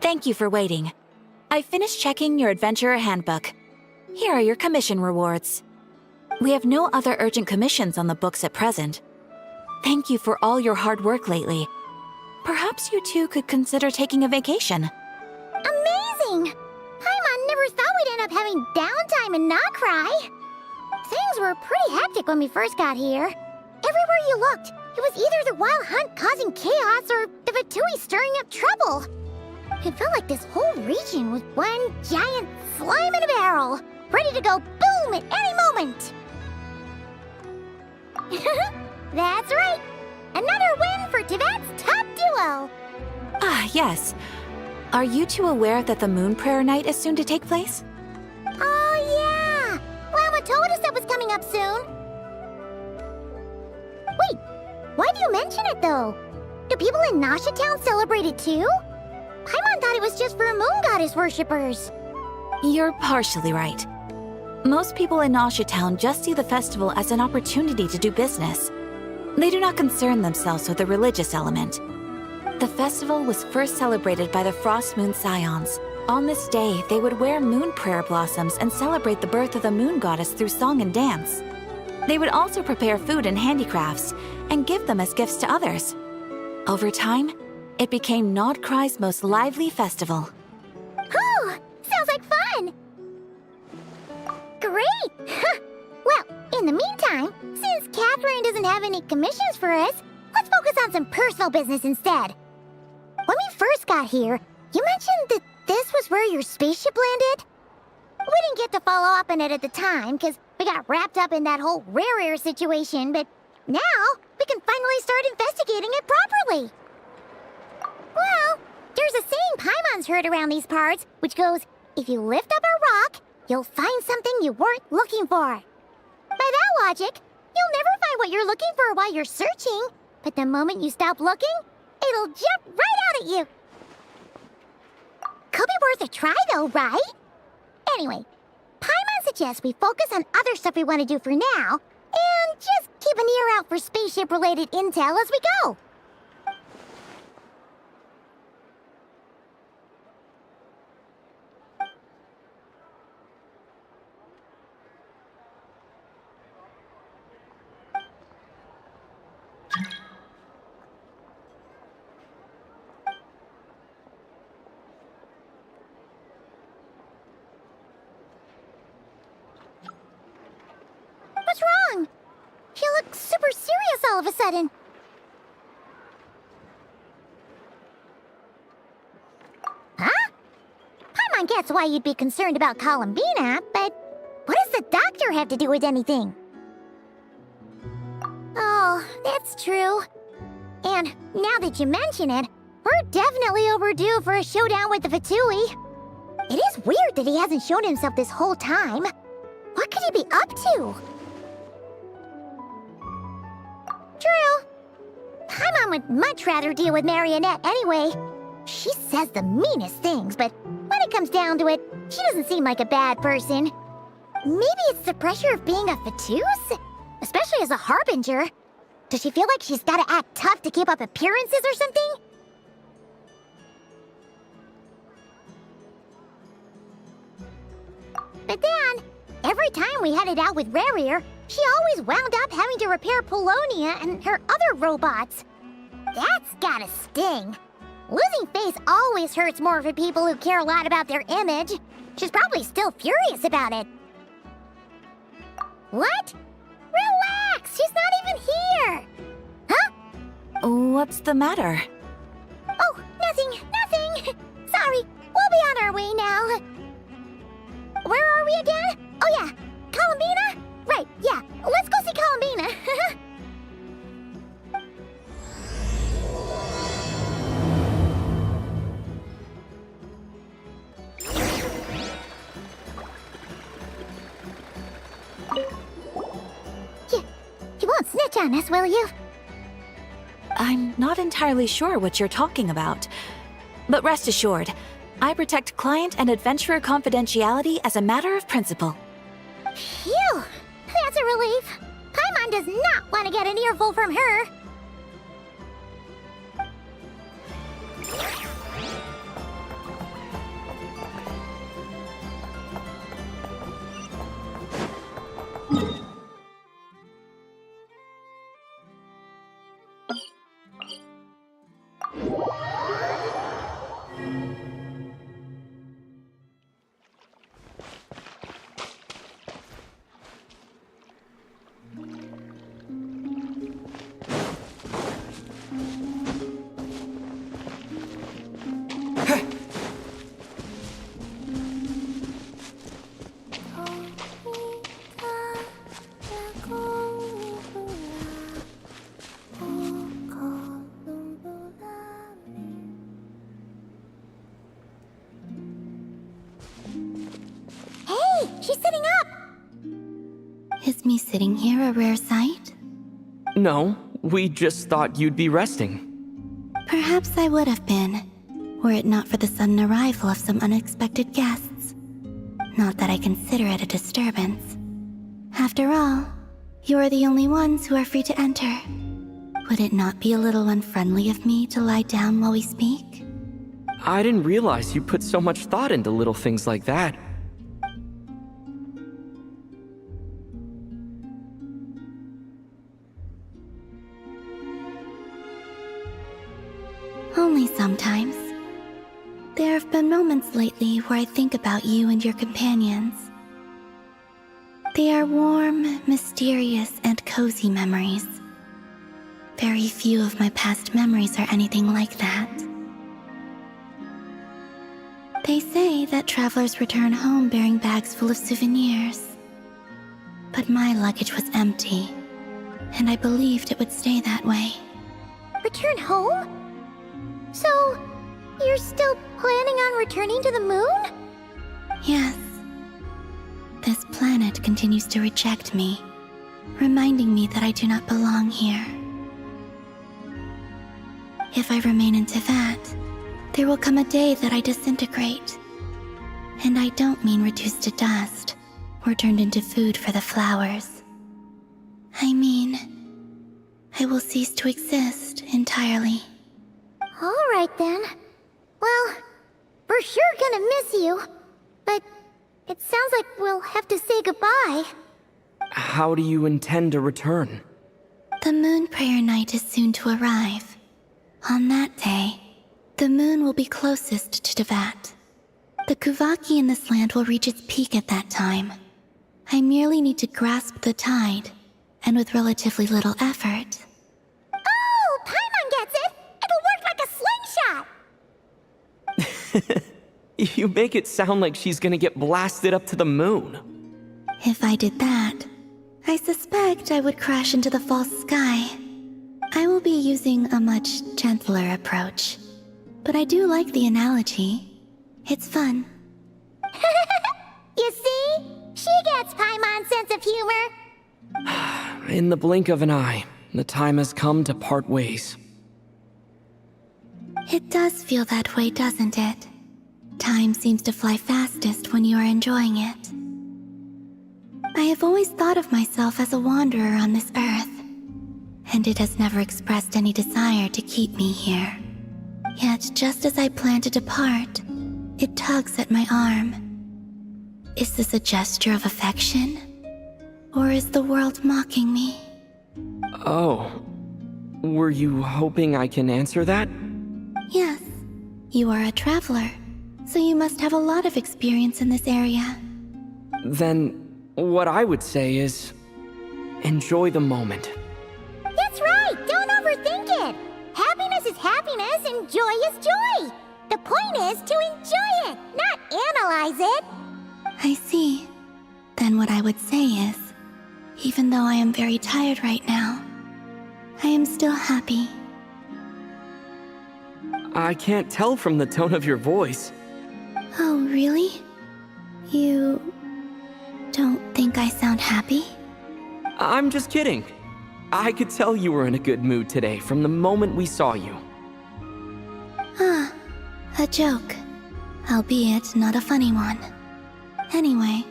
Thank you for waiting. I finished checking your adventurer handbook. Here are your commission rewards. We have no other urgent commissions on the books at present. Thank you for all your hard work lately. Perhaps you two could consider taking a vacation. Amazing! Paimon never thought we'd end up having downtime in Nod-Crае. Things were pretty hectic when we first got here. Everywhere you looked, it was either the Wild Hunt causing chaos or the Fatui stirring up trouble. It felt like this whole region was one giant slime in a barrel, ready to go boom at any moment. That's right! Another win for Tibet's top duo! Ah, yes. Are you two aware that the Moon Prayer Night is soon to take place? Oh, yeah! Lama told us that was coming up soon. Wait, why do you mention it, though? Do people in Nasha Town celebrate it, too? Paimon thought it was just for Moon Goddess worshippers. You're partially right. Most people in Nasha Town just see the festival as an opportunity to do business. They do not concern themselves with the religious element. The festival was first celebrated by the Frost Moon Scions. On this day, they would wear moon prayer blossoms and celebrate the birth of the moon goddess through song and dance. They would also prepare food and handicrafts and give them as gifts to others. Over time, it became Nod-Crae's most lively festival. Oh, sounds like fun! Great! Well, in the meantime, since Catherine doesn't have any commissions for us, let's focus on some personal business instead. When we first got here, you mentioned that this was where your spaceship landed? We didn't get to follow up on it at the time, because we got wrapped up in that whole rare situation, but now we can finally start investigating it properly. Well, there's a saying Paimon's heard around these parts, which goes, if you lift up a rock, you'll find something you weren't looking for. By that logic, you'll never find what you're looking for while you're searching, but the moment you stop looking, it'll jump right out at you. Could be worth a try though, right? Anyway, Paimon suggests we focus on other stuff we want to do for now, and just keep an ear out for spaceship-related intel as we go. What's wrong? She looks super serious all of a sudden. Huh? Paimon gets why you'd be concerned about Columbina, but what does the doctor have to do with anything? Oh, that's true. And now that you mention it, we're definitely overdue for a showdown with the Fatui. It is weird that he hasn't shown himself this whole time. What could he be up to? True. Paimon would much rather deal with Marionette anyway. She says the meanest things, but when it comes down to it, she doesn't seem like a bad person. Maybe it's the pressure of being a Fatuse? Especially as a Harbinger. Does she feel like she's gotta act tough to keep up appearances or something? But then, every time we headed out with Rarier, she always wound up having to repair Polonia and her other robots. That's gotta sting. Losing face always hurts more for people who care a lot about their image. She's probably still furious about it. What? Relax, she's not even here. Huh? What's the matter? Oh, nothing. Sorry, we'll be on our way now. Where are we again? Oh yeah, Columbina? Right, yeah, let's go see Columbina. You won't snitch on us, will you? I'm not entirely sure what you're talking about. But rest assured, I protect client and adventurer confidentiality as a matter of principle. Phew! That's a does not want to get an earful from her. She's sitting up! Is me sitting here a rare sight? No, we just thought you'd be resting. Perhaps I would have been, were it not for the sudden arrival of some unexpected guests. Not that I consider it a disturbance. After all, you are the only ones who are free to enter. Would it not be a little unfriendly of me to lie down while we speak? I didn't realize you put so much thought into little things like that. Only sometimes. There have been moments lately where I think about you and your companions. They are warm, mysterious, and cozy memories. Very few of my past memories are anything like that. They say that travelers return home bearing bags full of souvenirs. But my luggage was empty, and I believed it would stay that way. Return home? So, you're still planning on returning to the moon? Yes. This planet continues to reject me, reminding me that I do not belong here. If I remain in Teyvat, there will come a day that I disintegrate. And I don't mean reduced to dust, or turned into food for the flowers. I mean, I will cease to exist entirely. Alright then. Well, we're sure gonna miss you. But it sounds like we'll have to say goodbye. How do you intend to return? The moon prayer night is soon to arrive. On that day, the moon will be closest to Teyvat. The Kuvaki in this land will reach its peak at that time. I merely need to grasp the tide, and with relatively little effort. Oh, Paimon gets it! It'll work like a slingshot! You make it sound like she's gonna get blasted up to the moon. If I did that, I suspect I would crash into the false sky. I will be using a much gentler approach. But I do like the analogy. It's fun. You see? She gets Paimon's sense of humor. In the blink of an eye, the time has come to part ways. It does feel that way, doesn't it? Time seems to fly fastest when you are enjoying it. I have always thought of myself as a wanderer on this earth, and it has never expressed any desire to keep me here. Yet, just as I plan to depart, it tugs at my arm. Is this a gesture of affection? Or is the world mocking me? Oh. Were you hoping I can answer that? Yes. You are a traveler, so you must have a lot of experience in this area. Then, what I would say is... enjoy the moment. That's right! Don't overthink it! Happiness is happiness and joy is joy! The point is to enjoy it, not analyze it! I see. Then what I would say is, even though I am very tired right now, I am still happy. I can't tell from the tone of your voice. Oh, really? You don't think I sound happy? I'm just kidding. I could tell you were in a good mood today from the moment we saw you. Ah, a joke. Albeit not a funny one. Anyway,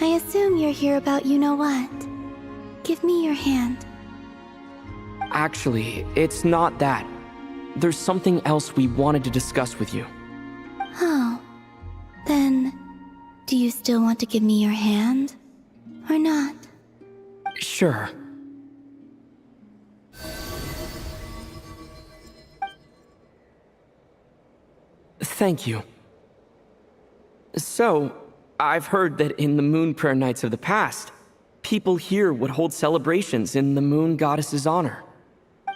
I assume you're here about you-know-what. Give me your hand. Actually, it's not that. There's something else we wanted to discuss with you. Oh. Then, do you still want to give me your hand? Or not? Sure. Thank you. So, I've heard that in the Moon Prayer Nights of the past, people here would hold celebrations in the Moon Goddess's honor.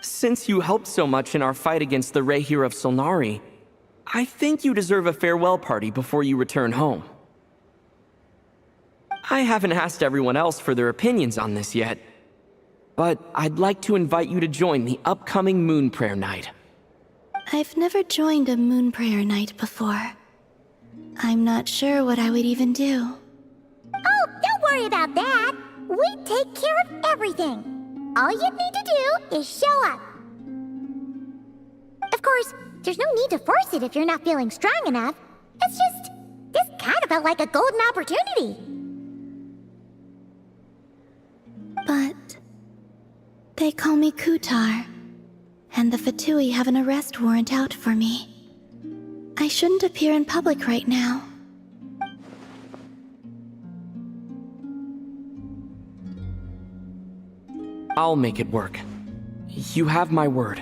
Since you helped so much in our fight against the Rehir of Solnari, I think you deserve a farewell party before you return home. I haven't asked everyone else for their opinions on this yet, but I'd like to invite you to join the upcoming Moon Prayer Night. I've never joined a Moon Prayer Night before. I'm not sure what I would even do. Oh, don't worry about that. We take care of everything. All you need to do is show up. Of course, there's no need to force it if you're not feeling strong enough. It's just, this kind of felt like a golden opportunity. But they call me Kutar, and the Fatui have an arrest warrant out for me. I shouldn't appear in public right now. I'll make it work. You have my word.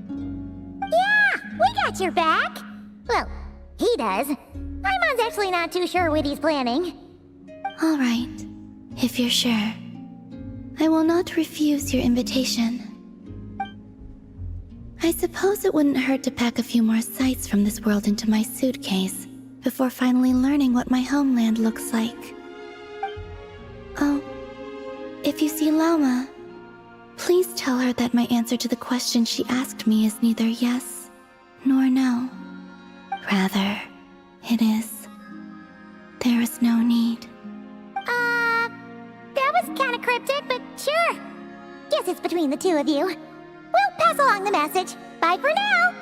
Yeah, we got your back. Well, he does. Paimon's actually not too sure what he's planning. All right, if you're sure. I will not refuse your invitation. I suppose it wouldn't hurt to pack a few more sights from this world into my suitcase before finally learning what my homeland looks like. Oh, if you see Lauma, please tell her that my answer to the question she asked me is neither yes nor no. Rather, it is, there is no need. That was kind of cryptic, but sure. Guess it's between the two of you. We'll pass along the message. Bye for now.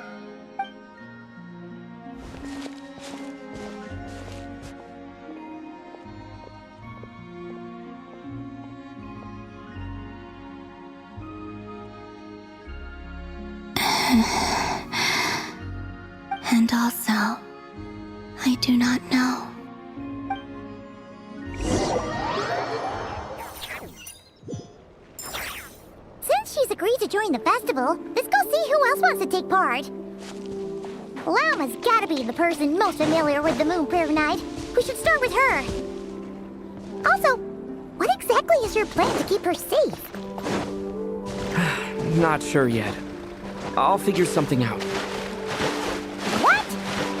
And also, I do not know. Since she's agreed to join the festival, let's go see who else wants to take part. Lauma's gotta be the person most familiar with the Moon Prayer Night. We should start with her. Also, what exactly is your plan to keep her safe? Not sure yet. I'll figure something out. What?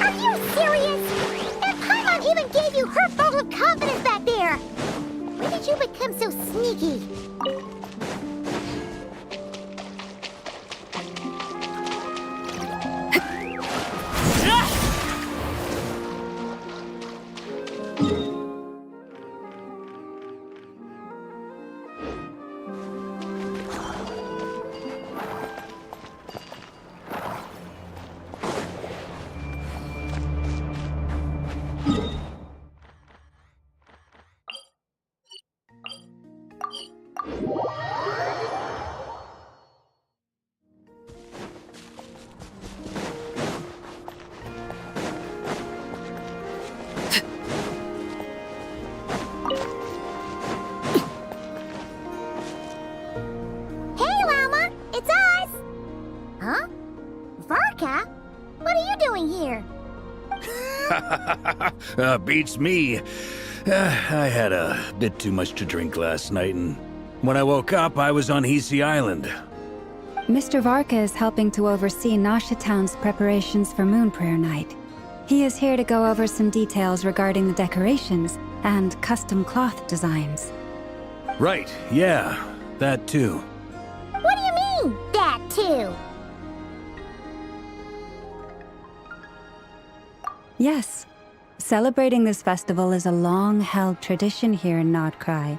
Are you serious? And Paimon even gave you her vote of confidence back there. When did you become so sneaky? Beats me. I had a bit too much to drink last night, and when I woke up, I was on Hisi Island. Mr. Varka is helping to oversee Nasha Town's preparations for Moon Prayer Night. He is here to go over some details regarding the decorations and custom cloth designs. Right, yeah, that too. What do you mean, that too? Yes. Celebrating this festival is a long-held tradition here in Nod-Krае.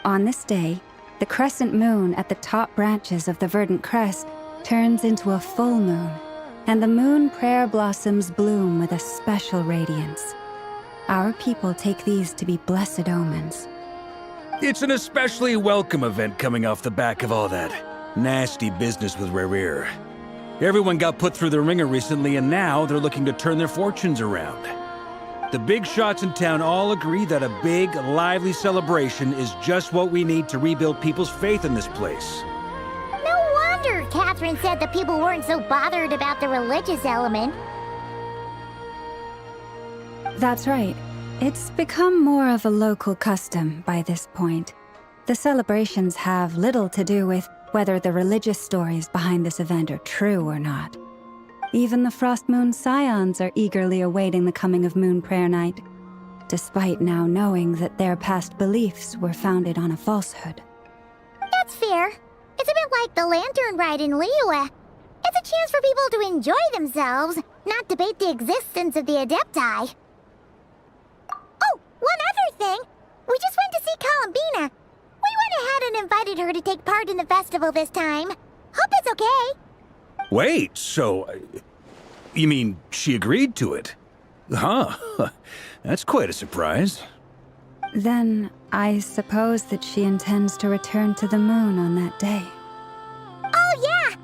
On this day, the crescent moon at the top branches of the verdant crest turns into a full moon, and the moon prayer blossoms bloom with a special radiance. Our people take these to be blessed omens. It's an especially welcome event coming off the back of all that nasty business with Rare. Everyone got put through the ringer recently, and now they're looking to turn their fortunes around. The big shots in town all agree that a big, lively celebration is just what we need to rebuild people's faith in this place. No wonder Catherine said that people weren't so bothered about the religious element. That's right. It's become more of a local custom by this point. The celebrations have little to do with whether the religious stories behind this event are true or not. Even the Frost Moon Scions are eagerly awaiting the coming of Moon Prayer Night, despite now knowing that their past beliefs were founded on a falsehood. That's fair. It's a bit like the Lantern Ride in Liyue. It's a chance for people to enjoy themselves, not debate the existence of the Adepti. Oh, one other thing! We just went to see Columbina. We went ahead and invited her to take part in the festival this time. Hope it's okay. Wait, so... you mean she agreed to it? Huh. That's quite a surprise. Then I suppose that she intends to return to the moon on that day. Oh, yeah!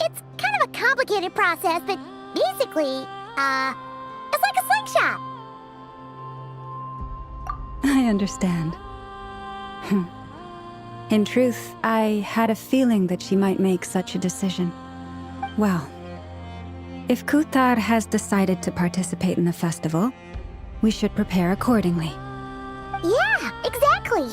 It's kind of a complicated process, but basically, it's like a slingshot. I understand. In truth, I had a feeling that she might make such a decision. Well, if Kuthar has decided to participate in the festival, we should prepare accordingly. Yeah, exactly.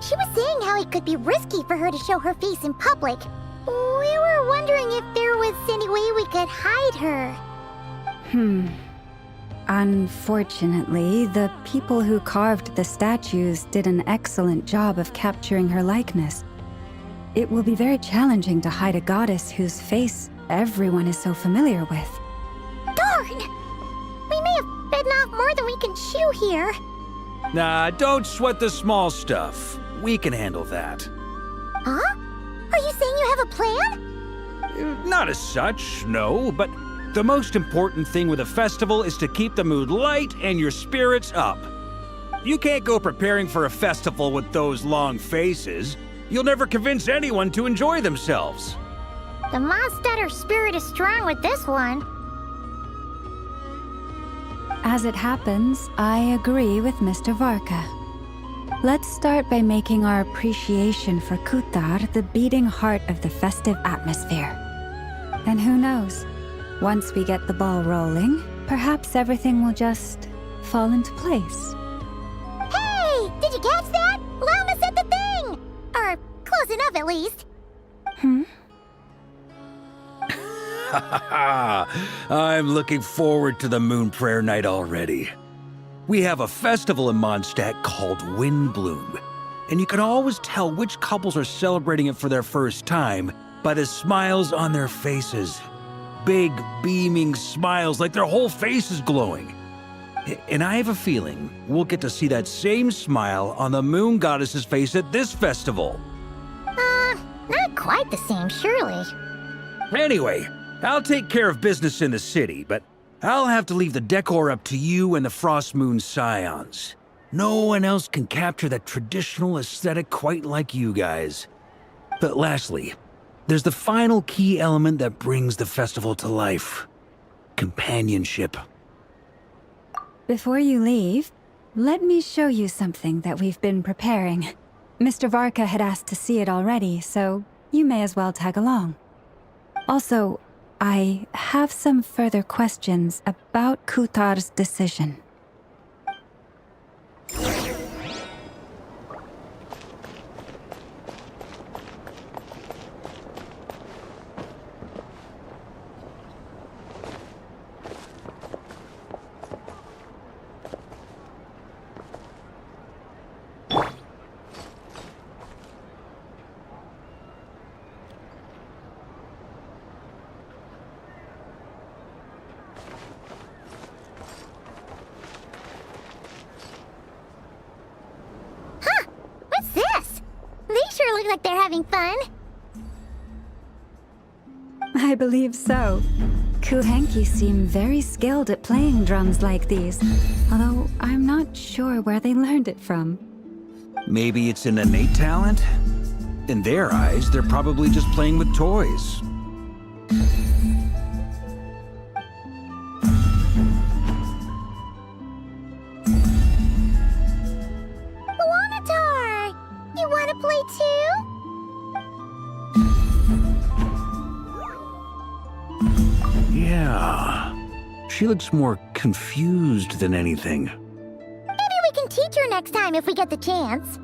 She was saying how it could be risky for her to show her face in public. We were wondering if there was any way we could hide her. Unfortunately, the people who carved the statues did an excellent job of capturing her likeness. It will be very challenging to hide a goddess whose face everyone is so familiar with. Darn! We may have bitten off more than we can chew here. Nah, don't sweat the small stuff. We can handle that. Huh? Are you saying you have a plan? Not as such, no, but the most important thing with a festival is to keep the mood light and your spirits up. You can't go preparing for a festival with those long faces. You'll never convince anyone to enjoy themselves. The Moндштadter spirit is strong with this one. As it happens, I agree with Mr. Varka. Let's start by making our appreciation for Kuthar the beating heart of the festive atmosphere. And who knows? Once we get the ball rolling, perhaps everything will just fall into place. Hey! Did you catch that? Llama said the thing! Or close enough, at least. I'm looking forward to the Moon Prayer Night already. We have a festival in Mondstadt called Windbloom, and you can always tell which couples are celebrating it for their first time by the smiles on their faces. Big, beaming smiles like their whole face is glowing. And I have a feeling we'll get to see that same smile on the Moon Goddess's face at this festival. Not quite the same, surely. Anyway, I'll take care of business in the city, but I'll have to leave the decor up to you and the Frost Moon Scions. No one else can capture that traditional aesthetic quite like you guys. But lastly, there's the final key element that brings the festival to life. Companionship. Before you leave, let me show you something that we've been preparing. Mr. Varka had asked to see it already, so you may as well tag along. Also, I have some further questions about Kuthar's decision. Look like they're having fun. I believe so. Kuhenki seem very skilled at playing drums like these, although I'm not sure where they learned it from. Maybe it's an innate talent? In their eyes, they're probably just playing with toys. Lunatar! You want to play too? Yeah. She looks more confused than anything. Maybe we can teach her next time if we get the chance.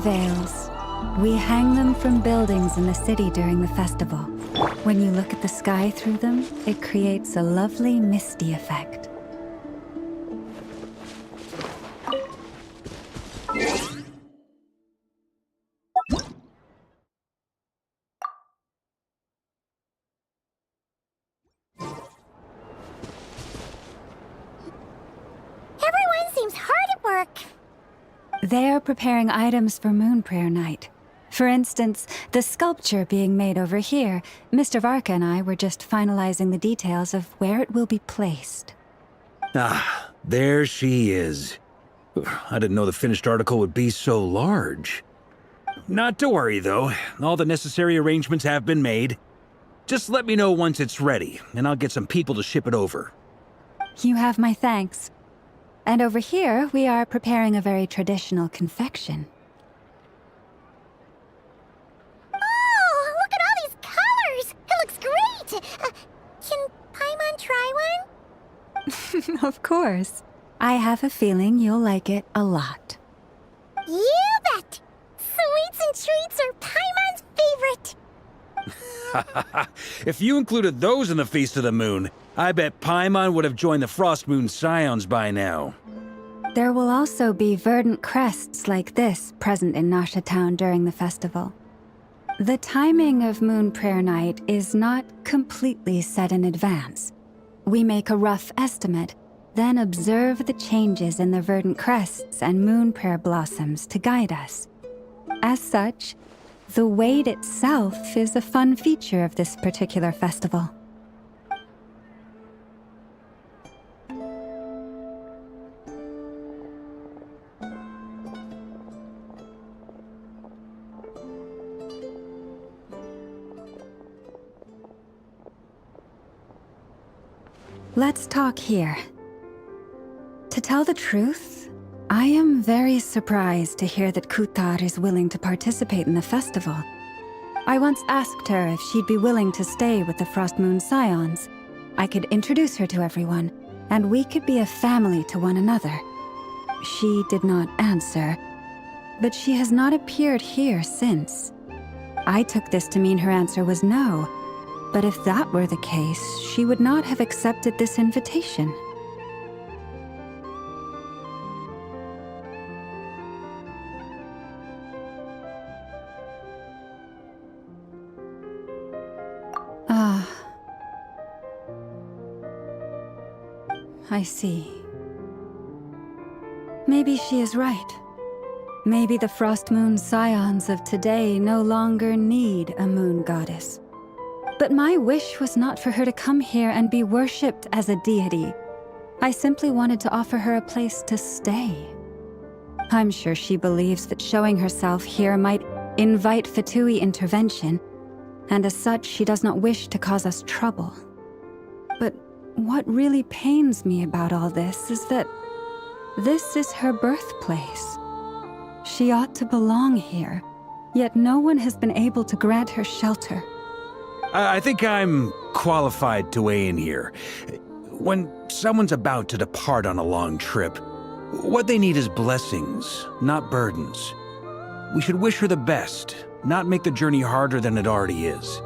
Veils. We hang them from buildings in the city during the festival. When you look at the sky through them, it creates a lovely misty effect. Everyone seems hard at work. They're preparing items for Moon Prayer Night. For instance, the sculpture being made over here, Mr. Varka and I were just finalizing the details of where it will be placed. Ah, there she is. I didn't know the finished article would be so large. Not to worry, though. All the necessary arrangements have been made. Just let me know once it's ready, and I'll get some people to ship it over. You have my thanks. And over here, we are preparing a very traditional confection. Oh, look at all these colors! It looks great! Can Paimon try one? Of course. I have a feeling you'll like it a lot. You bet! Sweets and treats are Paimon's favorite! If you included those in the Feast of the Moon, I bet Paimon would have joined the Frost Moon Scions by now. There will also be verdant crests like this present in Nasha Town during the festival. The timing of Moon Prayer Night is not completely set in advance. We make a rough estimate, then observe the changes in the verdant crests and Moon Prayer blossoms to guide us. As such, the wait itself is a fun feature of this particular festival. Let's talk here. To tell the truth, I am very surprised to hear that Kutar is willing to participate in the festival. I once asked her if she'd be willing to stay with the Frost Moon Scions. I could introduce her to everyone, and we could be a family to one another. She did not answer, but she has not appeared here since. I took this to mean her answer was no. But if that were the case, she would not have accepted this invitation. Ah. I see. Maybe she is right. Maybe the Frost Moon Scions of today no longer need a moon goddess. But my wish was not for her to come here and be worshipped as a deity. I simply wanted to offer her a place to stay. I'm sure she believes that showing herself here might invite Fatui intervention, and as such she does not wish to cause us trouble. But what really pains me about all this is that this is her birthplace. She ought to belong here, yet no one has been able to grant her shelter. I think I'm qualified to weigh in here. When someone's about to depart on a long trip, What they need is blessings, not burdens. We should wish her the best, not make the journey harder than it already is.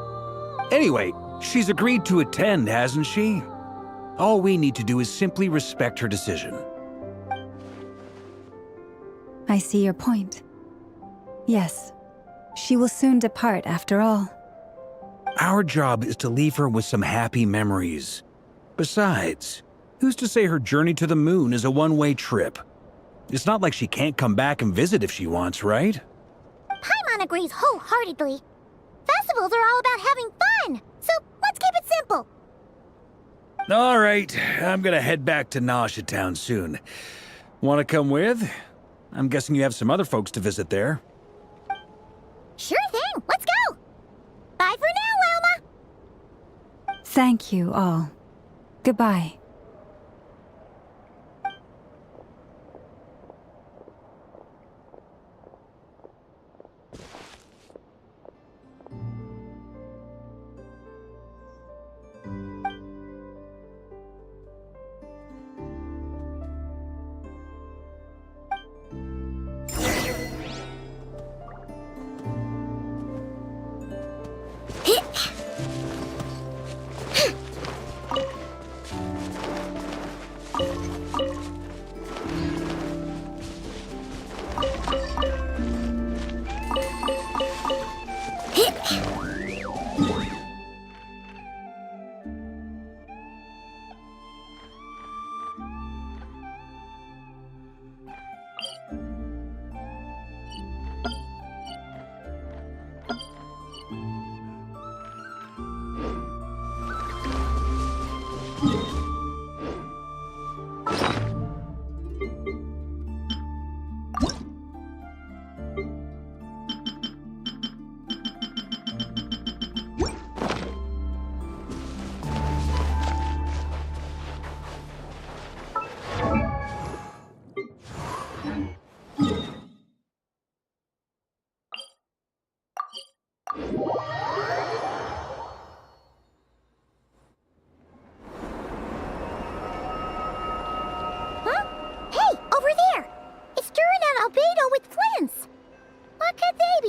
Anyway, she's agreed to attend, hasn't she? All we need to do is simply respect her decision. I see your point. Yes, she will soon depart after all. Our job is to leave her with some happy memories. Besides, who's to say her journey to the moon is a one-way trip? It's not like she can't come back and visit if she wants, right? Paimon agrees wholeheartedly. Festivals are all about having fun, so let's keep it simple. All right, I'm gonna head back to Nausea Town soon. Want to come with? I'm guessing you have some other folks to visit there. Sure thing, let's go! Bye for now, Wilma! Thank you all. Goodbye.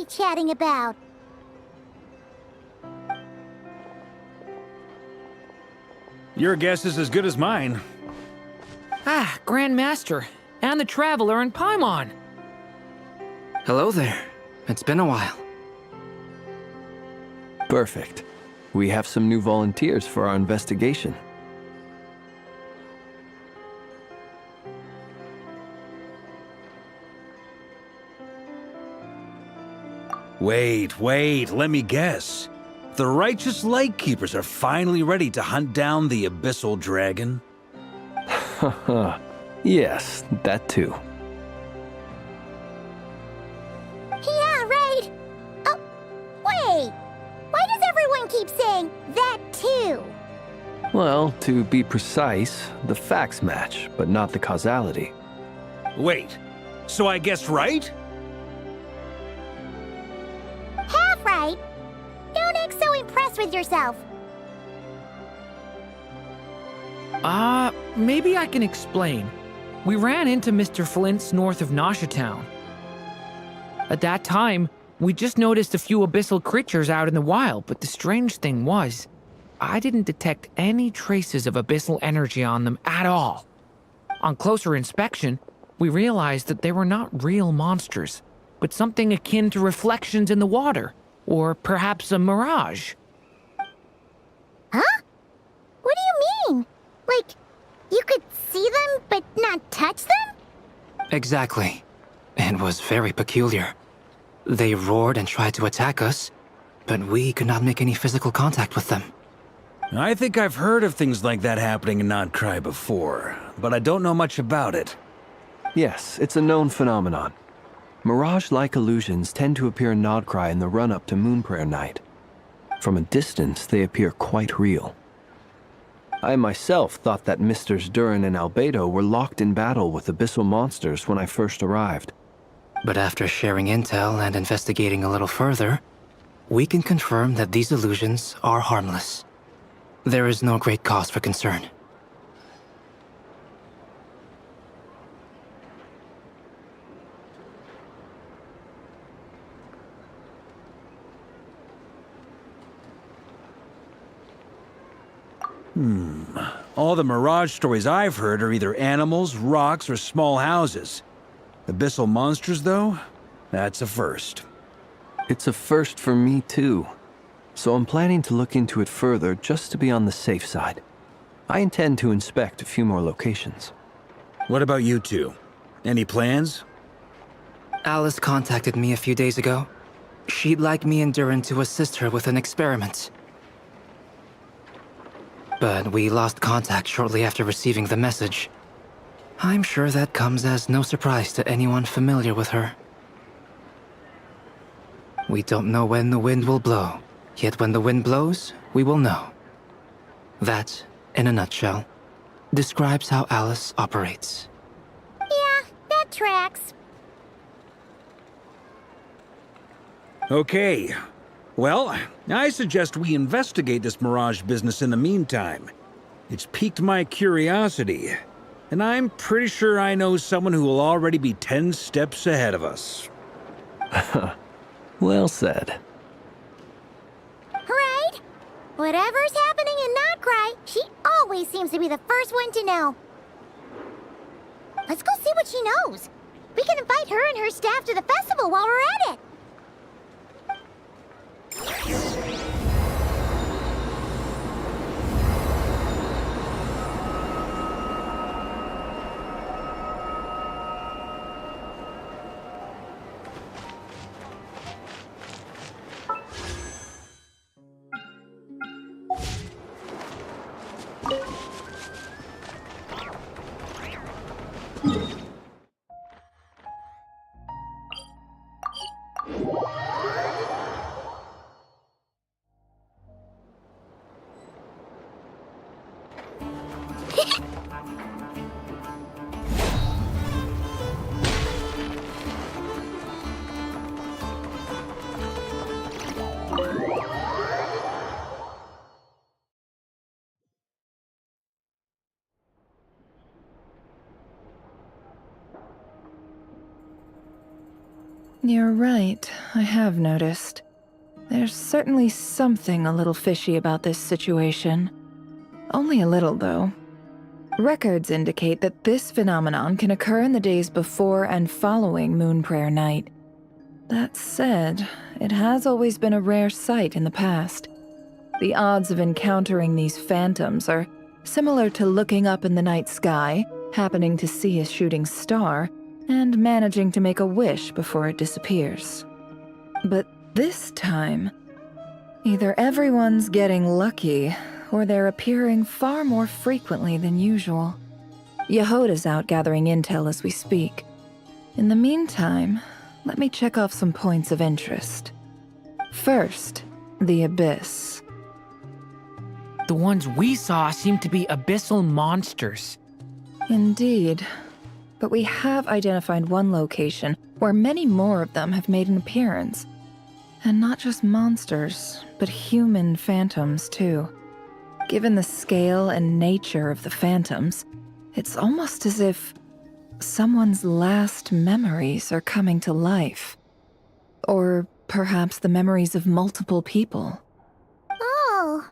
Chatting about? Your guess is as good as mine. Ah, Grand Master, and the Traveler and Paimon. Hello there. It's been a while. Perfect. We have some new volunteers for our investigation. Wait, let me guess. The righteous Lightkeepers are finally ready to hunt down the Abyssal Dragon? Haha. Yes, that too. Yeah, right. Oh, wait. Why does everyone keep saying that too? Well, to be precise, the facts match, but not the causality. Wait, so I guessed right? Half right. Don't act so impressed with yourself. Maybe I can explain. We ran into Mr. Flint's north of Nausea Town. At that time, we just noticed a few abyssal creatures out in the wild, but the strange thing was, I didn't detect any traces of abyssal energy on them at all. On closer inspection, we realized that they were not real monsters, but something akin to reflections in the water, or perhaps a mirage. Huh? What do you mean? Like, you could see them but not touch them? Exactly. It was very peculiar. They roared and tried to attack us, but we could not make any physical contact with them. I think I've heard of things like that happening in Nod-Crае before, but I don't know much about it. Yes, it's a known phenomenon. Mirage-like illusions tend to appear in Nod-Crае in the run-up to Moonprayer Night. From a distance, they appear quite real. I myself thought that Misters Durin and Albedo were locked in battle with abyssal monsters when I first arrived. But after sharing intel and investigating a little further, we can confirm that these illusions are harmless. There is no great cause for concern. All the Mirage stories I've heard are either animals, rocks, or small houses. Abyssal monsters, though? That's a first. It's a first for me, too. So I'm planning to look into it further just to be on the safe side. I intend to inspect a few more locations. What about you two? Any plans? Alice contacted me a few days ago. She'd like me and Duran to assist her with an experiment. But we lost contact shortly after receiving the message. I'm sure that comes as no surprise to anyone familiar with her. We don't know when the wind will blow, yet when the wind blows, we will know. That, in a nutshell, describes how Alice operates. Yeah, that tracks. Okay. Well, I suggest we investigate this Mirage business in the meantime. It's piqued my curiosity, and I'm pretty sure I know someone who will already be 10 steps ahead of us. Well said. Right? Whatever's happening in Nod-Crае, she always seems to be the first one to know. Let's go see what she knows. We can invite her and her staff to the festival while we're at it. You're right, I have noticed. There's certainly something a little fishy about this situation. Only a little, though. Records indicate that this phenomenon can occur in the days before and following Moon Prayer Night. That said, it has always been a rare sight in the past. The odds of encountering these phantoms are similar to looking up in the night sky, happening to see a shooting star, and managing to make a wish before it disappears. But this time, either everyone's getting lucky, or they're appearing far more frequently than usual. Yehoda's out gathering intel as we speak. In the meantime, let me check off some points of interest. First, the Abyss. The ones we saw seem to be abyssal monsters. Indeed. But we have identified one location where many more of them have made an appearance. And not just monsters, but human phantoms too. Given the scale and nature of the phantoms, it's almost as if someone's last memories are coming to life. Or perhaps the memories of multiple people. Oh.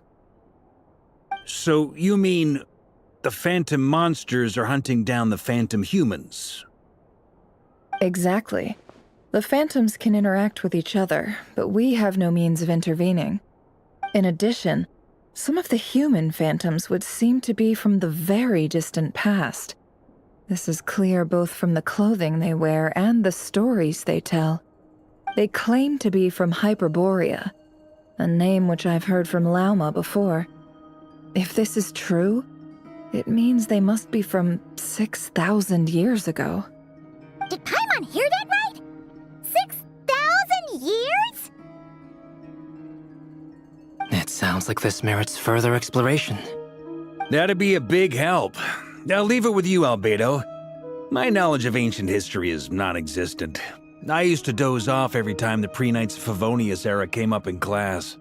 So you mean the phantom monsters are hunting down the phantom humans? Exactly. The phantoms can interact with each other, but we have no means of intervening. In addition, some of the human phantoms would seem to be from the very distant past. This is clear both from the clothing they wear and the stories they tell. They claim to be from Hyperborea, a name which I've heard from Lauma before. If this is true, it means they must be from 6,000 years ago. Did Paimon hear that right? 6,000 years? It sounds like this merits further exploration. That'd be a big help. I'll leave it with you, Albedo. My knowledge of ancient history is non-existent. I used to doze off every time the pre-Knights of Favonius era came up in class.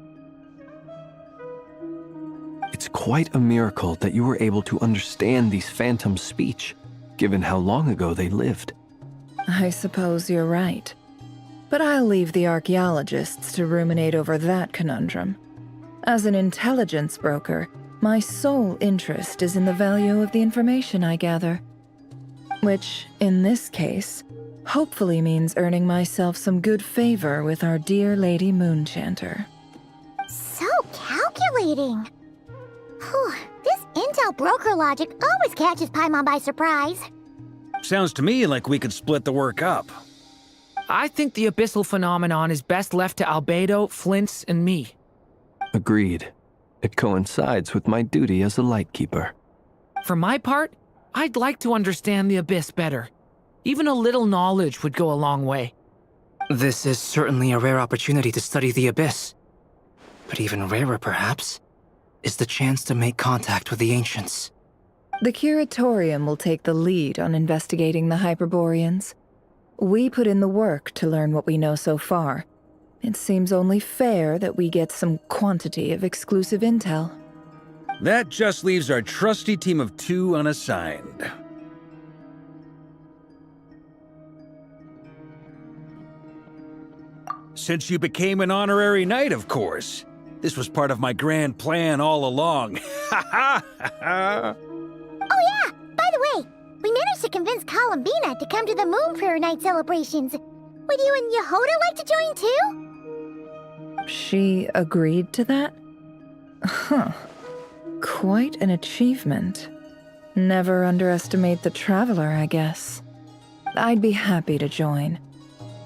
It's quite a miracle that you were able to understand these phantoms' speech, given how long ago they lived. I suppose you're right. But I'll leave the archaeologists to ruminate over that conundrum. As an intelligence broker, My sole interest is in the value of the information I gather. Which, in this case, hopefully means earning myself some good favor with our dear Lady Moonchanter. So calculating. Whew, this intel broker logic always catches Paimon by surprise. Sounds to me like we could split the work up. I think the abyssal phenomenon is best left to Albedo, Flints, and me. Agreed. It coincides with my duty as a lightkeeper. For my part, I'd like to understand the abyss better. Even a little knowledge would go a long way. This is certainly a rare opportunity to study the abyss. But even rarer, perhaps, is the chance to make contact with the ancients. The Curatorium will take the lead on investigating the Hyperboreans. We put in the work to learn what we know so far. It seems only fair that we get some quantity of exclusive intel. That just leaves our trusty team of 2 unassigned. Since you became an honorary knight, of course. This was part of my grand plan all along. Ha ha ha! Oh yeah, by the way, we managed to convince Columbina to come to the Moonprayer Night celebrations. Would you and Yehoda like to join too? She agreed to that? Huh. Quite an achievement. Never underestimate the traveler, I guess. I'd be happy to join.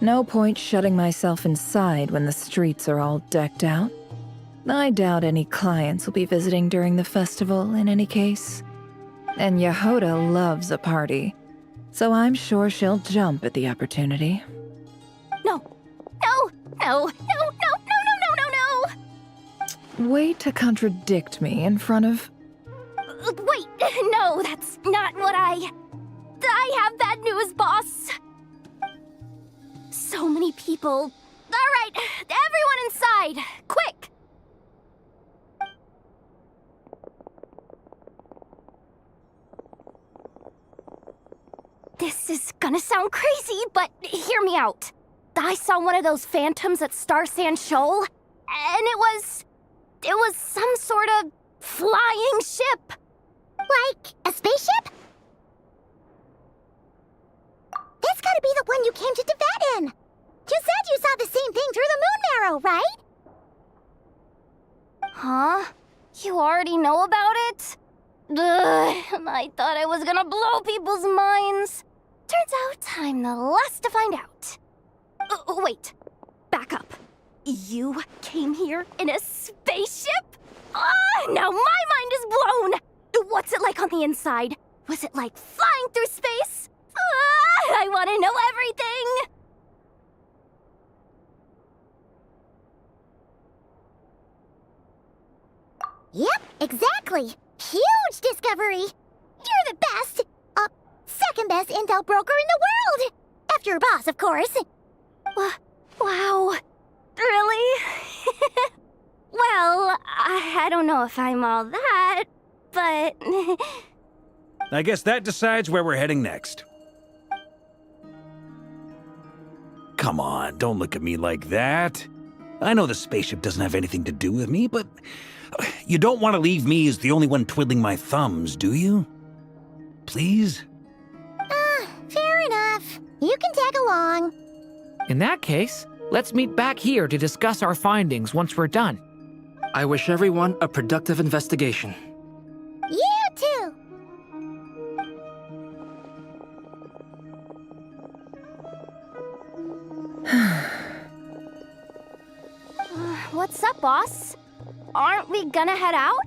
No point shutting myself inside when the streets are all decked out. I doubt any clients will be visiting during the festival in any case. And Yehoda loves a party, so I'm sure she'll jump at the opportunity. No, no, no, no, no, no, no, no, no, no! Way to contradict me in front of... Wait, no, that's not what I have bad news, boss! So many people. Alright, everyone inside, quick! This is gonna sound crazy, but hear me out. I saw one of those phantoms at Star Sand Shoal, and it was some sort of flying ship. Like a spaceship? That's gotta be the one you came to Tibet in. You said you saw the same thing through the moon marrow, right? Huh? You already know about it? Ugh, I thought I was gonna blow people's minds. Turns out I'm the last to find out. Wait, back up. You came here in a spaceship? Now my mind is blown! What's it like on the inside? Was it like flying through space? I want to know everything! Yep, exactly. Huge discovery. You're the best, second best intel broker in the world. After your boss, of course. Wow. Really? Well, I don't know if I'm all that, but... I guess that decides where we're heading next. Come on, don't look at me like that. I know the spaceship doesn't have anything to do with me, but you don't want to leave me as the only one twiddling my thumbs, do you? Please? Fair enough. You can tag along. In that case, let's meet back here to discuss our findings once we're done. I wish everyone a productive investigation. You too. What's up, boss? Aren't we gonna head out?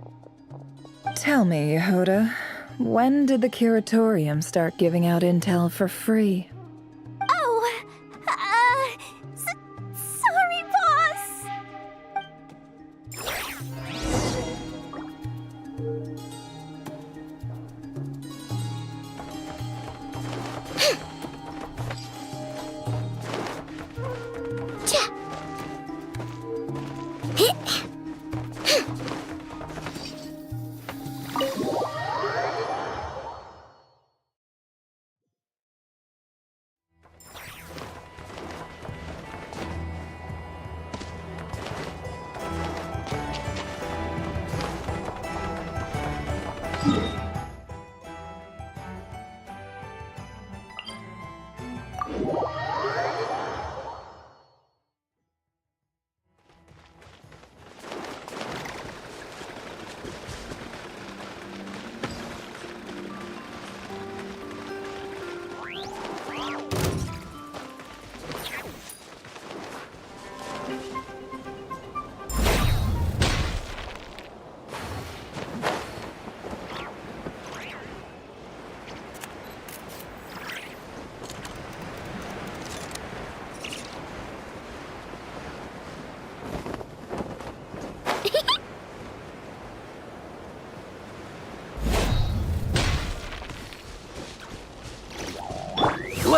Tell me, Yehoda, when did the Curatorium start giving out intel for free? Oh, sorry, boss.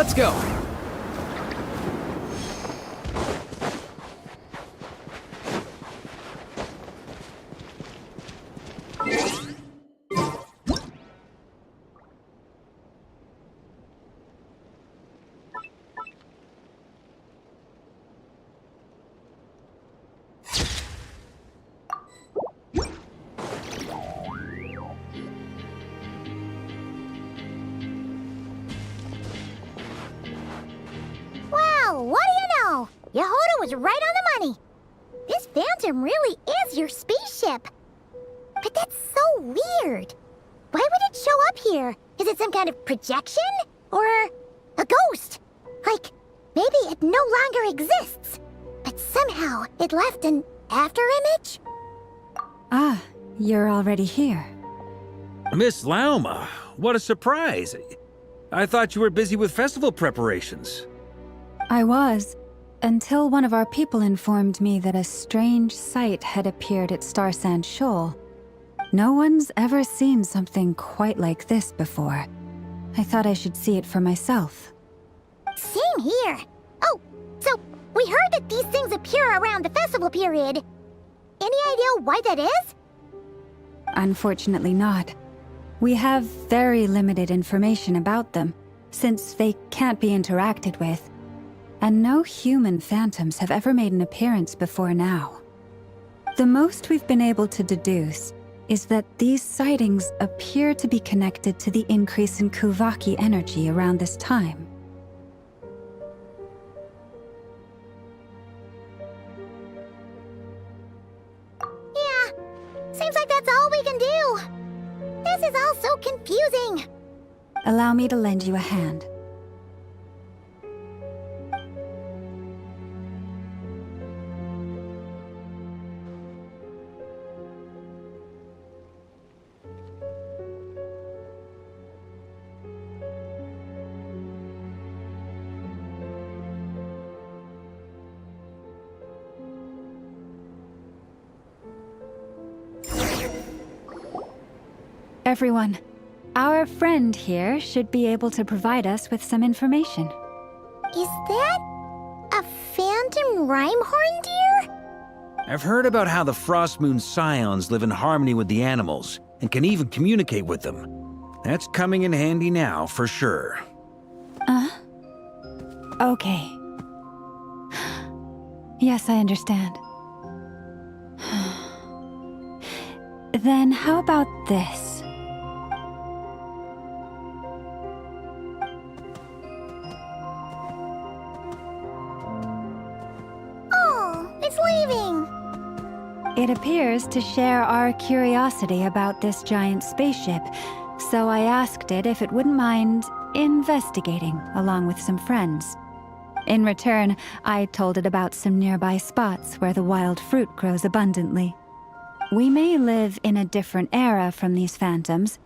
Let's go! Well, what do you know? Yehuda was right on the money. This phantom really is your spaceship. But that's so weird. Why would it show up here? Is it some kind of projection? Or a ghost? Like, maybe it no longer exists, but somehow it left an afterimage? Ah, you're already here. Miss Lauma, what a surprise. I thought you were busy with festival preparations. I was, until one of our people informed me that a strange sight had appeared at Starsand Shoal. No one's ever seen something quite like this before. I thought I should see it for myself. Same here. Oh, so we heard that these things appear around the festival period. Any idea why that is? Unfortunately not. We have very limited information about them, since they can't be interacted with. And no human phantoms have ever made an appearance before now. The most we've been able to deduce is that these sightings appear to be connected to the increase in Kuvaki energy around this time. Yeah, seems like that's all we can do. This is all so confusing. Allow me to lend you a hand. Everyone, our friend here should be able to provide us with some information. Is that a phantom rhymehorn deer? I've heard about how the Frost Moon Scions live in harmony with the animals and can even communicate with them. That's coming in handy now, for sure. Okay. Yes, I understand. Then how about this? It's leaving. It appears to share our curiosity about this giant spaceship, so I asked it if it wouldn't mind investigating along with some friends. In return, I told it about some nearby spots where the wild fruit grows abundantly. We may live in a different era from these phantoms,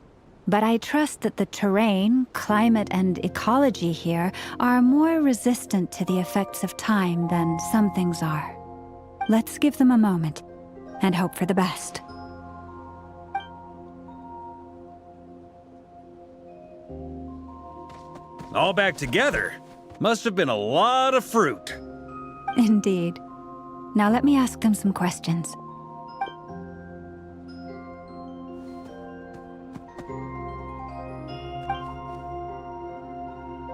but I trust that the terrain, climate, and ecology here are more resistant to the effects of time than some things are. Let's give them a moment and hope for the best. All back together? Must have been a lot of fruit. Indeed. Now let me ask them some questions.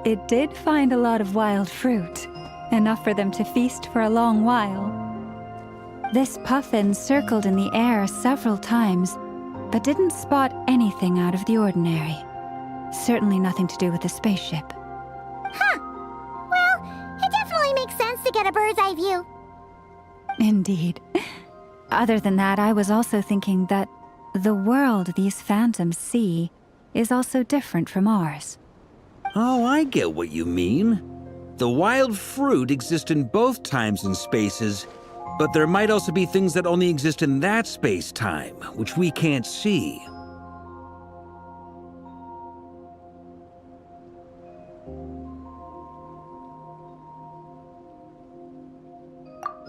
It did find a lot of wild fruit, enough for them to feast for a long while. This puffin circled in the air several times, but didn't spot anything out of the ordinary. Certainly nothing to do with the spaceship. Huh. Well, it definitely makes sense to get a bird's eye view. Indeed. Other than that, I was also thinking that the world these phantoms see is also different from ours. Oh, I get what you mean. The wild fruit exist in both times and spaces, but there might also be things that only exist in that space-time, which we can't see.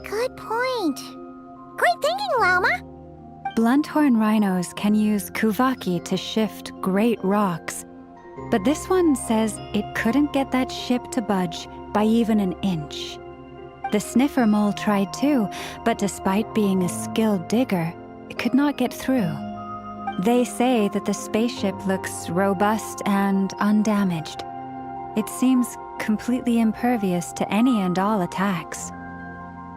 Good point. Great thinking, Lauma. Blunthorn rhinos can use Kuvaki to shift great rocks, But this one says it couldn't get that ship to budge by even an inch. The sniffer mole tried too, but despite being a skilled digger, it could not get through. They say that the spaceship looks robust and undamaged. It seems completely impervious to any and all attacks.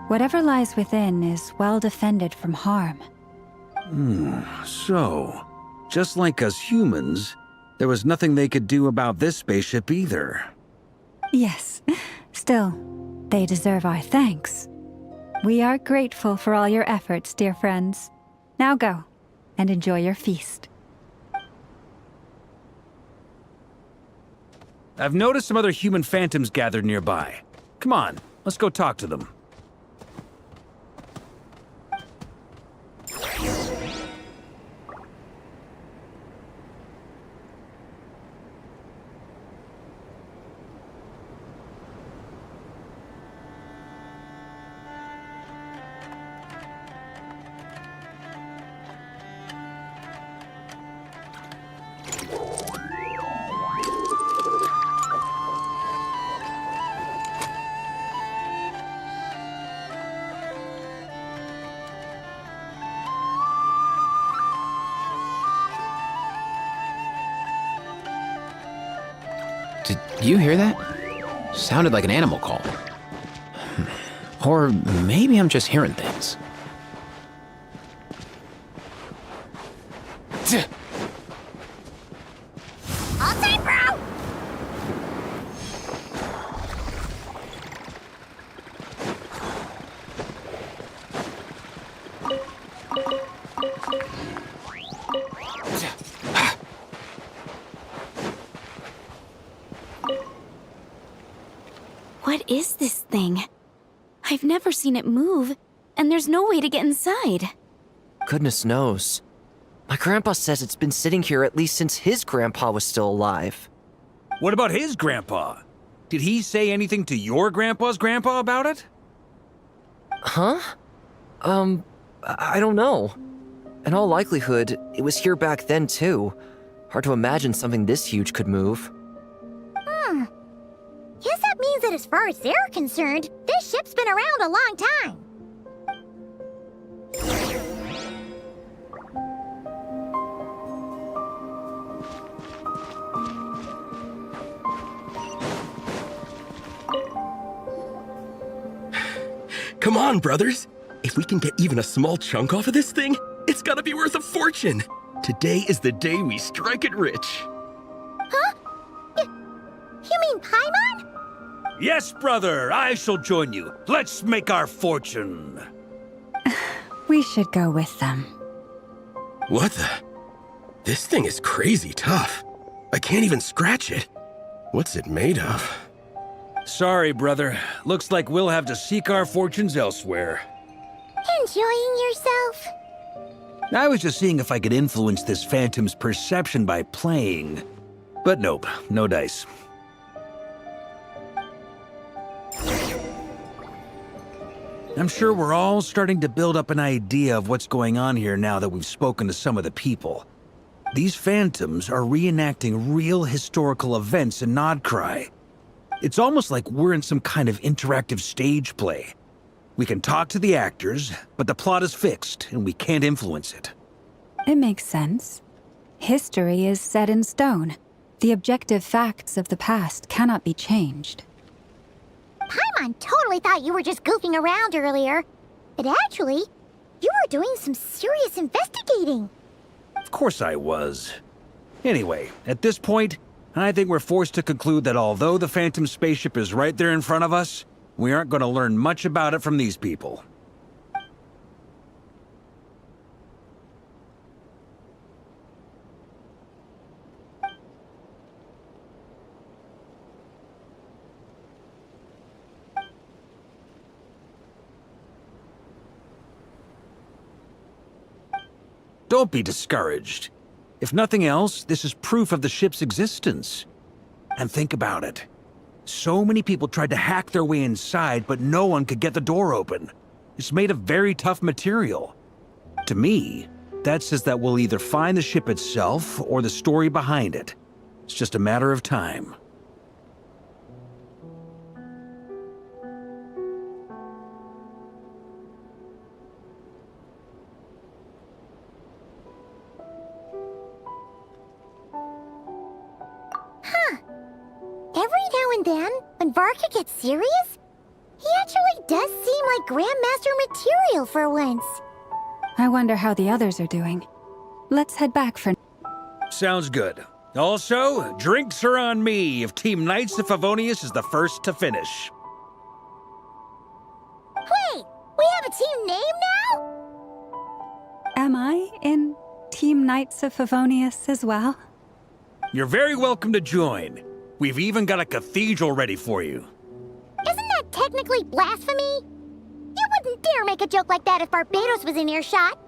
Whatever lies within is well defended from harm. So, just like us humans, there was nothing they could do about this spaceship either. Yes, still, they deserve our thanks. We are grateful for all your efforts, dear friends. Now go, and enjoy your feast. I've noticed some other human phantoms gathered nearby. Come on, let's go talk to them. Did you hear that? Sounded like an animal call. Or maybe I'm just hearing things. All time, bro! What is this thing? I've never seen it move, and there's no way to get inside. Goodness knows. My grandpa says it's been sitting here at least since his grandpa was still alive. What about his grandpa? Did he say anything to your grandpa's grandpa about it? Huh? I don't know. In all likelihood, it was here back then too. Hard to imagine something this huge could move. Guess that means that as far as they're concerned, this ship's been around a long time. Come on, brothers! If we can get even a small chunk off of this thing, it's gotta be worth a fortune! Today is the day we strike it rich. Huh? You mean Paimon? Yes, brother, I shall join you. Let's make our fortune. We should go with them. What the? This thing is crazy tough. I can't even scratch it. What's it made of? Sorry, brother. Looks like we'll have to seek our fortunes elsewhere. Enjoying yourself? I was just seeing if I could influence this phantom's perception by playing. But nope, no dice. I'm sure we're all starting to build up an idea of what's going on here now that we've spoken to some of the people. These phantoms are reenacting real historical events in Nod-Krае. It's almost like we're in some kind of interactive stage play. We can talk to the actors, but the plot is fixed and we can't influence it. It makes sense. History is set in stone. The objective facts of the past cannot be changed. Paimon totally thought you were just goofing around earlier. But actually, you were doing some serious investigating. Of course I was. Anyway, at this point, I think we're forced to conclude that although the Phantom spaceship is right there in front of us, we aren't going to learn much about it from these people. Don't be discouraged. If nothing else, this is proof of the ship's existence. And think about it. So many people tried to hack their way inside, but no one could get the door open. It's made of very tough material. To me, that says that we'll either find the ship itself or the story behind it. It's just a matter of time. Every now and then, when Varka gets serious, he actually does seem like Grandmaster material for once. I wonder how the others are doing. Let's head back for... Sounds good. Also, drinks are on me if Team Knights of Favonius is the first to finish. Wait, we have a team name now? Am I in Team Knights of Favonius as well? You're very welcome to join. We've even got a cathedral ready for you. Isn't that technically blasphemy? You wouldn't dare make a joke like that if Barbados was in earshot.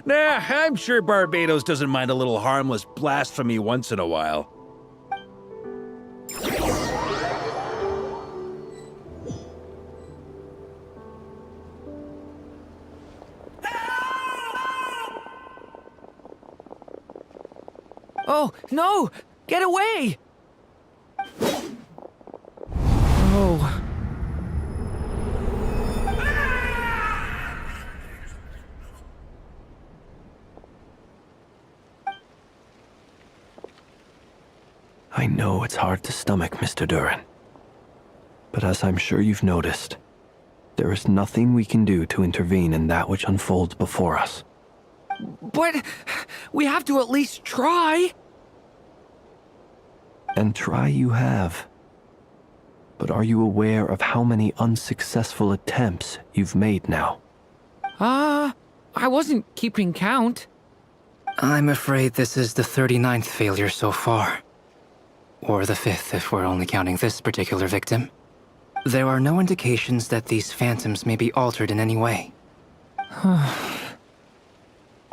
Nah, I'm sure Barbados doesn't mind a little harmless blasphemy once in a while. Oh, no! Get away! Oh. I know it's hard to stomach, Mr. Duran. But as I'm sure you've noticed, there is nothing we can do to intervene in that which unfolds before us. But we have to at least try. And try you have. But are you aware of how many unsuccessful attempts you've made now? I wasn't keeping count. I'm afraid this is the 39th failure so far. Or the 5th if we're only counting this particular victim. There are no indications that these phantoms may be altered in any way.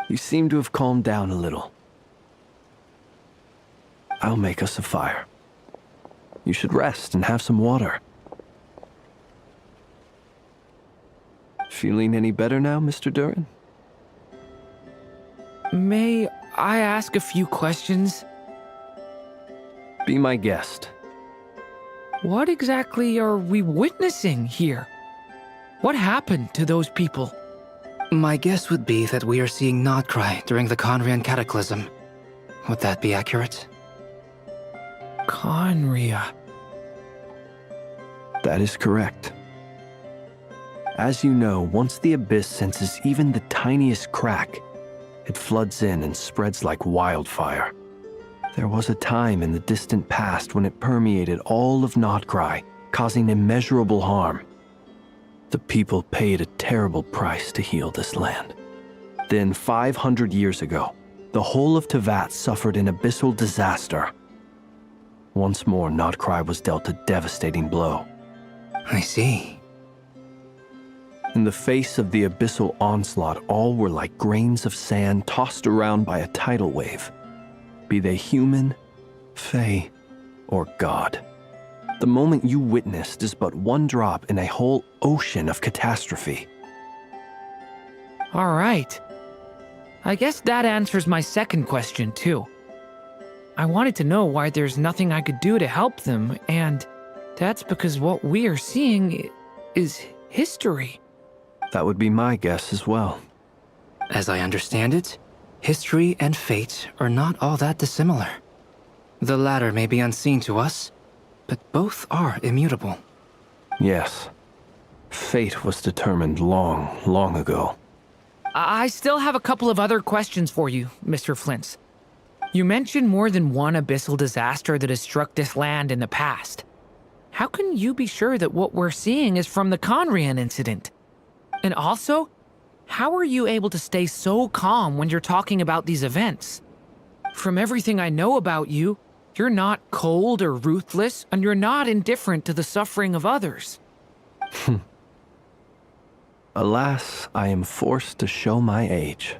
You seem to have calmed down a little. I'll make us a fire. You should rest and have some water. Feeling any better now, Mr. Duran? May I ask a few questions? Be my guest. What exactly are we witnessing here? What happened to those people? My guess would be that we are seeing Nod-Crае during the Conrian Cataclysm. Would that be accurate? Conria. That is correct. As you know, once the Abyss senses even the tiniest crack, it floods in and spreads like wildfire. There was a time in the distant past when it permeated all of Nod-Crае, causing immeasurable harm. The people paid a terrible price to heal this land. Then, 500 years ago, the whole of Teyvat suffered an abyssal disaster. Once more, Nod-Crае was dealt a devastating blow. I see. In the face of the abyssal onslaught, all were like grains of sand tossed around by a tidal wave. Be they human, fae, or god. The moment you witnessed is but one drop in a whole ocean of catastrophe. All right. I guess that answers my second question, too. I wanted to know why there's nothing I could do to help them, and that's because what we are seeing is history. That would be my guess as well. As I understand it, history and fate are not all that dissimilar. The latter may be unseen to us, but both are immutable. Yes. Fate was determined long, long ago. I still have a couple of other questions for you, Mr. Flint's. You mentioned more than one abyssal disaster that has struck this land in the past. How can you be sure that what we're seeing is from the Conrian incident? And also, how are you able to stay so calm when you're talking about these events? From everything I know about you, you're not cold or ruthless, and you're not indifferent to the suffering of others. Alas, I am forced to show my age.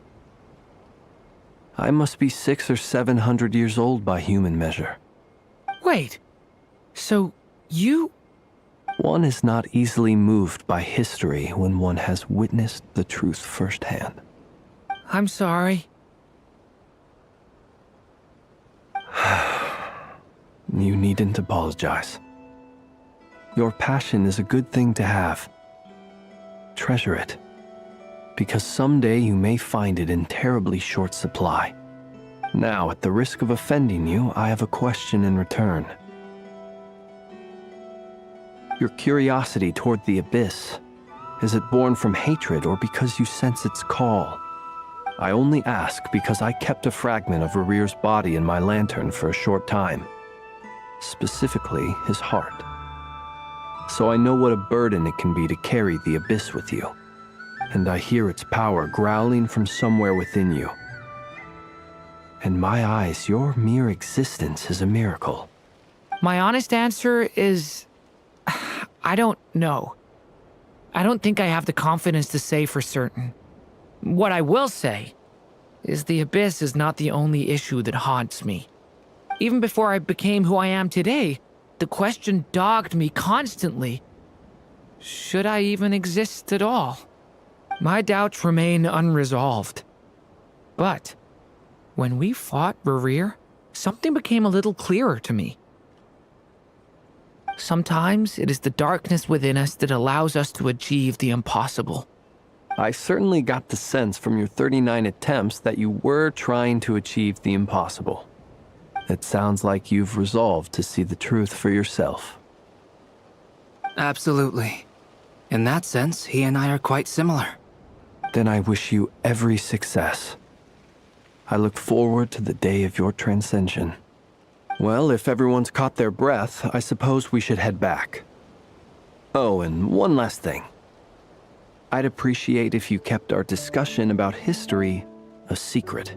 I must be 600 or 700 years old by human measure. Wait, so you... One is not easily moved by history when one has witnessed the truth firsthand. I'm sorry. You needn't apologize. Your passion is a good thing to have. Treasure it, because someday you may find it in terribly short supply. Now, at the risk of offending you, I have a question in return. Your curiosity toward the abyss, is it born from hatred or because you sense its call? I only ask because I kept a fragment of Rerir's body in my lantern for a short time. Specifically, his heart. So I know what a burden it can be to carry the abyss with you. And I hear its power growling from somewhere within you. In my eyes, your mere existence is a miracle. My honest answer is... I don't know. I don't think I have the confidence to say for certain. What I will say is the abyss is not the only issue that haunts me. Even before I became who I am today, the question dogged me constantly. Should I even exist at all? My doubts remain unresolved. But when we fought Rerir, something became a little clearer to me. Sometimes it is the darkness within us that allows us to achieve the impossible. I certainly got the sense from your 39 attempts that you were trying to achieve the impossible. It sounds like you've resolved to see the truth for yourself. Absolutely. In that sense, he and I are quite similar. Then I wish you every success. I look forward to the day of your transcension. Well, if everyone's caught their breath, I suppose we should head back. Oh, and one last thing. I'd appreciate if you kept our discussion about history a secret.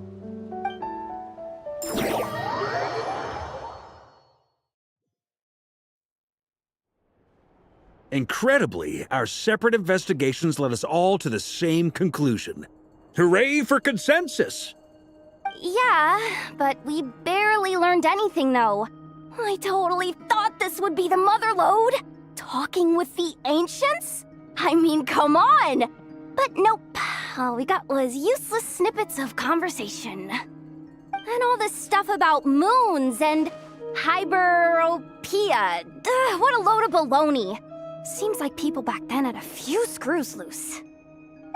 Incredibly, our separate investigations led us all to the same conclusion. Hooray for consensus! Yeah, but we barely learned anything, though. I totally thought this would be the mother lode. Talking with the ancients? I mean, come on! But nope. All we got was useless snippets of conversation. And all this stuff about moons and hyperopia. What a load of baloney. Seems like people back then had a few screws loose.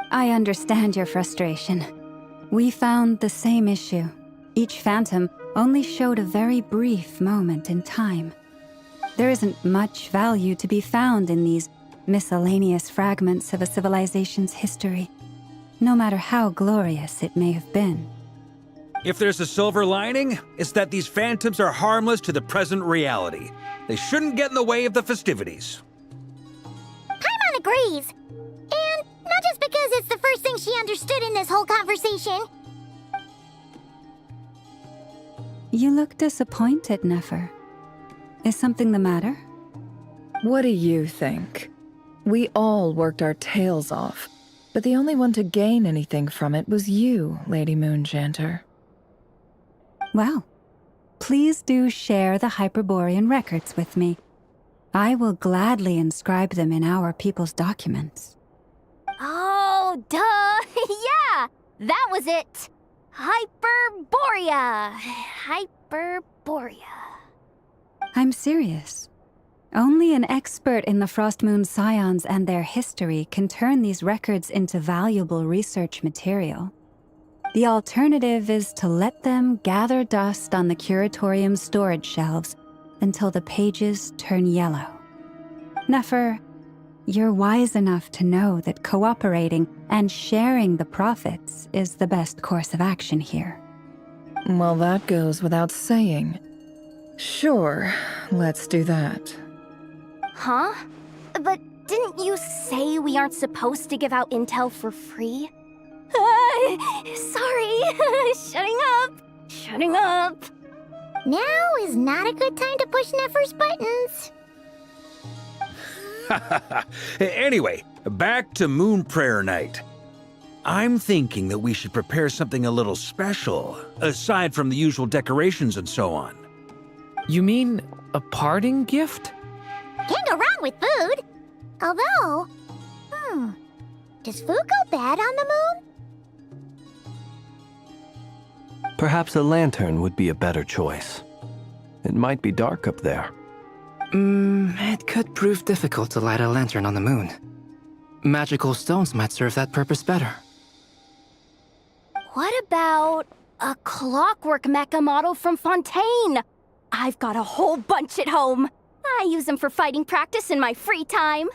I understand your frustration. We found the same issue. Each phantom only showed a very brief moment in time. There isn't much value to be found in these miscellaneous fragments of a civilization's history, no matter how glorious it may have been. If there's a silver lining, it's that these phantoms are harmless to the present reality. They shouldn't get in the way of the festivities. Paimon agrees. And not just because it's the first thing she understood in this whole conversation. You look disappointed, Nefer. Is something the matter? What do you think? We all worked our tails off, but the only one to gain anything from it was you, Lady Moonjanter. Well, please do share the Hyperborean records with me. I will gladly inscribe them in our people's documents. Oh, duh! Yeah! That was it! Hyperborea! Hyperborea. I'm serious. Only an expert in the Frost Moon Scions and their history can turn these records into valuable research material. The alternative is to let them gather dust on the Curatorium's storage shelves until the pages turn yellow. Nefer, you're wise enough to know that cooperating and sharing the profits is the best course of action here. Well, that goes without saying. Sure, let's do that. Huh? But didn't you say we aren't supposed to give out intel for free? Sorry. Shutting up. Now is not a good time to push Nefer's buttons. Anyway, back to Moon Prayer Night. I'm thinking that we should prepare something a little special, aside from the usual decorations and so on. You mean a parting gift? Can't go wrong with food. Although, does food go bad on the moon? Perhaps a lantern would be a better choice. It might be dark up there. It could prove difficult to light a lantern on the moon. Magical stones might serve that purpose better. What about a clockwork mecha model from Fontaine? I've got a whole bunch at home. I use them for fighting practice in my free time.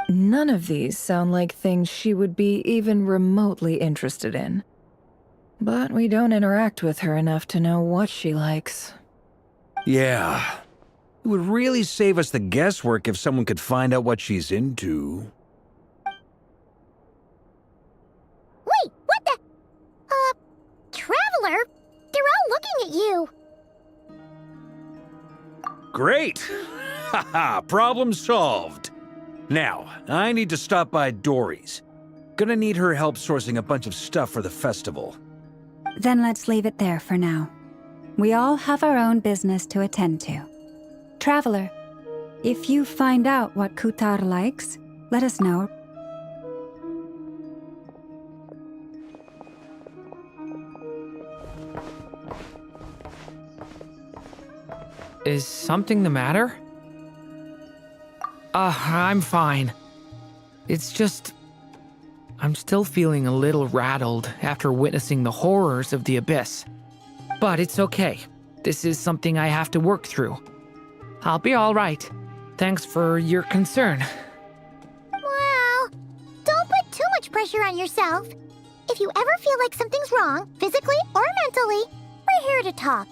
None of these sound like things she would be even remotely interested in. But we don't interact with her enough to know what she likes. Yeah. It would really save us the guesswork if someone could find out what she's into. Wait, what the? Traveler? They're all looking at you. Great! Haha, problem solved. Now, I need to stop by Dory's. Gonna need her help sourcing a bunch of stuff for the festival. Then let's leave it there for now. We all have our own business to attend to. Traveler, if you find out what Kutar likes, let us know. Is something the matter? I'm fine. It's just... I'm still feeling a little rattled after witnessing the horrors of the Abyss. But it's okay. This is something I have to work through. I'll be all right. Thanks for your concern. Well, don't put too much pressure on yourself. If you ever feel like something's wrong, physically or mentally, we're here to talk.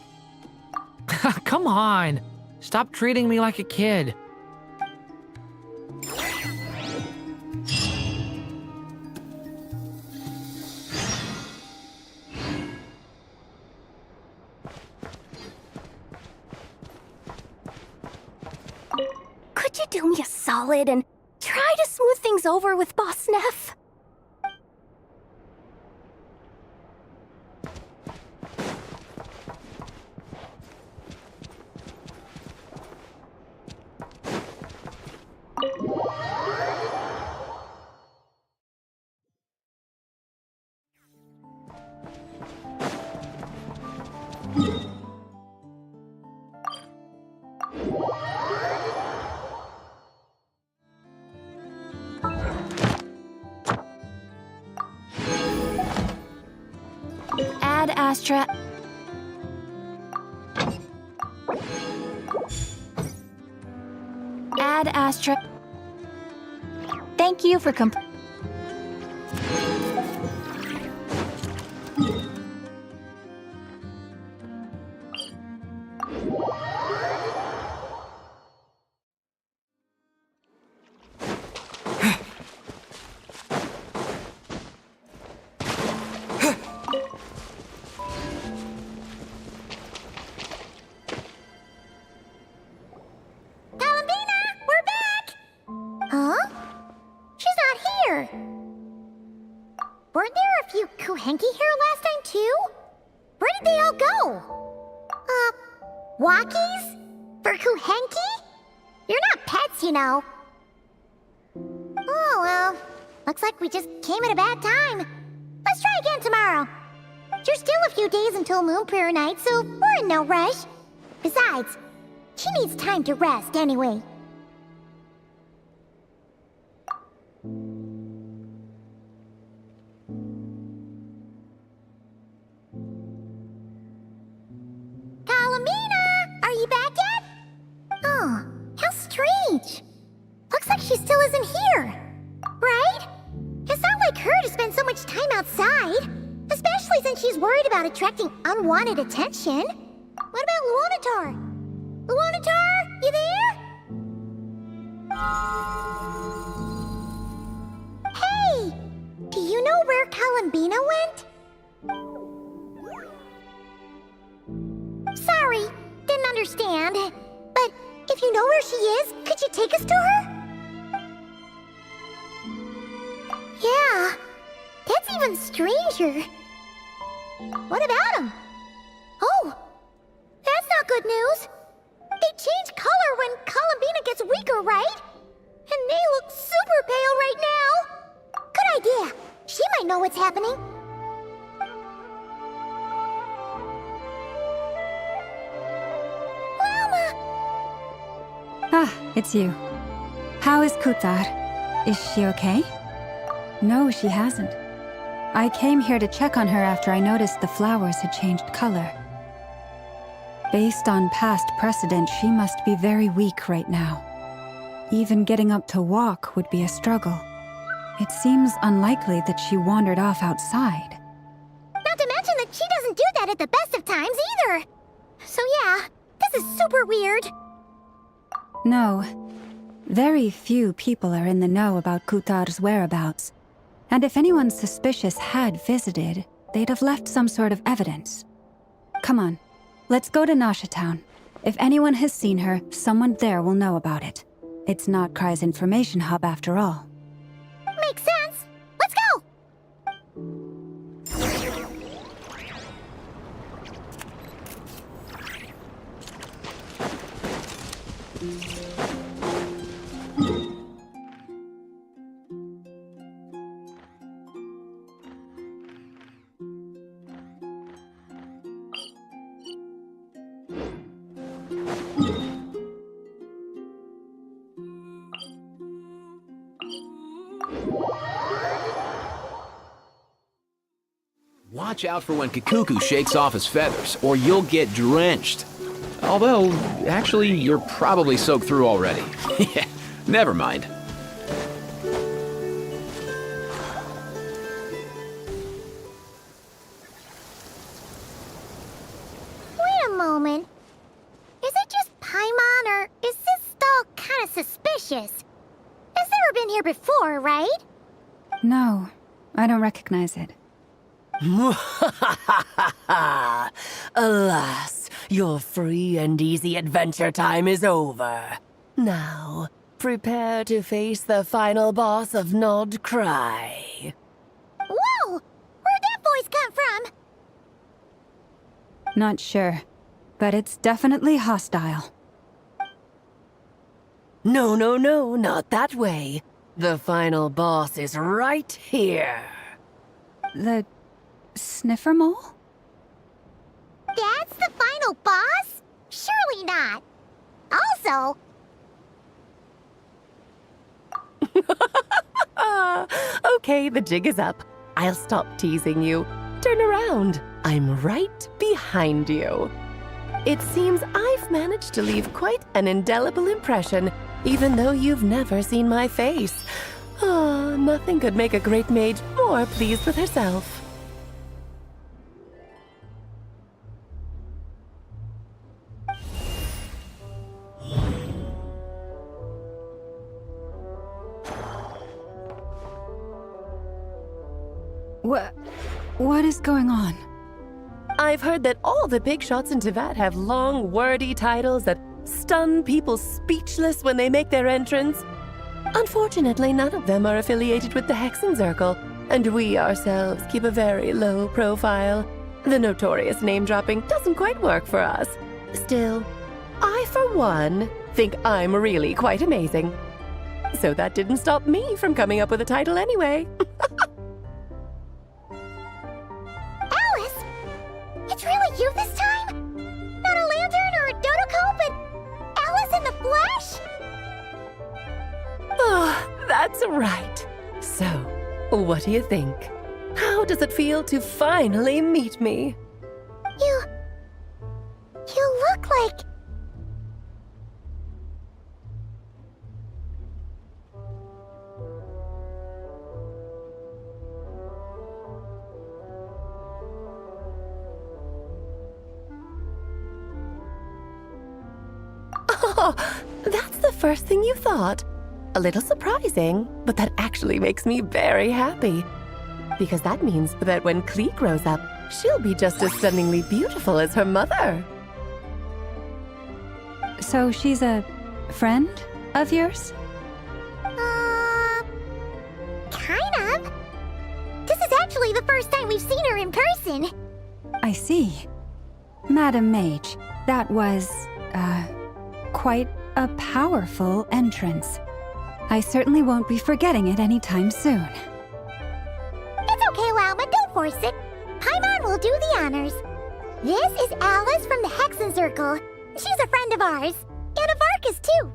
Come on. Stop treating me like a kid. Could you do me a solid and try to smooth things over with Boss Neff? Ad Astra. Ad Astra. Thank you for Weren't there a few Kuhenki here last time, too? Where did they all go? Walkies? For Kuhenki? You're not pets, you know. Oh, well. Looks like we just came at a bad time. Let's try again tomorrow. There's still a few days until Moon Prayer Night, so we're in no rush. Besides, she needs time to rest anyway. Are you back yet? Oh, how strange. Looks like she still isn't here. Right? It's not like her to spend so much time outside. Especially since she's worried about attracting unwanted attention. What about Luanatar? Luanatar, you there? Hey! Do you know where Columbina went? Sorry, didn't understand. But if you know where she is, could you take us to her? Yeah, that's even stranger. What about him? Oh, that's not good news. They change color when Columbina gets weaker, right? And they look super pale right now. Good idea. She might know what's happening. It's you. How is Kutar? Is she okay? No, she hasn't. I came here to check on her after I noticed the flowers had changed color. Based on past precedent, she must be very weak right now. Even getting up to walk would be a struggle. It seems unlikely that she wandered off outside. Not to mention that she doesn't do that at the best of times either. So yeah, this is super weird. No. Very few people are in the know about Kutar's whereabouts. And if anyone suspicious had visited, they'd have left some sort of evidence. Come on, let's go to Nasha Town. If anyone has seen her, someone there will know about it. It's Nod-Krae's information hub after all. Makes sense. Let's go! Watch out for when Kikuku shakes off his feathers, or you'll get drenched. Although, actually, you're probably soaked through already. Yeah, never mind. Wait a moment. Is it just Paimon, or is this stall kind of suspicious? It's never been here before, right? No, I don't recognize it. Alas, your free and easy adventure time is over. Now, prepare to face the final boss of Nod-Krае. Whoa! Where'd that voice come from? Not sure, but it's definitely hostile. No, not that way. The final boss is right here. The sniffer mole? That's the final boss? Surely not. Also... Okay, the jig is up. I'll stop teasing you. Turn around. I'm right behind you. It seems I've managed to leave quite an indelible impression, even though you've never seen my face. Nothing could make a great mage more pleased with herself. What is going on? I've heard that all the big shots in Teyvat have long, wordy titles that stun people speechless when they make their entrance. Unfortunately, none of them are affiliated with the Hexen Circle, and we ourselves keep a very low profile. The notorious name-dropping doesn't quite work for us. Still, I, for one, think I'm really quite amazing. So that didn't stop me from coming up with a title anyway. Alice? It's really you this time? Not a lantern or a dodo, but Alice in the flesh? Oh, that's right. So, what do you think? How does it feel to finally meet me? You look like... Oh, that's the first thing you thought. A little surprising, but that actually makes me very happy. Because that means that when Klee grows up, she'll be just as stunningly beautiful as her mother. So she's a friend of yours? Kind of. This is actually the first time we've seen her in person. I see. Madam Mage, that was, quite a powerful entrance. I certainly won't be forgetting it anytime soon. It's okay, Lauma, don't force it. Paimon will do the honors. This is Alice from the Hexen Circle. She's a friend of ours. And of Arcus, too.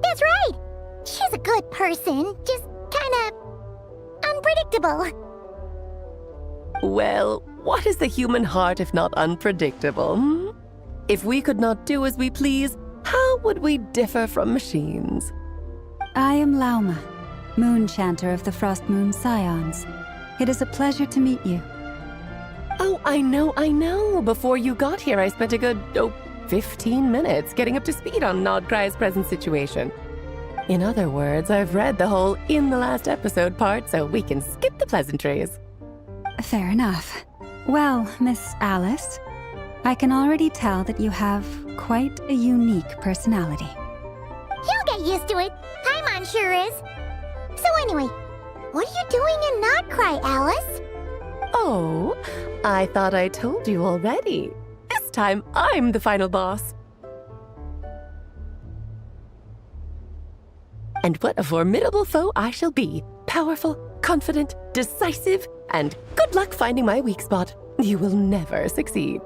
That's right! She's a good person, just kinda unpredictable. Well, what is the human heart if not unpredictable? Hmm? If we could not do as we please, how would we differ from machines? I am Lauma, Moon Chanter of the Frost Moon Scions. It is a pleasure to meet you. Oh, I know. Before you got here, I spent a good, 15 minutes getting up to speed on Nod-Craye's present situation. In other words, I've read the whole in the last episode part, so we can skip the pleasantries. Fair enough. Well, Miss Alice, I can already tell that you have quite a unique personality. You'll get used to it. Paimon sure is. So anyway, what are you doing in Nod-Craye, Alice? Oh, I thought I told you already. This time, I'm the final boss. And what a formidable foe I shall be. Powerful, confident, decisive, and good luck finding my weak spot. You will never succeed.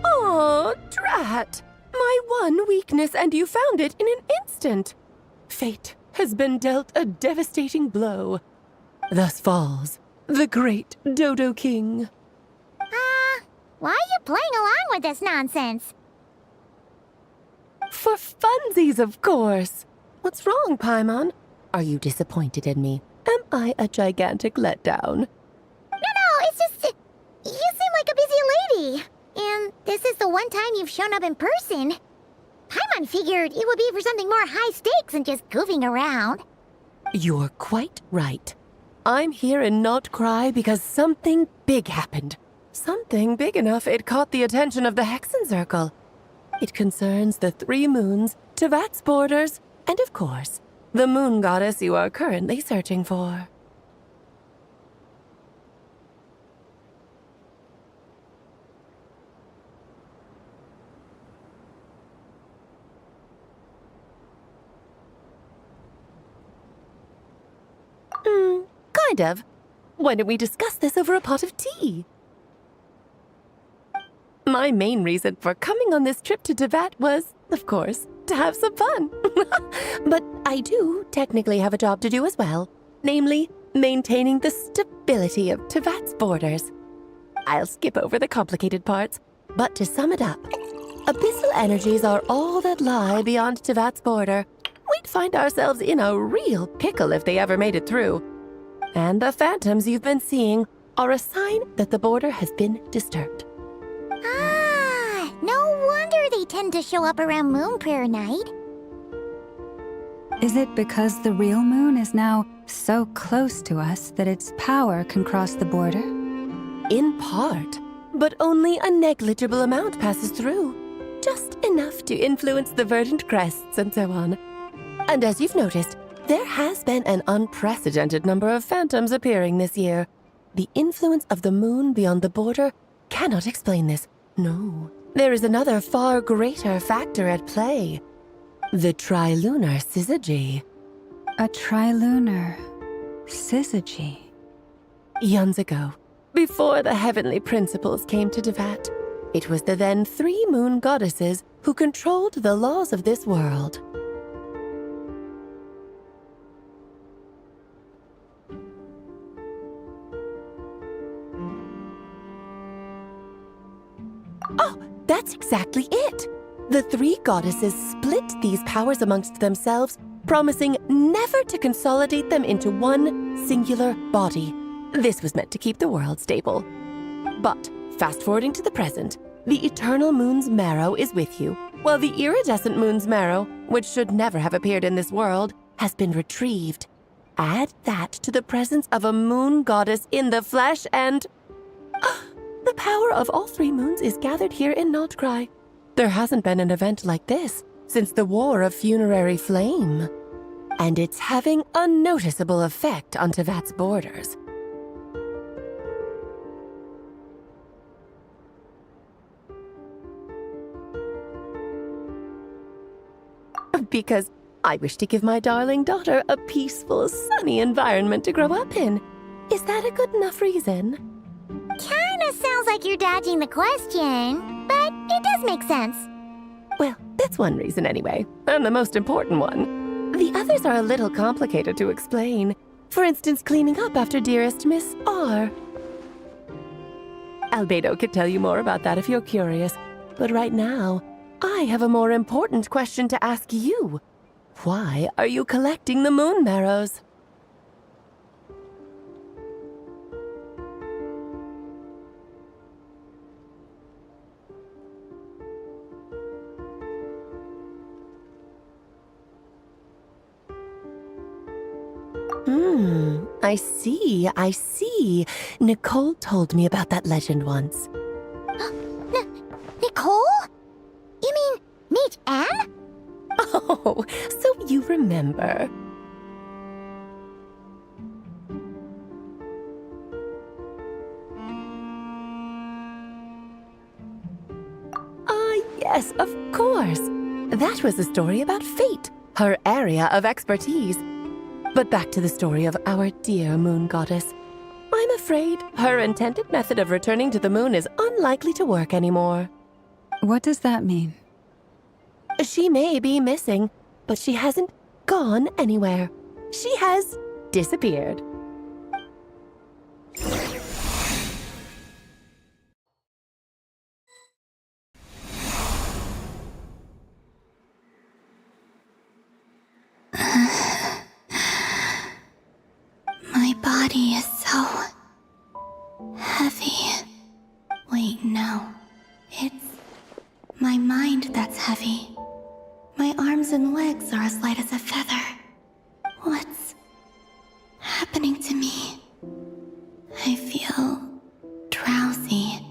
Oh, drat! My one weakness, and you found it in an instant. Fate has been dealt a devastating blow. Thus falls the great Dodo King. Why are you playing along with this nonsense? For funsies, of course. What's wrong, Paimon? Are you disappointed in me? Am I a gigantic letdown? No, it's just... You seem like a busy lady. And this is the one time you've shown up in person. Paimon figured it would be for something more high stakes than just goofing around. You're quite right. I'm here in Nod-Craye because something big happened. Something big enough it caught the attention of the Hexen Circle. It concerns the 3 moons, Tevat's borders, and of course, the moon goddess you are currently searching for. Kind of. Why don't we discuss this over a pot of tea? My main reason for coming on this trip to Tevat was, of course, to have some fun. But I do technically have a job to do as well, namely, maintaining the stability of Tevat's borders. I'll skip over the complicated parts, but to sum it up, abyssal energies are all that lie beyond Tevat's border. We'd find ourselves in a real pickle if they ever made it through. And the phantoms you've been seeing are a sign that the border has been disturbed. No wonder they tend to show up around Moon Prayer Night. Is it because the real moon is now so close to us that its power can cross the border? In part, but only a negligible amount passes through. Just enough to influence the verdant crests and so on. And as you've noticed, there has been an unprecedented number of phantoms appearing this year. The influence of the moon beyond the border cannot explain this. No, there is another far greater factor at play. The trilunar syzygy. A trilunar syzygy. Eons ago, before the heavenly principles came to Tevat, it was the then 3 moon goddesses who controlled the laws of this world. Oh, that's exactly it! The 3 goddesses split these powers amongst themselves, promising never to consolidate them into one singular body. This was meant to keep the world stable. But, fast-forwarding to the present, the eternal moon's marrow is with you, while the iridescent moon's marrow, which should never have appeared in this world, has been retrieved. Add that to the presence of a moon goddess in the flesh and... the power of all 3 moons is gathered here in Nod-Craye. There hasn't been an event like this since the War of Funerary Flame. And it's having a noticeable effect on Tevat's borders. Because I wish to give my darling daughter a peaceful, sunny environment to grow up in. Is that a good enough reason? Kinda sounds like you're dodging the question, but it does make sense. Well, that's one reason anyway, and the most important one. The others are a little complicated to explain. For instance, cleaning up after dearest Miss R. Albedo could tell you more about that if you're curious, but right now, I have a more important question to ask you. Why are you collecting the moon marrows? I see. Nicole told me about that legend once. Nicole? You mean Meet Anne? Oh, so you remember. Yes, of course. That was a story about fate, her area of expertise. But back to the story of our dear moon goddess. I'm afraid her intended method of returning to the moon is unlikely to work anymore. What does that mean? She may be missing, but she hasn't gone anywhere. She has disappeared. My body is so heavy. Wait, no. It's my mind that's heavy. My arms and legs are as light as a feather. What's happening to me? I feel drowsy,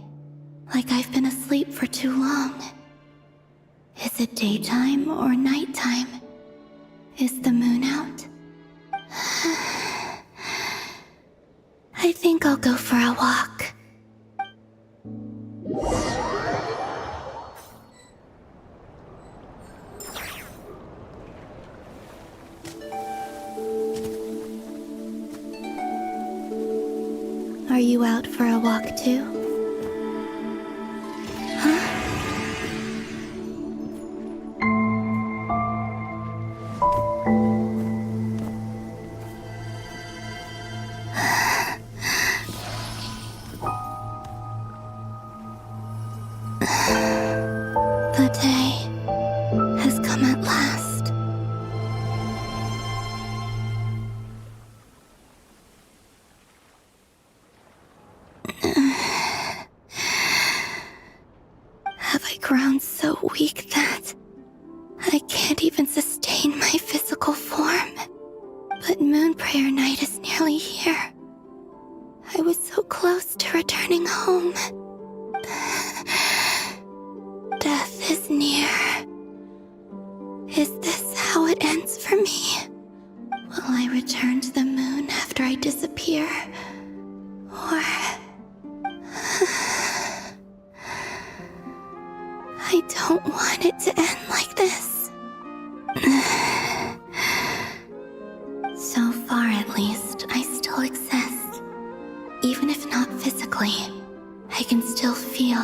like I've been asleep for too long. Is it daytime or nighttime? Is the moon out? I think I'll go for a walk. Are you out for a walk too? The day has come at last. Have I grown so weak that I can't even sustain my physical form? But Moon Prayer Night is nearly here. I was so close to returning home. Death is near. Is this how it ends for me? Will I return to the moon after I disappear? Or... I don't want it to end like this. So far, at least, I still exist. Even if not physically, I can still feel.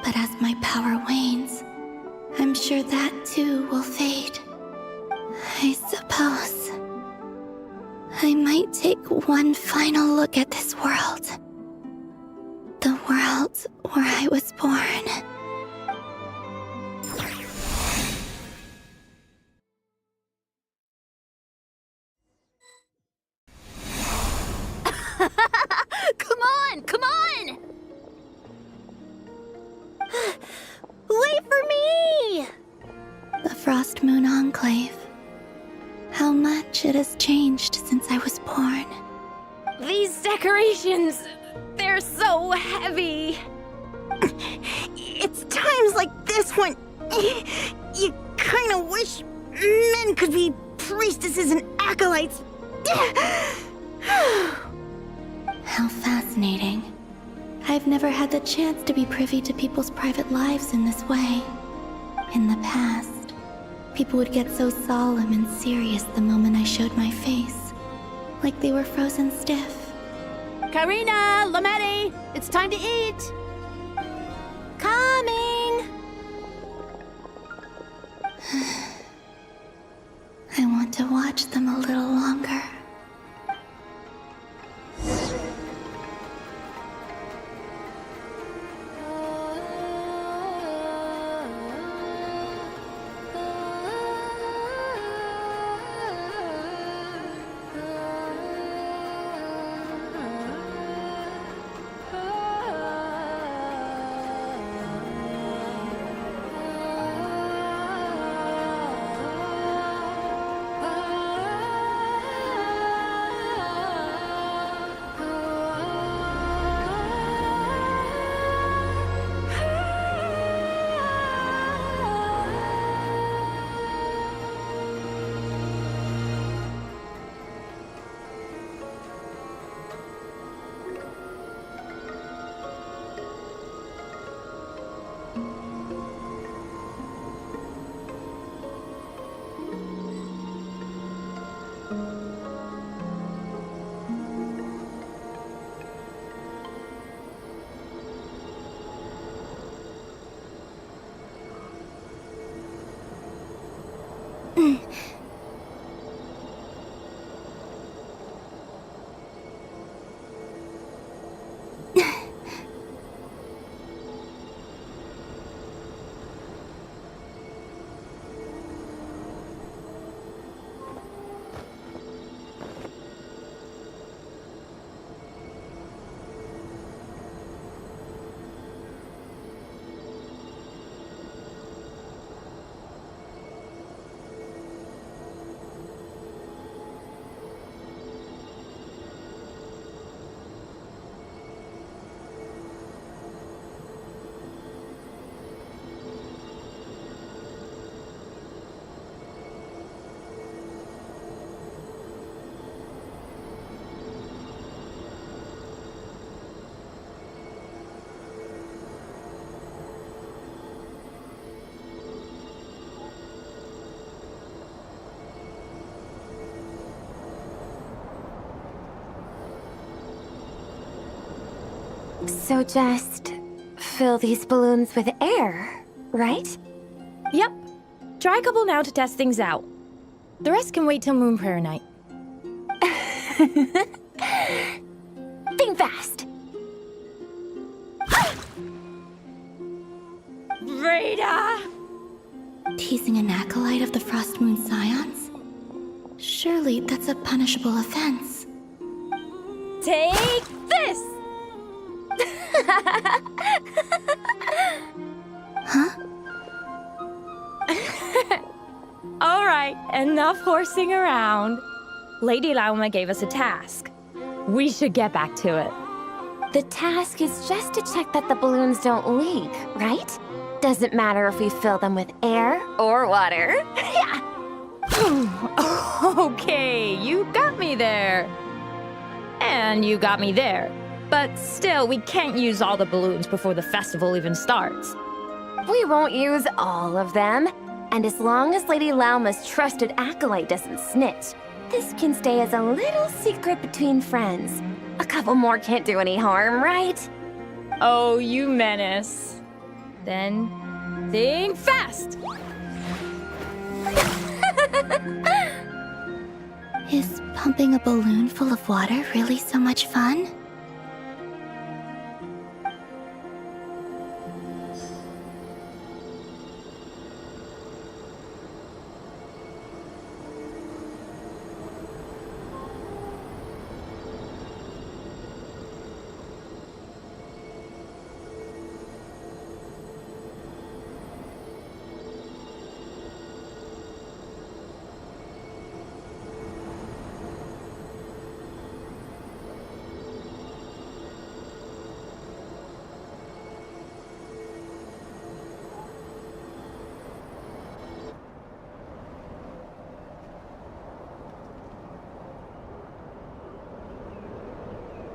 But as my power wanes, I'm sure that too will fade. I suppose I might take one final look at this world. The world where I was born. Come on! Wait for me! The Frost Moon Enclave. How much it has changed since I was born. These decorations, they're so heavy. It's times like this when you kind of wish men could be priestesses and acolytes. How fascinating. I've never had the chance to be privy to people's private lives in this way. In the past, People would get so solemn and serious the moment I showed my face, like they were frozen stiff. Karina, Lametti, it's time to eat. Coming! I want to watch them a little longer. So just fill these balloons with air, right? Yep. Try a couple now to test things out. The rest can wait till Moon Prayer night. Think fast! Rita! Teasing an acolyte of the Frost Moon Scions? Surely that's a punishable offense. Take this! Huh? Alright, enough horsing around. Lady Lauma gave us a task. We should get back to it. The task is just to check that the balloons don't leak, right? Doesn't matter if we fill them with air or water. Okay, you got me there. And you got me there. But still, we can't use all the balloons before the festival even starts. We won't use all of them. And as long as Lady Lauma's trusted acolyte doesn't snitch, this can stay as a little secret between friends. A couple more can't do any harm, right? Oh, you menace. Then, think fast! Is pumping a balloon full of water really so much fun?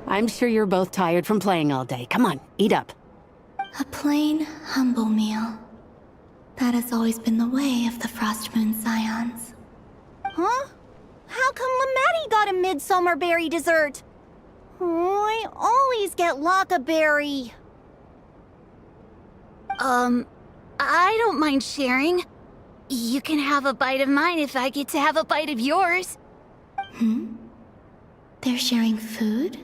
I'm sure you're both tired from playing all day. Come on, eat up. A plain, humble meal. That has always been the way of the Frost Moon midsummer berry dessert. Oh, I always get lockaberry. I don't mind sharing. You can have a bite of mine if I get to have a bite of yours. They're sharing food?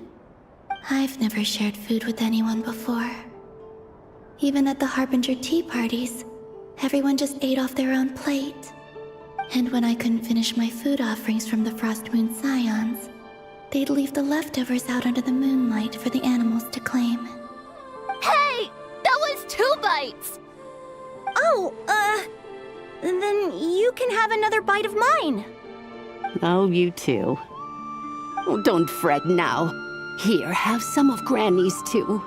I've never shared food with anyone before. Even at the Harbinger tea parties, everyone just ate off their own plate. And when I couldn't finish my food offerings from the Frost Moon Scions, they'd leave the leftovers out under the moonlight for the animals to claim. Hey! That was 2 bites! Oh, then you can have another bite of mine. Oh, you too. Oh, don't fret now. Here, have some of Granny's too.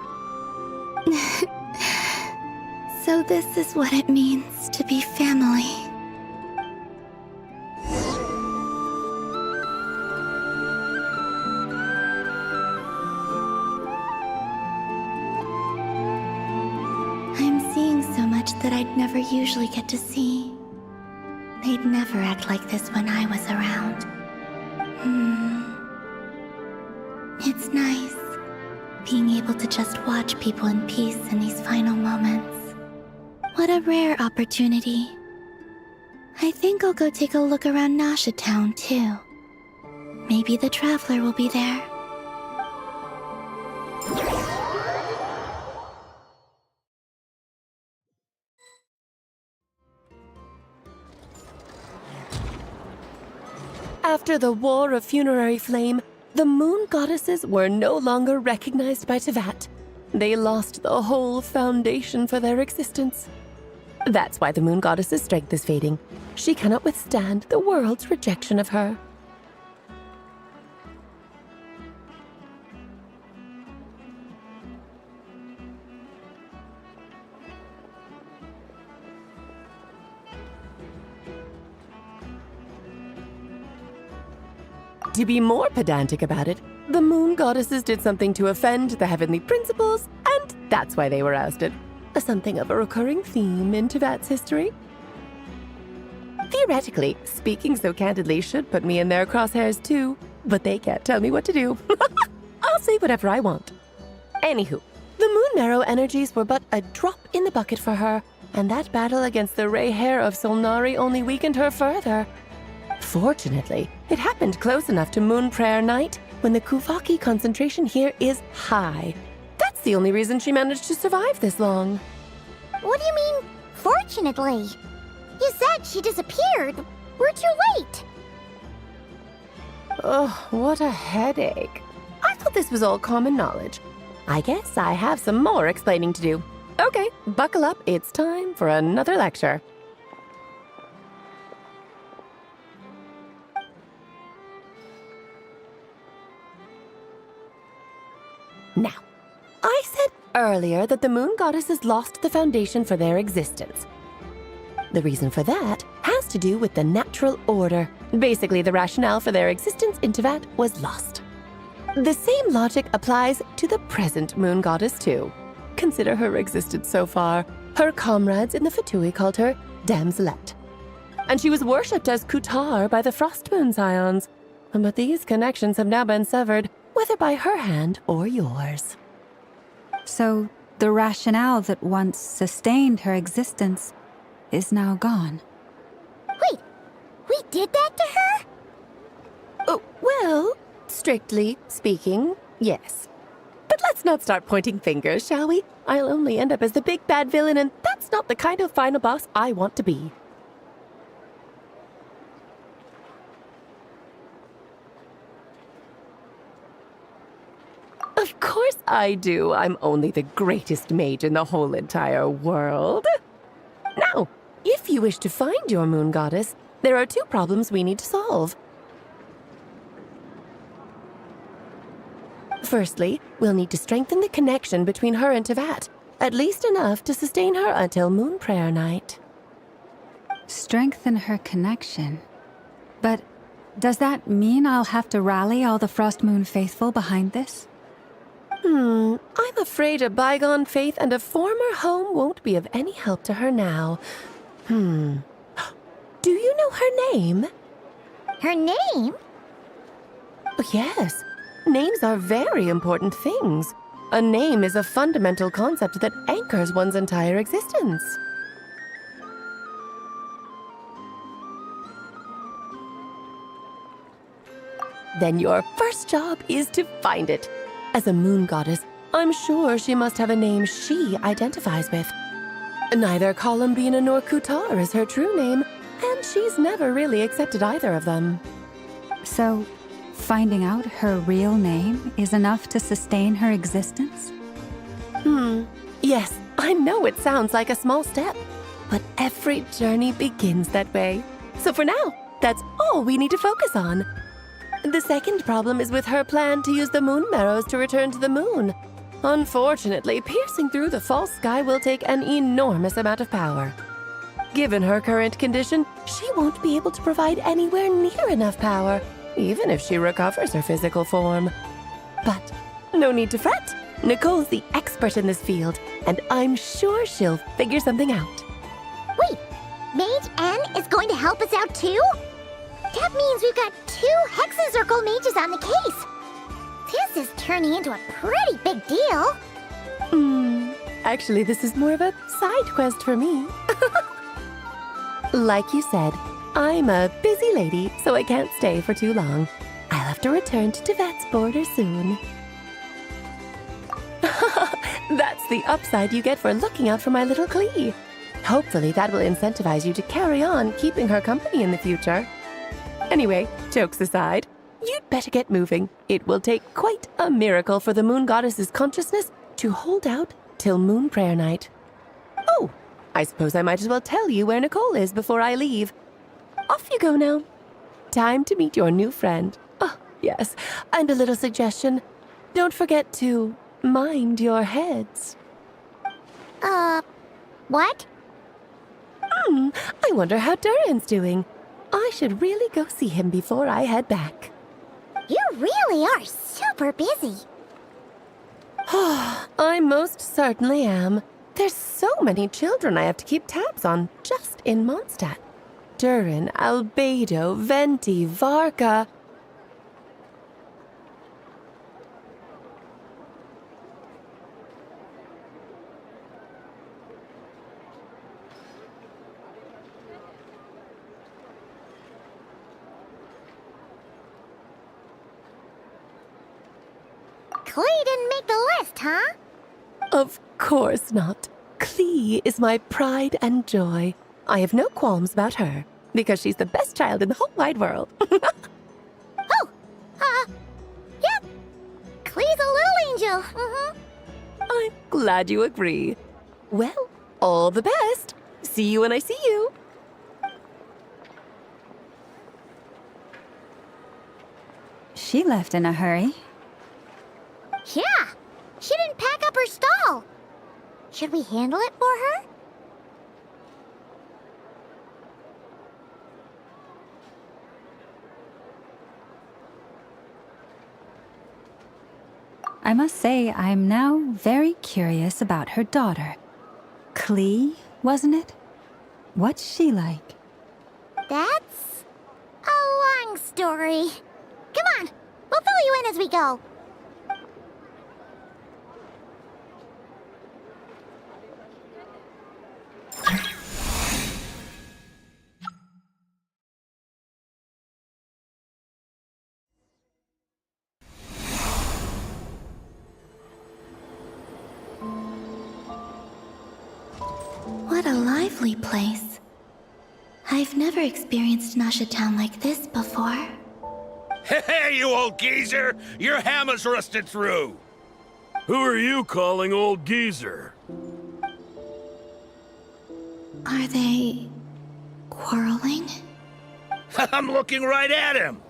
So this is what it means to be family. I'm seeing so much that I'd never usually get to see. They'd never act like this when I was around. It's nice, being able to just watch people in peace in these final moments. What a rare opportunity. I think I'll go take a look around Nasha Town, too. Maybe the Traveler will be there. After the War of Funerary Flame, the moon goddesses were no longer recognized by Teyvat. They lost the whole foundation for their existence. That's why the moon goddess's strength is fading. She cannot withstand the world's rejection of her. To be more pedantic about it, the moon goddesses did something to offend the heavenly principles, and that's why they were ousted. Something of a recurring theme in Teyvat's history. Theoretically, speaking so candidly should put me in their crosshairs too, but they can't tell me what to do. I'll say whatever I want. Anywho, the moon marrow energies were but a drop in the bucket for her, and that battle against the Ray Hair of Solnari only weakened her further. Fortunately, it happened close enough to Moon Prayer Night when the Kuvaki concentration here is high. That's the only reason she managed to survive this long. What do you mean, fortunately? You said she disappeared. We're too late. Oh, what a headache. I thought this was all common knowledge. I guess I have some more explaining to do. Okay, buckle up. It's time for another lecture. Now, I said earlier that the moon goddesses lost the foundation for their existence. The reason for that has to do with the natural order. Basically, the rationale for their existence in Teyvat was lost. The same logic applies to the present moon goddess too. Consider her existence so far. Her comrades in the Fatui called her Damselette. And she was worshipped as Kutar by the Frost Moon Scions. But these connections have now been severed, whether by her hand or yours. So, the rationale that once sustained her existence is now gone. Wait, we did that to her? Oh, well, strictly speaking, yes. But let's not start pointing fingers, shall we? I'll only end up as the big bad villain, and that's not the kind of final boss I want to be. Of course I do. I'm only the greatest mage in the whole entire world. Now, if you wish to find your moon goddess, there are 2 problems we need to solve. Firstly, we'll need to strengthen the connection between her and Teyvat, at least enough to sustain her until Moon Prayer Night. Strengthen her connection? But does that mean I'll have to rally all the Frost Moon faithful behind this? I'm afraid a bygone faith and a former home won't be of any help to her now. Do you know her name? Her name? Yes, names are very important things. A name is a fundamental concept that anchors one's entire existence. Then your first job is to find it. As a moon goddess, I'm sure she must have a name she identifies with. Neither Columbina nor Kutar is her true name, and she's never really accepted either of them. So, finding out her real name is enough to sustain her existence? Yes, I know it sounds like a small step, but every journey begins that way. So for now, that's all we need to focus on. The second problem is with her plan to use the moon marrows to return to the moon. Unfortunately, piercing through the false sky will take an enormous amount of power. Given her current condition, she won't be able to provide anywhere near enough power, even if she recovers her physical form. But no need to fret. Nicole's the expert in this field, and I'm sure she'll figure something out. Wait, Mage N is going to help us out too? That means we've got 2 Hexacircle mages on the case. This is turning into a pretty big deal. Actually, this is more of a side quest for me. Like you said, I'm a busy lady, so I can't stay for too long. I'll have to return to Tevat's border soon. That's the upside you get for looking out for my little Klee. Hopefully that will incentivize you to carry on keeping her company in the future. Anyway, jokes aside, you'd better get moving. It will take quite a miracle for the moon goddess's consciousness to hold out till moon prayer night. Oh, I suppose I might as well tell you where Nicole is before I leave. Off you go now. Time to meet your new friend. Oh, yes, and a little suggestion. Don't forget to mind your heads. What? I wonder how Durin's doing. I should really go see him before I head back. You really are super busy. I most certainly am. There's so many children I have to keep tabs on just in Mondstadt. Durin, Albedo, Venti, Varka. Klee didn't make the list, huh? Of course not. Klee is my pride and joy. I have no qualms about her, because she's the best child in the whole wide world. Yep. Klee's a little angel. I'm glad you agree. Well, all the best. See you when I see you. She left in a hurry. Yeah, she didn't pack up her stall. Should we handle it for her? I must say, I'm now very curious about her daughter. Klee, wasn't it? What's she like? That's a long story. Come on, we'll fill you in as we go. What a lively place. I've never experienced Nasha Town like this before. Hey, you old geezer! Your hammer's rusted through! Who are you calling old geezer? Are they quarreling? I'm looking right at him!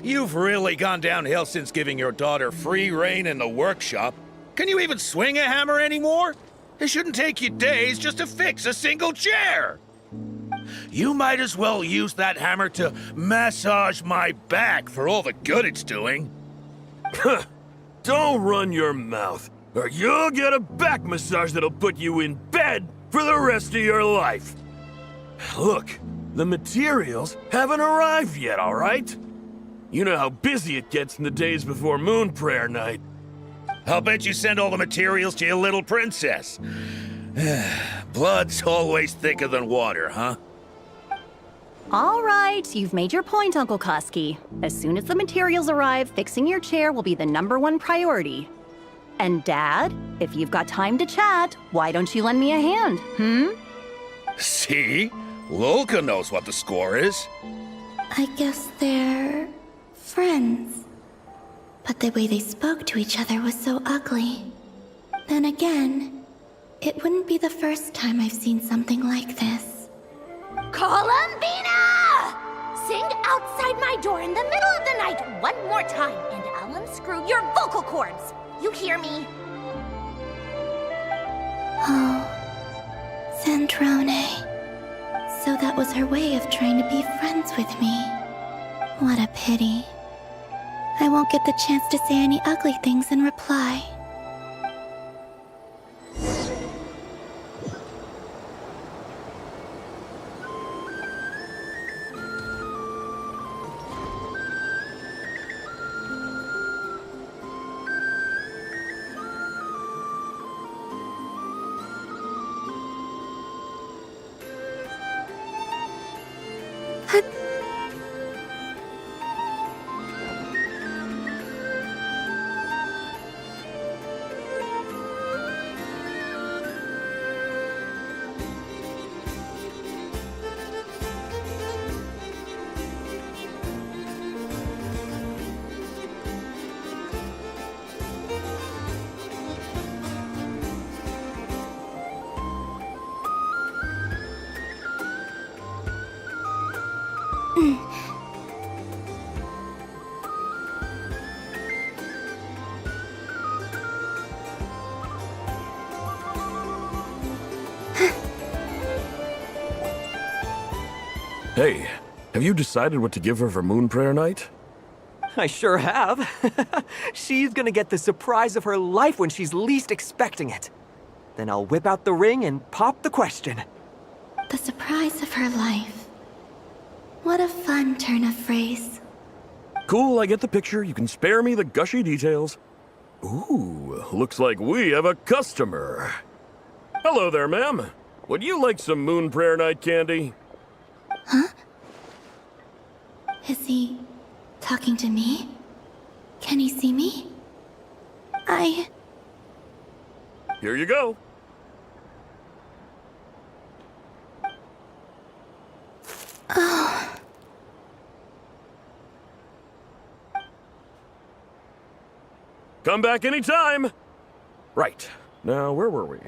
You've really gone downhill since giving your daughter free rein in the workshop. Can you even swing a hammer anymore? It shouldn't take you days just to fix a single chair! You might as well use that hammer to massage my back for all the good it's doing. Don't run your mouth, or you'll get a back massage that'll put you in bed for the rest of your life. Look, the materials haven't arrived yet, all right? You know how busy it gets in the days before Moon Prayer Night. I'll bet you send all the materials to your little princess. Blood's always thicker than water, huh? All right, you've made your point, Uncle Koski. As soon as the materials arrive, fixing your chair will be the #1 priority. And Dad, if you've got time to chat, why don't you lend me a hand, See? Lolka knows what the score is. I guess they're friends. But the way they spoke to each other was so ugly. Then again, it wouldn't be the first time I've seen something like this. Columbina! Sing outside my door in the middle of the night one more time, and I'll unscrew your vocal cords. You hear me? Oh, Sandrone. So that was her way of trying to be friends with me. What a pity. I won't get the chance to say any ugly things in reply. Hey, have you decided what to give her for Moon Prayer Night? I sure have. She's gonna get the surprise of her life when she's least expecting it. Then I'll whip out the ring and pop the question. The surprise of her life. What a fun turn of phrase. Cool, I get the picture. You can spare me the gushy details. Ooh, looks like we have a customer. Hello there, ma'am. Would you like some Moon Prayer Night candy? Huh? Is he talking to me? Can he see me? Here you go. Oh. Come back anytime. Right. Now, where were we?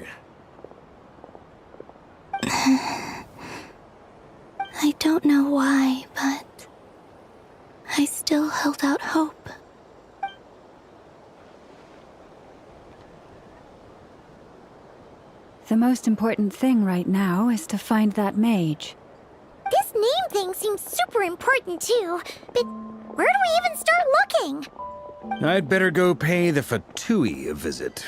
I don't know why, but I still held out hope. The most important thing right now is to find that mage. This name thing seems super important too, but where do we even start looking? I'd better go pay the Fatui a visit.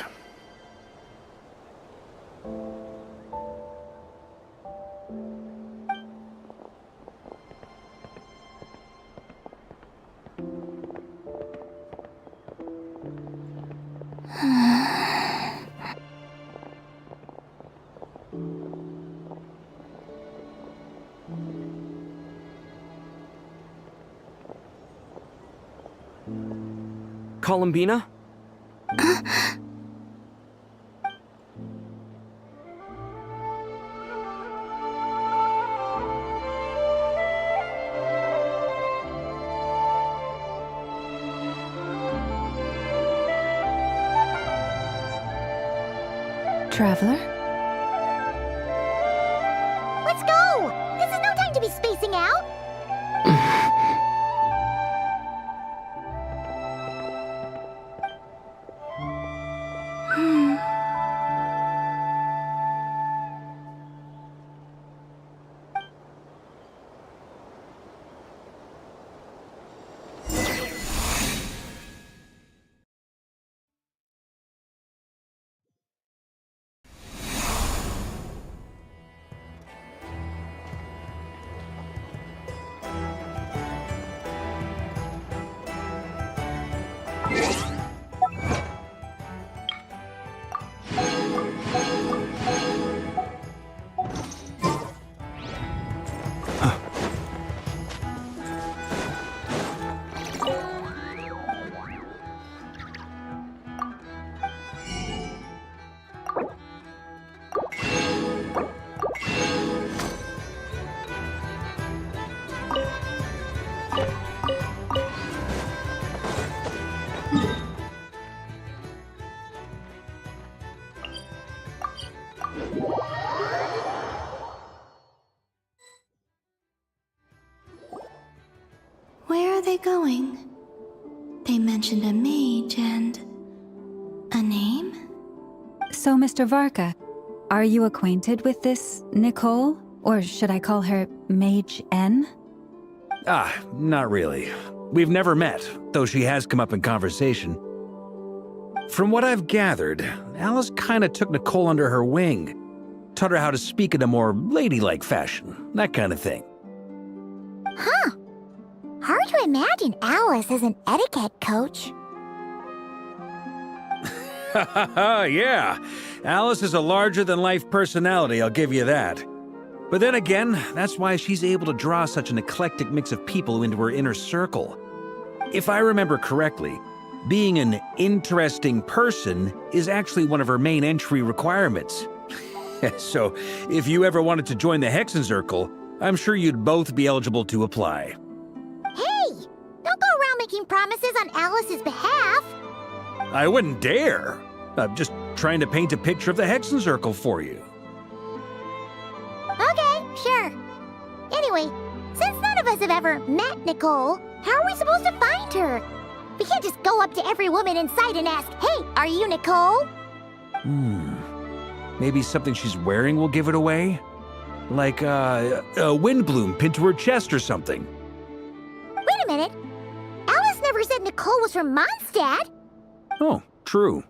Columbina? Traveler? Let's go! This is no time to be spacing out! Where are they going? They mentioned a mage and a name? So, Mr. Varka, are you acquainted with this Nicole? Or should I call her Mage N? Ah, not really. We've never met, though she has come up in conversation. From what I've gathered, Alice kinda took Nicole under her wing. Taught her how to speak in a more ladylike fashion, that kind of thing. Huh. Hard to imagine Alice as an etiquette coach. Yeah, Alice is a larger-than-life personality, I'll give you that. But then again, that's why she's able to draw such an eclectic mix of people into her inner circle. If I remember correctly, being an interesting person is actually one of her main entry requirements. So, if you ever wanted to join the Hexenzirkel, I'm sure you'd both be eligible to apply. Hey! Don't go around making promises on Alice's behalf! I wouldn't dare. I'm just trying to paint a picture of the Hexenzirkel for you. Okay, sure. Anyway, since none of us have ever met Nicole, how are we supposed to find her? We can't just go up to every woman in sight and ask, "Hey, are you Nicole?" Maybe something she's wearing will give it away? Like, a windbloom pinned to her chest or something. Wait a minute. Alice never said Nicole was from Mondstadt. Oh, true.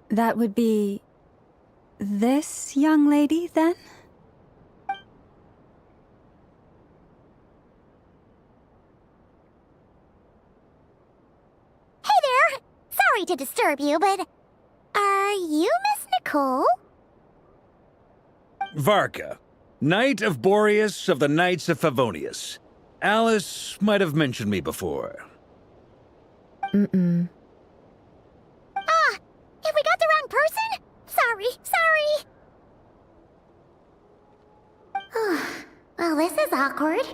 That would be this young lady, then? Hey there! Sorry to disturb you, but are you Miss Nicole? Varka, Knight of Boreas of the Knights of Favonius. Alice might have mentioned me before. Ah, have we got the wrong person? Sorry. Well, this is awkward.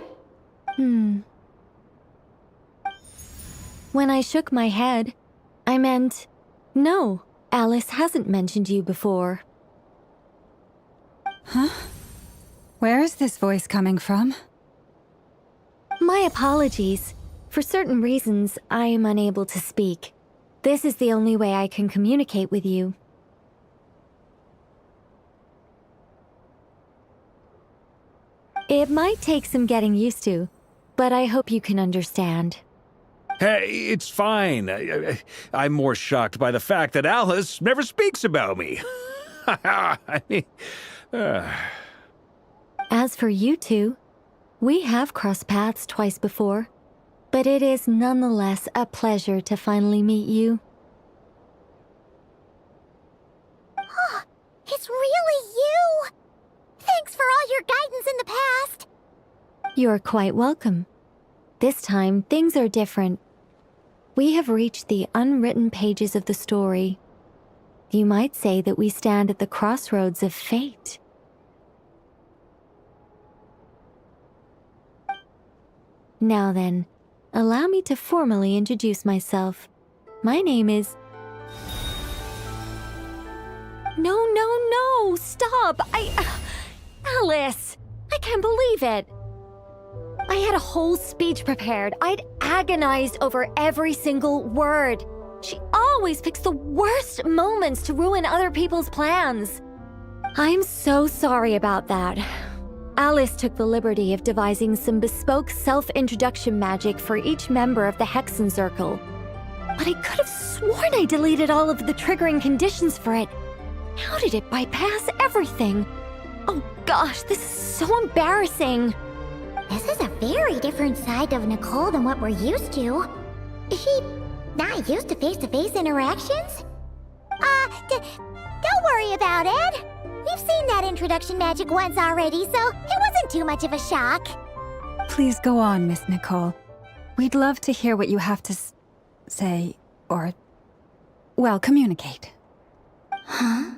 When I shook my head, I meant, no, Alice hasn't mentioned you before. Huh? Where is this voice coming from? My apologies. For certain reasons, I am unable to speak. This is the only way I can communicate with you. It might take some getting used to, but I hope you can understand. Hey, it's fine. I'm more shocked by the fact that Alice never speaks about me. I mean, As for you two, we have crossed paths twice before, but it is nonetheless a pleasure to finally meet you. It's really you! Thanks for all your guidance in the past! You're quite welcome. This time, things are different. We have reached the unwritten pages of the story. You might say that we stand at the crossroads of fate. Now then, allow me to formally introduce myself. My name is... No, stop! Alice! I can't believe it! I had a whole speech prepared. I'd agonized over every single word. She always picks the worst moments to ruin other people's plans. I'm so sorry about that. Alice took the liberty of devising some bespoke self-introduction magic for each member of the Hexenzirkel. But I could have sworn I deleted all of the triggering conditions for it. How did it bypass everything? Oh gosh, this is so embarrassing. This is a very different side of Nicole than what we're used to. Is she not used to face-to-face interactions? Don't worry about it. We've seen that introduction magic once already, so it wasn't too much of a shock. Please go on, Miss Nicole. We'd love to hear what you have to say, or, well, communicate. Huh?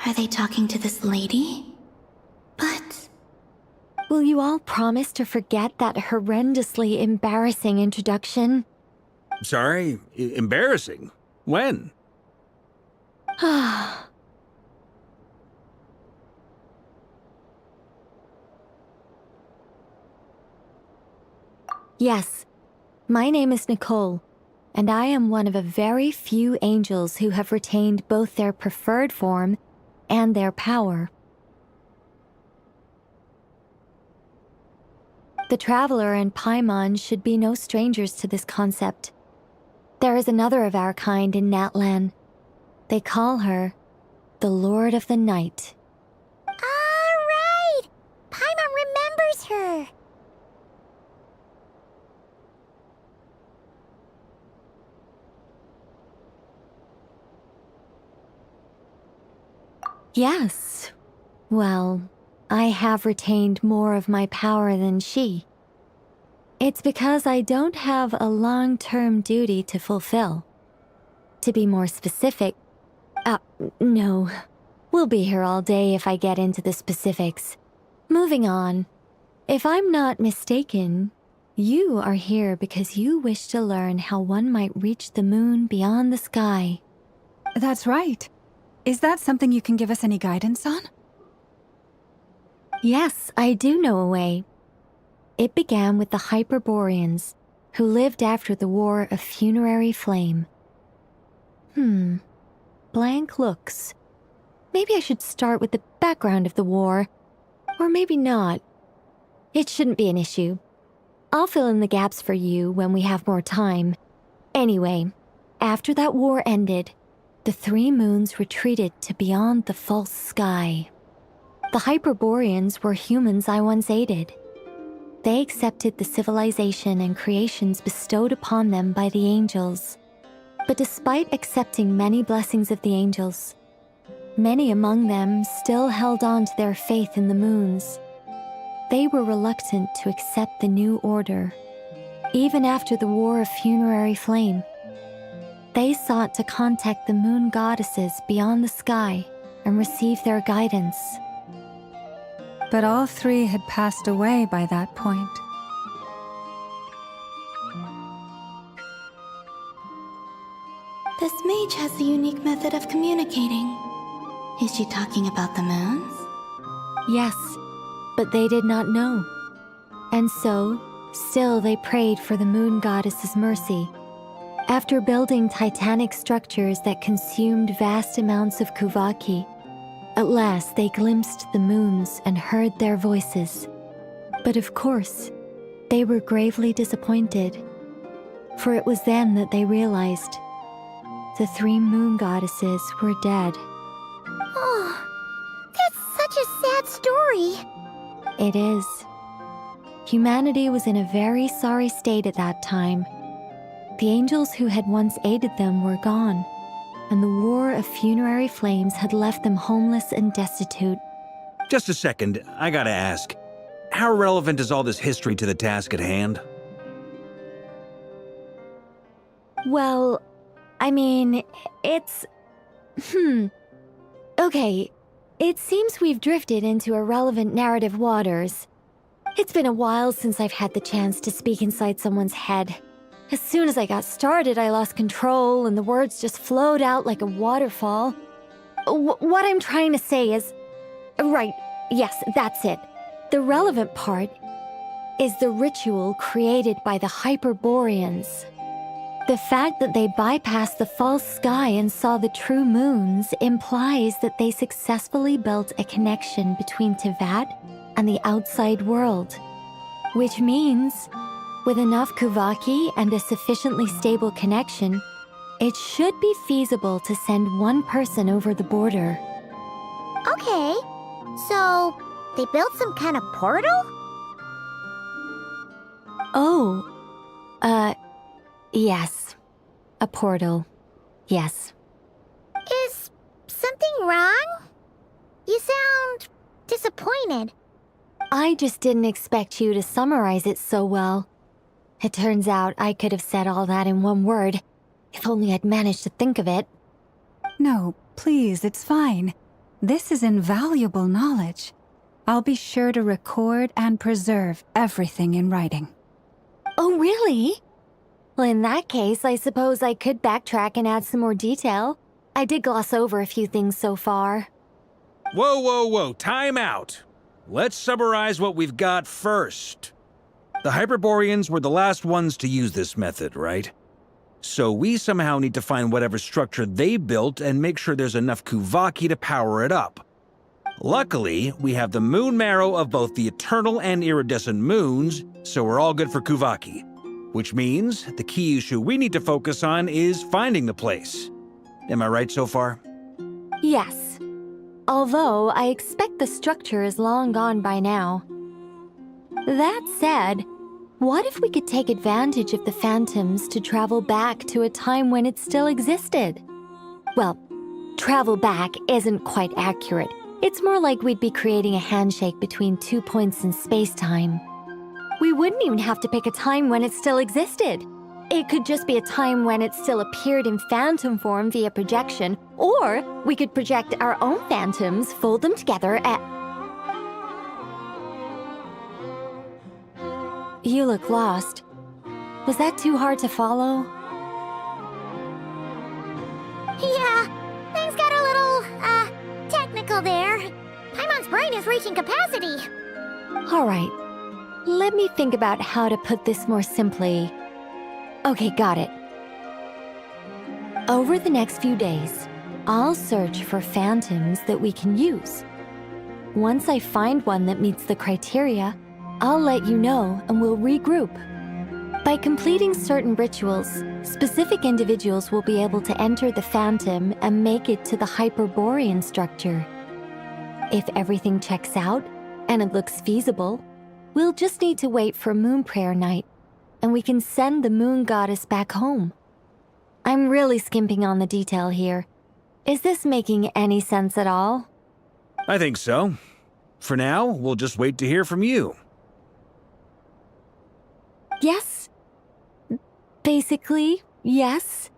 Are they talking to this lady? But... Will you all promise to forget that horrendously embarrassing introduction? Sorry? Embarrassing? When? Yes, my name is Nicole, and I am one of a very few angels who have retained both their preferred form and their power. The Traveler and Paimon should be no strangers to this concept. There is another of our kind in Natlan. They call her the Lord of the Night. Right! Paimon remembers her! Yes. Well, I have retained more of my power than she. It's because I don't have a long-term duty to fulfill. To be more specific, no. We'll be here all day if I get into the specifics. Moving on. If I'm not mistaken, you are here because you wish to learn how one might reach the moon beyond the sky. That's right. Is that something you can give us any guidance on? Yes, I do know a way. It began with the Hyperboreans, who lived after the War of Funerary Flame. Blank looks. Maybe I should start with the background of the war. Or maybe not. It shouldn't be an issue. I'll fill in the gaps for you when we have more time. Anyway, after that war ended, the three moons retreated to beyond the false sky. The Hyperboreans were humans I once aided. They accepted the civilization and creations bestowed upon them by the angels. But despite accepting many blessings of the angels, many among them still held on to their faith in the moons. They were reluctant to accept the new order, even after the War of Funerary Flame. They sought to contact the moon goddesses beyond the sky and receive their guidance. But all three had passed away by that point. This mage has a unique method of communicating. Is she talking about the moons? Yes, but they did not know. And so, still they prayed for the moon goddess's mercy. After building titanic structures that consumed vast amounts of Kuvaki, at last they glimpsed the moons and heard their voices. But of course, they were gravely disappointed. For it was then that they realized the three moon goddesses were dead. Oh, that's such a sad story. It is. Humanity was in a very sorry state at that time. The angels who had once aided them were gone, and the War of Funerary Flames had left them homeless and destitute. Just a second, I gotta ask. How relevant is all this history to the task at hand? Well, I mean, it's... Okay, it seems we've drifted into irrelevant narrative waters. It's been a while since I've had the chance to speak inside someone's head. As soon as I got started, I lost control and the words just flowed out like a waterfall. What I'm trying to say is... Right, yes, that's it. The relevant part is the ritual created by the Hyperboreans. The fact that they bypassed the false sky and saw the true moons implies that they successfully built a connection between Teyvat and the outside world. Which means, with enough Kuvaki and a sufficiently stable connection, it should be feasible to send one person over the border. Okay, so they built some kind of portal? Oh, yes. A portal. Yes. Is something wrong? You sound disappointed. I just didn't expect you to summarize it so well. It turns out I could have said all that in one word, If only I'd managed to think of it. No, please, it's fine. This is invaluable knowledge. I'll be sure to record and preserve everything in writing. Oh, really? Well, in that case, I suppose I could backtrack and add some more detail. I did gloss over a few things so far. Whoa, whoa, whoa, time out. Let's summarize what we've got first. The Hyperboreans were the last ones to use this method, right? So we somehow need to find whatever structure they built and make sure there's enough Kuvaki to power it up. Luckily, we have the moon marrow of both the eternal and iridescent moons, so we're all good for Kuvaki. Which means the key issue we need to focus on is finding the place. Am I right so far? Yes. Although I expect the structure is long gone by now. That said, what if we could take advantage of the phantoms to travel back to a time when it still existed? Well, travel back isn't quite accurate. It's more like we'd be creating a handshake between 2 points in space-time. We wouldn't even have to pick a time when it still existed. It could just be a time when it still appeared in phantom form via projection, or we could project our own phantoms, fold them together at... You look lost. Was that too hard to follow? Yeah, things got a little, technical there. Paimon's brain is reaching capacity. All right. Let me think about how to put this more simply. Okay, got it. Over the next few days, I'll search for phantoms that we can use. Once I find one that meets the criteria, I'll let you know and we'll regroup. By completing certain rituals, specific individuals will be able to enter the phantom and make it to the Hyperborean structure. If everything checks out and it looks feasible, we'll just need to wait for Moon Prayer Night, and we can send the moon goddess back home. I'm really skimping on the detail here. Is this making any sense at all? I think so. For now, we'll just wait to hear from you. Yes. Basically, yes.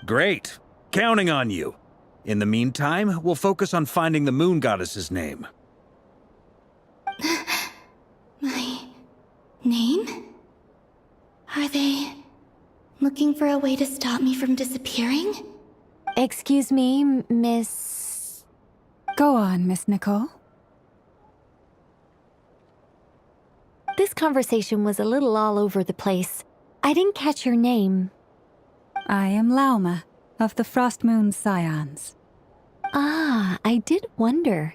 Great. Counting on you. In the meantime, we'll focus on finding the moon goddess's name. My name? Are they looking for a way to stop me from disappearing? Excuse me, Miss... Go on, Miss Nicole. This conversation was a little all over the place. I didn't catch your name. I am Lauma, of the Frost Moon Scions. Ah, I did wonder.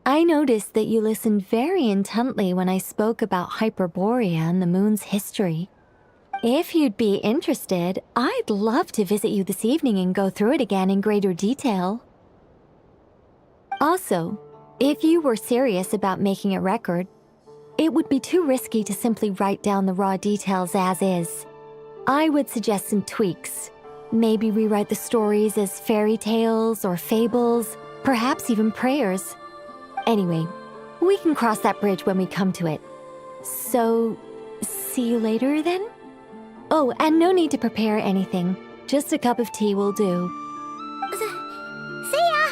I noticed that you listened very intently when I spoke about Hyperborea and the moon's history. If you'd be interested, I'd love to visit you this evening and go through it again in greater detail. Also, if you were serious about making a record, it would be too risky to simply write down the raw details as is. I would suggest some tweaks. Maybe rewrite the stories as fairy tales or fables, perhaps even prayers. Anyway, we can cross that bridge when we come to it. So, see you later then? Oh, and no need to prepare anything. Just a cup of tea will do. See ya!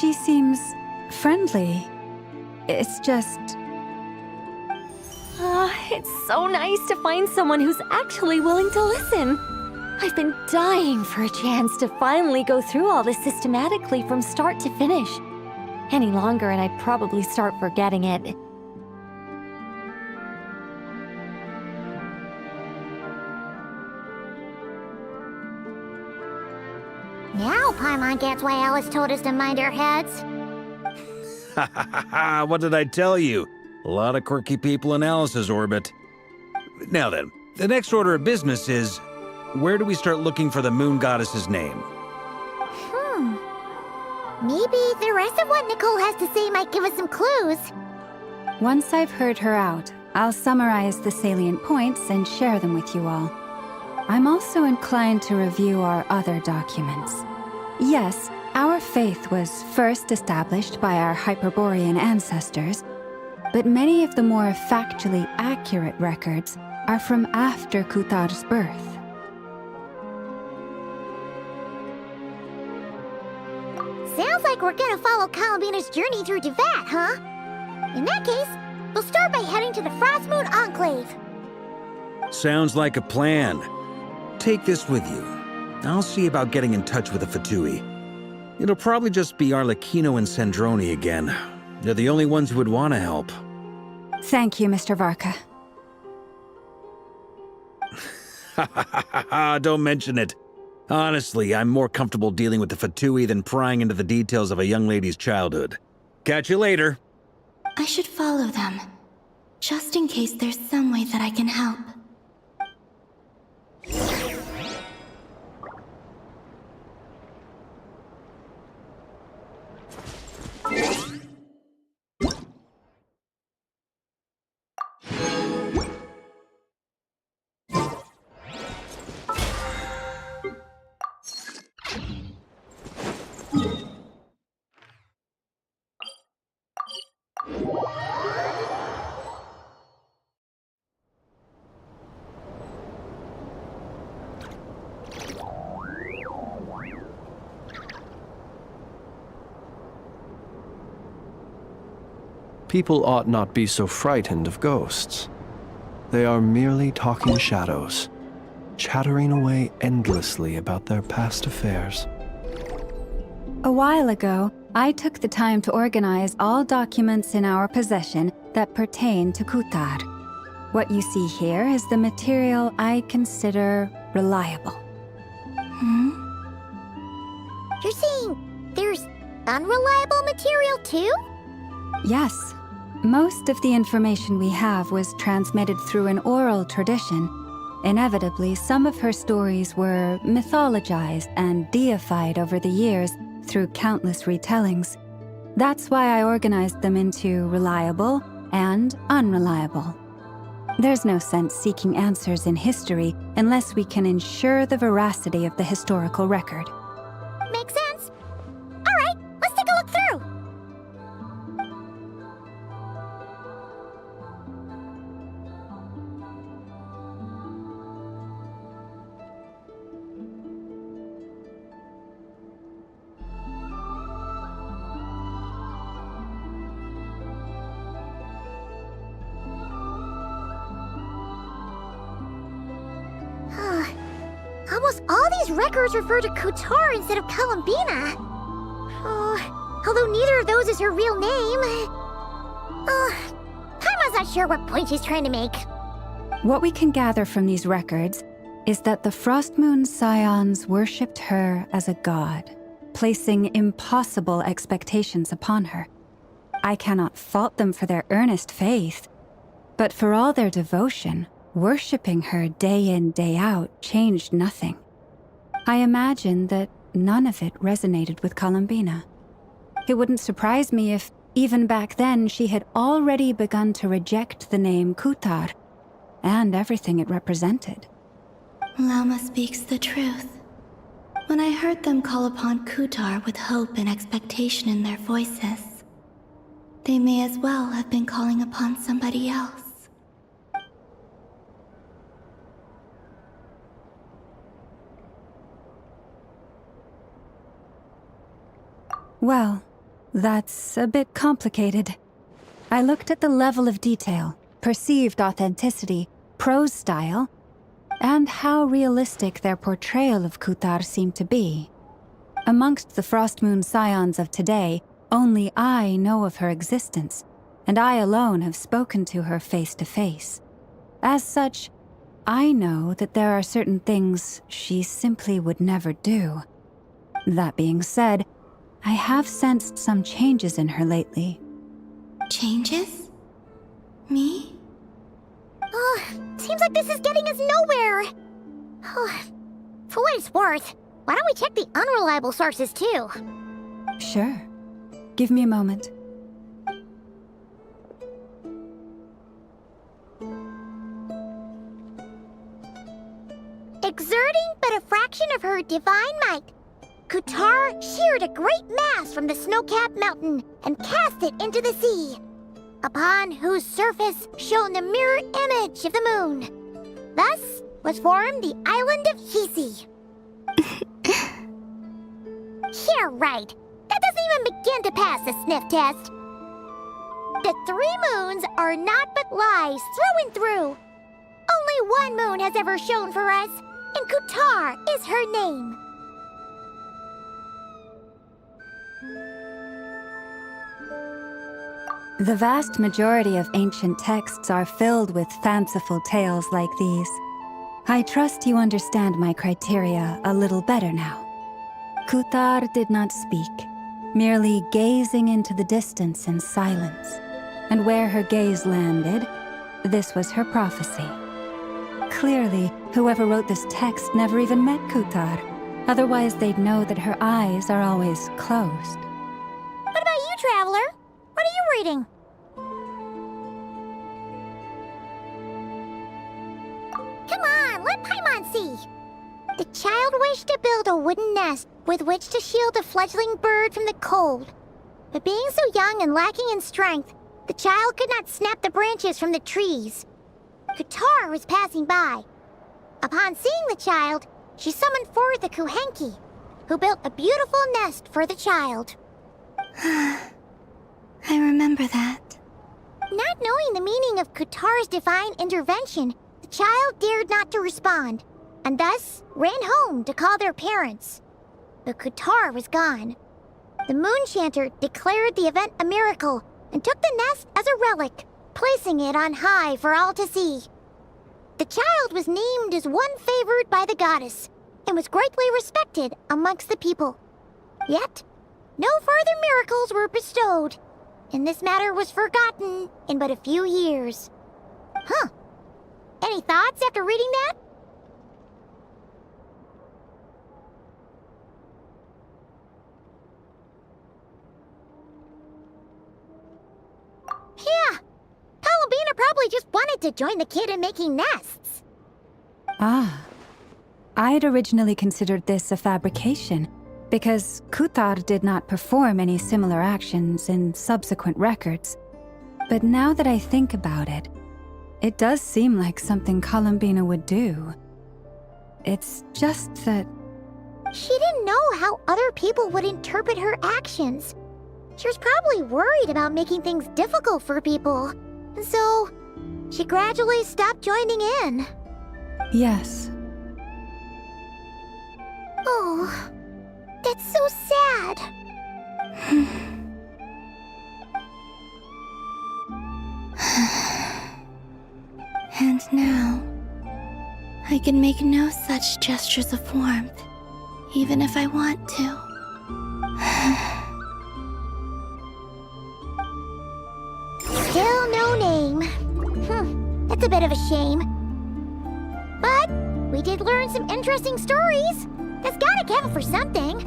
She seems friendly. It's just... It's so nice to find someone who's actually willing to listen. I've been dying for a chance to finally go through all this systematically from start to finish. Any longer and I'd probably start forgetting it. Now Paimon gets why Alice told us to mind our heads. Ha ha ha ha, what did I tell you? A lot of quirky people in Alice's orbit. Now then, the next order of business is, where do we start looking for the moon goddess's name? Maybe the rest of what Nicole has to say might give us some clues. Once I've heard her out, I'll summarize the salient points and share them with you all. I'm also inclined to review our other documents. Yes, our faith was first established by our Hyperborean ancestors, but many of the more factually accurate records are from after Kutar's birth. Sounds like we're gonna follow Columbina's journey through Devat, huh? In that case, we'll start by heading to the Frost Moon Enclave. Sounds like a plan. Take this with you. I'll see about getting in touch with the Fatui. It'll probably just be Arlecchino and Sandroni again. They're the only ones who would want to help. Thank you, Mr. Varka. Don't mention it. Honestly, I'm more comfortable dealing with the Fatui than prying into the details of a young lady's childhood. Catch you later. I should follow them, just in case there's some way that I can help. People ought not be so frightened of ghosts. They are merely talking shadows, chattering away endlessly about their past affairs. A while ago, I took the time to organize all documents in our possession that pertain to Kutar. What you see here is the material I consider reliable. You're saying there's unreliable material too? Yes. Most of the information we have was transmitted through an oral tradition. Inevitably, some of her stories were mythologized and deified over the years through countless retellings. That's why I organized them into reliable and unreliable. There's no sense seeking answers in history unless we can ensure the veracity of the historical record. Makes sense. All right, let's take a look through. Almost all these records refer to Kutar instead of Columbina. Although neither of those is her real name. Paimon's not sure what point she's trying to make. What we can gather from these records is that the Frost Moon Scions worshipped her as a god, placing impossible expectations upon her. I cannot fault them for their earnest faith, but for all their devotion, worshipping her day in, day out changed nothing. I imagine that none of it resonated with Columbina. It wouldn't surprise me if, even back then, she had already begun to reject the name Kutar and everything it represented. Lauma speaks the truth. When I heard them call upon Kutar with hope and expectation in their voices, they may as well have been calling upon somebody else. Well, that's a bit complicated. I looked at the level of detail, perceived authenticity, prose style, and how realistic their portrayal of Kutar seemed to be. Amongst the Frost Moon Scions of today, only I know of her existence, and I alone have spoken to her face to face. As such, I know that there are certain things she simply would never do. That being said, I have sensed some changes in her lately. Changes? Me? Seems like this is getting us nowhere. For what it's worth, why don't we check the unreliable sources too? Sure. Give me a moment. Exerting but a fraction of her divine might, Kutar sheared a great mass from the snow-capped mountain and cast it into the sea, upon whose surface shone the mirror image of the moon. Thus was formed the island of Hisi. Yeah, right. That doesn't even begin to pass the sniff test. The 3 moons are naught but lies through and through. Only one moon has ever shone for us, and Kutar is her name. The vast majority of ancient texts are filled with fanciful tales like these. I trust you understand my criteria a little better now. Kutar did not speak, merely gazing into the distance in silence. And where her gaze landed, this was her prophecy. Clearly, whoever wrote this text never even met Kutar. Otherwise, they'd know that her eyes are always closed. What about you, Traveler? What are you reading? Come on, let Paimon see. The child wished to build a wooden nest with which to shield a fledgling bird from the cold. But being so young and lacking in strength, the child could not snap the branches from the trees. Kutar was passing by. Upon seeing the child, she summoned forth a Kuhenki, who built a beautiful nest for the child. I remember that. Not knowing the meaning of Kutar's divine intervention, the child dared not to respond, and thus ran home to call their parents. But Kutar was gone. The Moon Chanter declared the event a miracle and took the nest as a relic, placing it on high for all to see. The child was named as one favored by the goddess, and was greatly respected amongst the people. Yet, no further miracles were bestowed, and this matter was forgotten in but a few years. Huh. Any thoughts after reading that? Yeah. Columbina probably just wanted to join the kid in making nests. Ah. I'd originally considered this a fabrication, because Kutar did not perform any similar actions in subsequent records. But now that I think about it, it does seem like something Columbina would do. It's just that... She didn't know how other people would interpret her actions. She was probably worried about making things difficult for people. And so, she gradually stopped joining in. Yes. Oh, that's so sad. And now, I can make no such gestures of warmth, even if I want to. Still no name. That's a bit of a shame. But we did learn some interesting stories. That's gotta count for something.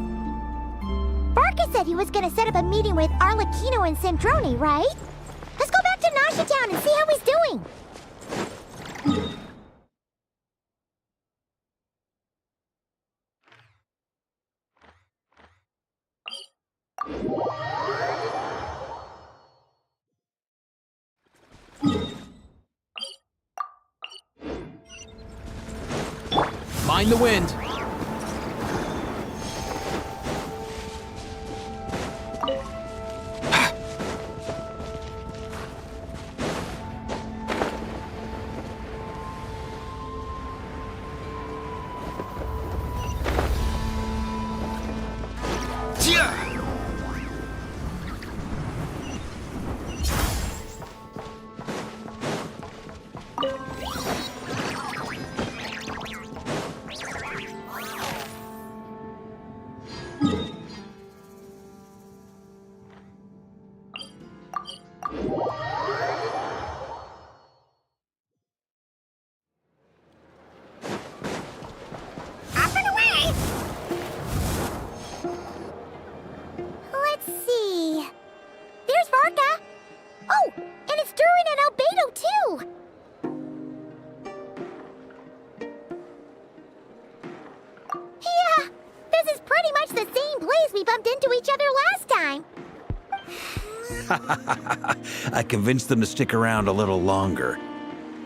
Barca said he was gonna set up a meeting with Arlecchino and Sandrone, right? Let's go back to Nasha Town and see how he's doing. Mind the wind. I convinced them to stick around a little longer.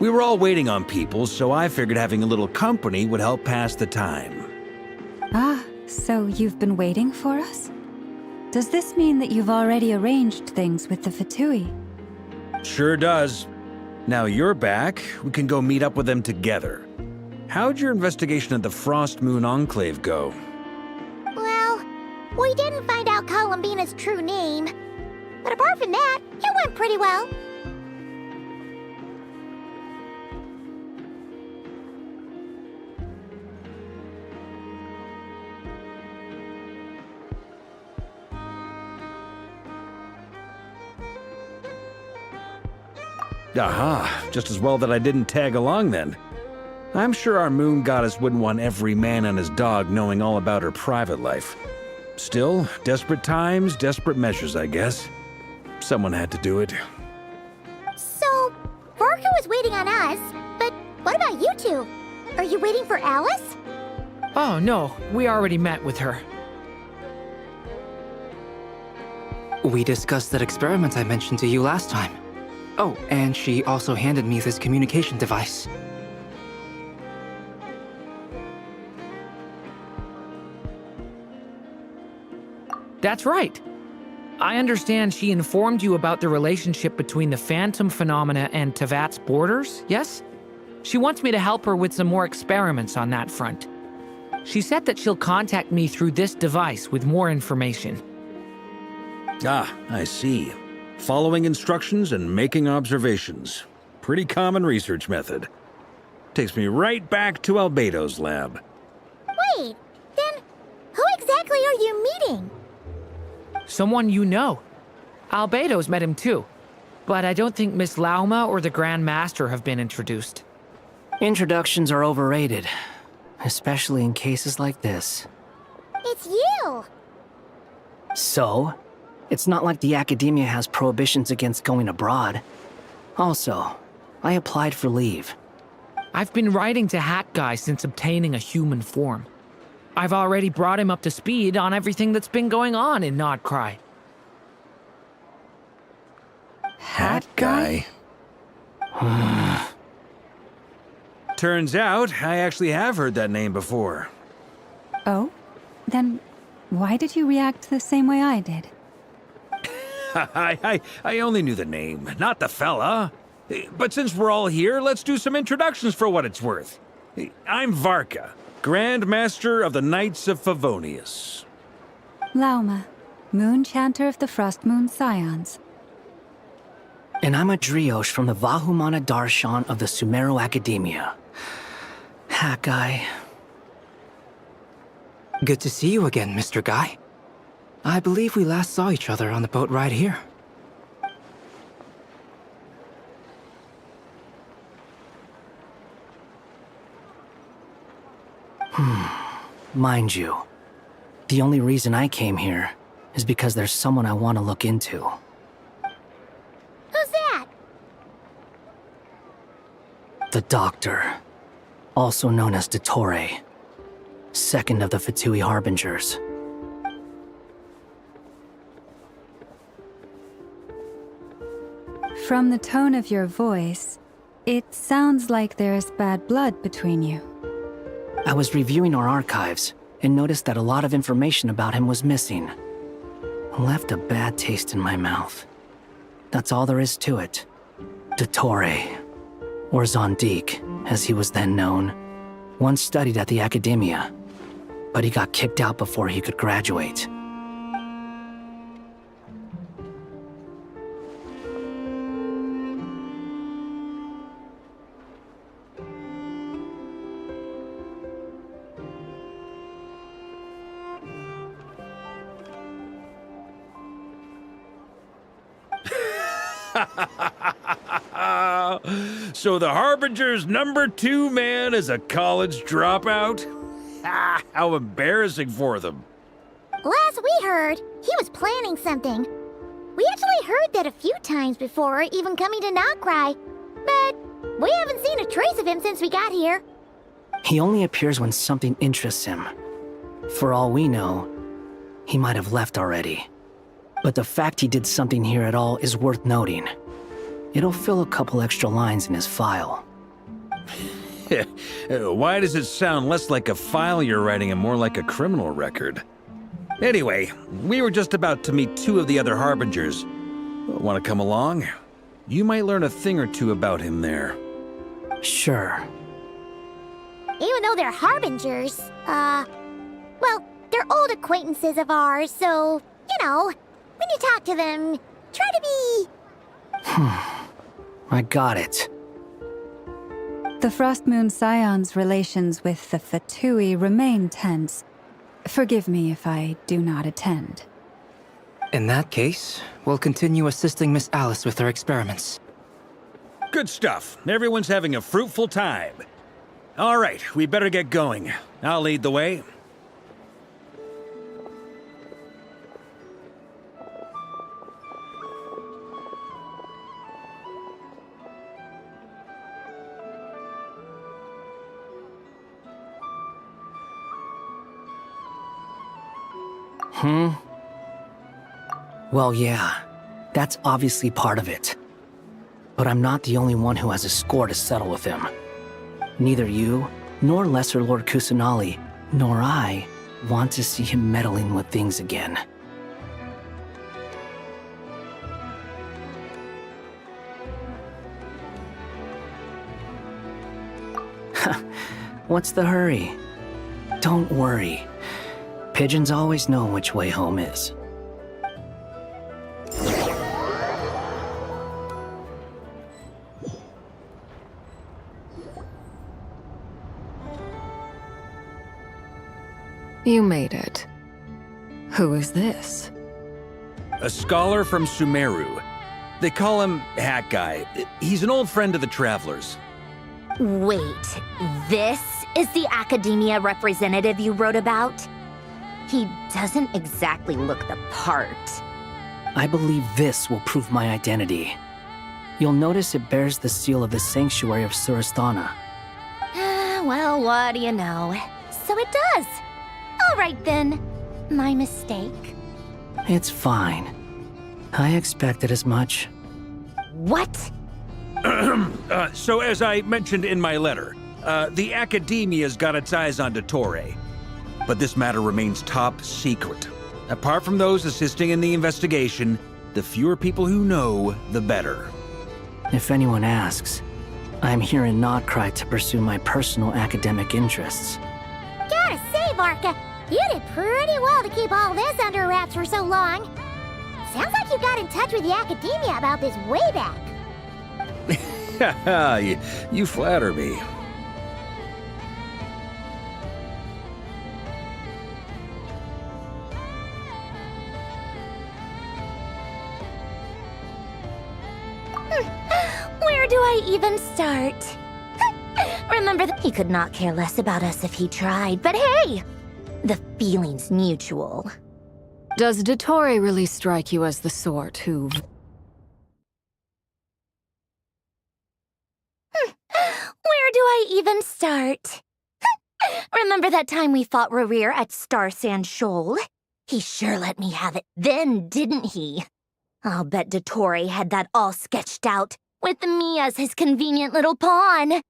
We were all waiting on people, so I figured having a little company would help pass the time. Ah, so you've been waiting for us? Does this mean that you've already arranged things with the Fatui? Sure does. Now you're back, we can go meet up with them together. How'd your investigation of the Frost Moon Enclave go? Well, we didn't find out Columbina's true name. But apart from that, it went pretty well. Aha, just as well that I didn't tag along then. I'm sure our moon goddess wouldn't want every man and his dog knowing all about her private life. Still, desperate times, desperate measures, I guess. Someone had to do it. So, Varka was waiting on us, but what about you two? Are you waiting for Alice? Oh, no. We already met with her. We discussed that experiment I mentioned to you last time. Oh, and she also handed me this communication device. That's right. I understand she informed you about the relationship between the phantom phenomena and Tevat's borders, yes? She wants me to help her with some more experiments on that front. She said that she'll contact me through this device with more information. Ah, I see. Following instructions and making observations. Pretty common research method. Takes me right back to Albedo's lab. Wait, then who exactly are you meeting? Someone you know. Albedo's met him too. But I don't think Miss Lauma or the Grand Master have been introduced. Introductions are overrated, especially in cases like this. It's you! So? It's not like the academia has prohibitions against going abroad. Also, I applied for leave. I've been writing to Hat Guy since obtaining a human form. I've already brought him up to speed on everything that's been going on in Nod-Crае. Hat Guy? Turns out, I actually have heard that name before. Oh? Then why did you react the same way I did? I only knew the name, not the fella. But since we're all here, let's do some introductions for what it's worth. I'm Varka, Grand Master of the Knights of Favonius. Lauma, Moon Chanter of the Frost Moon Scions. And I'm a Driosh from the Vahumana Darshan of the Sumero Academia. Hat Guy. Good to see you again, Mr. Guy. I believe we last saw each other on the boat ride here. Mind you, the only reason I came here is because there's someone I want to look into. Who's that? The Doctor, also known as Dottore, second of the Fatui Harbingers. From the tone of your voice, it sounds like there's bad blood between you. I was reviewing our archives and noticed that a lot of information about him was missing. Left a bad taste in my mouth. That's all there is to it. Dottore, or Zondik, as he was then known, once studied at the Academia, but he got kicked out before he could graduate. So the Harbinger's #2 man is a college dropout? How embarrassing for them. Last we heard, he was planning something. We actually heard that a few times before, even coming to Ноктюрн, but we haven't seen a trace of him since we got here. He only appears when something interests him. For all we know, he might have left already. But the fact he did something here at all is worth noting. It'll fill a couple extra lines in his file. Why does it sound less like a file you're writing and more like a criminal record? Anyway, we were just about to meet 2 of the other Harbingers. Want to come along? You might learn a thing or two about him there. Sure. Even though they're Harbingers, well, they're old acquaintances of ours, so, you know, when you talk to them, try to be... I got it. The Frost Moon Scion's relations with the Fatui remain tense. Forgive me if I do not attend. In that case, we'll continue assisting Miss Alice with her experiments. Good stuff. Everyone's having a fruitful time. All right, we better get going. I'll lead the way. Well, yeah, that's obviously part of it. But I'm not the only one who has a score to settle with him. Neither you, nor Lesser Lord Kusanali, nor I want to see him meddling with things again. What's the hurry? Don't worry. Pigeons always know which way home is. You made it. Who is this? A scholar from Sumeru. They call him Hat Guy. He's an old friend of the Travelers. Wait, this is the academia representative you wrote about? He doesn't exactly look the part. I believe this will prove my identity. You'll notice it bears the seal of the Sanctuary of Surasthana. Well, what do you know? So it does. All right then. My mistake. It's fine. I expected as much. What? So as I mentioned in my letter, the Academia's got its eyes on Dottore. But this matter remains top secret. Apart from those assisting in the investigation, the fewer people who know, the better. If anyone asks, I'm here in Nod-Crае to pursue my personal academic interests. Gotta say, Barca, you did pretty well to keep all this under wraps for so long. Sounds like you got in touch with the Academia about this way back. You flatter me. Where do I even start? Remember that he could not care less about us if he tried, but hey! The feeling's mutual. Does Dottore really strike you as the sort who... Where do I even start? Remember that time we fought Rerir at Star Sand Shoal? He sure let me have it then, didn't he? I'll bet Dottore had that all sketched out, with me as his convenient little pawn.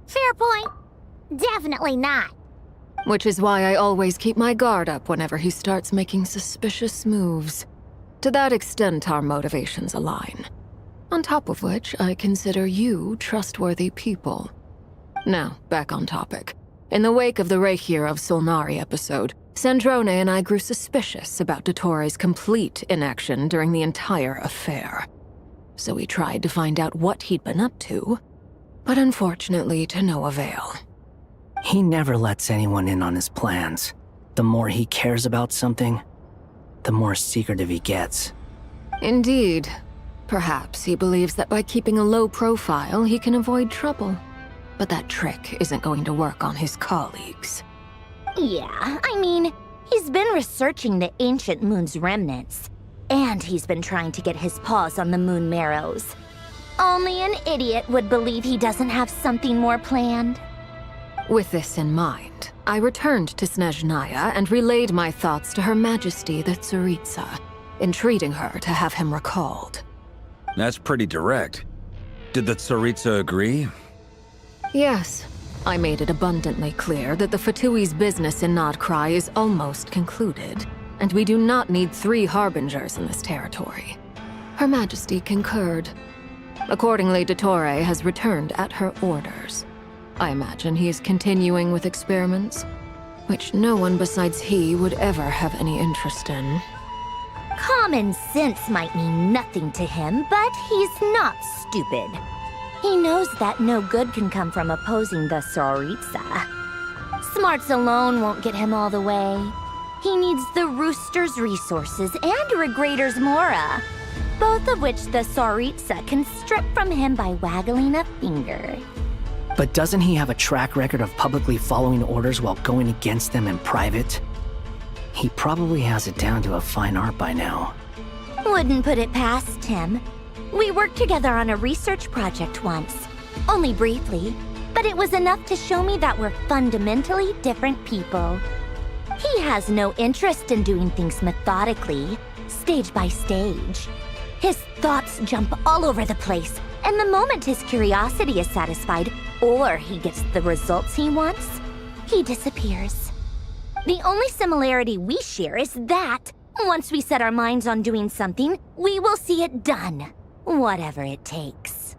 Fair point. Definitely not. Which is why I always keep my guard up whenever he starts making suspicious moves. To that extent, our motivations align. On top of which, I consider you trustworthy people. Now, back on topic. In the wake of the Reikir of Solnari episode, Sandrone and I grew suspicious about Dottore's complete inaction during the entire affair. So we tried to find out what he'd been up to, but unfortunately to no avail. He never lets anyone in on his plans. The more he cares about something, the more secretive he gets. Indeed. Perhaps he believes that by keeping a low profile, he can avoid trouble. But that trick isn't going to work on his colleagues. Yeah, I mean, he's been researching the ancient moon's remnants. And he's been trying to get his paws on the moon marrows. Only an idiot would believe he doesn't have something more planned. With this in mind, I returned to Snezhnaya and relayed my thoughts to Her Majesty the Tsaritsa, entreating her to have him recalled. That's pretty direct. Did the Tsaritsa agree? Yes. I made it abundantly clear that the Fatui's business in Nod-Krае is almost concluded, and we do not need 3 harbingers in this territory. Her Majesty concurred. Accordingly, Dottore has returned at her orders. I imagine he is continuing with experiments, which no one besides he would ever have any interest in. Common sense might mean nothing to him, but he's not stupid. He knows that no good can come from opposing the Tsaritsa. Smarts alone won't get him all the way. He needs the Rooster's resources and Regrator's Mora, both of which the Tsaritsa can strip from him by waggling a finger. But doesn't he have a track record of publicly following orders while going against them in private? He probably has it down to a fine art by now. Wouldn't put it past him. We worked together on a research project once. Only briefly, but it was enough to show me that we're fundamentally different people. He has no interest in doing things methodically, stage by stage. His thoughts jump all over the place, and the moment his curiosity is satisfied, or he gets the results he wants, he disappears. The only similarity we share is that, once we set our minds on doing something, we will see it done, whatever it takes.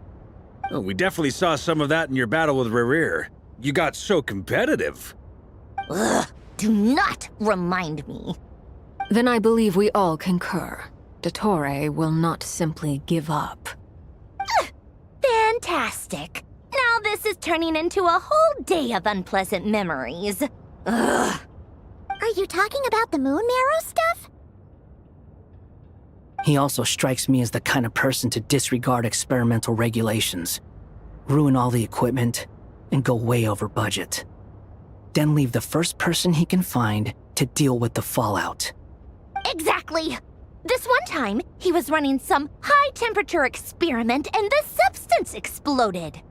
Oh, we definitely saw some of that in your battle with Rerir. You got so competitive. Ugh, do not remind me. Then I believe we all concur. Dottore will not simply give up. Fantastic. Now this is turning into a whole day of unpleasant memories. Ugh. Are you talking about the moon marrow stuff? He also strikes me as the kind of person to disregard experimental regulations, ruin all the equipment, and go way over budget. Then leave the first person he can find to deal with the fallout. Exactly. This one time, he was running some high-temperature experiment and the substance exploded.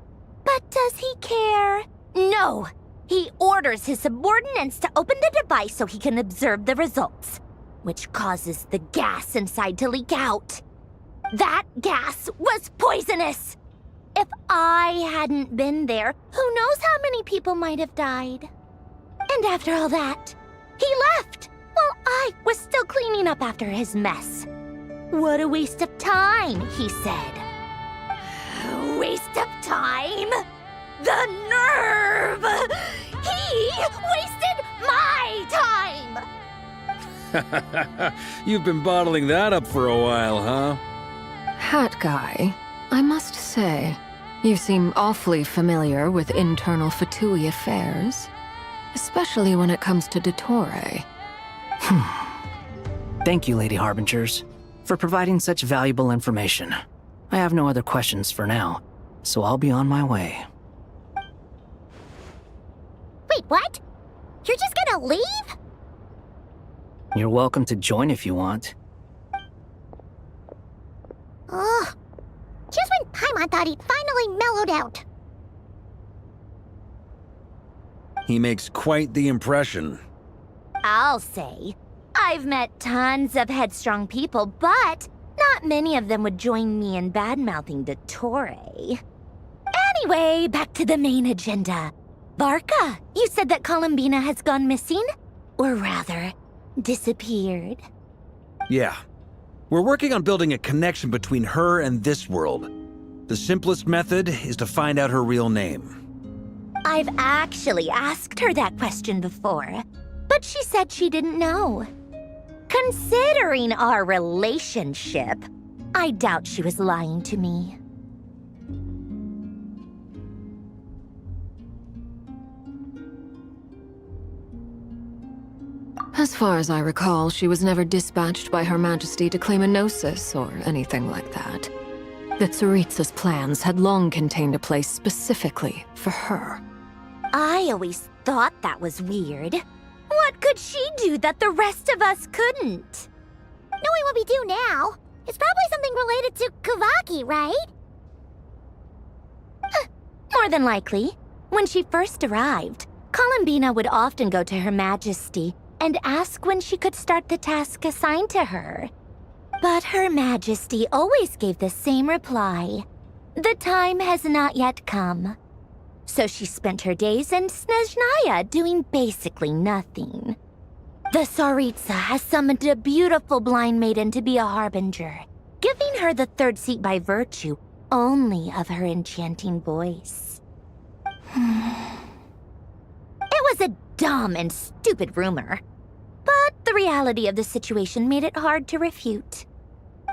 But does he care? No. He orders his subordinates to open the device so he can observe the results, which causes the gas inside to leak out. That gas was poisonous. If I hadn't been there, who knows how many people might have died. And after all that, he left while I was still cleaning up after his mess. What a waste of time, he said. Waste of time? The nerve! He wasted my time! You've been bottling that up for a while, huh? Hat guy, I must say, you seem awfully familiar with internal Fatui affairs. Especially when it comes to Dottore. Thank you, Lady Harbingers, for providing such valuable information. I have no other questions for now, so I'll be on my way. Wait, what? You're just gonna leave? You're welcome to join if you want. Ugh. Just when Paimon thought he'd finally mellowed out. He makes quite the impression. I'll say. I've met tons of headstrong people, but not many of them would join me in bad-mouthing Dottore. Anyway, back to the main agenda. Barca, you said that Columbina has gone missing? Or rather, disappeared. Yeah. We're working on building a connection between her and this world. The simplest method is to find out her real name. I've actually asked her that question before, but she said she didn't know. Considering our relationship, I doubt she was lying to me. As far as I recall, she was never dispatched by Her Majesty to claim a gnosis or anything like that. The Tsaritsa's plans had long contained a place specifically for her. I always thought that was weird. What could she do that the rest of us couldn't? Knowing what we do now, it's probably something related to Kavaki, right? More than likely. When she first arrived, Columbina would often go to Her Majesty and ask when she could start the task assigned to her. But Her Majesty always gave the same reply. The time has not yet come. So she spent her days in Snezhnaya doing basically nothing. The Tsaritsa has summoned a beautiful blind maiden to be a harbinger, giving her the third seat by virtue only of her enchanting voice. It was a dumb and stupid rumor, but the reality of the situation made it hard to refute.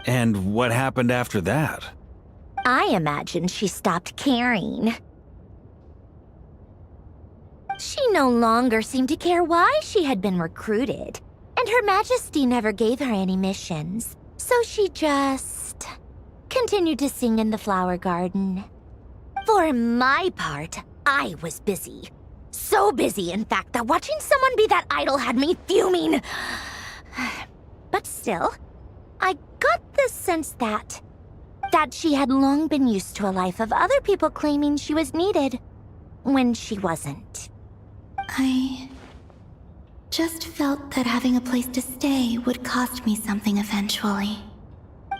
And what happened after that? I imagine she stopped caring. She no longer seemed to care why she had been recruited, and Her Majesty never gave her any missions, so she just continued to sing in the flower garden. For my part, I was busy. So busy, in fact, that watching someone be that idol had me fuming. But still, I got the sense that she had long been used to a life of other people claiming she was needed when she wasn't. I just felt that having a place to stay would cost me something eventually.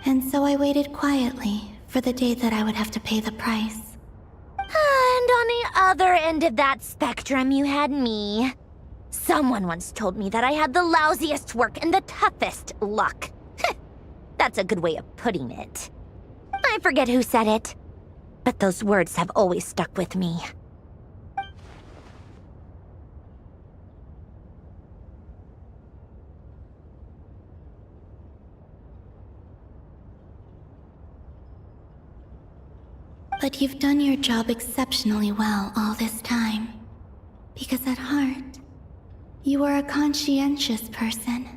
And so I waited quietly for the day that I would have to pay the price. And on the other end of that spectrum, you had me. Someone once told me that I had the lousiest work and the toughest luck. That's a good way of putting it. I forget who said it, but those words have always stuck with me. But you've done your job exceptionally well all this time. Because at heart, you are a conscientious person.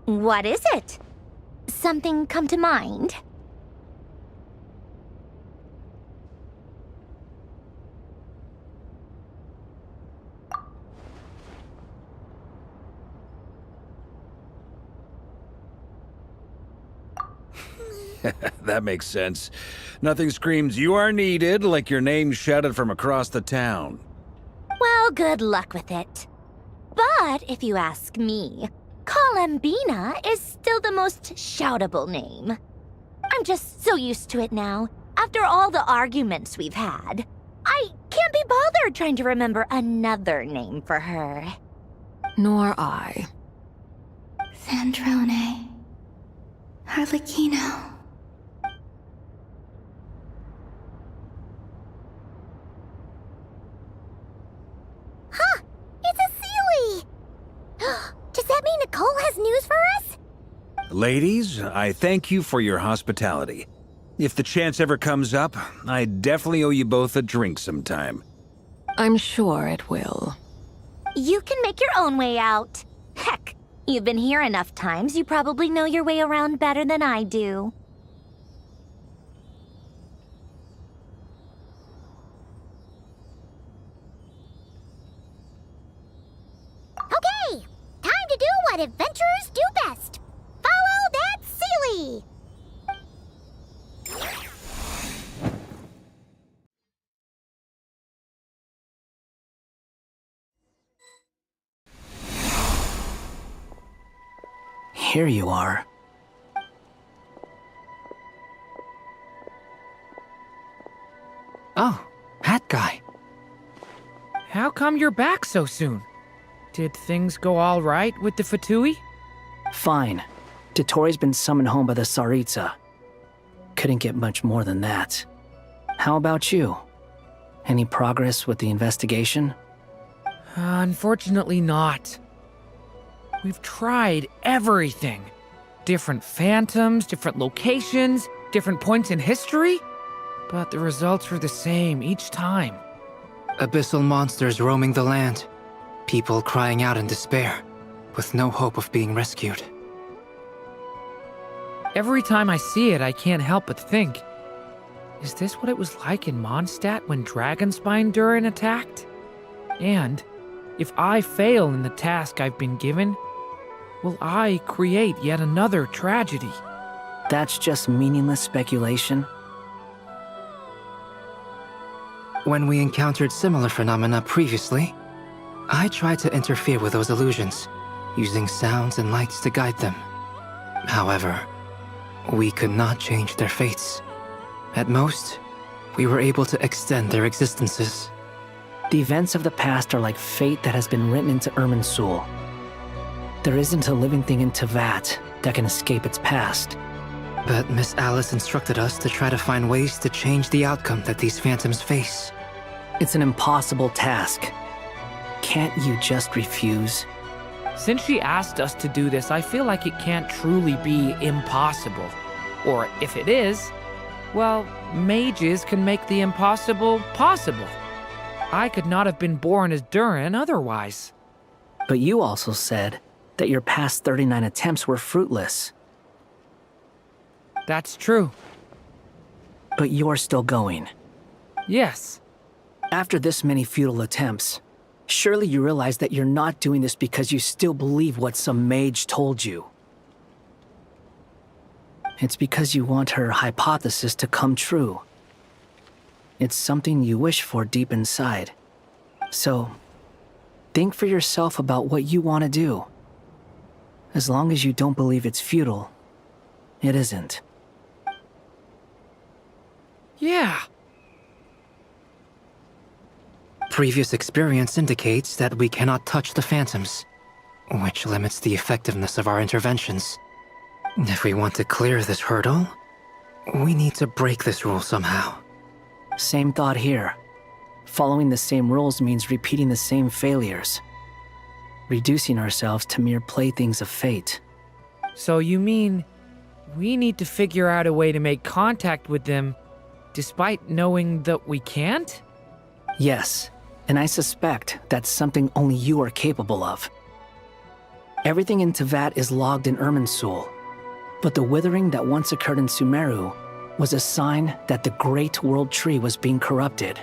What is it? Something come to mind? That makes sense. Nothing screams you are needed like your name shouted from across the town. Well, good luck with it. But if you ask me, Columbina is still the most shoutable name. I'm just so used to it now, after all the arguments we've had. I can't be bothered trying to remember another name for her. Nor I. Sandrone. Harlequino. Huh! It's a Sealy! Does that mean Nicole has news for us? Ladies, I thank you for your hospitality. If the chance ever comes up, I definitely owe you both a drink sometime. I'm sure it will. You can make your own way out. Heck, you've been here enough times, you probably know your way around better than I do. Okay, time to do what adventurers do best. Follow that Sealy! Here you are. Oh, hat guy. How come you're back so soon? Did things go all right with the Fatui? Fine. Totori's been summoned home by the Tsaritsa. Couldn't get much more than that. How about you? Any progress with the investigation? Unfortunately not. We've tried everything. Different phantoms, different locations, different points in history. But the results were the same each time. Abyssal monsters roaming the land. People crying out in despair, with no hope of being rescued. Every time I see it, I can't help but think, is this what it was like in Mondstadt when Dragonspine Durin attacked? And if I fail in the task I've been given, will I create yet another tragedy? That's just meaningless speculation. When we encountered similar phenomena previously, I tried to interfere with those illusions, using sounds and lights to guide them. However, we could not change their fates. At most, we were able to extend their existences. The events of the past are like fate that has been written into Irminsul. There isn't a living thing in Teyvat that can escape its past. But Miss Alice instructed us to try to find ways to change the outcome that these phantoms face. It's an impossible task. Can't you just refuse? Since she asked us to do this, I feel like it can't truly be impossible. Or if it is, well, mages can make the impossible possible. I could not have been born as Durin otherwise. But you also said that your past 39 attempts were fruitless. That's true. But you're still going. Yes. After this many futile attempts, surely you realize that you're not doing this because you still believe what some mage told you. It's because you want her hypothesis to come true. It's something you wish for deep inside. So, think for yourself about what you want to do. As long as you don't believe it's futile, it isn't. Yeah. Previous experience indicates that we cannot touch the phantoms, which limits the effectiveness of our interventions. If we want to clear this hurdle, we need to break this rule somehow. Same thought here. Following the same rules means repeating the same failures, reducing ourselves to mere playthings of fate. So you mean we need to figure out a way to make contact with them despite knowing that we can't? Yes, and I suspect that's something only you are capable of. Everything in Teyvat is logged in Irminsul, but the withering that once occurred in Sumeru was a sign that the Great World Tree was being corrupted.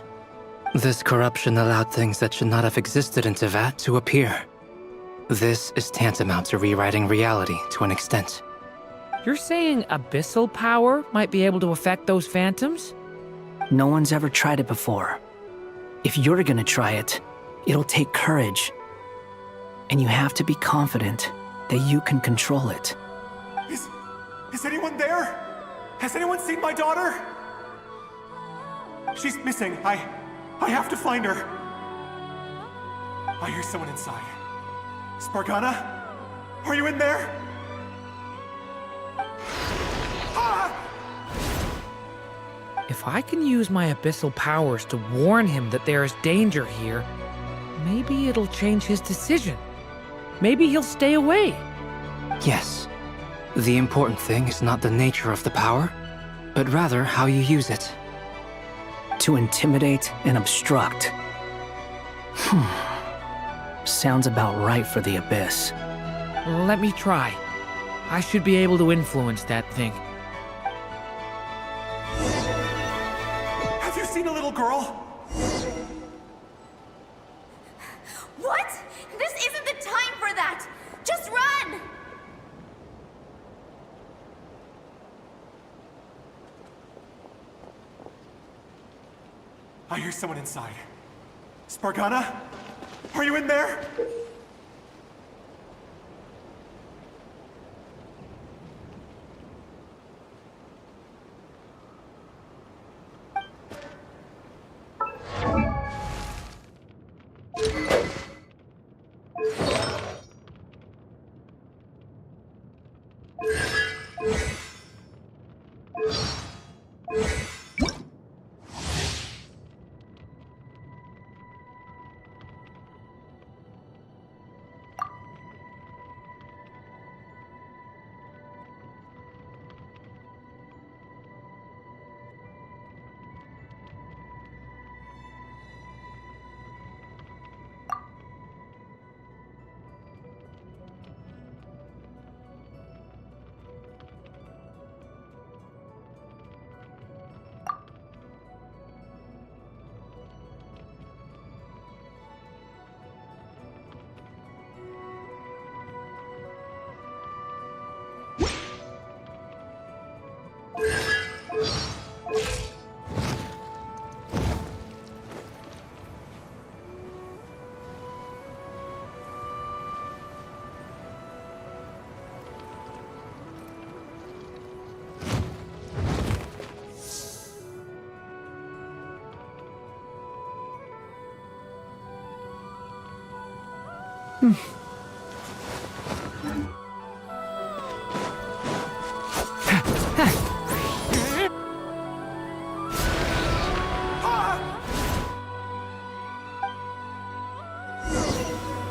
This corruption allowed things that should not have existed in Teyvat to appear. This is tantamount to rewriting reality to an extent. You're saying abyssal power might be able to affect those phantoms? No one's ever tried it before. If you're gonna try it, it'll take courage. And you have to be confident that you can control it. Is anyone there? Has anyone seen my daughter? She's missing. I have to find her. I hear someone inside. Spargana? Are you in there? If I can use my abyssal powers to warn him that there is danger here, maybe it'll change his decision. Maybe he'll stay away. Yes. The important thing is not the nature of the power, but rather how you use it. To intimidate and obstruct. Sounds about right for the Abyss. Let me try. I should be able to influence that thing. Have you seen a little girl? What? This isn't the time for that! Just run! I hear someone inside. Spargana? Are you in there?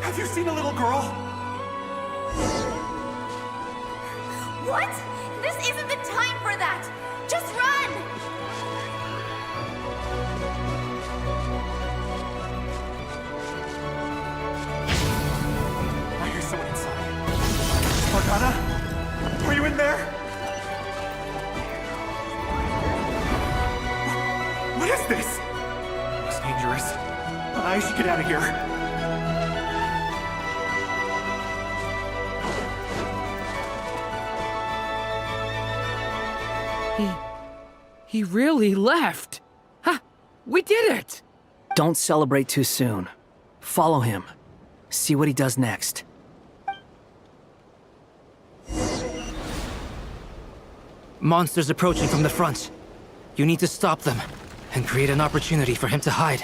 Have you seen a little girl? What? This isn't the time for that! Just run! I hear someone inside. Morgana? Are you in there? What is this? Looks dangerous. I should get out of here. He really left. Ha! We did it! Don't celebrate too soon. Follow him. See what he does next. Monsters approaching from the front. You need to stop them and create an opportunity for him to hide.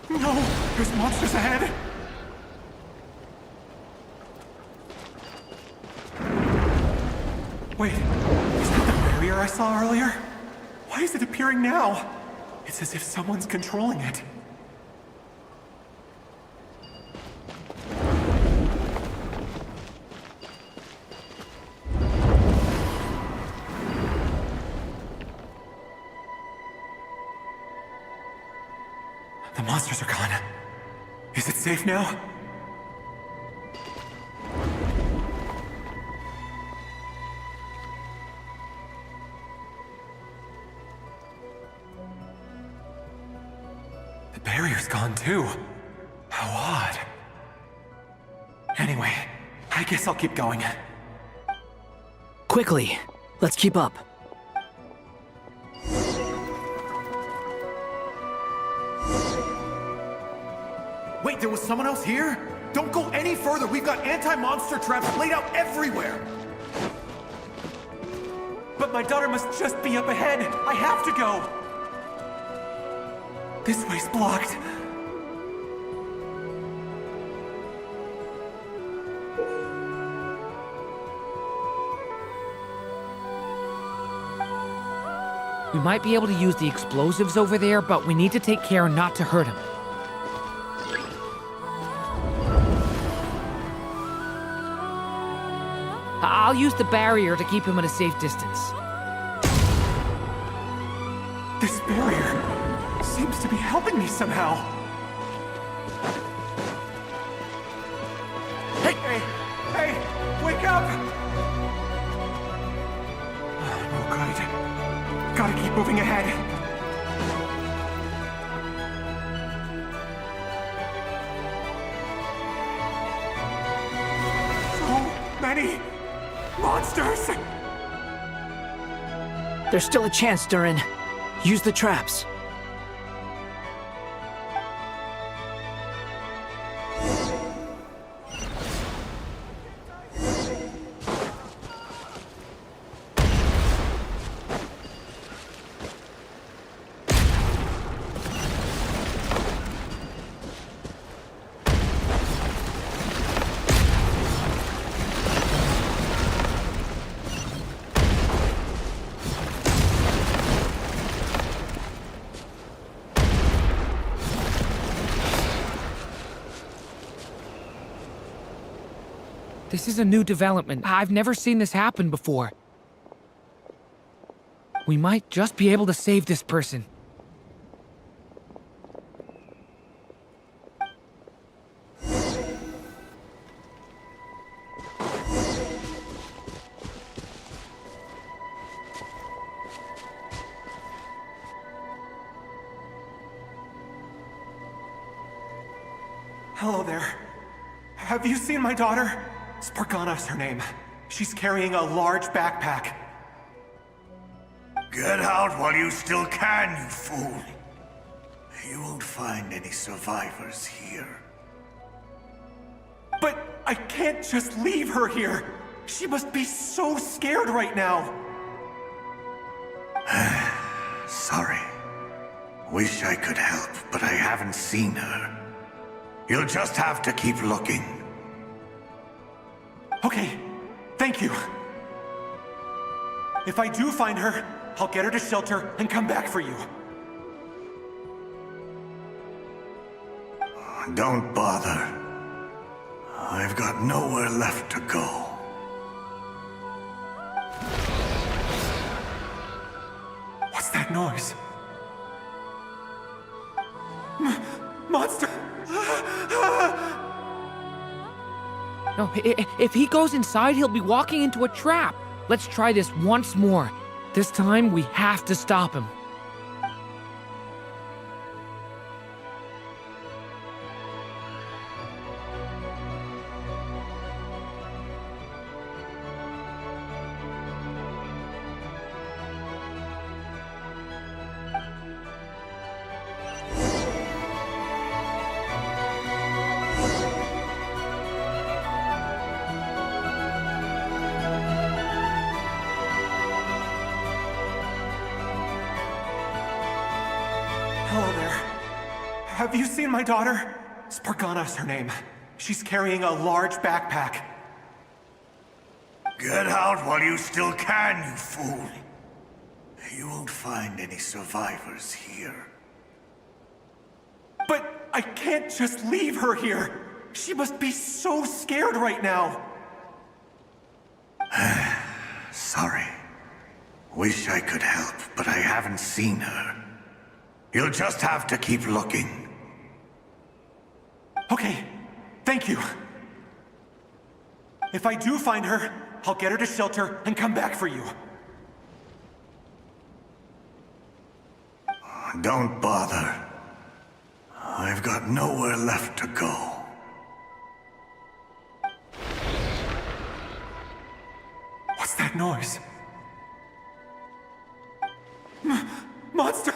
No! There's monsters ahead! Wait, is that the barrier I saw earlier? Why is it appearing now? It's as if someone's controlling it. The monsters are gone. Is it safe now? The barrier's gone too. How odd. Anyway, I guess I'll keep going. Quickly, let's keep up. Wait, there was someone else here? Don't go any further. We've got anti-monster traps laid out everywhere. But my daughter must just be up ahead. I have to go. This way's blocked. We might be able to use the explosives over there, but we need to take care not to hurt him. I'll use the barrier to keep him at a safe distance. This barrier seems to be helping me somehow. Hey, wake up! Oh, good. Gotta keep moving ahead. So many monsters! There's still a chance, Durin. Use the traps. This is a new development. I've never seen this happen before. We might just be able to save this person. Hello there. Have you seen my daughter? Spargana's her name. She's carrying a large backpack. Get out while you still can, you fool. You won't find any survivors here. But I can't just leave her here. She must be so scared right now. Sorry. Wish I could help, but I haven't seen her. You'll just have to keep looking. Okay, thank you. If I do find her, I'll get her to shelter and come back for you. Don't bother. I've got nowhere left to go. What's that noise? Monster! No, if he goes inside, he'll be walking into a trap. Let's try this once more. This time, we have to stop him. Hello there. Have you seen my daughter? Spargana is her name. She's carrying a large backpack. Get out while you still can, you fool. You won't find any survivors here. But I can't just leave her here. She must be so scared right now. Sorry. Wish I could help, but I haven't seen her. You'll just have to keep looking. Okay, thank you. If I do find her, I'll get her to shelter and come back for you. Don't bother. I've got nowhere left to go. What's that noise? Monster!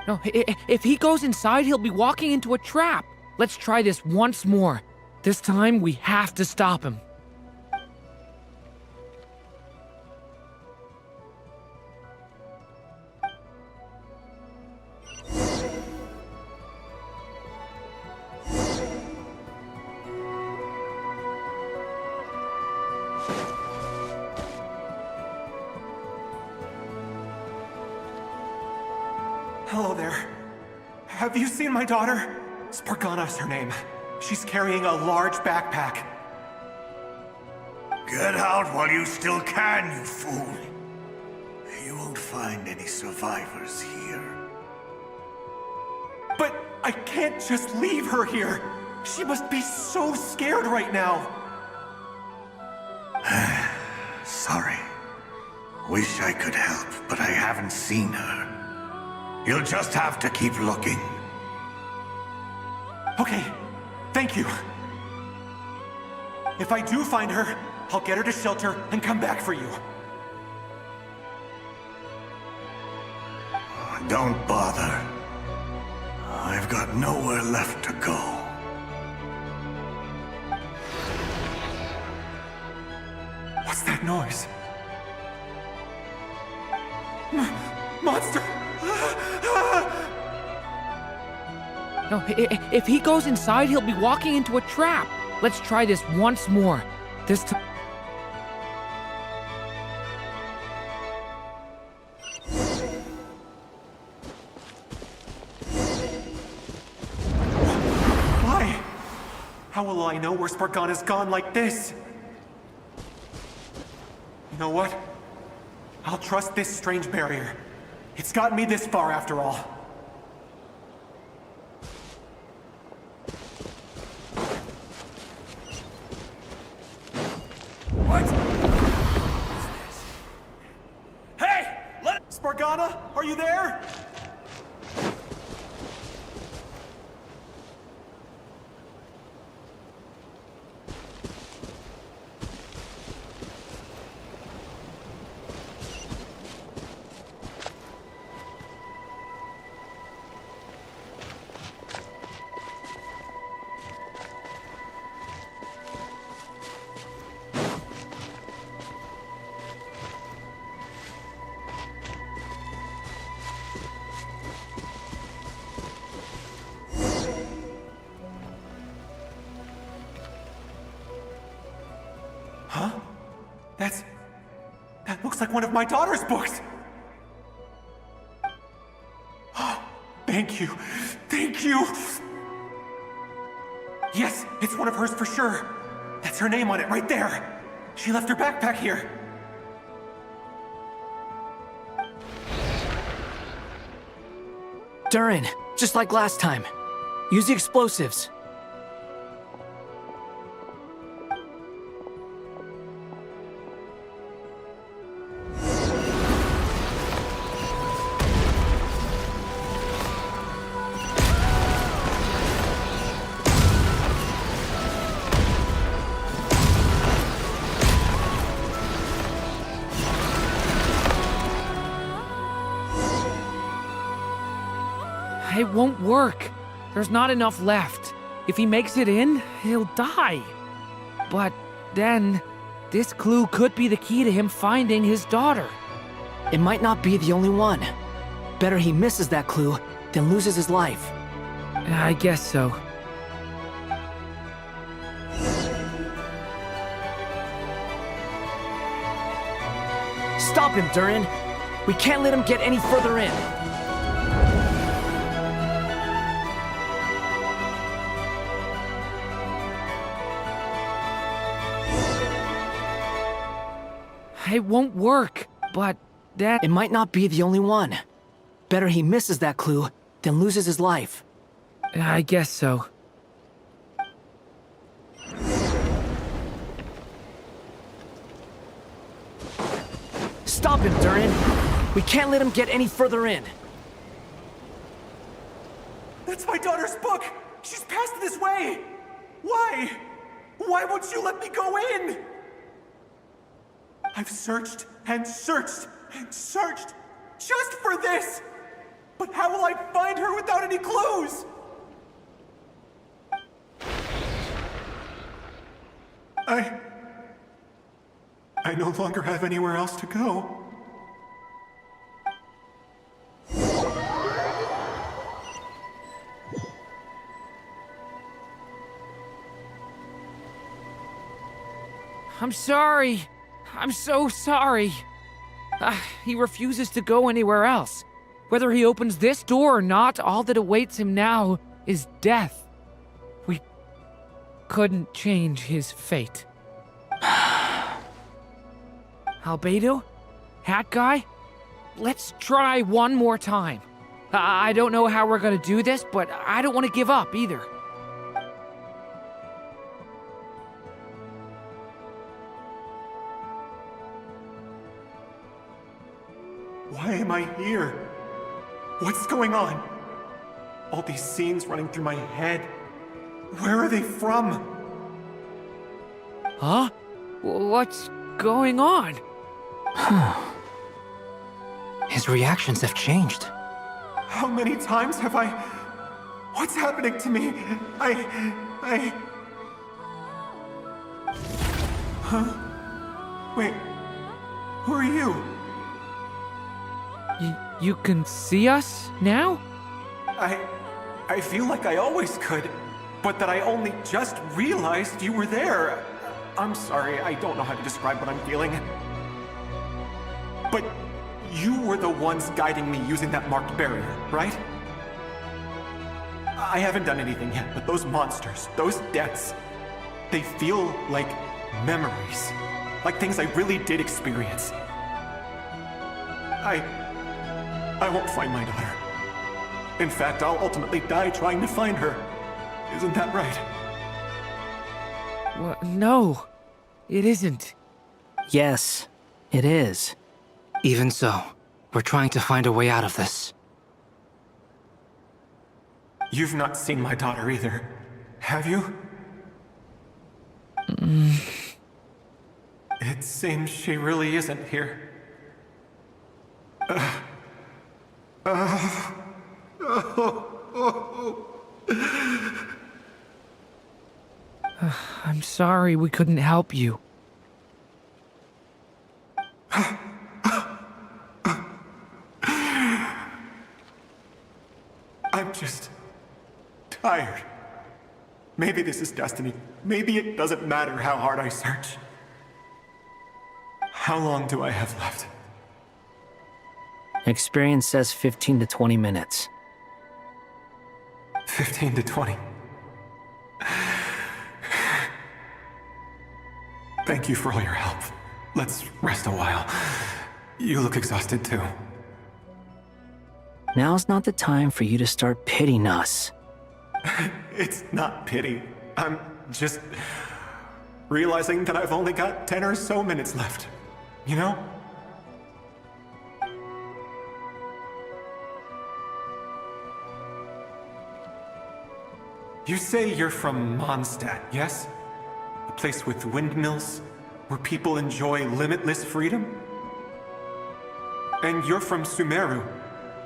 No, if he goes inside, he'll be walking into a trap. Let's try this once more. This time, we have to stop him. Hello there. Have you seen my daughter? Spargana is her name. She's carrying a large backpack. Get out while you still can, you fool. You won't find any survivors here. But I can't just leave her here. She must be so scared right now. Sorry. Wish I could help, but I haven't seen her. You'll just have to keep looking. Okay, thank you. If I do find her, I'll get her to shelter and come back for you. Don't bother. I've got nowhere left to go. What's that noise? Monster! No, if he goes inside, he'll be walking into a trap. Let's try this once more. This time. Why? How will I know where Spargana's gone like this? You know what? I'll trust this strange barrier. It's gotten me this far after all. What? Hey! Spargana, are you there? Huh? That looks like one of my daughter's books! Thank you. Thank you! Yes, it's one of hers for sure. That's her name on it right there. She left her backpack here. Durin, just like last time. Use the explosives. It won't work. There's not enough left. If he makes it in, he'll die. But then, this clue could be the key to him finding his daughter. It might not be the only one. Better he misses that clue than loses his life. I guess so. Stop him, Durin! We can't let him get any further in. It won't work, but that... It might not be the only one. Better he misses that clue than loses his life. I guess so. Stop him, Durin! We can't let him get any further in. That's my daughter's book! She's passed this way! Why? Why won't you let me go in? I've searched and searched and searched just for this! But how will I find her without any clues? I no longer have anywhere else to go. I'm sorry. I'm so sorry. He refuses to go anywhere else. Whether he opens this door or not, all that awaits him now is death. We couldn't change his fate. Albedo? Hat Guy? Let's try one more time. I don't know how we're gonna do this, but I don't want to give up either. Why am I here? What's going on? All these scenes running through my head. Where are they from? Huh? What's going on? His reactions have changed. How many times have I... What's happening to me? Huh? Wait. Who are you? You can see us now? I feel like I always could, but that I only just realized you were there. I'm sorry, I don't know how to describe what I'm feeling. But you were the ones guiding me using that marked barrier, right? I haven't done anything yet, but those monsters, those deaths, they feel like memories. Like things I really did experience. I won't find my daughter. In fact, I'll ultimately die trying to find her. Isn't that right? Well, no, it isn't. Yes, it is. Even so, we're trying to find a way out of this. You've not seen my daughter either, have you? It seems she really isn't here. I'm sorry we couldn't help you. I'm just tired. Maybe this is destiny. Maybe it doesn't matter how hard I search. How long do I have left? Experience says 15 to 20 minutes. 15 to 20. Thank you for all your help. Let's rest a while. You look exhausted too. Now's not the time for you to start pitying us. It's not pity. I'm just realizing that I've only got 10 or so minutes left. You know? You say you're from Mondstadt, yes? A place with windmills, where people enjoy limitless freedom? And you're from Sumeru,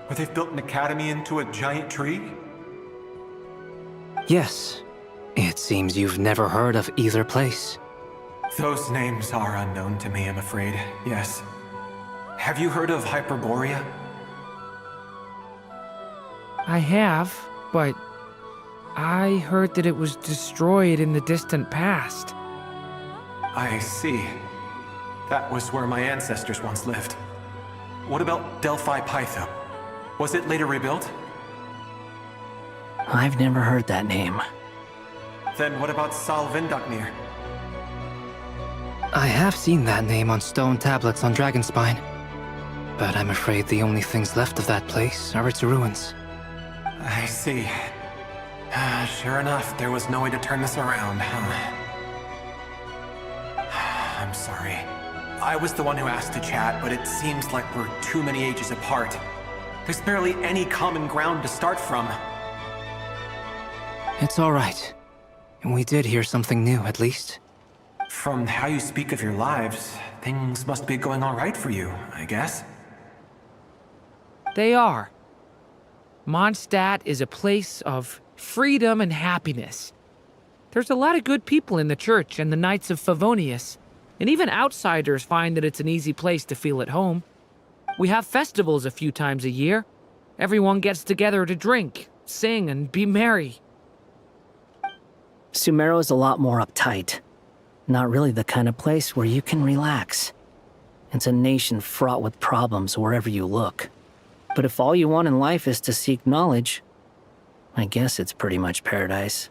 where they've built an academy into a giant tree? Yes. It seems you've never heard of either place. Those names are unknown to me, I'm afraid, yes. Have you heard of Hyperborea? I have, but I heard that it was destroyed in the distant past. I see. That was where my ancestors once lived. What about Delphi Pytho? Was it later rebuilt? I've never heard that name. Then what about Sal Vindaknir? I have seen that name on stone tablets on Dragonspine. But I'm afraid the only things left of that place are its ruins. I see. Sure enough, there was no way to turn this around, huh? I'm sorry. I was the one who asked to chat, but it seems like we're too many ages apart. There's barely any common ground to start from. It's all right. We did hear something new, at least. From how you speak of your lives, things must be going all right for you, I guess. They are. Mondstadt is a place of freedom and happiness. There's a lot of good people in the church and the Knights of Favonius, and even outsiders find that it's an easy place to feel at home. We have festivals a few times a year. Everyone gets together to drink, sing, and be merry. Sumeru is a lot more uptight. Not really the kind of place where you can relax. It's a nation fraught with problems wherever you look. But if all you want in life is to seek knowledge, I guess it's pretty much paradise.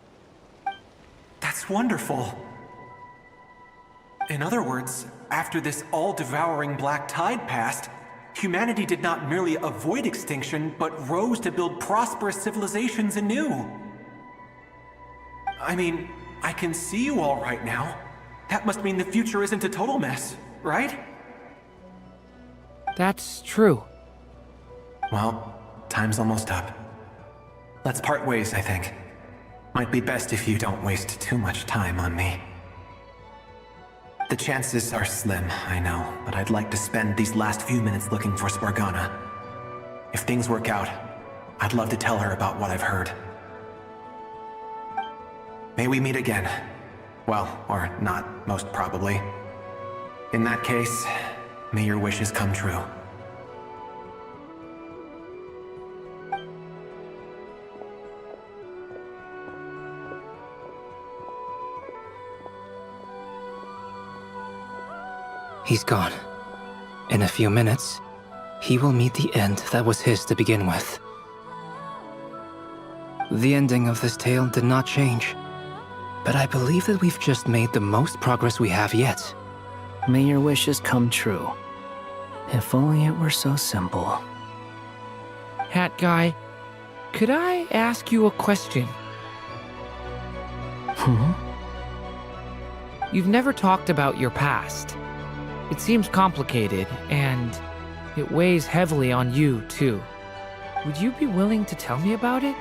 That's wonderful. In other words, after this all-devouring black tide passed, humanity did not merely avoid extinction, but rose to build prosperous civilizations anew. I mean, I can see you all right now. That must mean the future isn't a total mess, right? That's true. Well, time's almost up. Let's part ways, I think. Might be best if you don't waste too much time on me. The chances are slim, I know, but I'd like to spend these last few minutes looking for Spargana. If things work out, I'd love to tell her about what I've heard. May we meet again. Well, or not, most probably. In that case, may your wishes come true. He's gone. In a few minutes, he will meet the end that was his to begin with. The ending of this tale did not change, but I believe that we've just made the most progress we have yet. May your wishes come true. If only it were so simple. Hat Guy, could I ask you a question? You've never talked about your past. It seems complicated, and it weighs heavily on you, too. Would you be willing to tell me about it?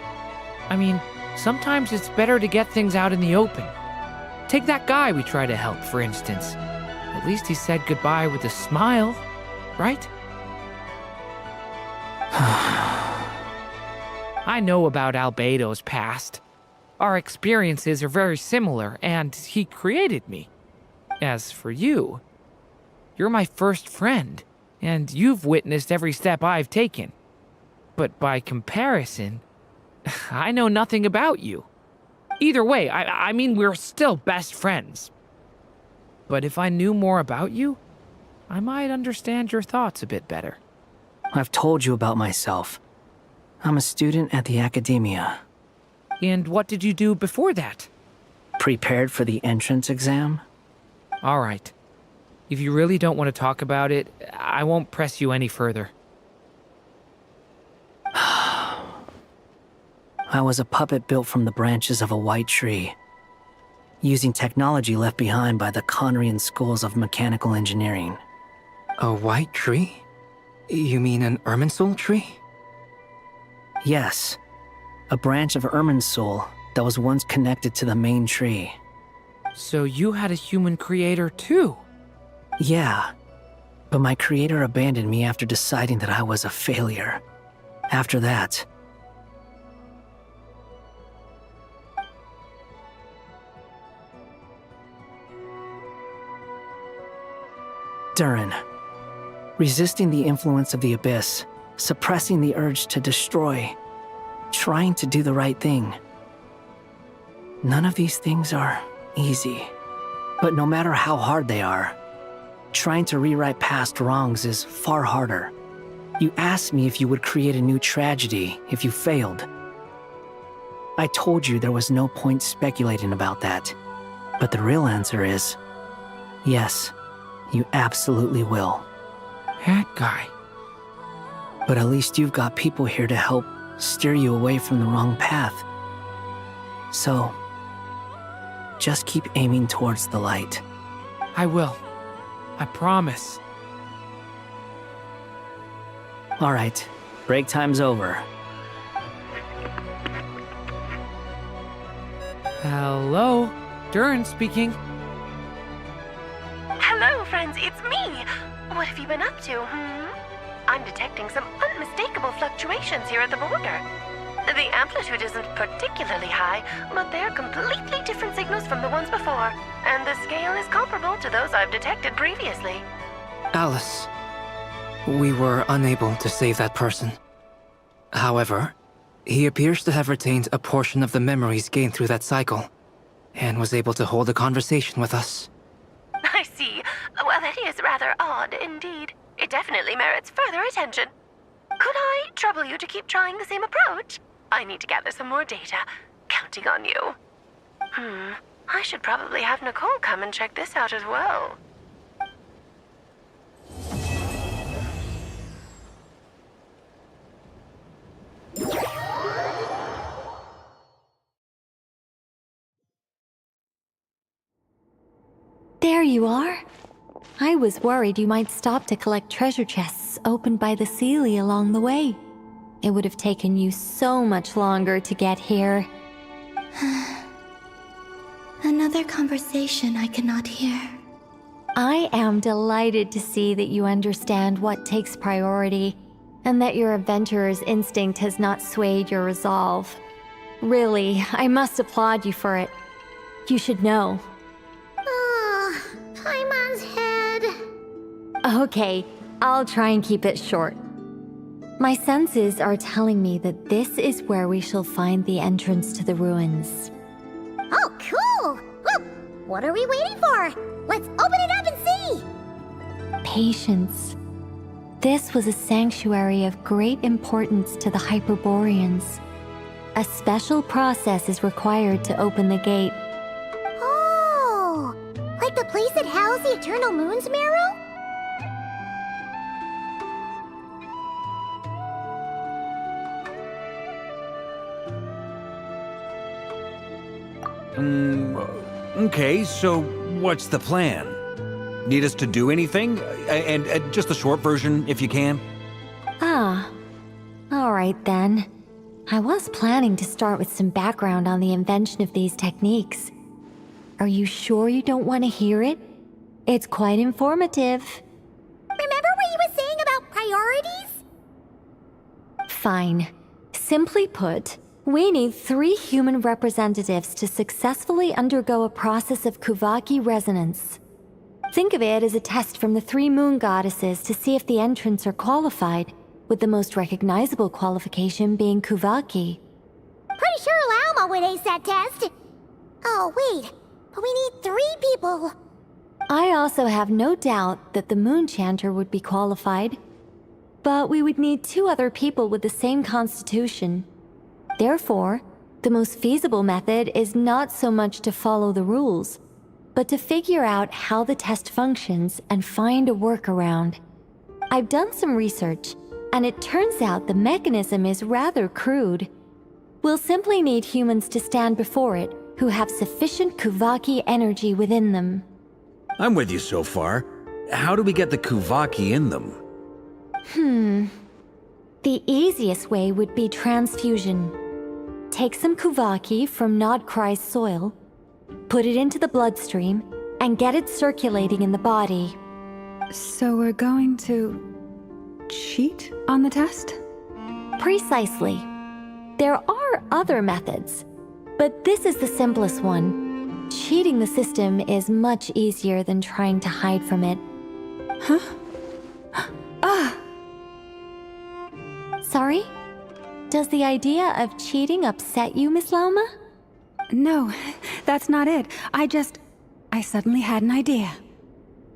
I mean, sometimes it's better to get things out in the open. Take that guy we try to help, for instance. At least he said goodbye with a smile, right? I know about Albedo's past. Our experiences are very similar, and he created me. As for you, you're my first friend, and you've witnessed every step I've taken. But by comparison, I know nothing about you. Either way, I mean, we're still best friends. But if I knew more about you, I might understand your thoughts a bit better. I've told you about myself. I'm a student at the academia. And what did you do before that? Prepared for the entrance exam? All right. If you really don't want to talk about it, I won't press you any further. I was a puppet built from the branches of a white tree, using technology left behind by the Conrian schools of mechanical engineering. A white tree? You mean an Irminsul tree? Yes, a branch of Irminsul that was once connected to the main tree. So you had a human creator too? Yeah, but my creator abandoned me after deciding that I was a failure. After that, Durin, resisting the influence of the abyss, suppressing the urge to destroy, trying to do the right thing. None of these things are easy, but no matter how hard they are, trying to rewrite past wrongs is far harder. You asked me if you would create a new tragedy if you failed. I told you there was no point speculating about that, but the real answer is yes. You absolutely will. That guy. But at least you've got people here to help steer you away from the wrong path. So, just keep aiming towards the light. I will. I promise. All right, break time's over. Hello, Durin speaking. Hello, friends, it's me! What have you been up to, I'm detecting some unmistakable fluctuations here at the border. The amplitude isn't particularly high, but they're completely different signals from the ones before, and the scale is comparable to those I've detected previously. Alice, we were unable to save that person. However, he appears to have retained a portion of the memories gained through that cycle, and was able to hold a conversation with us. I see. Well, that is rather odd indeed. It definitely merits further attention. Could I trouble you to keep trying the same approach? I need to gather some more data. Counting on you. I should probably have Nicole come and check this out as well. There you are. I was worried you might stop to collect treasure chests opened by the Seelie along the way. It would have taken you so much longer to get here. Another conversation I cannot hear. I am delighted to see that you understand what takes priority, and that your adventurer's instinct has not swayed your resolve. Really, I must applaud you for it. You should know. Paimon's head. Okay, I'll try and keep it short. My senses are telling me that this is where we shall find the entrance to the ruins. Oh, cool! Well, what are we waiting for? Let's open it up and see! Patience. This was a sanctuary of great importance to the Hyperboreans. A special process is required to open the gate. Oh! Like the place that housed the Eternal Moon's Marrow? Okay, so what's the plan? Need us to do anything? And just the short version, if you can. Ah, alright then. I was planning to start with some background on the invention of these techniques. Are you sure you don't want to hear it? It's quite informative. Remember what you were saying about priorities? Fine. Simply put, we need 3 human representatives to successfully undergo a process of Kuvaki resonance. Think of it as a test from the 3 moon goddesses to see if the entrants are qualified, with the most recognizable qualification being Kuvaki. Pretty sure Lauma would ace that test. Oh, wait. But we need 3 people. I also have no doubt that the Moon Chanter would be qualified. But we would need 2 other people with the same constitution. Therefore, the most feasible method is not so much to follow the rules, but to figure out how the test functions and find a workaround. I've done some research, and it turns out the mechanism is rather crude. We'll simply need humans to stand before it who have sufficient Kuvaki energy within them. I'm with you so far. How do we get the Kuvaki in them? The easiest way would be transfusion. Take some Kuvaki from Nod-Krae's soil, put it into the bloodstream, and get it circulating in the body. So we're going to cheat on the test? Precisely. There are other methods, but this is the simplest one. Cheating the system is much easier than trying to hide from it. Huh? Ah! Sorry? Does the idea of cheating upset you, Miss Lauma? No, that's not it. I suddenly had an idea.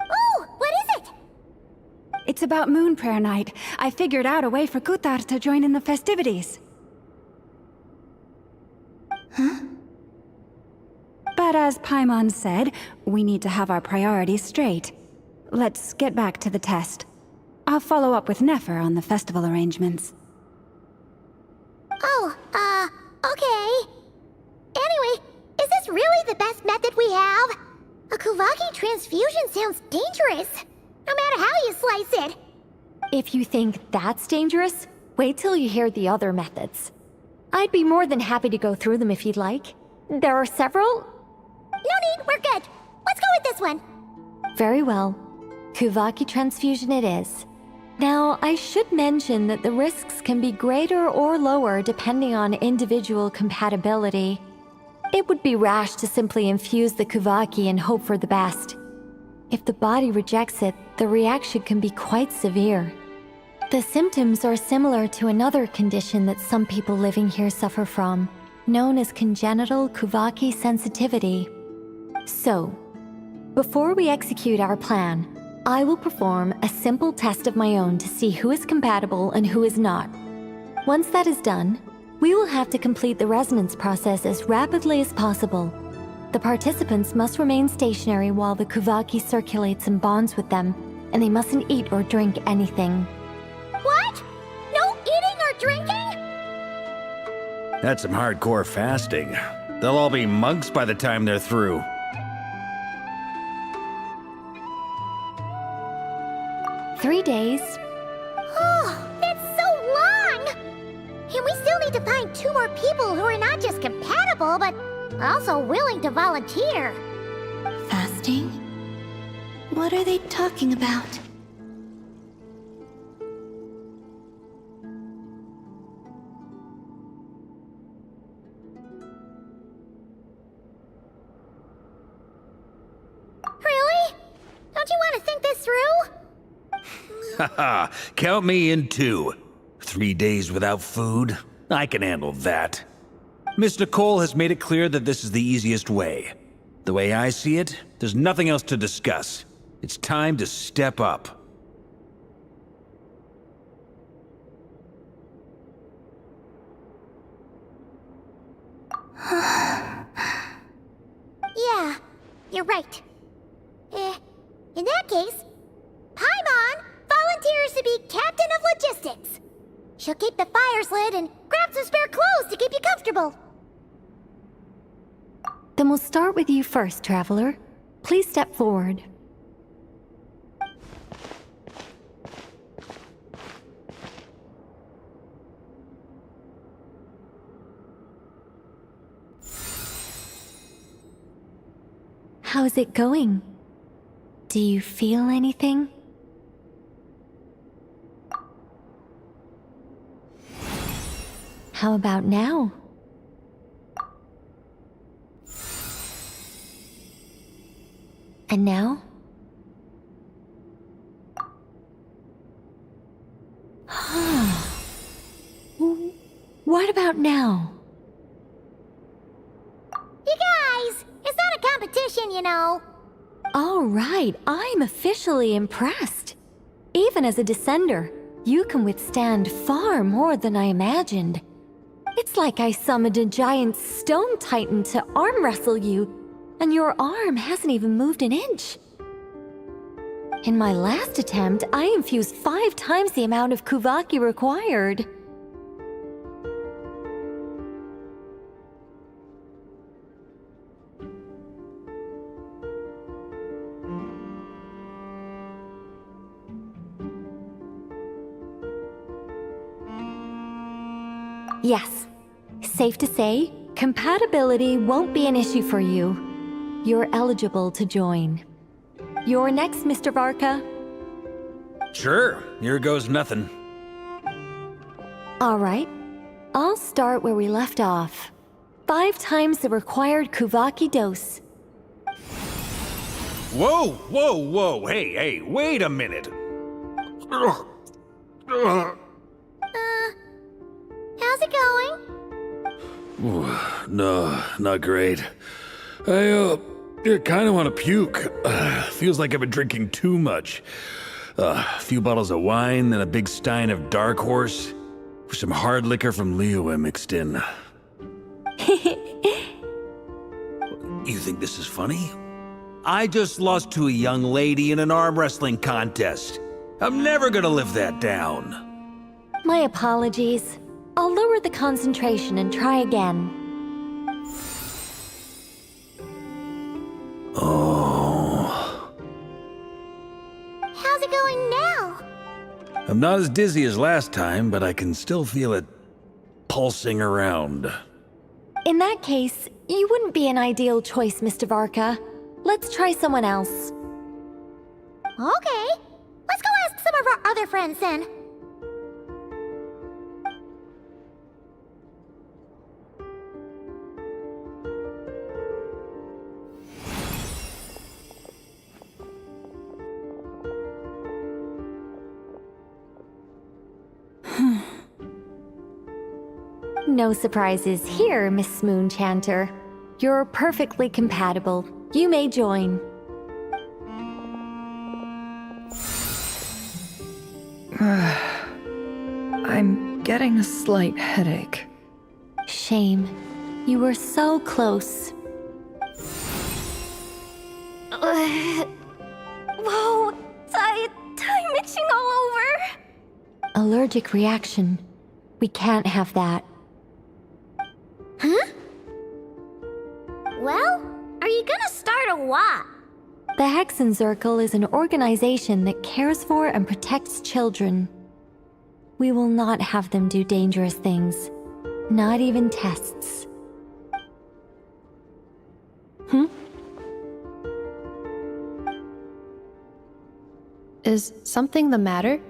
Oh, what is it? It's about Moon Prayer Night. I figured out a way for Kutar to join in the festivities. Huh? But as Paimon said, we need to have our priorities straight. Let's get back to the test. I'll follow up with Nefer on the festival arrangements. Oh, okay. Anyway, is this really the best method we have? A Kuvaki transfusion sounds dangerous, no matter how you slice it. If you think that's dangerous, wait till you hear the other methods. I'd be more than happy to go through them if you'd like. There are several. No need, we're good. Let's go with this one. Very well. Kuvaki transfusion it is. Now, I should mention that the risks can be greater or lower depending on individual compatibility. It would be rash to simply infuse the Kuvaki and hope for the best. If the body rejects it, the reaction can be quite severe. The symptoms are similar to another condition that some people living here suffer from, known as congenital Kuvaki sensitivity. So, before we execute our plan, I will perform a simple test of my own to see who is compatible and who is not. Once that is done, we will have to complete the resonance process as rapidly as possible. The participants must remain stationary while the Kuvaki circulates and bonds with them, and they mustn't eat or drink anything. What? No eating or drinking? That's some hardcore fasting. They'll all be monks by the time they're through. "3 days. Oh, that's so long! And we still need to find 2 more people who are not just compatible, but also willing to volunteer. Fasting? What are they talking about? Really? Don't you want to think this through? Haha, count me in too. 3 days without food? I can handle that. Miss Nicole has made it clear that this is the easiest way. The way I see it, there's nothing else to discuss. It's time to step up. Yeah, you're right. In that case, Paimon volunteers to be captain of logistics. She'll keep the fires lit and grab some spare clothes to keep you comfortable. Then we'll start with you first, Traveler. Please step forward. How's it going? Do you feel anything? How about now? And now? What about now? You guys, it's not a competition, you know. All right, I'm officially impressed. Even as a descender, you can withstand far more than I imagined. It's like I summoned a giant stone titan to arm wrestle you, and your arm hasn't even moved an inch. In my last attempt, I infused 5 times the amount of Kuvaki required. Yes, safe to say, compatibility won't be an issue for you. You're eligible to join. You're next, Mr. Varka. Sure, here goes nothing. All right, I'll start where we left off. 5 times the required Kuvaki dose. Whoa, whoa, whoa, hey, wait a minute. How's it going? No, not great. I kind of want to puke. Feels like I've been drinking too much. A few bottles of wine, then a big stein of Dark Horse. Some hard liquor from Leo mixed in. You think this is funny? I just lost to a young lady in an arm wrestling contest. I'm never gonna live that down. My apologies. I'll lower the concentration and try again. Oh. How's it going now? I'm not as dizzy as last time, but I can still feel it pulsing around. In that case, you wouldn't be an ideal choice, Mr. Varka. Let's try someone else. Okay. Let's go ask some of our other friends then. No surprises here, Miss Moonchanter. You're perfectly compatible. You may join. I'm getting a slight headache. Shame. You were so close. Whoa! Time itching all over! Allergic reaction. We can't have that. Huh? Well, are you gonna start or what? The Hexenzirkel is an organization that cares for and protects children. We will not have them do dangerous things. Not even tests. Is something the matter?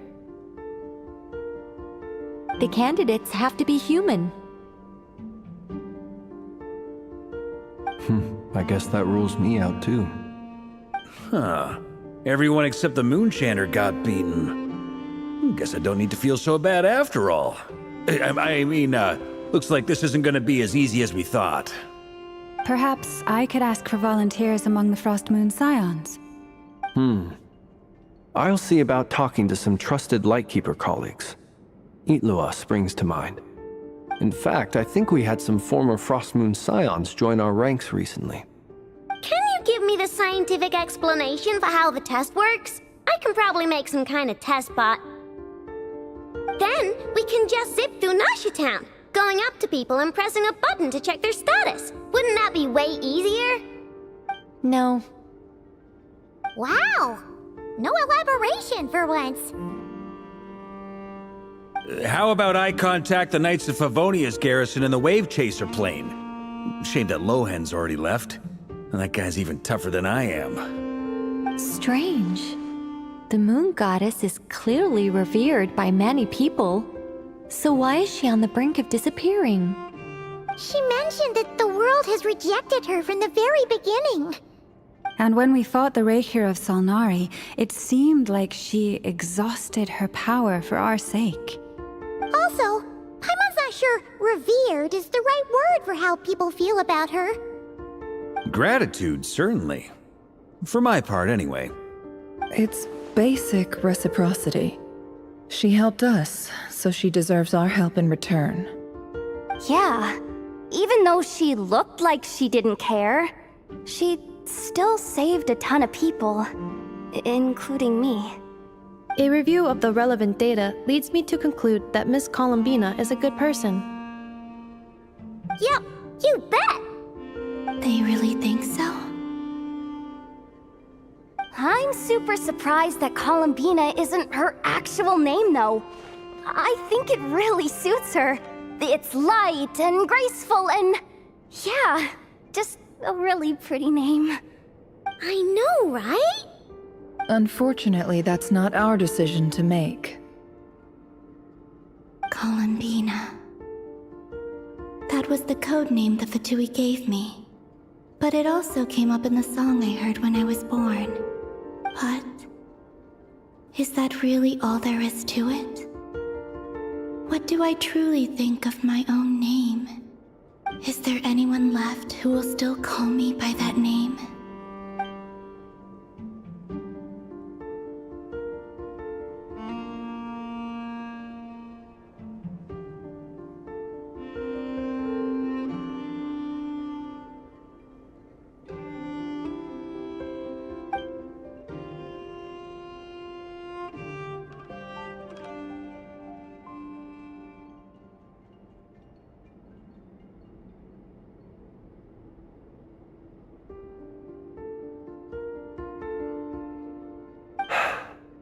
The candidates have to be human. I guess that rules me out too. Huh. Everyone except the Moonchanter got beaten. Guess I don't need to feel so bad after all. I mean, looks like this isn't gonna be as easy as we thought. Perhaps I could ask for volunteers among the Frost Moon Scions. I'll see about talking to some trusted Lightkeeper colleagues. Itlua springs to mind. In fact, I think we had some former Frost Moon Scions join our ranks recently. Can you give me the scientific explanation for how the test works? I can probably make some kind of test bot. Then we can just zip through Nashitown, going up to people and pressing a button to check their status. Wouldn't that be way easier? No. Wow! No elaboration for once. How about I contact the Knights of Favonia's garrison in the Wave Chaser plane? Shame that Lohan's already left. And that guy's even tougher than I am. Strange. The Moon Goddess is clearly revered by many people. So why is she on the brink of disappearing? She mentioned that the world has rejected her from the very beginning. And when we fought the Reikir of Solnari, it seemed like she exhausted her power for our sake. Also, Paimon's not sure revered is the right word for how people feel about her. Gratitude, certainly. For my part, anyway. It's basic reciprocity. She helped us, so she deserves our help in return. Yeah. Even though she looked like she didn't care, she still saved a ton of people, including me. A review of the relevant data leads me to conclude that Miss Columbina is a good person. Yep, you bet! They really think so? I'm super surprised that Columbina isn't her actual name, though. I think it really suits her. It's light and graceful and... yeah, just a really pretty name. I know, right? Unfortunately, that's not our decision to make. Columbina. That was the code name the Fatui gave me. But it also came up in the song I heard when I was born. But... is that really all there is to it? What do I truly think of my own name? Is there anyone left who will still call me by that name?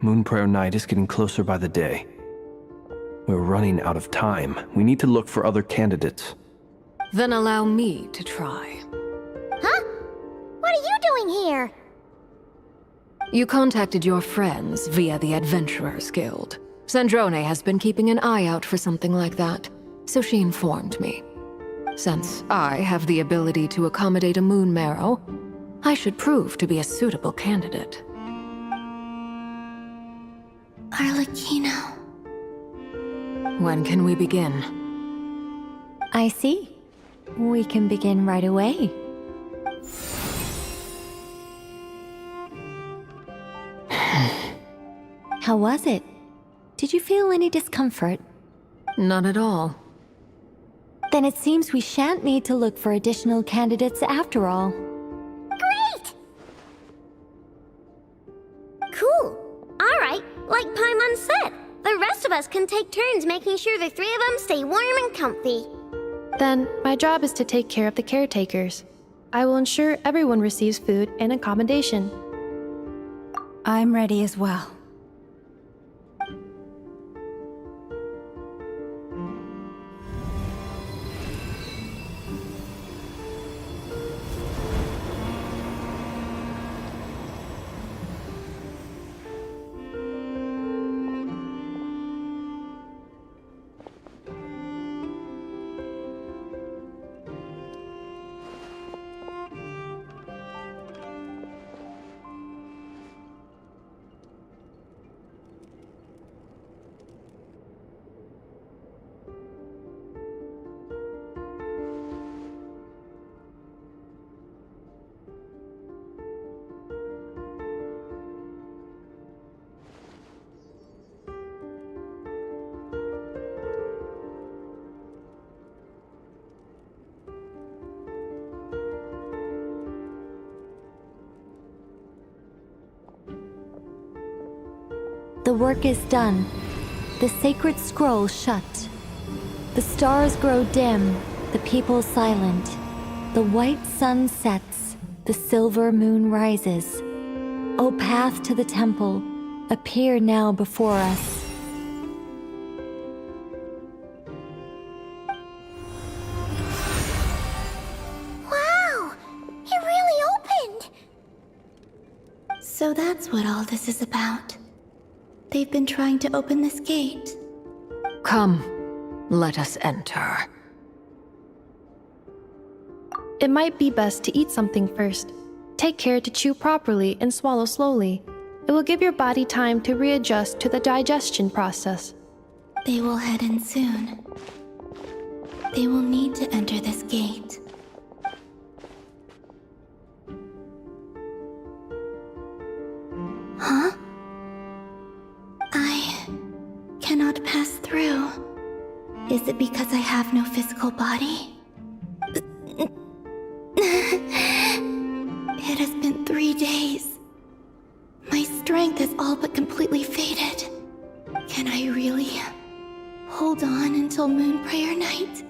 Moonprayer Night is getting closer by the day. We're running out of time. We need to look for other candidates. Then allow me to try. Huh? What are you doing here? You contacted your friends via the Adventurers Guild. Sandrone has been keeping an eye out for something like that, so she informed me. Since I have the ability to accommodate a moon marrow, I should prove to be a suitable candidate. Arlecchino. When can we begin? I see. We can begin right away. How was it? Did you feel any discomfort? Not at all. Then it seems we shan't need to look for additional candidates after all. Great! Cool. All right, like Paimon said, the rest of us can take turns making sure the three of them stay warm and comfy. Then, my job is to take care of the caretakers. I will ensure everyone receives food and accommodation. I'm ready as well. The work is done. The sacred scroll shut. The stars grow dim, the people silent. The white sun sets, the silver moon rises. O path to the temple, appear now before us. Wow! It really opened! So that's what all this is about. They've been trying to open this gate. Come, let us enter. It might be best to eat something first. Take care to chew properly and swallow slowly. It will give your body time to readjust to the digestion process. They will head in soon. They will need to enter this gate. cannot pass through. Is it because I have no physical body? It has been 3 days. My strength has all but completely faded. Can I really hold on until Moon Prayer Night?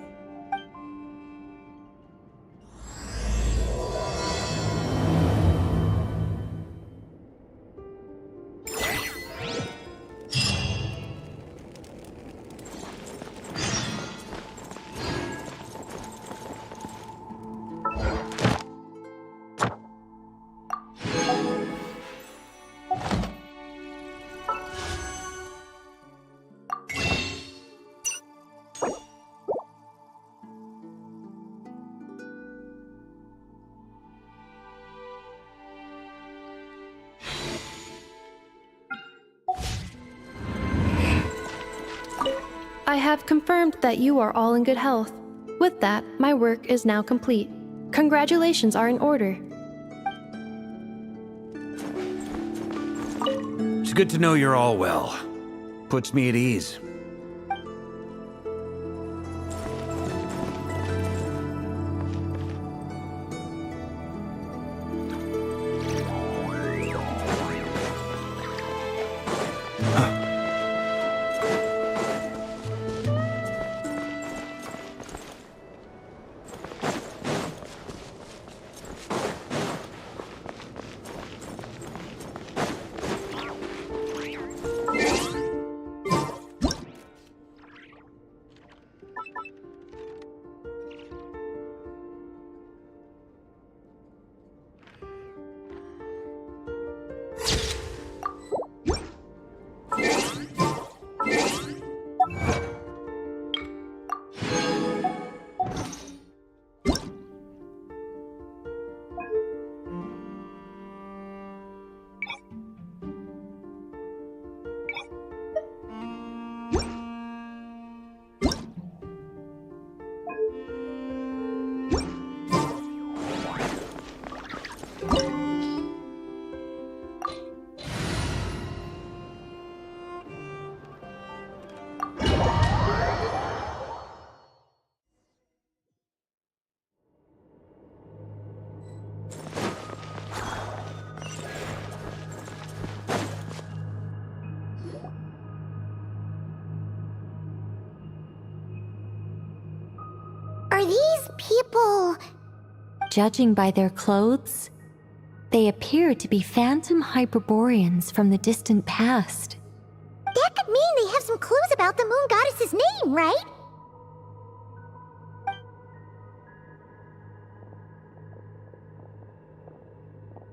I have confirmed that you are all in good health. With that, my work is now complete. Congratulations are in order. It's good to know you're all well. Puts me at ease. Are these people... Judging by their clothes, they appear to be phantom Hyperboreans from the distant past. That could mean they have some clues about the moon goddess's name, right?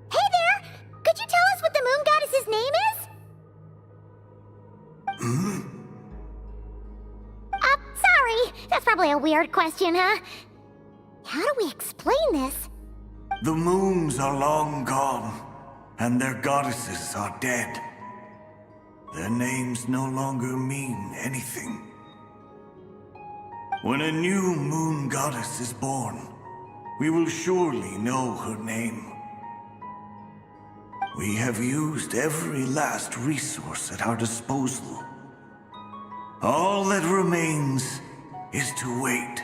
Hey there! Could you tell us what the moon goddess's name is? Sorry. That's probably a weird question, huh? How do we explain this? The moons are long gone, and their goddesses are dead. Their names no longer mean anything. When a new moon goddess is born, we will surely know her name. We have used every last resource at our disposal. All that remains is to wait,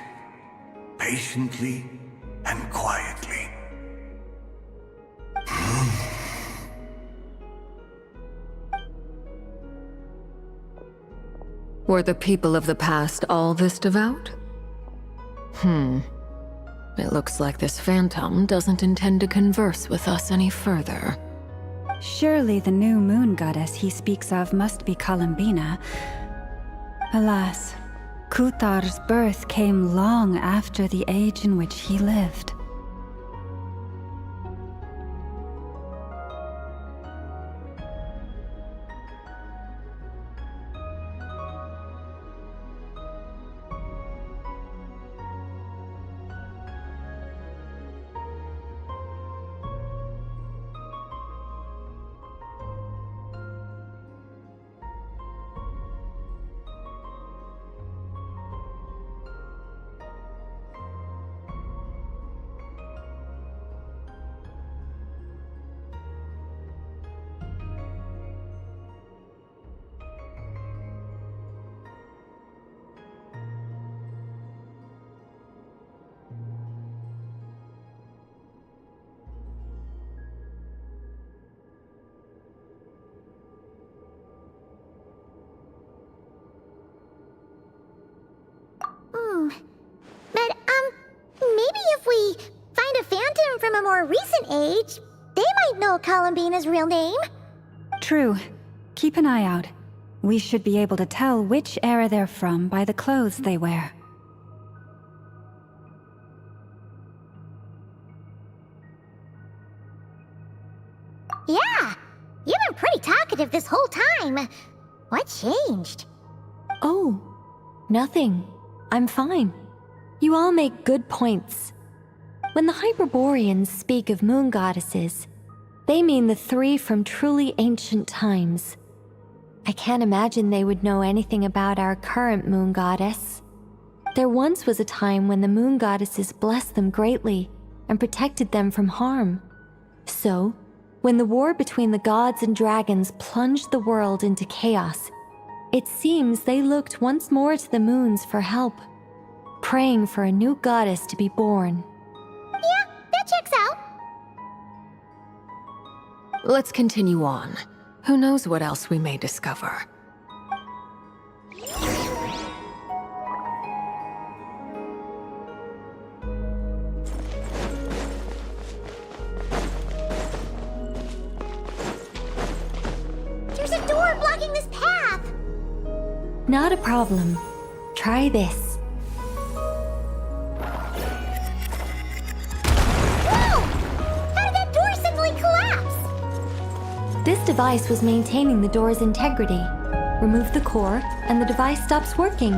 patiently and quietly. Were the people of the past all this devout? It looks like this phantom doesn't intend to converse with us any further. Surely the new moon goddess he speaks of must be Columbina. Alas, Kuthar's birth came long after the age in which he lived. more recent age, they might know Columbina's real name. True. Keep an eye out. We should be able to tell which era they're from by the clothes they wear. Yeah, you've been pretty talkative this whole time. What changed? Oh, nothing. I'm fine. You all make good points. When the Hyperboreans speak of moon goddesses, they mean the three from truly ancient times. I can't imagine they would know anything about our current moon goddess. There once was a time when the moon goddesses blessed them greatly and protected them from harm. So, when the war between the gods and dragons plunged the world into chaos, it seems they looked once more to the moons for help, praying for a new goddess to be born. Yeah, that checks out. Let's continue on. Who knows what else we may discover? There's a door blocking this path. Not a problem. Try this. Whoa! How did that door suddenly collapse? This device was maintaining the door's integrity. Remove the core, and the device stops working.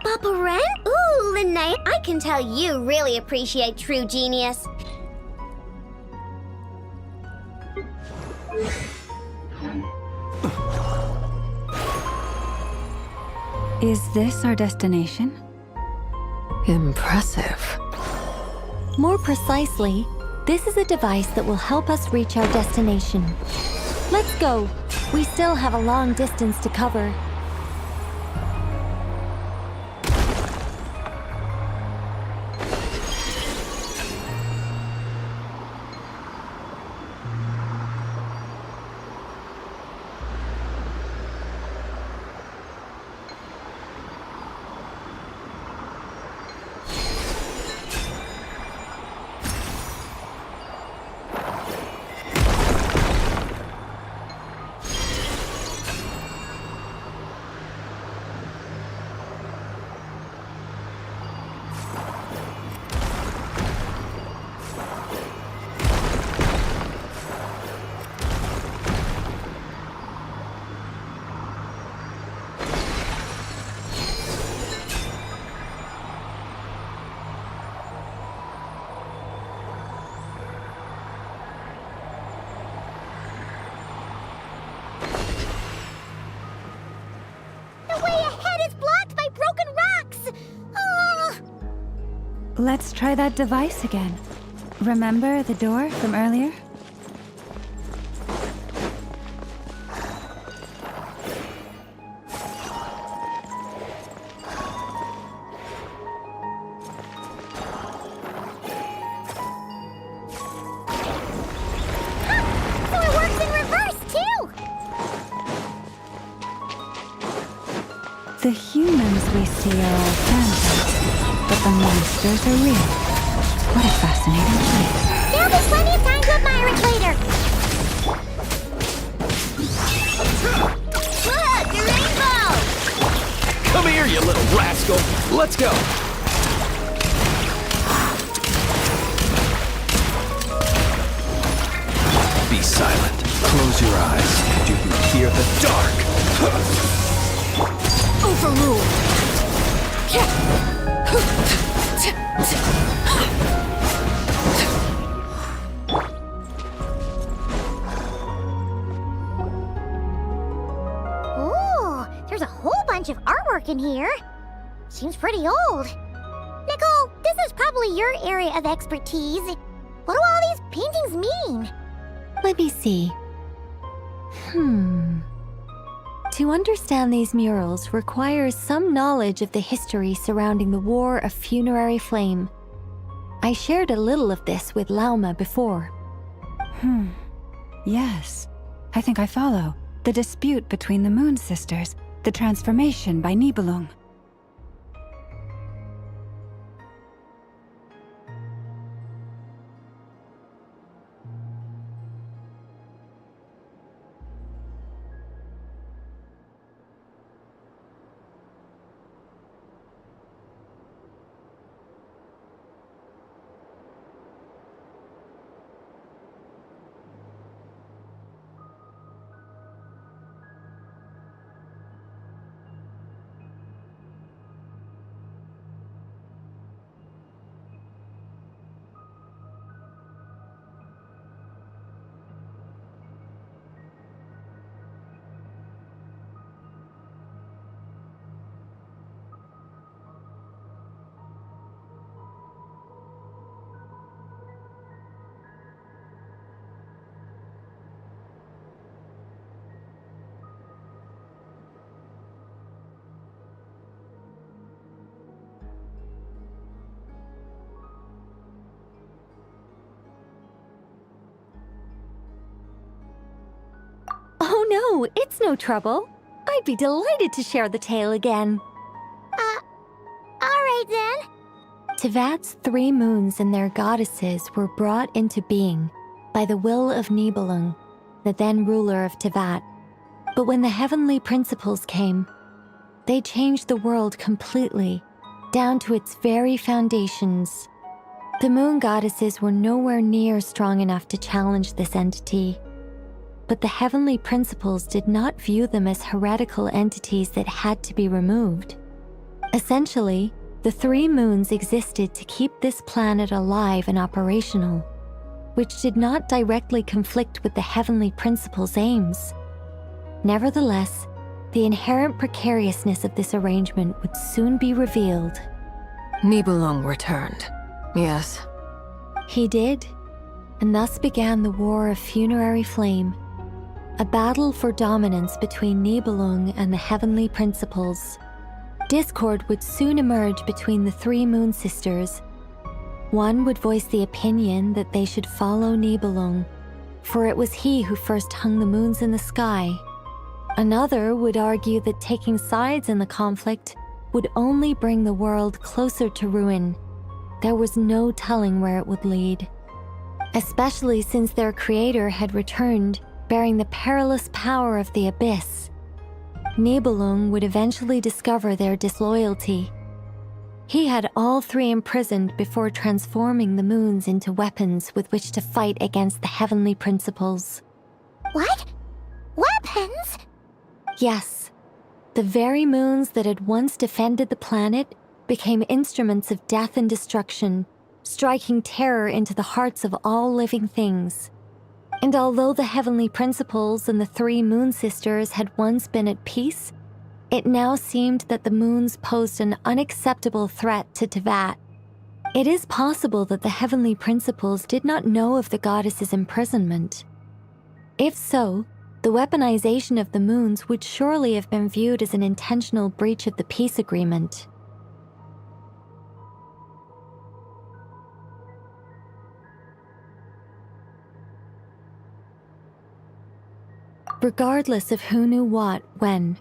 Papa Ren? Ooh, Lene, I can tell you really appreciate true genius. Is this our destination? Impressive. More precisely, this is a device that will help us reach our destination. Let's go. We still have a long distance to cover. Let's try that device again. Remember the door from earlier? So it works in reverse, too! The humans we see are all phantoms, but the monsters are real. What a fascinating place. There'll be plenty of time to admire it later. Look, the rainbow! Come here, you little rascal. Let's go. Be silent. Close your eyes. Do you fear the dark? Overruled. Ooh, there's a whole bunch of artwork in here. Seems pretty old. Nicole, this is probably your area of expertise. What do all these paintings mean? Let me see. To understand these murals requires some knowledge of the history surrounding the War of Funerary Flame. I shared a little of this with Lauma before. Yes, I think I follow. The dispute between the Moon Sisters, the transformation by Nibelung. Oh no, it's no trouble. I'd be delighted to share the tale again. Alright then. Tevat's 3 moons and their goddesses were brought into being by the will of Nibelung, the then ruler of Tevat. But when the heavenly principles came, they changed the world completely, down to its very foundations. The moon goddesses were nowhere near strong enough to challenge this entity. But the heavenly principles did not view them as heretical entities that had to be removed. Essentially, the 3 moons existed to keep this planet alive and operational, which did not directly conflict with the heavenly principles' aims. Nevertheless, the inherent precariousness of this arrangement would soon be revealed. Nibelung returned, yes. He did, and thus began the War of Funerary Flame, a battle for dominance between Nibelung and the heavenly principles. Discord would soon emerge between the 3 moon sisters. One would voice the opinion that they should follow Nibelung, for it was he who first hung the moons in the sky. Another would argue that taking sides in the conflict would only bring the world closer to ruin. There was no telling where it would lead, especially since their creator had returned bearing the perilous power of the abyss. Nibelung would eventually discover their disloyalty. He had all 3 imprisoned before transforming the moons into weapons with which to fight against the heavenly principles. What? Weapons? Yes. The very moons that had once defended the planet became instruments of death and destruction, striking terror into the hearts of all living things. And although the heavenly principles and the 3 moon sisters had once been at peace, it now seemed that the moons posed an unacceptable threat to Tevat. It is possible that the heavenly principles did not know of the goddess's imprisonment. If so, the weaponization of the moons would surely have been viewed as an intentional breach of the peace agreement. Regardless of who knew what, when,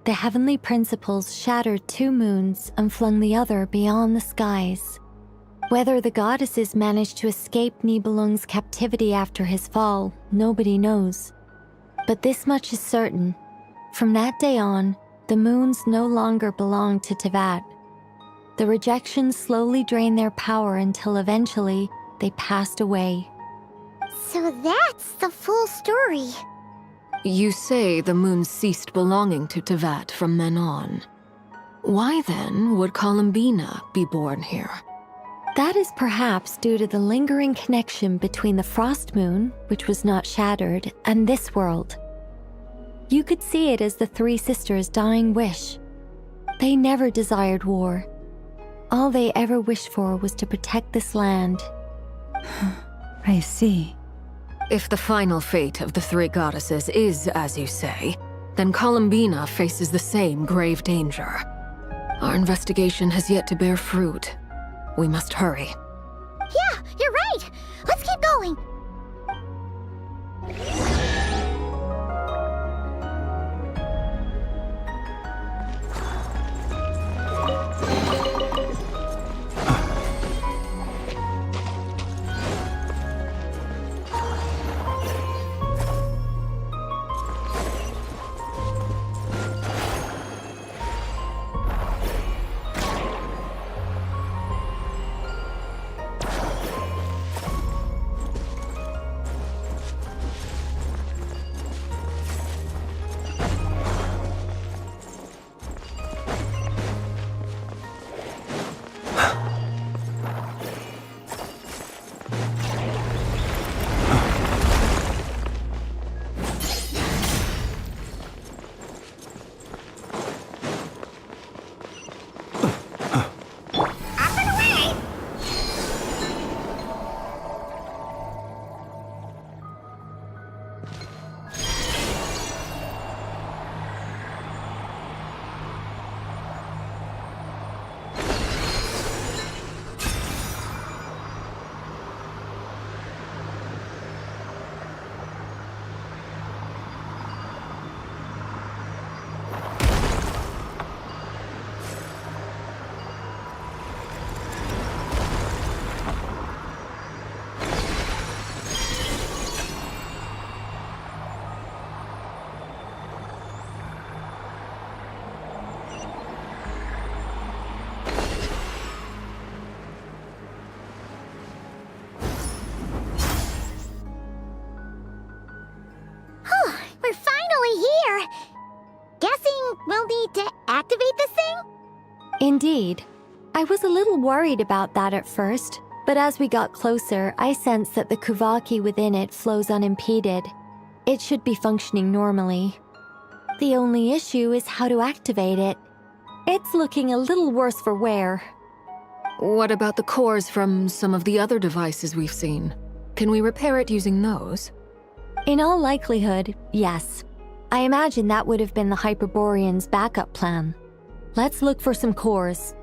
the heavenly principles shattered 2 moons and flung the other beyond the skies. Whether the goddesses managed to escape Nibelung's captivity after his fall, nobody knows. But this much is certain. From that day on, the moons no longer belonged to Tevat. The rejections slowly drained their power until eventually they passed away. So that's the full story. You say the moons ceased belonging to Tevat from then on. Why then would Columbina be born here? That is perhaps due to the lingering connection between the Frost Moon, which was not shattered, and this world. You could see it as the 3 sisters' dying wish. They never desired war. All they ever wished for was to protect this land. I see. If the final fate of the 3 goddesses is as you say, then Columbina faces the same grave danger. Our investigation has yet to bear fruit. We must hurry. Yeah, you're right. Let's keep going. mean we'll need to activate this thing? Indeed. I was a little worried about that at first, but as we got closer, I sensed that the Kuvaki within it flows unimpeded. It should be functioning normally. The only issue is how to activate it. It's looking a little worse for wear. What about the cores from some of the other devices we've seen? Can we repair it using those? In all likelihood, yes. I imagine that would have been the Hyperborean's backup plan. Let's look for some cores.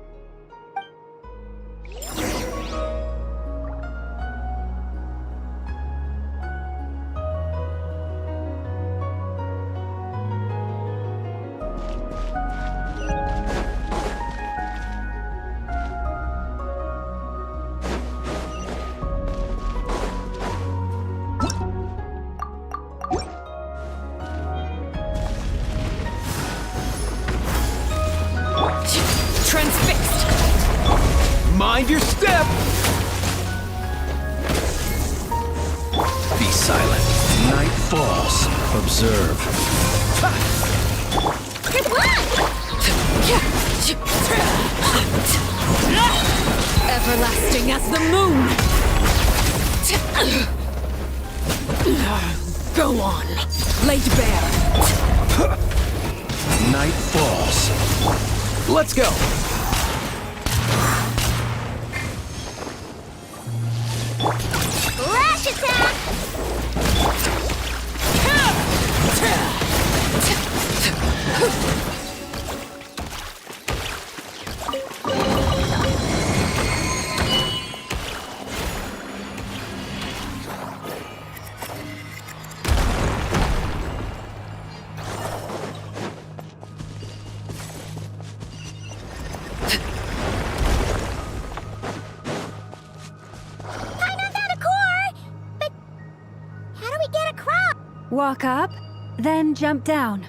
Transfixed! Mind your step! Be silent. Night falls. Observe. Good luck! Everlasting as the moon! Go on, laid bare. Night falls. Let's go! Lash attack! Walk up, then jump down.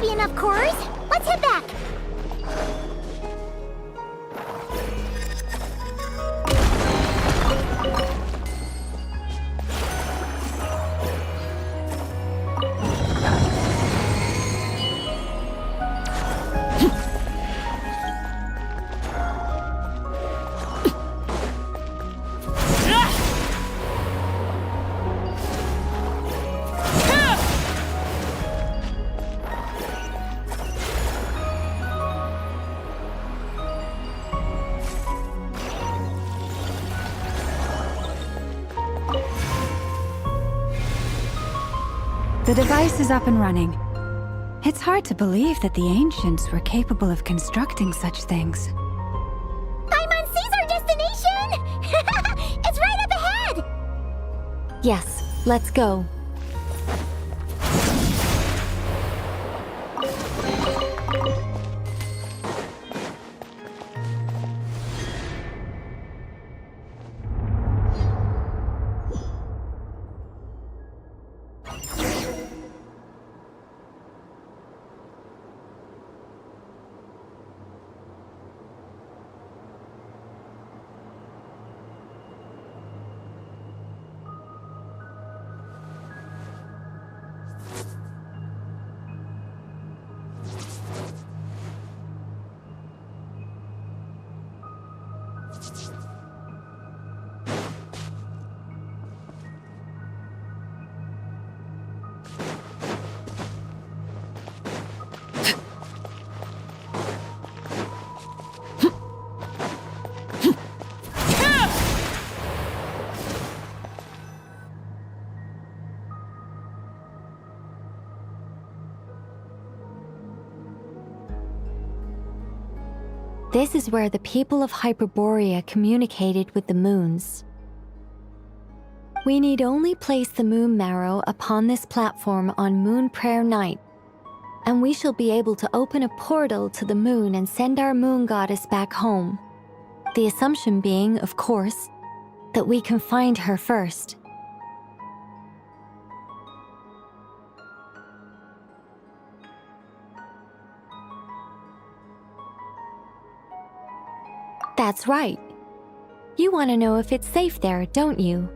Enough cores. Let's head back. The device is up and running. It's hard to believe that the ancients were capable of constructing such things. Paimon sees our destination! It's right up ahead! Yes, let's go. This is where the people of Hyperborea communicated with the moons. We need only place the moon marrow upon this platform on Moon Prayer Night, and we shall be able to open a portal to the moon and send our moon goddess back home. The assumption being, of course, that we can find her first. That's right. You want to know if it's safe there, don't you?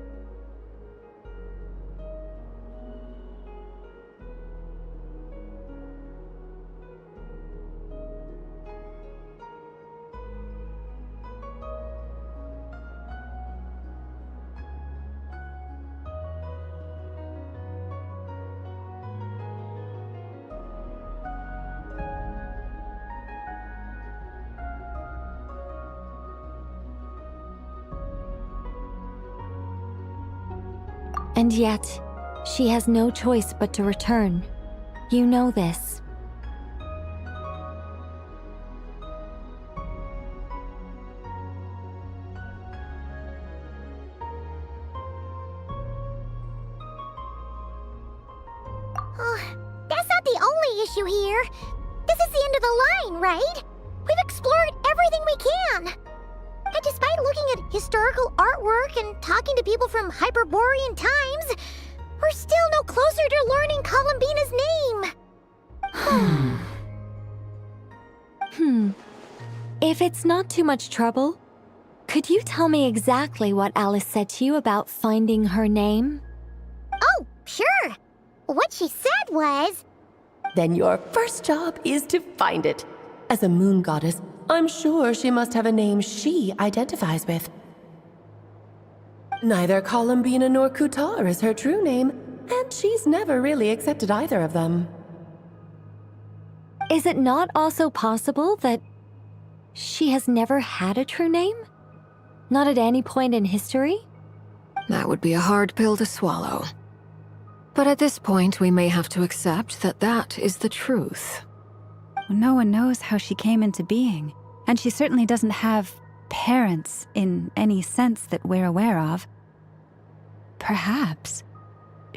And yet, she has no choice but to return. You know this. That's not the only issue here. This is the end of the line, right? We've explored everything we can. And despite looking at historical artwork and talking to people from Hyperborean times, we're still no closer to learning Columbina's name. If it's not too much trouble, could you tell me exactly what Alice said to you about finding her name? Oh, sure. What she said was... Then your first job is to find it. As a moon goddess, I'm sure she must have a name she identifies with. Neither Columbina nor Kutar is her true name, and she's never really accepted either of them. Is it not also possible that she has never had a true name? Not at any point in history? That would be a hard pill to swallow. But at this point, we may have to accept that that is the truth. No one knows how she came into being, and she certainly doesn't have parents in any sense that we're aware of. Perhaps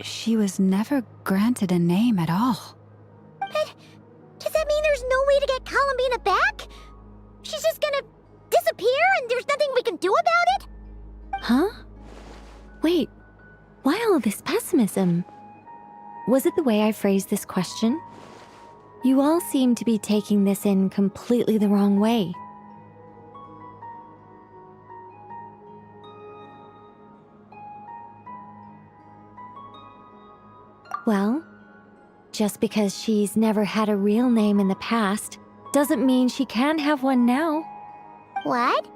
she was never granted a name at all. But does that mean there's no way to get Columbina back? She's just gonna disappear and there's nothing we can do about it? Huh? Wait, why all this pessimism? Was it the way I phrased this question? You all seem to be taking this in completely the wrong way. Well, just because she's never had a real name in the past doesn't mean she can't have one now. What?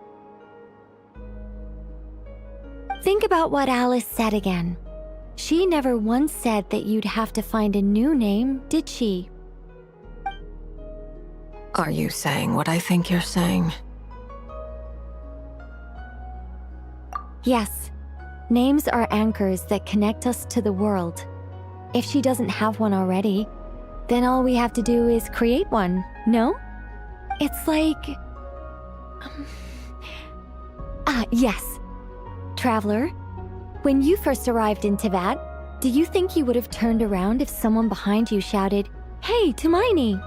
Think about what Alice said again. She never once said that you'd have to find a new name, did she? Are you saying what I think you're saying? Yes. Names are anchors that connect us to the world. If she doesn't have one already, then all we have to do is create one, no? It's like... yes. Traveler, when you first arrived in Teyvat, do you think you would have turned around if someone behind you shouted, "Hey, Tumaini!"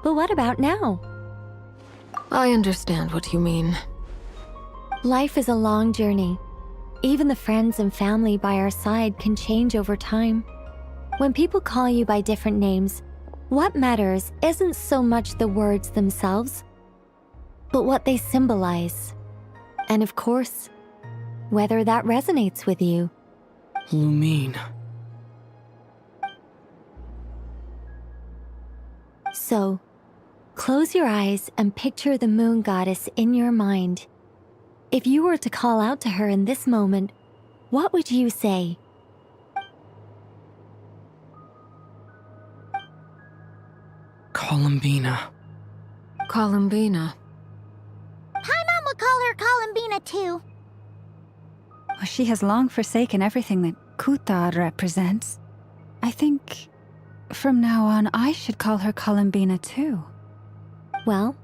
But what about now? I understand what you mean. Life is a long journey. Even the friends and family by our side can change over time. When people call you by different names, what matters isn't so much the words themselves, but what they symbolize. And of course, whether that resonates with you. Lumine. So, close your eyes and picture the moon goddess in your mind. If you were to call out to her in this moment, what would you say? Columbina. Columbina. Paimon would call her Columbina too. She has long forsaken everything that Kuthar represents. I think from now on I should call her Columbina too. Well,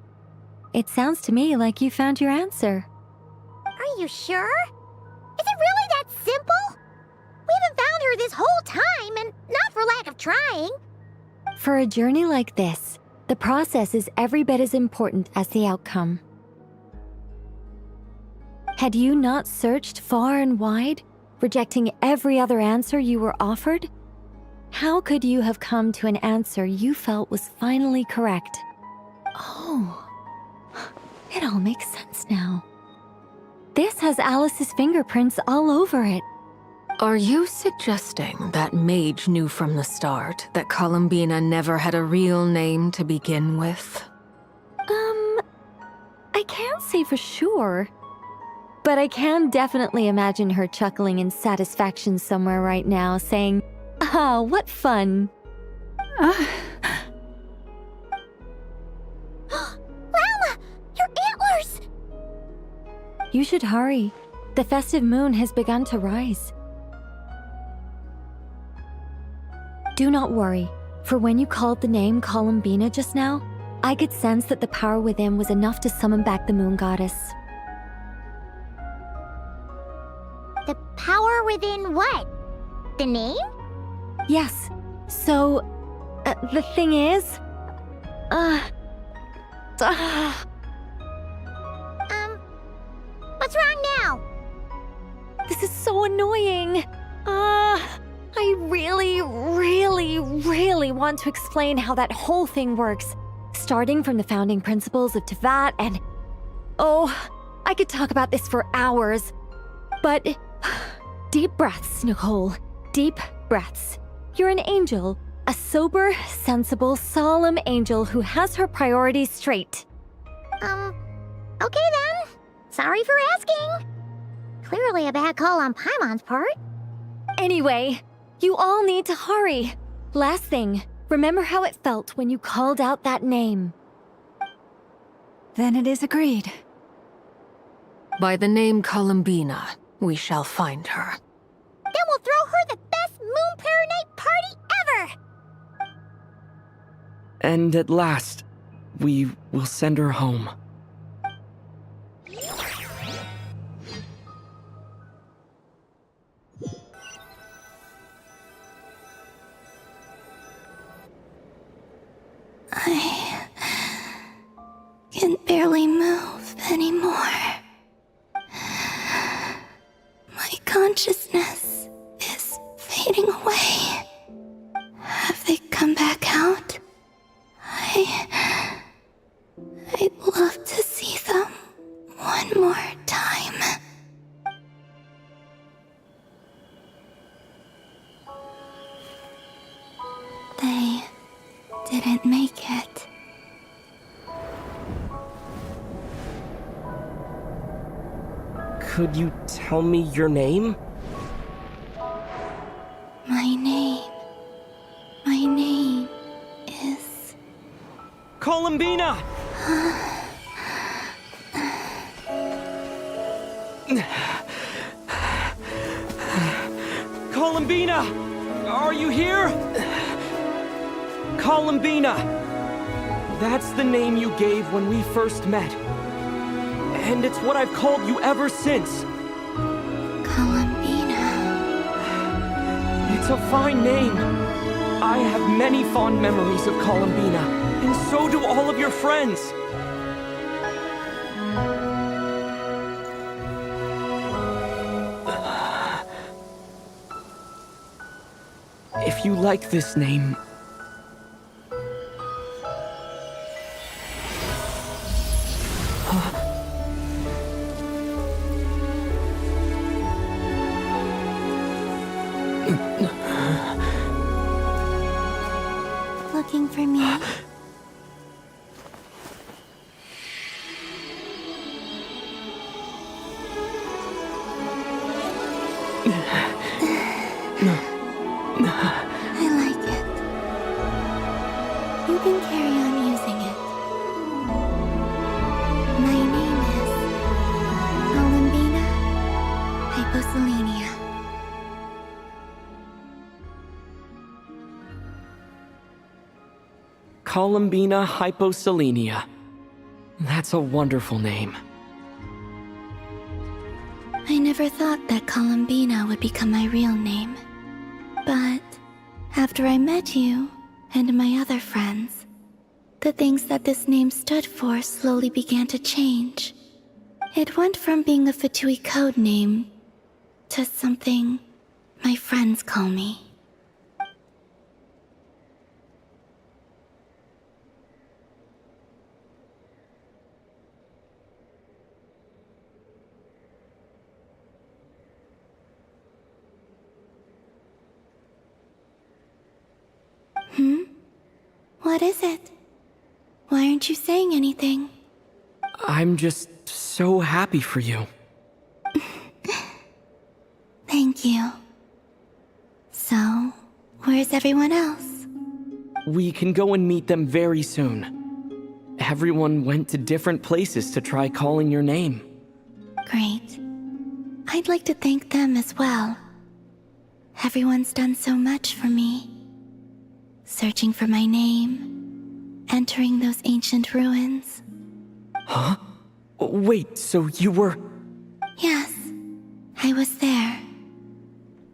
it sounds to me like you found your answer. Are you sure? Is it really that simple? We haven't found her this whole time, and not for lack of trying. For a journey like this, the process is every bit as important as the outcome. Had you not searched far and wide, rejecting every other answer you were offered? How could you have come to an answer you felt was finally correct? Oh, it all makes sense now. This has Alice's fingerprints all over it. Are you suggesting that mage knew from the start that Columbina never had a real name to begin with? I can't say for sure. But I can definitely imagine her chuckling in satisfaction somewhere right now, saying, "Ah, what fun." Llama! Your antlers! You should hurry. The festive moon has begun to rise. Do not worry, for when you called the name Columbina just now, I could sense that the power within was enough to summon back the moon goddess. The power within what? The name? Yes. So, the thing is... What's wrong now? This is so annoying. I really want to explain how that whole thing works. Starting from the founding principles of Tevat and... Oh, I could talk about this for hours. But... Deep breaths, Nicole. Deep breaths. You're an angel. A sober, sensible, solemn angel who has her priorities straight. Okay then. Sorry for asking. Clearly a bad call on Paimon's part. Anyway, you all need to hurry. Last thing, remember how it felt when you called out that name. Then it is agreed. By the name Columbina, we shall find her. Then we'll throw her the best Moon Prayer Night party ever! And at last, we will send her home. I can barely move anymore. My consciousness is fading away. Have they come back out? I'd love to see them one more time. They didn't make it. Could you tell me your name? My name is... Columbina! Columbina! Are you here? Columbina! That's the name you gave when we first met. And it's what I've called you ever since. Columbina. It's a fine name. I have many fond memories of Columbina, and so do all of your friends. If you like this name... Looking for me? I like it. You can carry on using it. My name is Columbina. Hyposelenia. Columbina Hyposelenia. That's a wonderful name. I never thought that Columbina would become my real name. But after I met you and my other friends, the things that this name stood for slowly began to change. It went from being a Fatui code name to something my friends call me. What is it? Why aren't you saying anything? I'm just so happy for you. Thank you. So, where's everyone else? We can go and meet them very soon. Everyone went to different places to try calling your name. Great. I'd like to thank them as well. Everyone's done so much for me. Searching for my name, entering those ancient ruins. Huh? Wait, so you were... Yes, I was there.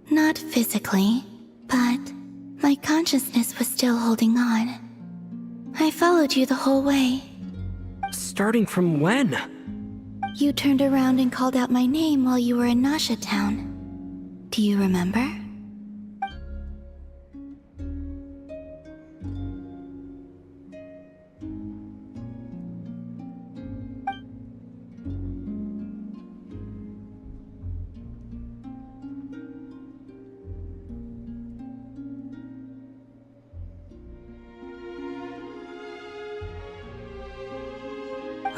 Not physically, but my consciousness was still holding on. I followed you the whole way. Starting from when? You turned around and called out my name while you were in Nasha Town. Do you remember?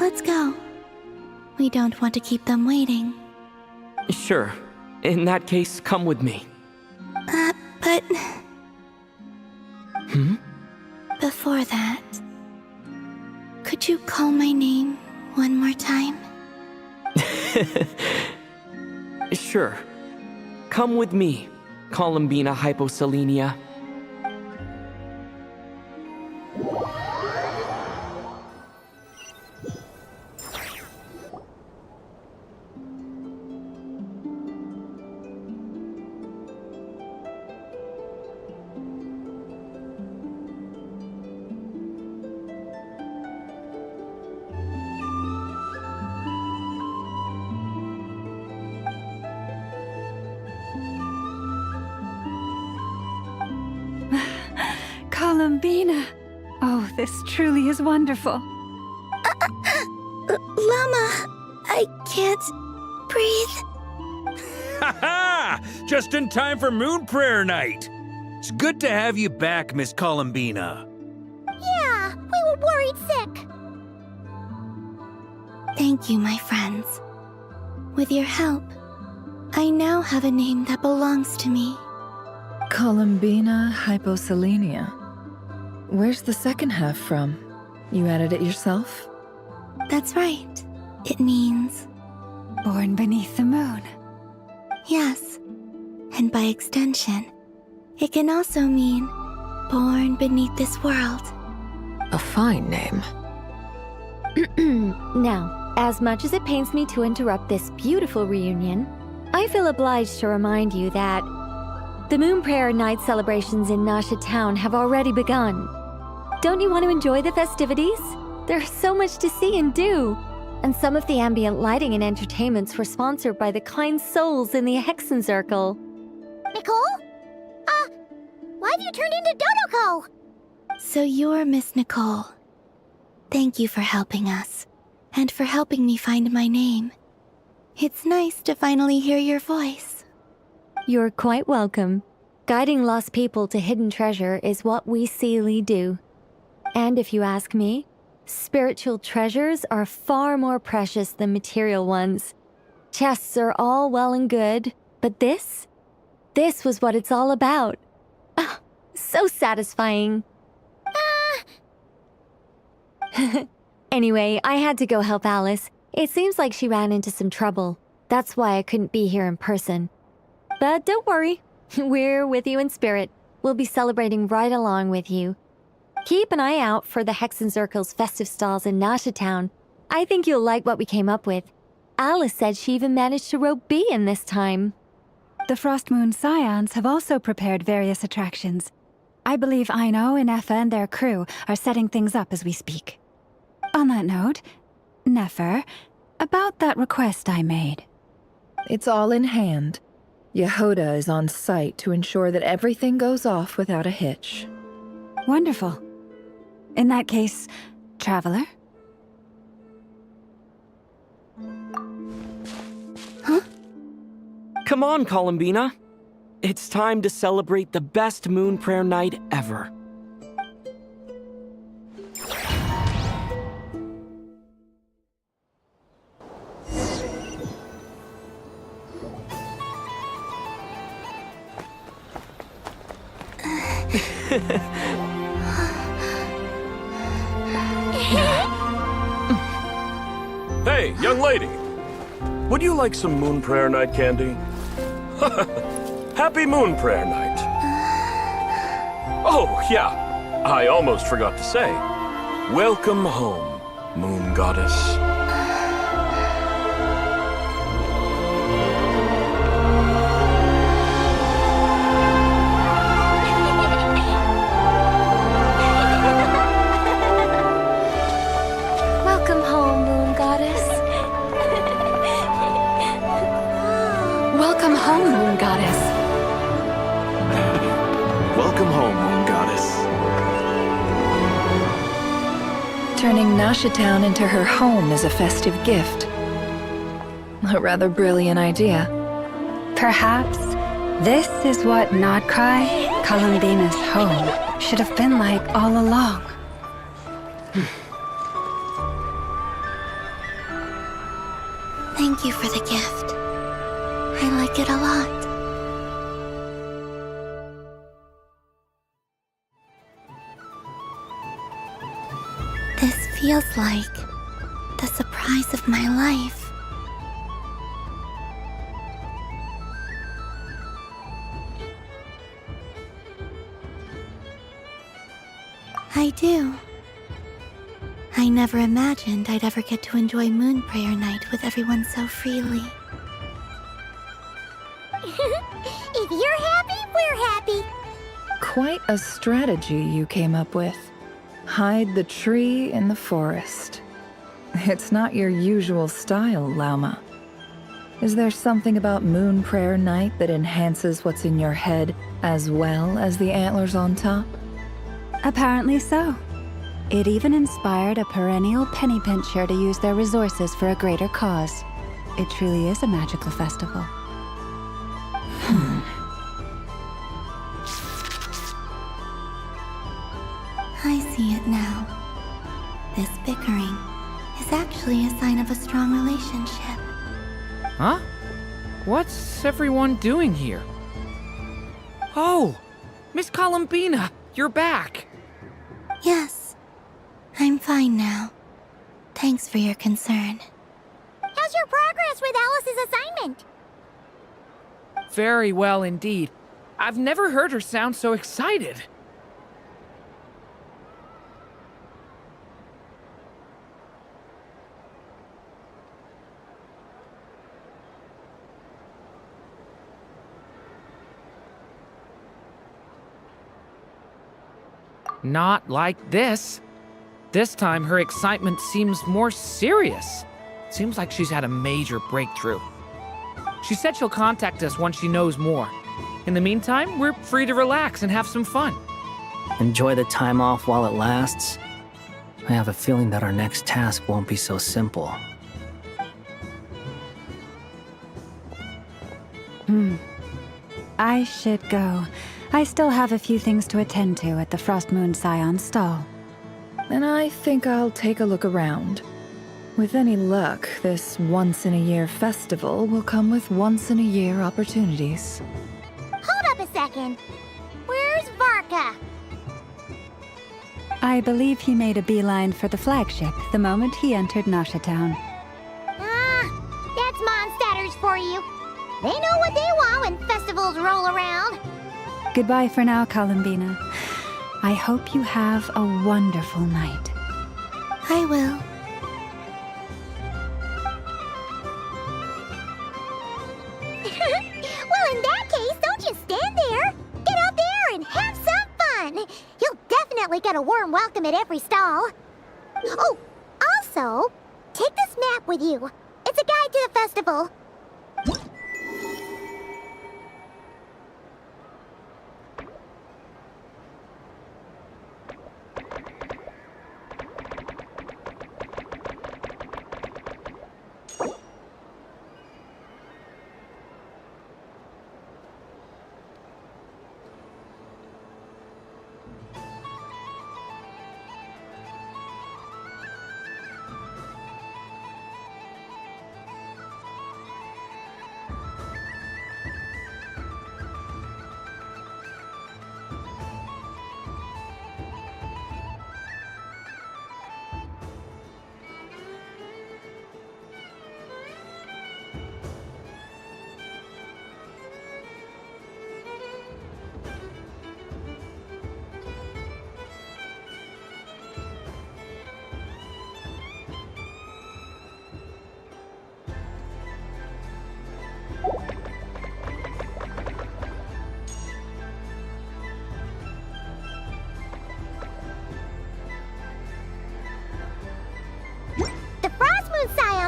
Let's go. We don't want to keep them waiting. Sure. In that case, come with me. But... Hmm? Before that... Could you call my name one more time? Sure. Come with me, Columbina Hyposelenia. Columbina! Oh, this truly is wonderful. Llama, I can't breathe. Ha ha! Just in time for Moon Prayer Night. It's good to have you back, Miss Columbina. Yeah, we were worried sick. Thank you, my friends. With your help, I now have a name that belongs to me. Columbina Hyposelenia. Where's the second half from? You added it yourself? That's right. It means... Born beneath the moon. Yes. And by extension, it can also mean born beneath this world. A fine name. Now, as much as it pains me to interrupt this beautiful reunion, I feel obliged to remind you that the Moon Prayer Night celebrations in Nasha Town have already begun. Don't you want to enjoy the festivities? There's so much to see and do. And some of the ambient lighting and entertainments were sponsored by the kind souls in the Hexen Circle. Nicole? Why have you turned into Dodoko? So you're Miss Nicole. Thank you for helping us, and for helping me find my name. It's nice to finally hear your voice. You're quite welcome. Guiding lost people to hidden treasure is what we Seelie do. And if you ask me, spiritual treasures are far more precious than material ones. Chests are all well and good, but this was what it's all about. Ah, so satisfying. Anyway, I had to go help Alice. It seems like she ran into some trouble. That's why I couldn't be here in person. But don't worry, we're with you in spirit. We'll be celebrating right along with you. Keep an eye out for the Hexenzirkel's festive stalls in Nashatown. I think you'll like what we came up with. Alice said she even managed to rope B in this time. The Frost Moon Scions have also prepared various attractions. I believe Aino, Nefer, and their crew are setting things up as we speak. On that note, Nefer, about that request I made. It's all in hand. Yehoda is on site to ensure that everything goes off without a hitch. Wonderful. In that case, Traveler? Huh? Come on, Columbina. It's time to celebrate the best Moon Prayer night ever. Hey, young lady. Would you like some Moon Prayer Night candy? Happy Moon Prayer Night. Oh, yeah. I almost forgot to say. Welcome home, Moon Goddess. Welcome home, Moon Goddess. Welcome home, Moon Goddess. Welcome home, Moon Goddess. Turning Nashatown into her home is a festive gift. A rather brilliant idea. Perhaps this is what Nod-Crае, Columbina's home, should have been like all along. Thank you for the gift. I like it a lot. This feels like the surprise of my life. I do. I never imagined I'd ever get to enjoy Moon Prayer Night with everyone so freely. If you're happy, we're happy. Quite a strategy you came up with. Hide the tree in the forest. It's not your usual style, Lauma. Is there something about Moon Prayer Night that enhances what's in your head as well as the antlers on top? Apparently so. It even inspired a perennial penny pincher to use their resources for a greater cause. It truly is a magical festival. I see it now. This bickering is actually a sign of a strong relationship. Huh? What's everyone doing here? Oh! Miss Columbina, you're back! Yes, I'm fine now. Thanks for your concern. How's your progress with Alice's assignment? Very well indeed. I've never heard her sound so excited. Not like this. This time, her excitement seems more serious. Seems like she's had a major breakthrough. She said she'll contact us once she knows more. In the meantime, we're free to relax and have some fun. Enjoy the time off while it lasts. I have a feeling that our next task won't be so simple. I should go. I still have a few things to attend to at the Frost Moon Scion stall. And I think I'll take a look around. With any luck, this once-in-a-year festival will come with once-in-a-year opportunities. Hold up a second. Where's Varka? I believe he made a beeline for the flagship the moment he entered Nashatown. That's Mondstadter's for you. They know what they want when festivals roll around. Goodbye for now, Columbina. I hope you have a wonderful night. I will. Well, in that case, don't just stand there. Get out there and have some fun. You'll definitely get a warm welcome at every stall. Oh, also, take this map with you. It's a guide to the festival.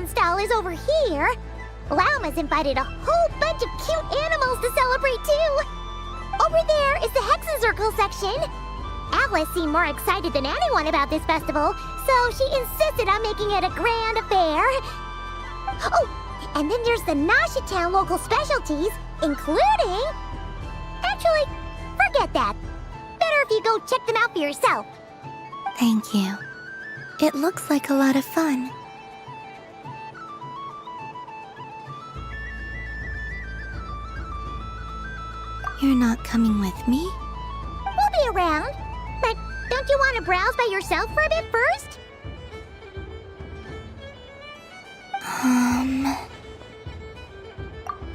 Stall is over here. Lauma's invited a whole bunch of cute animals to celebrate too. Over there is the Hexen-Circle section. Alice seemed more excited than anyone about this festival, so she insisted on making it a grand affair. Oh, and then there's the Noshitown local specialties, including... Actually, forget that. Better if you go check them out for yourself. Thank you. It looks like a lot of fun. You're not coming with me? We'll be around. But don't you want to browse by yourself for a bit first?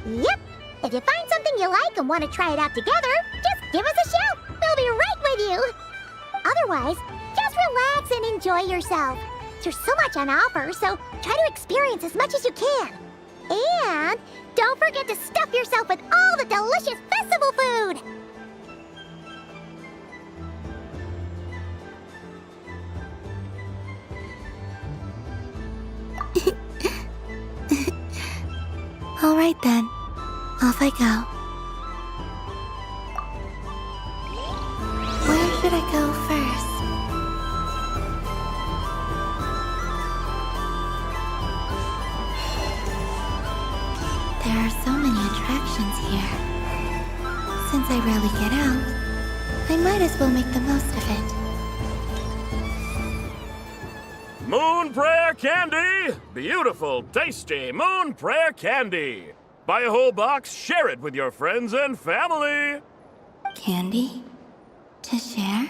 Yep. If you find something you like and want to try it out together, just give us a shout. We'll be right with you. Otherwise, just relax and enjoy yourself. There's so much on offer, so try to experience as much as you can. And don't forget to stuff yourself with all the delicious festival food! All right then, off I go. Where should I go first? There are so many attractions here. Since I rarely get out, I might as well make the most of it. Moon Prayer Candy! Beautiful, tasty Moon Prayer Candy! Buy a whole box, share it with your friends and family! Candy? To share?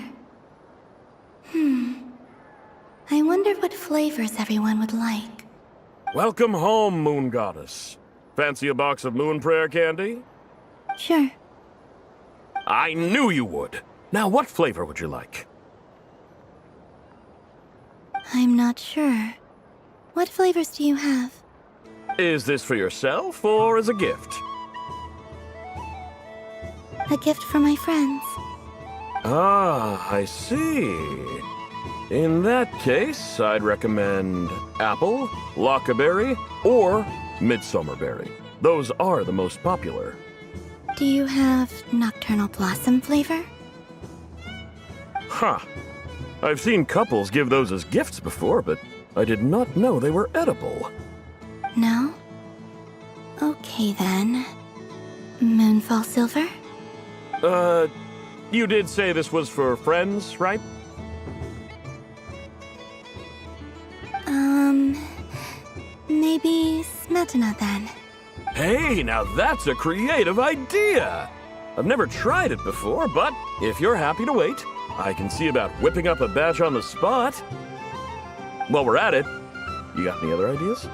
I wonder what flavors everyone would like. Welcome home, Moon Goddess. Fancy a box of Moon Prayer Candy? Sure. I knew you would. Now, what flavor would you like? I'm not sure. What flavors do you have? Is this for yourself or as a gift? A gift for my friends. Ah, I see. In that case, I'd recommend apple, lockaberry, or midsummerberry. Those are the most popular. Do you have nocturnal blossom flavor? Huh. I've seen couples give those as gifts before, but I did not know they were edible. No? Okay then. Moonfall silver? You did say this was for friends, right? Maybe smetana then. Hey, now that's a creative idea! I've never tried it before, but if you're happy to wait, I can see about whipping up a batch on the spot. While we're at it, you got any other ideas?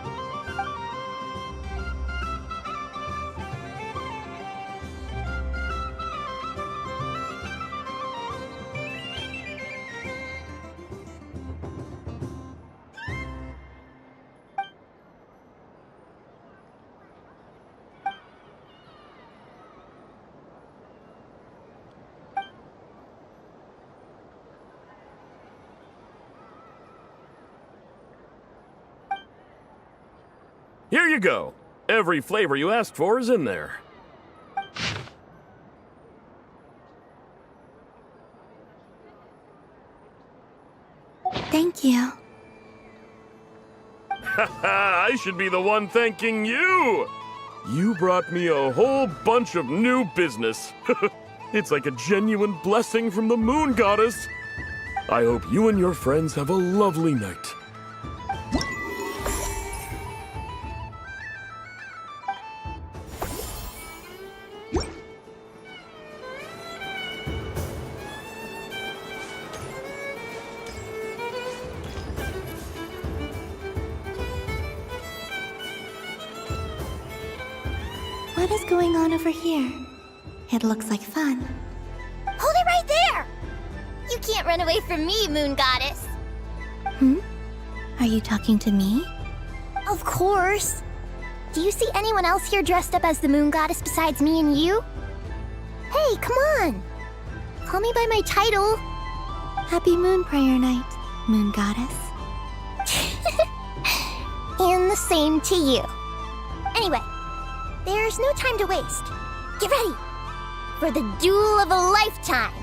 Here you go. Every flavor you asked for is in there. Thank you. Haha, I should be the one thanking you! You brought me a whole bunch of new business. It's like a genuine blessing from the moon goddess. I hope you and your friends have a lovely night. What is going on over here? It looks like fun. Hold it right there! You can't run away from me, moon goddess. Are you talking to me? Of course. Do you see anyone else here dressed up as the moon goddess besides me and you? Hey, come on. Call me by my title. Happy Moon Prayer Night, Moon Goddess. And the same to you. Anyway, there's no time to waste. Get ready for the duel of a lifetime.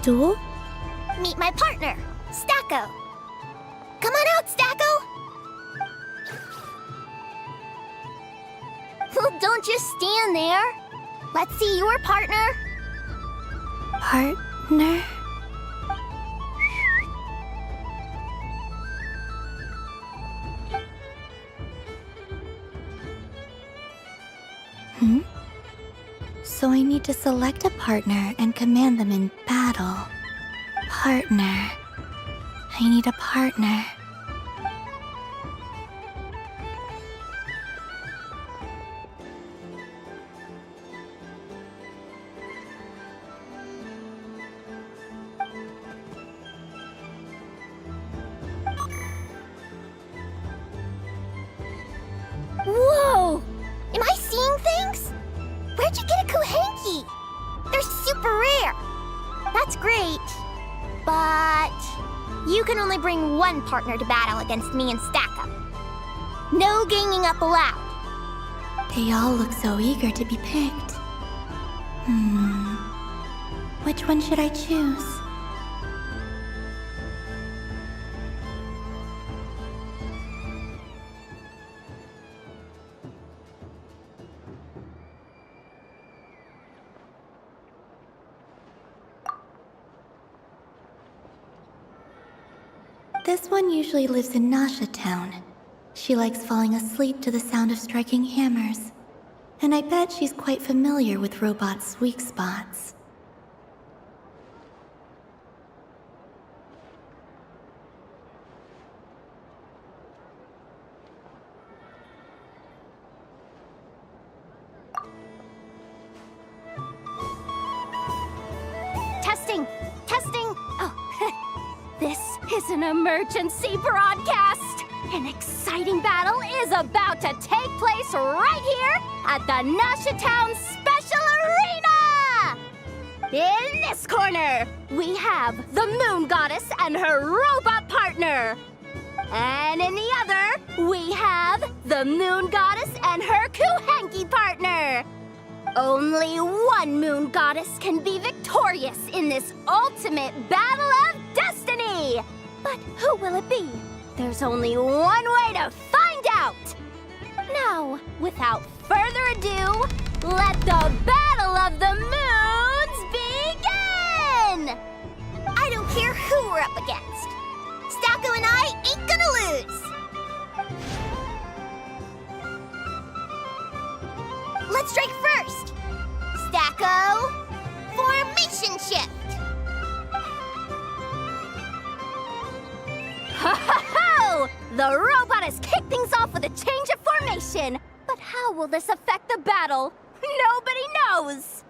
Duel? Meet my partner, Stacko. Come on out, Stacko. Well, don't just stand there. Let's see your partner. Partner? So I need to select a partner and command them in battle. Partner. I need a partner. Whoa! Am I seeing things? Where'd you get a Kuhenki? They're super rare. That's great. But you can only bring one partner to battle against me and Stacko. No ganging up allowed. They all look so eager to be picked. Which one should I choose? This one usually lives in Nasha Town. She likes falling asleep to the sound of striking hammers. And I bet she's quite familiar with robots' weak spots. Testing! Testing! Oh, this is an emergency broadcast! An exciting battle is about to take place right here at the Nasha Town Special Arena! In this corner, we have the Moon Goddess and her robot partner. And in the other, we have the Moon Goddess and her Kuhenki partner. Only one Moon Goddess can be victorious in this ultimate battle of destiny! But who will it be? There's only one way to find out! Now, without further ado, let the Battle of the Moons begin! I don't care who we're up against. Stacko and I ain't gonna lose! Let's strike first! Stacko, formation shift! Ho-ho-ho! The robot has kicked things off with a change of formation. But how will this affect the battle? Nobody knows!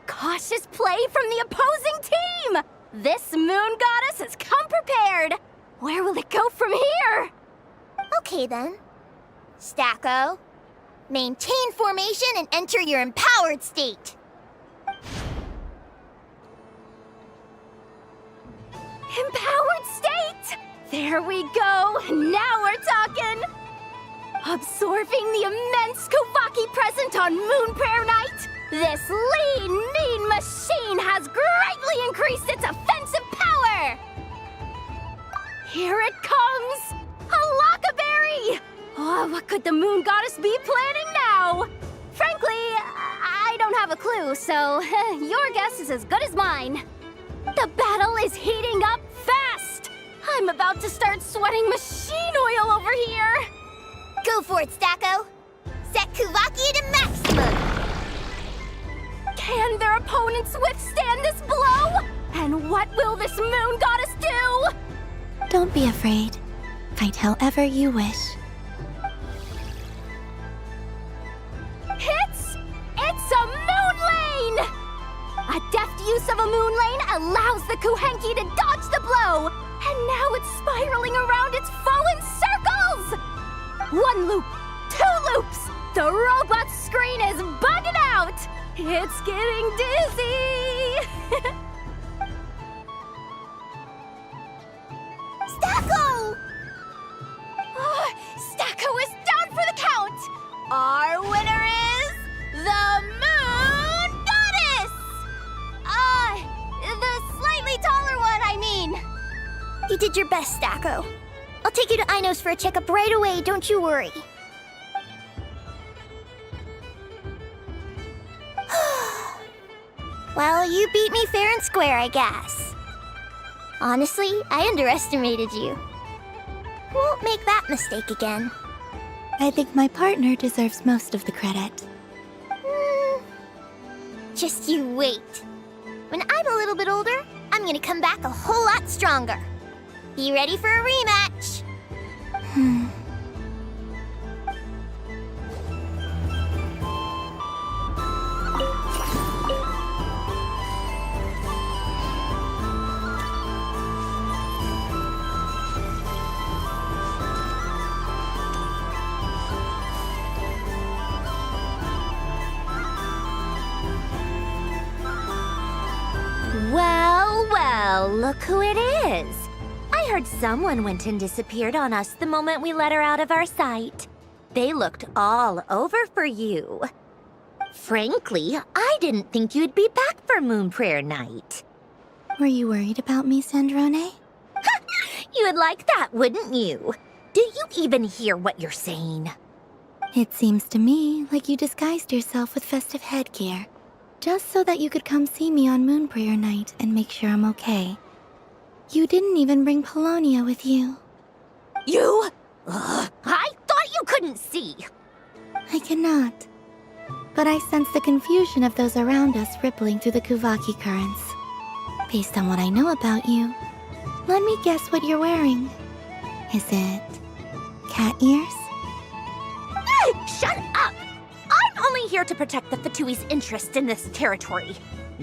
Cautious play from the opposing team! This Moon Goddess has come prepared! Where will it go from here? Okay then. Stacko, maintain formation and enter your empowered state. Empowered state! There we go, now we're talking! Absorbing the immense Kuvaki present on Moon Prayer Night, this lean, mean machine has greatly increased its offensive power! Here it comes! A Lockaberry! Oh, what could the Moon Goddess be planning now? Frankly, I don't have a clue, so your guess is as good as mine. The battle is heating up fast! I'm about to start sweating machine oil over here! Go for it, Stacko! Set Kuvaki to maximum! Can their opponents withstand this blow? And what will this Moon Goddess do? Don't be afraid. Fight however you wish. It's a Moon Lane! A deft use of a Moon Lane allows the Kuhenki to dodge the blow, and now it's spiraling around its foe in circles! 1 loop, 2 loops, the robot screen is bugging out! It's getting dizzy! Stacko! Oh, Stacko is down for the count! Our winner is the Moon Goddess! The slightly taller one, I mean. You did your best, Stacko. I'll take you to Ino's for a checkup right away, don't you worry. Well, you beat me fair and square, I guess. Honestly, I underestimated you. Won't make that mistake again. I think my partner deserves most of the credit. Just you wait. When I'm a little bit older, I'm gonna come back a whole lot stronger. Be ready for a rematch. Well, look who it is. I heard someone went and disappeared on us the moment we let her out of our sight. They looked all over for you. Frankly, I didn't think you'd be back for Moon Prayer Night. Were you worried about me, Sandrone? You would like that, wouldn't you? Do you even hear what you're saying? It seems to me like you disguised yourself with festive headgear, just so that you could come see me on Moon Prayer Night and make sure I'm okay. You didn't even bring Polonia with you. You? I thought you couldn't see. I cannot. But I sense the confusion of those around us rippling through the Kuvaki currents. Based on what I know about you, let me guess what you're wearing. Is it cat ears? Shut up! I'm only here to protect the Fatui's interest in this territory.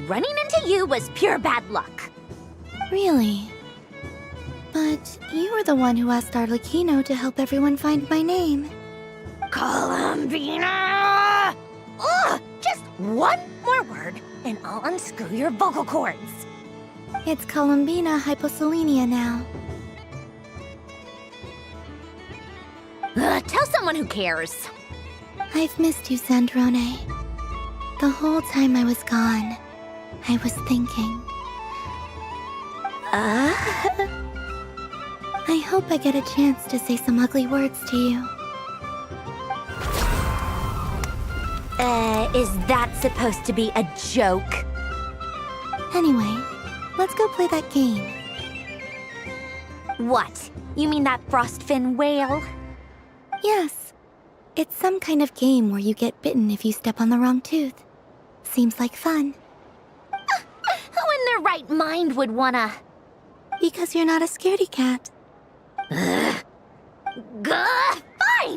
Running into you was pure bad luck. Really? But you were the one who asked Arlecchino to help everyone find my name. Columbina! Ugh! Just one more word, and I'll unscrew your vocal cords. It's Columbina hyposelenia now. Tell someone who cares. I've missed you, Sandrone. The whole time I was gone, I was thinking. I hope I get a chance to say some ugly words to you. Is that supposed to be a joke? Anyway, let's go play that game. What? You mean that frostfin whale? Yes. It's some kind of game where you get bitten if you step on the wrong tooth. Seems like fun. Who in their right mind would wanna... Because you're not a scaredy cat. Fine!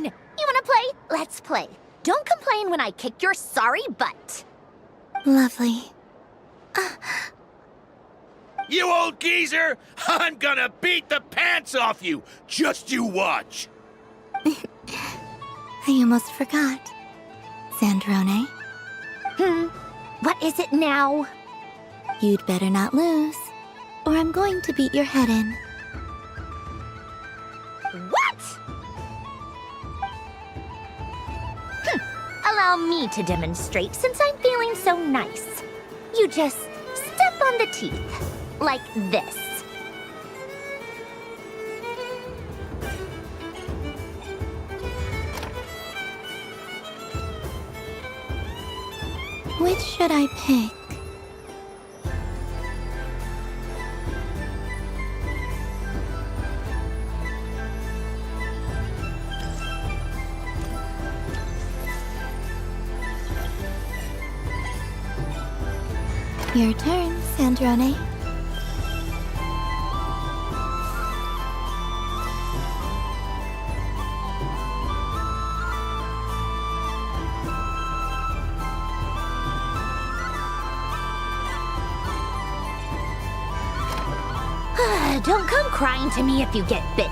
You wanna play? Let's play. Don't complain when I kick your sorry butt. Lovely. You old geezer! I'm gonna beat the pants off you! Just you watch! I almost forgot. Sandrone? What is it now? You'd better not lose. or I'm going to beat your head in. What? Allow me to demonstrate since I'm feeling so nice. You just step on the teeth, like this. Which should I pick? Your turn, Sandrone. Don't come crying to me if you get bitten.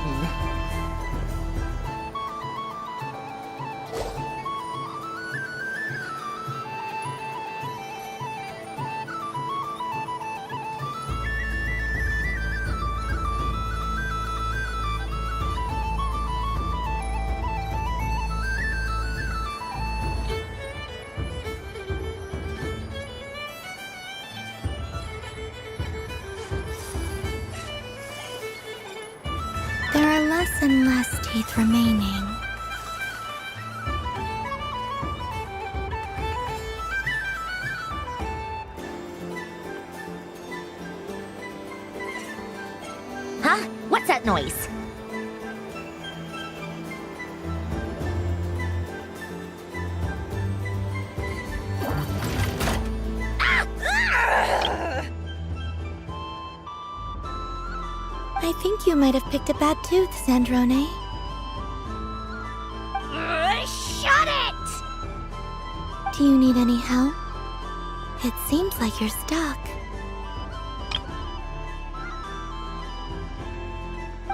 There are less and less teeth remaining. Huh? What's that noise? I think you might have picked a bad tooth, Sandrone. Shut it! Do you need any help? It seems like you're stuck.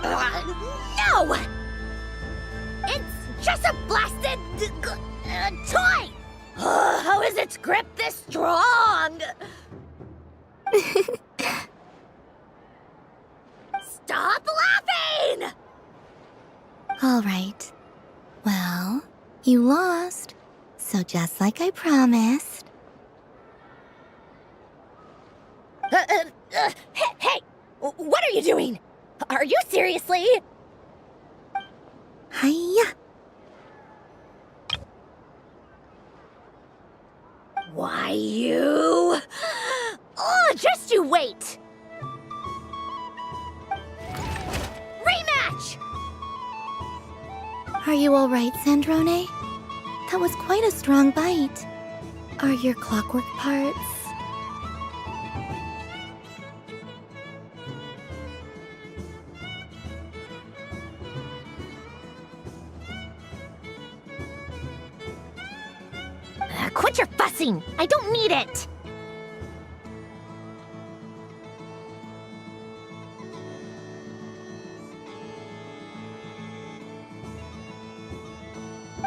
No! It's just a blasted toy! How is its grip this strong? Stop laughing! All right. Well, you lost. So just like I promised. Hey! What are you doing? Are you seriously? Hiya! Why, you... Oh, just you wait! Rematch! Are you all right, Sandrone? That was quite a strong bite. Are your clockwork parts? Quit your fussing! I don't need it!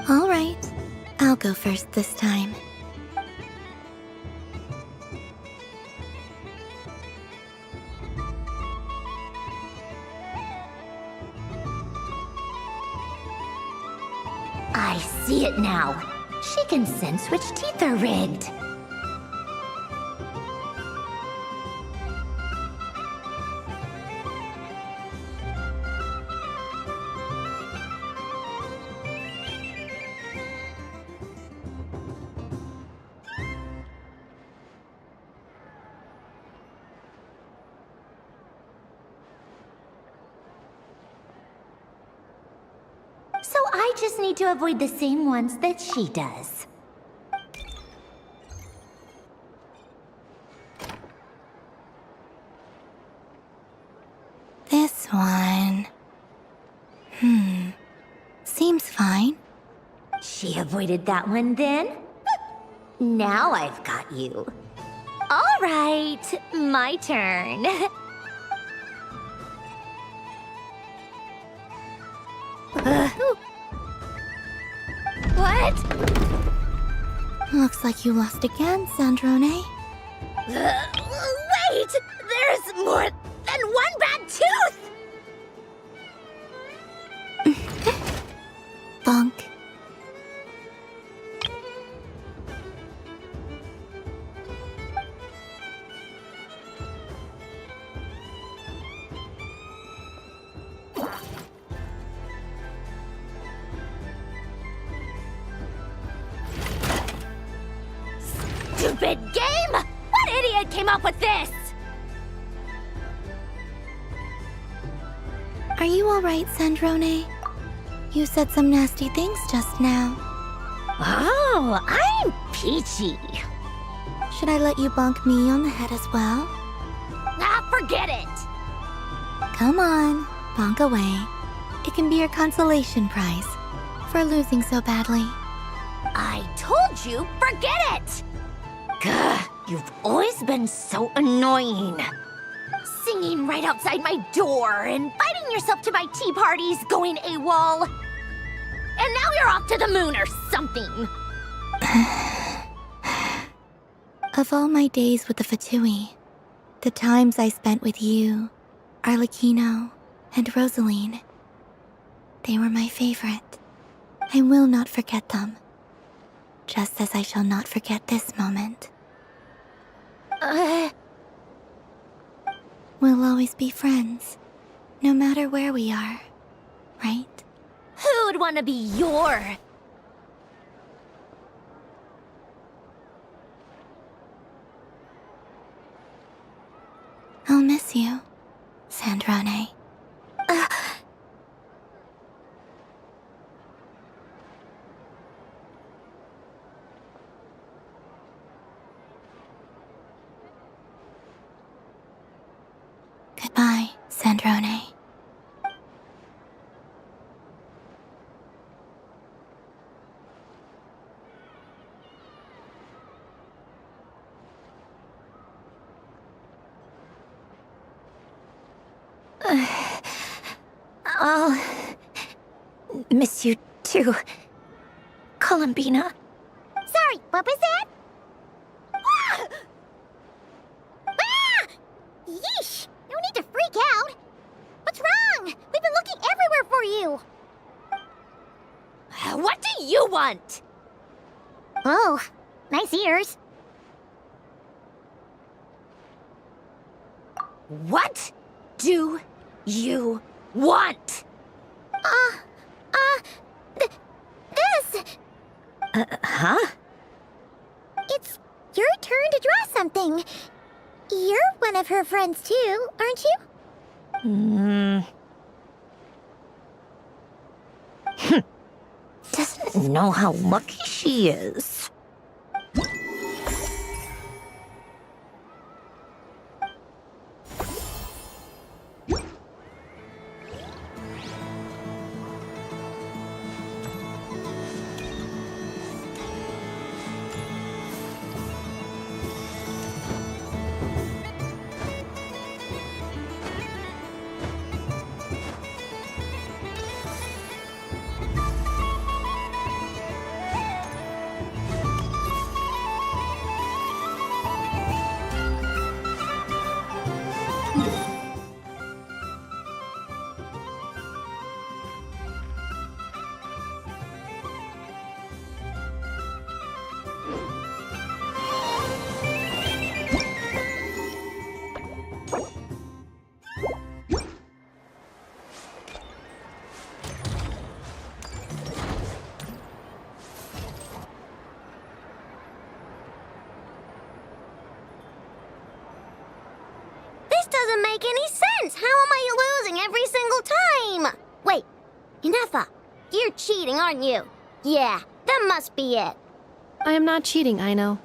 All right. I'll go first this time. I see it now. She can sense which teeth are rigged. So I just need to avoid the same ones that she does. This one... Seems fine. She avoided that one then? Now I've got you. All right, my turn. What? Looks like you lost again, Sandrone. Wait! There's more Stupid game! What idiot came up with this? Are you alright, Sandrone? You said some nasty things just now. Oh, I'm peachy. Should I let you bonk me on the head as well? Ah, forget it! Come on, bonk away. It can be your consolation prize for losing so badly. I told you, forget it! Gah, you've always been so annoying. Singing right outside my door, inviting yourself to my tea parties, going AWOL. And now you're off to the moon or something. Of all my days with the Fatui, the times I spent with you, Arlecchino, and Rosaline, they were my favorite. I will not forget them. Just as I shall not forget this moment. We'll always be friends, no matter where we are, right? Who would want to be your... I'll miss you, Sandrone. Goodbye, Sandrone. I'll miss you too, Columbina. Sorry, what was that? Ah! Ah! Yeesh! No need to freak out. What's wrong? We've been looking everywhere for you. What do you want? Oh, nice ears. What do you want? This. Huh? It's your turn to draw something. You're one of her friends too, aren't you? Doesn't know how lucky she is. Doesn't make any sense. How am I losing every single time? Wait, Inefa, you're cheating, aren't you? Yeah, that must be it. I am not cheating, Aino.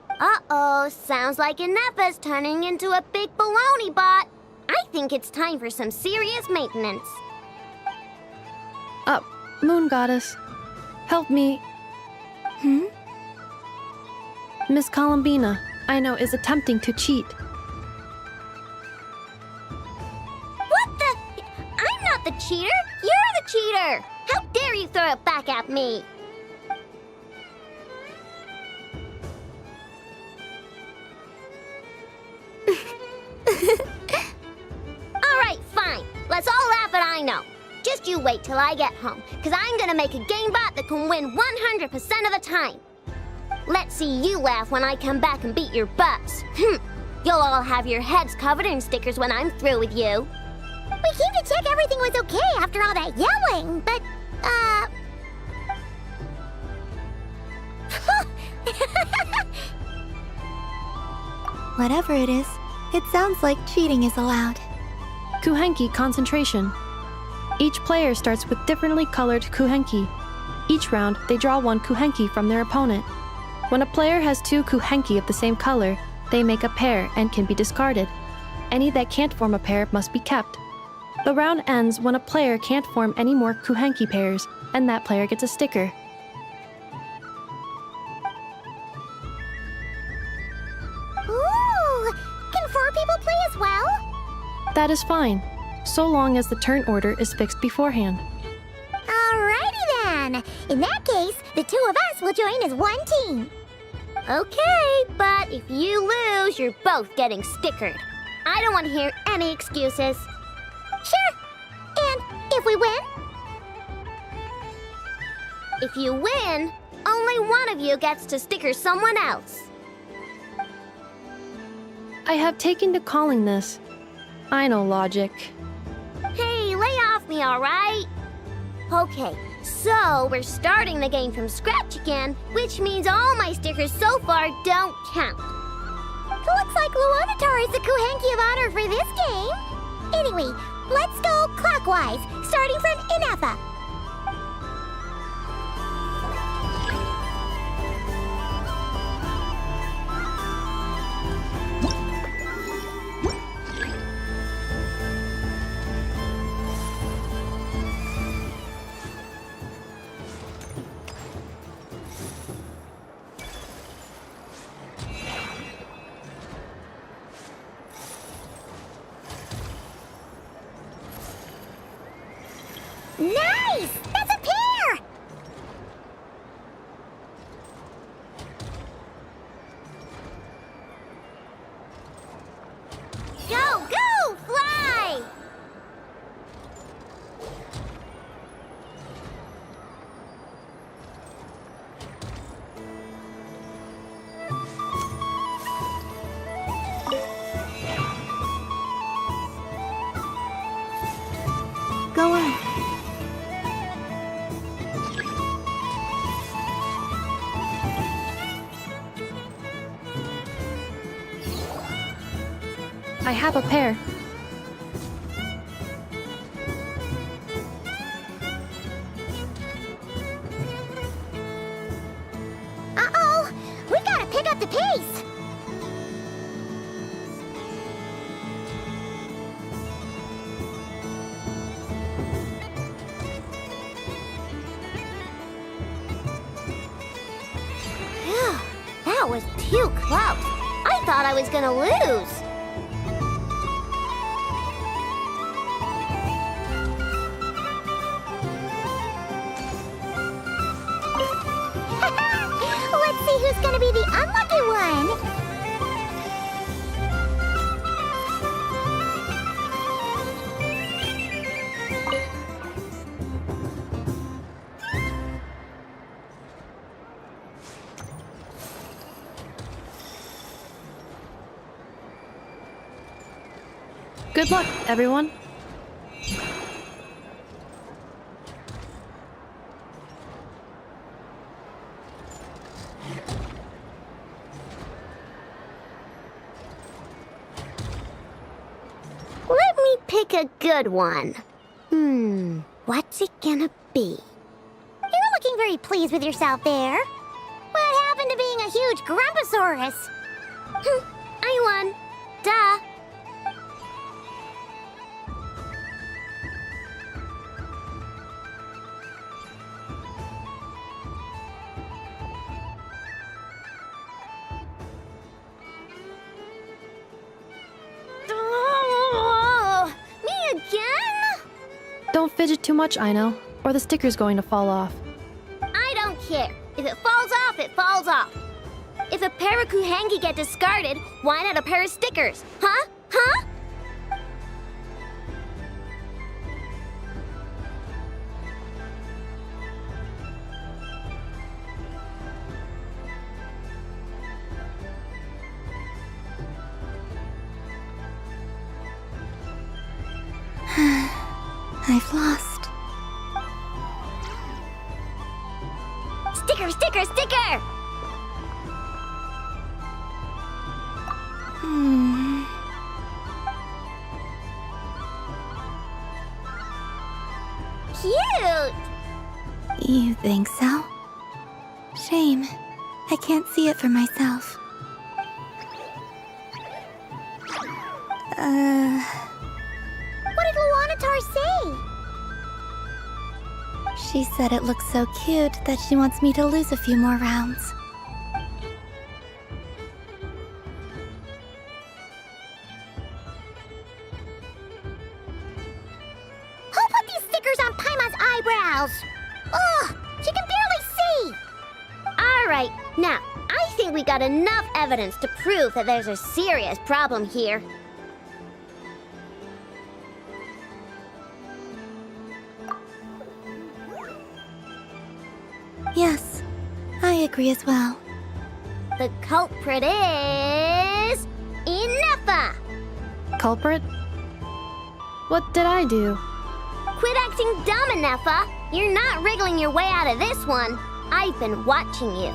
Uh-oh, sounds like Inefa's turning into a big baloney bot. I think it's time for some serious maintenance. Moon Goddess, help me. Miss Columbina, Aino is attempting to cheat. I'm not the cheater. You're the cheater. How dare you throw it back at me? All right, fine. Let's all laugh at Aino. Just you wait till I get home, because I'm going to make a game bot that can win 100% of the time. Let's see you laugh when I come back and beat your butts. You'll all have your heads covered in stickers when I'm through with you. We came to check everything was okay after all that yelling, but, Whatever it is, it sounds like cheating is allowed. Kuhenki concentration. Each player starts with differently colored kuhenki. Each round, they draw one kuhenki from their opponent. When a player has two kuhenki of the same color, they make a pair and can be discarded. Any that can't form a pair must be kept. The round ends when a player can't form any more kuhenki pairs, and that player gets a sticker. Ooh! Can 4 people play as well? That is fine, so long as the turn order is fixed beforehand. Alrighty then! In that case, the 2 of us will join as one team. Okay, but if you lose, you're both getting stickered. I don't want to hear any excuses. Sure! And if we win? If you win, only one of you gets to sticker someone else. I have taken to calling this. I know logic. Hey, lay off me, alright? Okay, so we're starting the game from scratch again, which means all my stickers so far don't count. Looks like Luonatar is the Kuhenki of honor for this game. Anyway, let's go clockwise, starting from Inefa. Nice! That's a pair! Go, go, fly! Go on. I have a pair. Uh-oh! We gotta pick up the pace! Phew, that was too close. I thought I was gonna lose. Let's see who's gonna be the unlucky one! Good luck, everyone. Let me pick a good one. What's it gonna be? You're looking very pleased with yourself there. What happened to being a huge Grumposaurus? I won. Duh. Oh, me again? Don't fidget too much, Aino, or the sticker's going to fall off. I don't care. If it falls off, it falls off. If a pair of Kuhenki get discarded, why not a pair of stickers? Huh? Huh? I've lost. Sticker, sticker, sticker! cute! You think so? Shame. I can't see it for myself. What did Luanatar say? She said it looks so cute that she wants me to lose a few more rounds. Who put these stickers on Paimon's eyebrows? Ugh, she can barely see! Alright, now, I think we got enough evidence to prove that there's a serious problem here. Yes, I agree as well. The culprit is... Inefa! Culprit? What did I do? Quit acting dumb, Inefa! You're not wriggling your way out of this one. I've been watching you.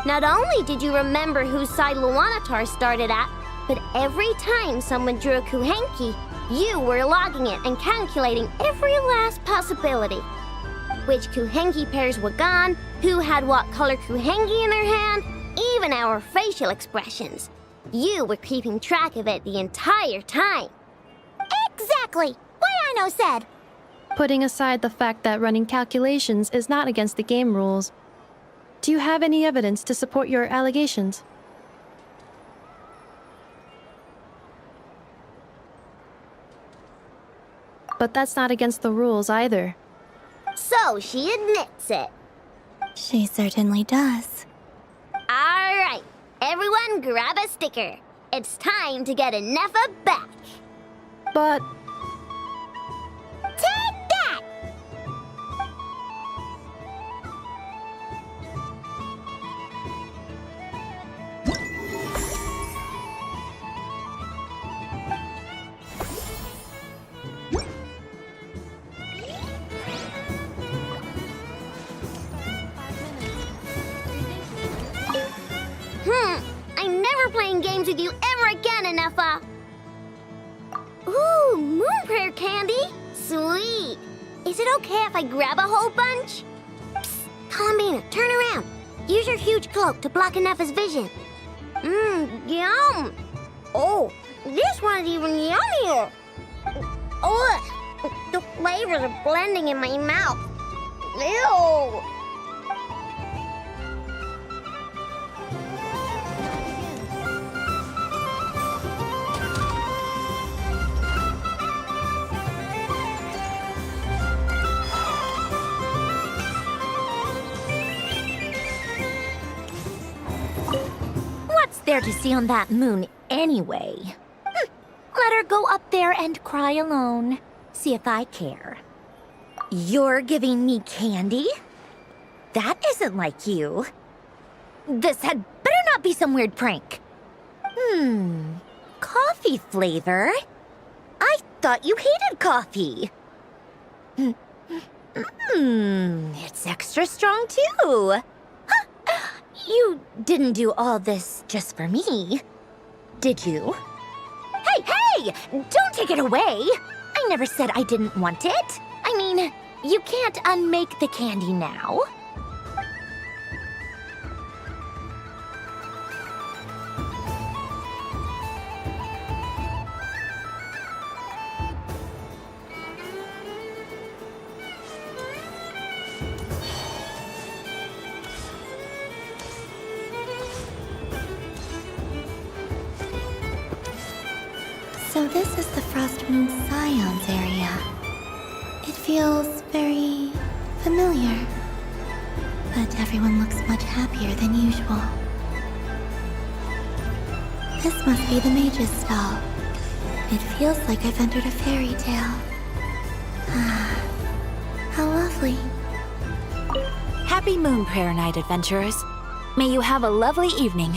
Not only did you remember whose side Luanatar started at, but every time someone drew a Kuhenki, you were logging it and calculating every last possibility. Which Kuhenki pairs were gone, who had what color Kuhenki in their hand, even our facial expressions. You were keeping track of it the entire time. Exactly! What I know said! Putting aside the fact that running calculations is not against the game rules, do you have any evidence to support your allegations? But that's not against the rules either. So she admits it. She certainly does. Alright, everyone grab a sticker. It's time to get Inefa back. But... Take that! I'm never playing games with you ever again, Inefa! Ooh, moon prayer candy? Sweet! Is it okay if I grab a whole bunch? Psst, Columbina, turn around. Use your huge cloak to block Inefa's vision. Yum! Oh, this one's even yummier! Ugh! The flavors are blending in my mouth. Ew! What's there to see on that moon anyway? Let her go up there and cry alone. See if I care. You're giving me candy? That isn't like you. This had better not be some weird prank. Coffee flavor? I thought you hated coffee. It's extra strong too. Huh. You didn't do all this just for me, did you? Hey! Don't take it away! I never said I didn't want it. I mean, you can't unmake the candy now. So this is the Frost Moon Scions area. It feels very familiar. But everyone looks much happier than usual. This must be the Mage's Stall. It feels like I've entered a fairy tale. Ah, how lovely. Happy Moon Prayer Night, adventurers. May you have a lovely evening.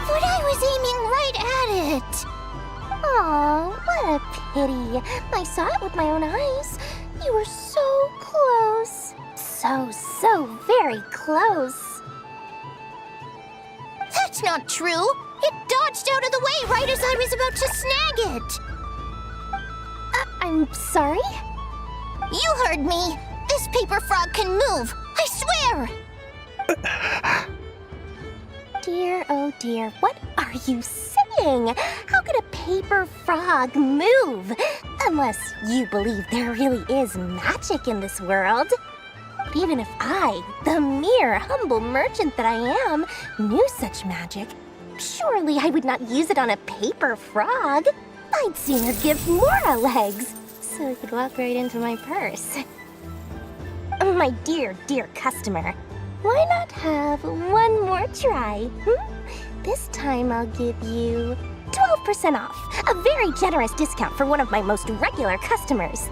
But I was aiming right at it! Aw, what a pity. I saw it with my own eyes. You were so close. So very close. The That's not true. It dodged out of the way right as I was about to snag it. I'm sorry? You heard me. This paper frog can move. I swear. Dear, oh dear, what are you saying? How could a paper frog move? Unless you believe there really is magic in this world. But even if I, the mere humble merchant that I am, knew such magic, surely I would not use it on a paper frog. I'd sooner give Mora legs, so it could walk right into my purse. My dear, dear customer, why not have one more try? This time I'll give you 12% off, a very generous discount for one of my most regular customers.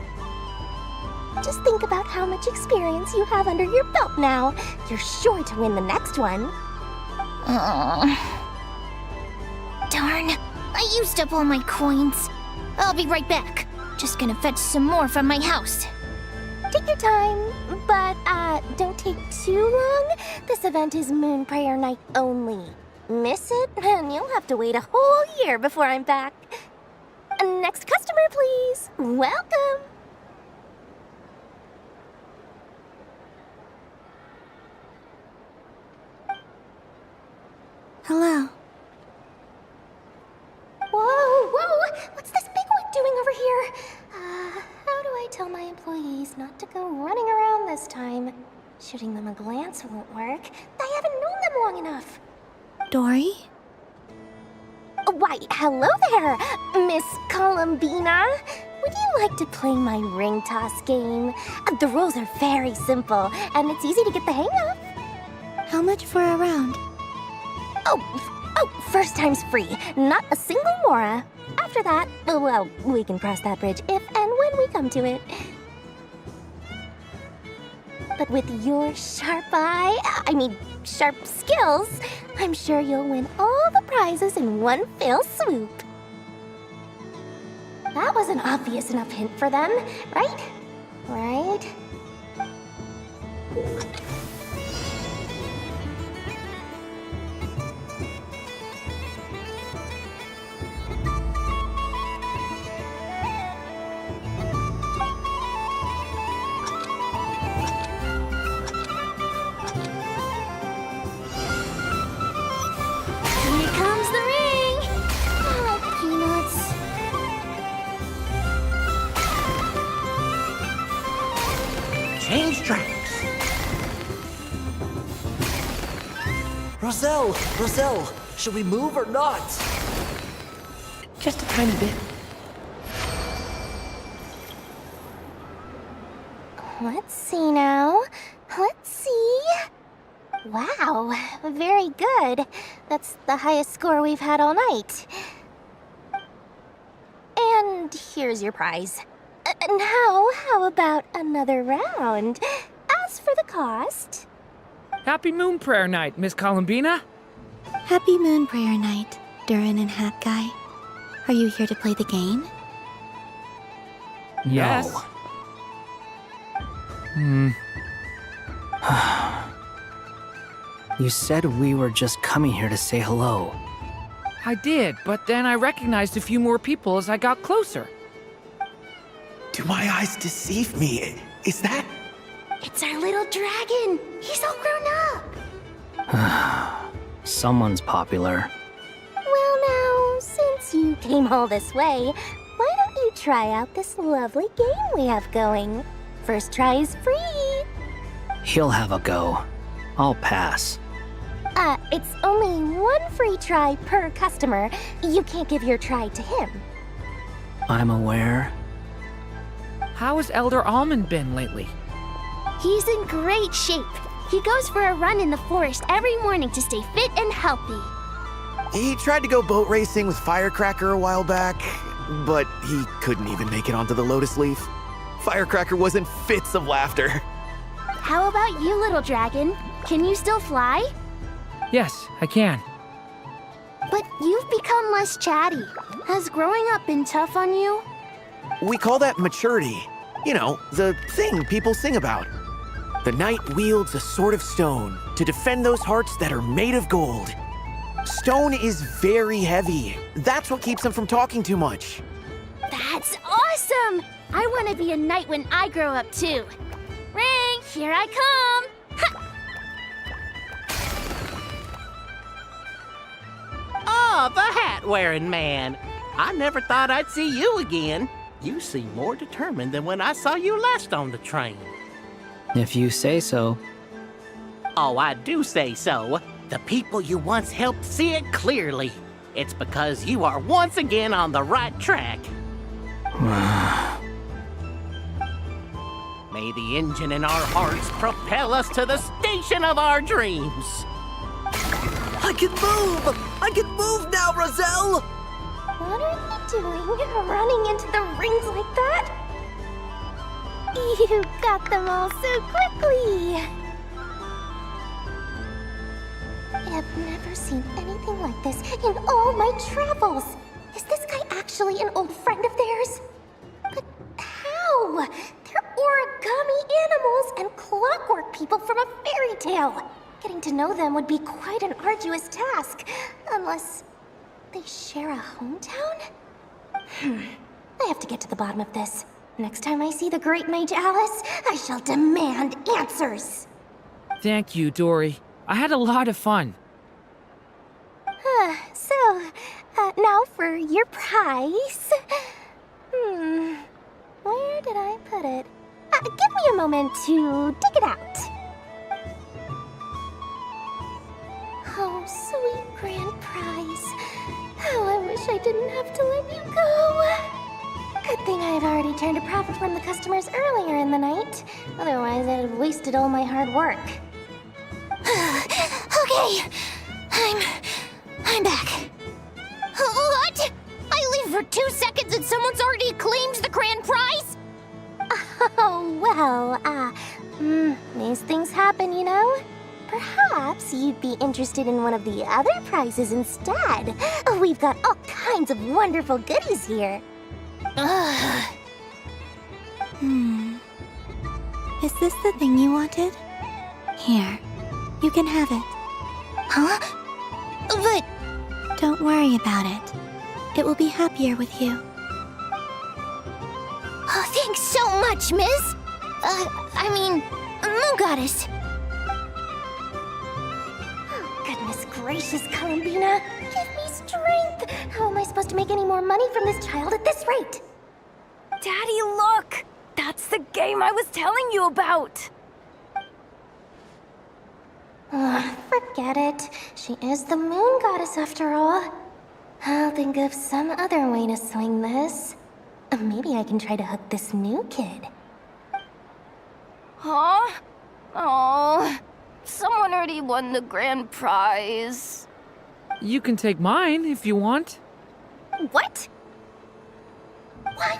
Just think about how much experience you have under your belt now. You're sure to win the next one. Darn, I used up all my coins. I'll be right back. Just gonna fetch some more from my house. Take your time, but don't take too long. This event is Moon Prayer Night only. Miss it, and you'll have to wait a whole year before I'm back. Next customer, please. Welcome. Hello. Whoa! What's this bigwig doing over here? How do I tell my employees not to go running around this time? Shooting them a glance won't work. I haven't known them long enough. Dory? Why, hello there, Miss Columbina. Would you like to play my ring toss game? The rules are very simple, and it's easy to get the hang of. How much for a round? Oh, first time's free. Not a single mora. After that, well, we can cross that bridge if and when we come to it. But with your sharp skills, I'm sure you'll win all the prizes in one fell swoop. That was an obvious enough hint for them, right? Right? Change tracks! Roselle, should we move or not? Just a tiny bit. Let's see now. Let's see. Wow, very good. That's the highest score we've had all night. And here's your prize. Now, how about another round? As for the cost... Happy Moon Prayer Night, Miss Columbina. Happy Moon Prayer Night, Durin and Hat Guy. Are you here to play the game? Yes. You said we were just coming here to say hello. I did, but then I recognized a few more people as I got closer. Do my eyes deceive me? Is that... It's our little dragon! He's all grown up! Someone's popular. Well now, since you came all this way, why don't you try out this lovely game we have going? First try is free! He'll have a go. I'll pass. It's only one free try per customer. You can't give your try to him. I'm aware. How has Elder Almond been lately? He's in great shape. He goes for a run in the forest every morning to stay fit and healthy. He tried to go boat racing with Firecracker a while back, but he couldn't even make it onto the Lotus Leaf. Firecracker was in fits of laughter. How about you, little dragon? Can you still fly? Yes, I can. But you've become less chatty. Has growing up been tough on you? We call that maturity. You know, the thing people sing about. The knight wields a sword of stone to defend those hearts that are made of gold. Stone is very heavy. That's what keeps him from talking too much. That's awesome! I want to be a knight when I grow up too. Ring, here I come! Oh, the hat-wearing man. I never thought I'd see you again. You seem more determined than when I saw you last on the train. If you say so. Oh, I do say so. The people you once helped see it clearly. It's because you are once again on the right track. May the engine in our hearts propel us to the station of our dreams. I can move! I can move now, Roselle! What are you doing, running into the rings like that? You got them all so quickly! I've never seen anything like this in all my travels! Is this guy actually an old friend of theirs? But how? They're origami animals and clockwork people from a fairy tale! Getting to know them would be quite an arduous task, unless they share a hometown? I have to get to the bottom of this. Next time I see the Great Mage Alice, I shall demand answers! Thank you, Dory. I had a lot of fun. Now for your prize. Where did I put it? Give me a moment to dig it out. Oh, sweet grand prize. How I wish I didn't have to let you go. Good thing I've already turned a profit from the customers earlier in the night. Otherwise, I'd have wasted all my hard work. Okay, I'm back. What? I leave for 2 seconds and someone's already claimed the grand prize? Oh, well, these things happen, you know? Perhaps you'd be interested in one of the other prizes instead. We've got all kinds of wonderful goodies here. Is this the thing you wanted? Here, you can have it. Huh? But... Don't worry about it. It will be happier with you. Oh, thanks so much, miss. Moon Goddess. Oh, goodness gracious, Columbina. Give me strength. How am I supposed to make any more money from this child at this rate? Daddy, look! That's the game I was telling you about! Forget it. She is the Moon Goddess after all. I'll think of some other way to swing this. Maybe I can try to hook this new kid. Huh? Oh, someone already won the grand prize. You can take mine if you want. What? Why?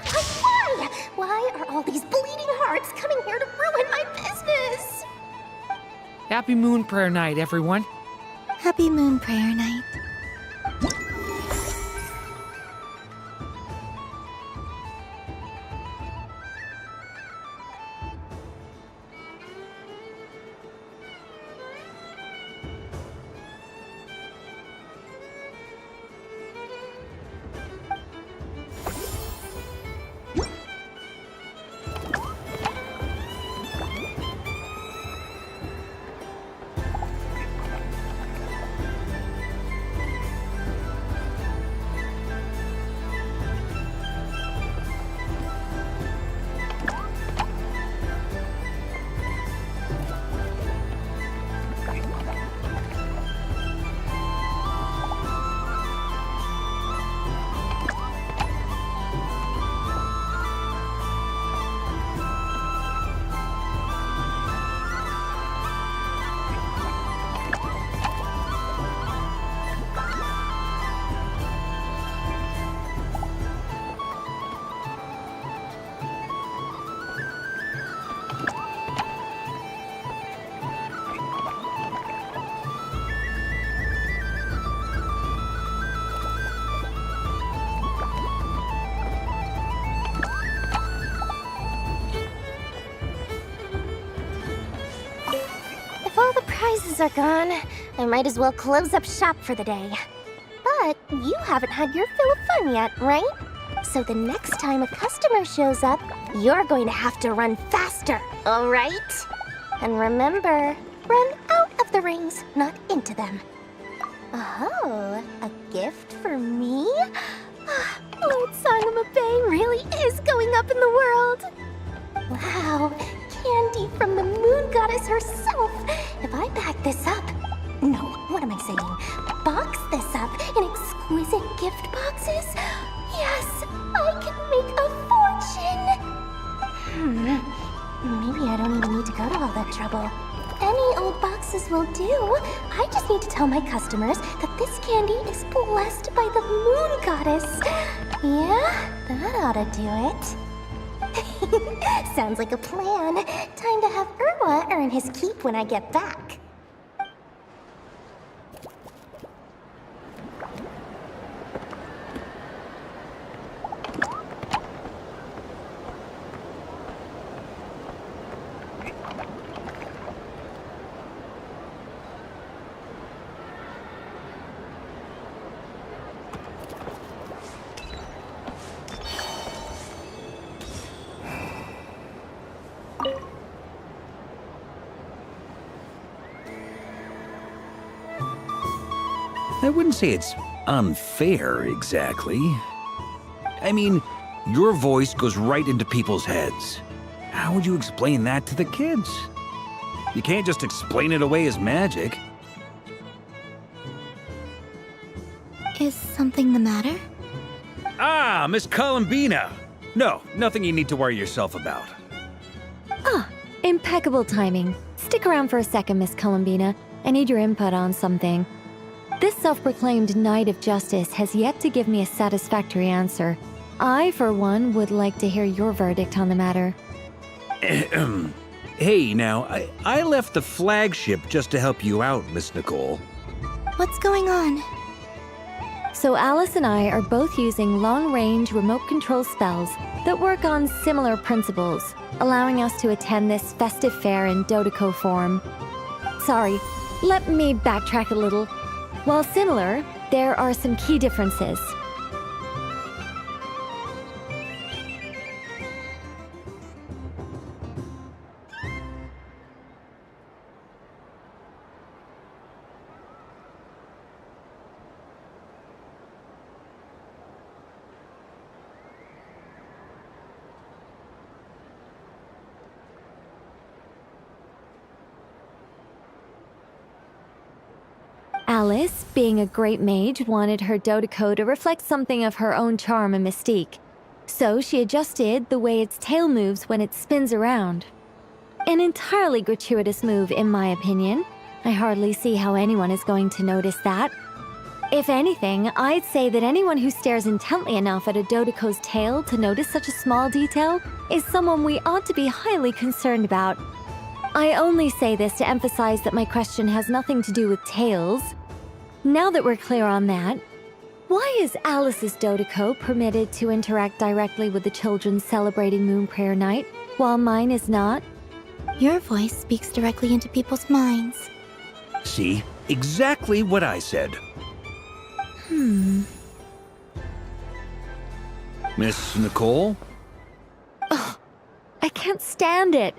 Why are all these bleeding hearts coming here to ruin my business? Happy Moon Prayer Night, everyone. Happy Moon Prayer Night. If all the prizes are gone, I might as well close up shop for the day. But you haven't had your fill of fun yet, right? So the next time a customer shows up, you're going to have to run faster, all right? And remember, run out of the rings, not into them. Oh, a gift for me? Lord Sangama-Bay really is going up in the world. Wow, candy from the moon goddess herself. If I back this up... No, what am I saying? Box this up in exquisite gift boxes? Yes, I can make a fortune! Maybe I don't even need to go to all that trouble. Any old boxes will do. I just need to tell my customers that this candy is blessed by the moon goddess. Yeah, that ought to do it. Sounds like a plan. Time to have Irwa earn his keep when I get back. I wouldn't say it's unfair, exactly. I mean, your voice goes right into people's heads. How would you explain that to the kids? You can't just explain it away as magic. Is something the matter? Ah, Miss Columbina! No, nothing you need to worry yourself about. Ah, impeccable timing. Stick around for a second, Miss Columbina. I need your input on something. This self-proclaimed Knight of Justice has yet to give me a satisfactory answer. I, for one, would like to hear your verdict on the matter. Hey, now, I left the flagship just to help you out, Miss Nicole. What's going on? So Alice and I are both using long-range remote control spells that work on similar principles, allowing us to attend this festive fair in Dodeco form. Sorry, let me backtrack a little. While similar, there are some key differences. Alice, being a great mage, wanted her Dodeco to reflect something of her own charm and mystique. So she adjusted the way its tail moves when it spins around. An entirely gratuitous move, in my opinion. I hardly see how anyone is going to notice that. If anything, I'd say that anyone who stares intently enough at a Dodeco's tail to notice such a small detail is someone we ought to be highly concerned about. I only say this to emphasize that my question has nothing to do with tails. Now that we're clear on that, why is Alice's Dodeco permitted to interact directly with the children celebrating Moon Prayer Night, while mine is not? Your voice speaks directly into people's minds. See? Exactly what I said. Miss Nicole? Ugh, I can't stand it.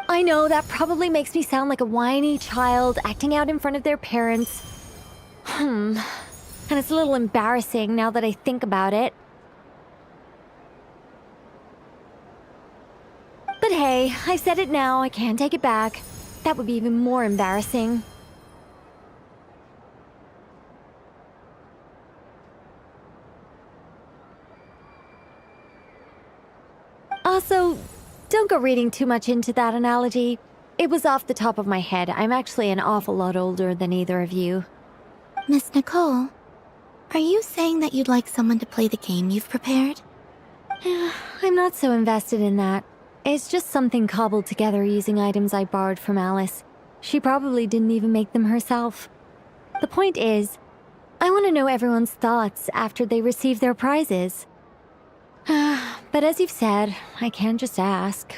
I know that probably makes me sound like a whiny child acting out in front of their parents. And it's a little embarrassing now that I think about it. But hey, I said it now, I can't take it back. That would be even more embarrassing. Also, don't go reading too much into that analogy. It was off the top of my head. I'm actually an awful lot older than either of you. Miss Nicole, are you saying that you'd like someone to play the game you've prepared? I'm not so invested in that. It's just something cobbled together using items I borrowed from Alice. She probably didn't even make them herself. The point is, I want to know everyone's thoughts after they receive their prizes. But as you've said, I can't just ask.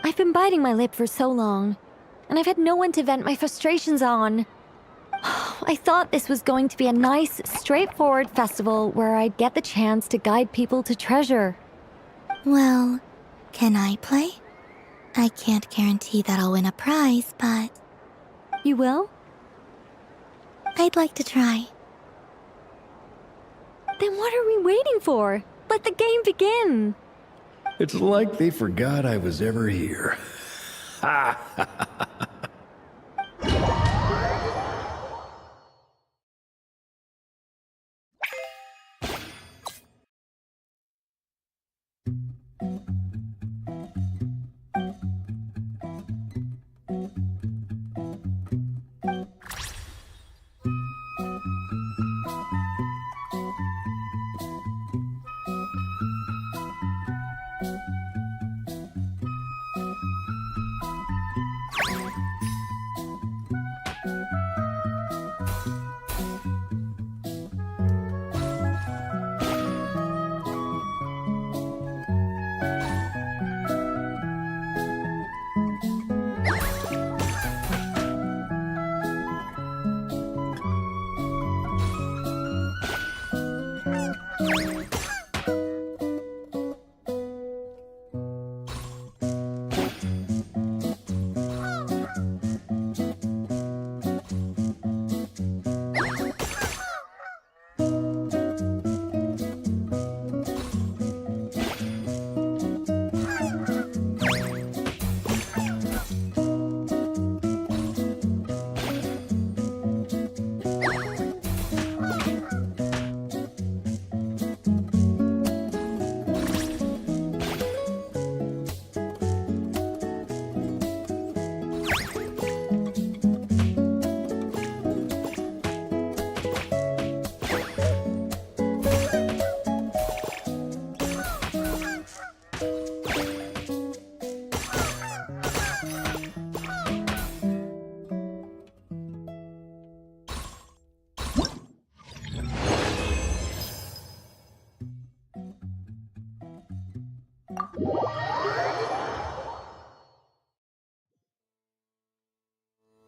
I've been biting my lip for so long. and I've had no one to vent my frustrations on. I thought this was going to be a nice, straightforward festival where I'd get the chance to guide people to treasure. Well, can I play? I can't guarantee that I'll win a prize, but... You will? I'd like to try. Then what are we waiting for? Let the game begin! It's like they forgot I was ever here. Ha ha ha ha.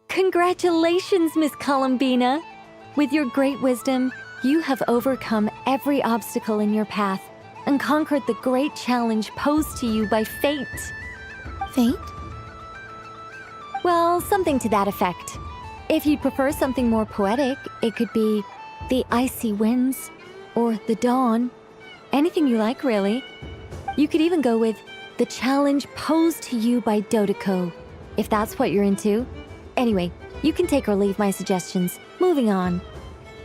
Congratulations, Miss Columbina! With your great wisdom, you have overcome every obstacle in your path and conquered the great challenge posed to you by fate. Fate? Well, something to that effect. If you'd prefer something more poetic, it could be the icy winds or the dawn. Anything you like, really. You could even go with the challenge posed to you by Dodeko, if that's what you're into. Anyway, you can take or leave my suggestions. Moving on.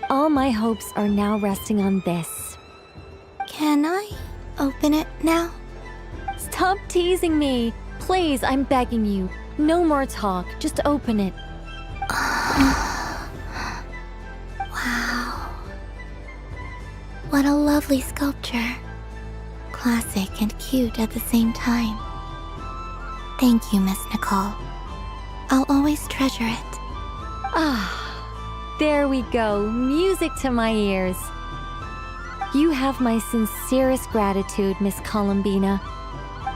All my hopes are now resting on this. Can I open it now? Stop teasing me! Please, I'm begging you. No more talk. Just open it. Wow. What a lovely sculpture. Classic and cute at the same time. Thank you, Miss Nicole. I'll always treasure it. Ah, there we go. Music to my ears. You have my sincerest gratitude, Miss Columbina.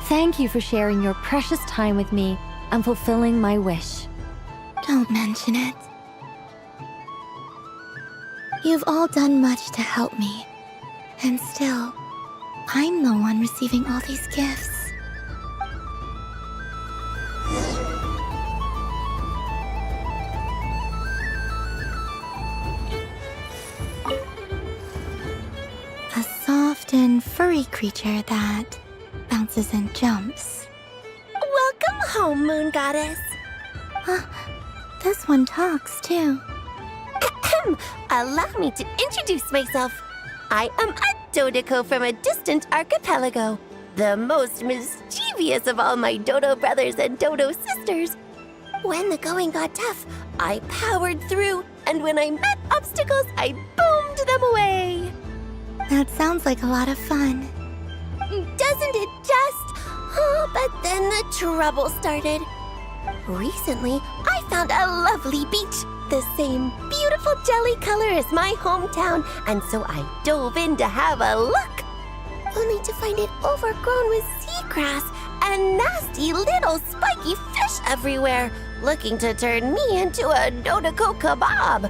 Thank you for sharing your precious time with me and fulfilling my wish. Don't mention it. You've all done much to help me. And still, I'm the one receiving all these gifts. A soft and furry creature that bounces and jumps. Welcome home, Moon Goddess. This one talks, too. Allow me to introduce myself. I am a Dodeko from a distant archipelago, the most mischievous of all my Dodo brothers and Dodo sisters. When the going got tough, I powered through, and when I met obstacles, I boomed them away. That sounds like a lot of fun. Doesn't it just? Oh, but then the trouble started. Recently, I found a lovely beach, the same beautiful jelly color as my hometown, and so I dove in to have a look, only to find it overgrown with seagrass and nasty little spiky fish everywhere, looking to turn me into a Dodoko kebab.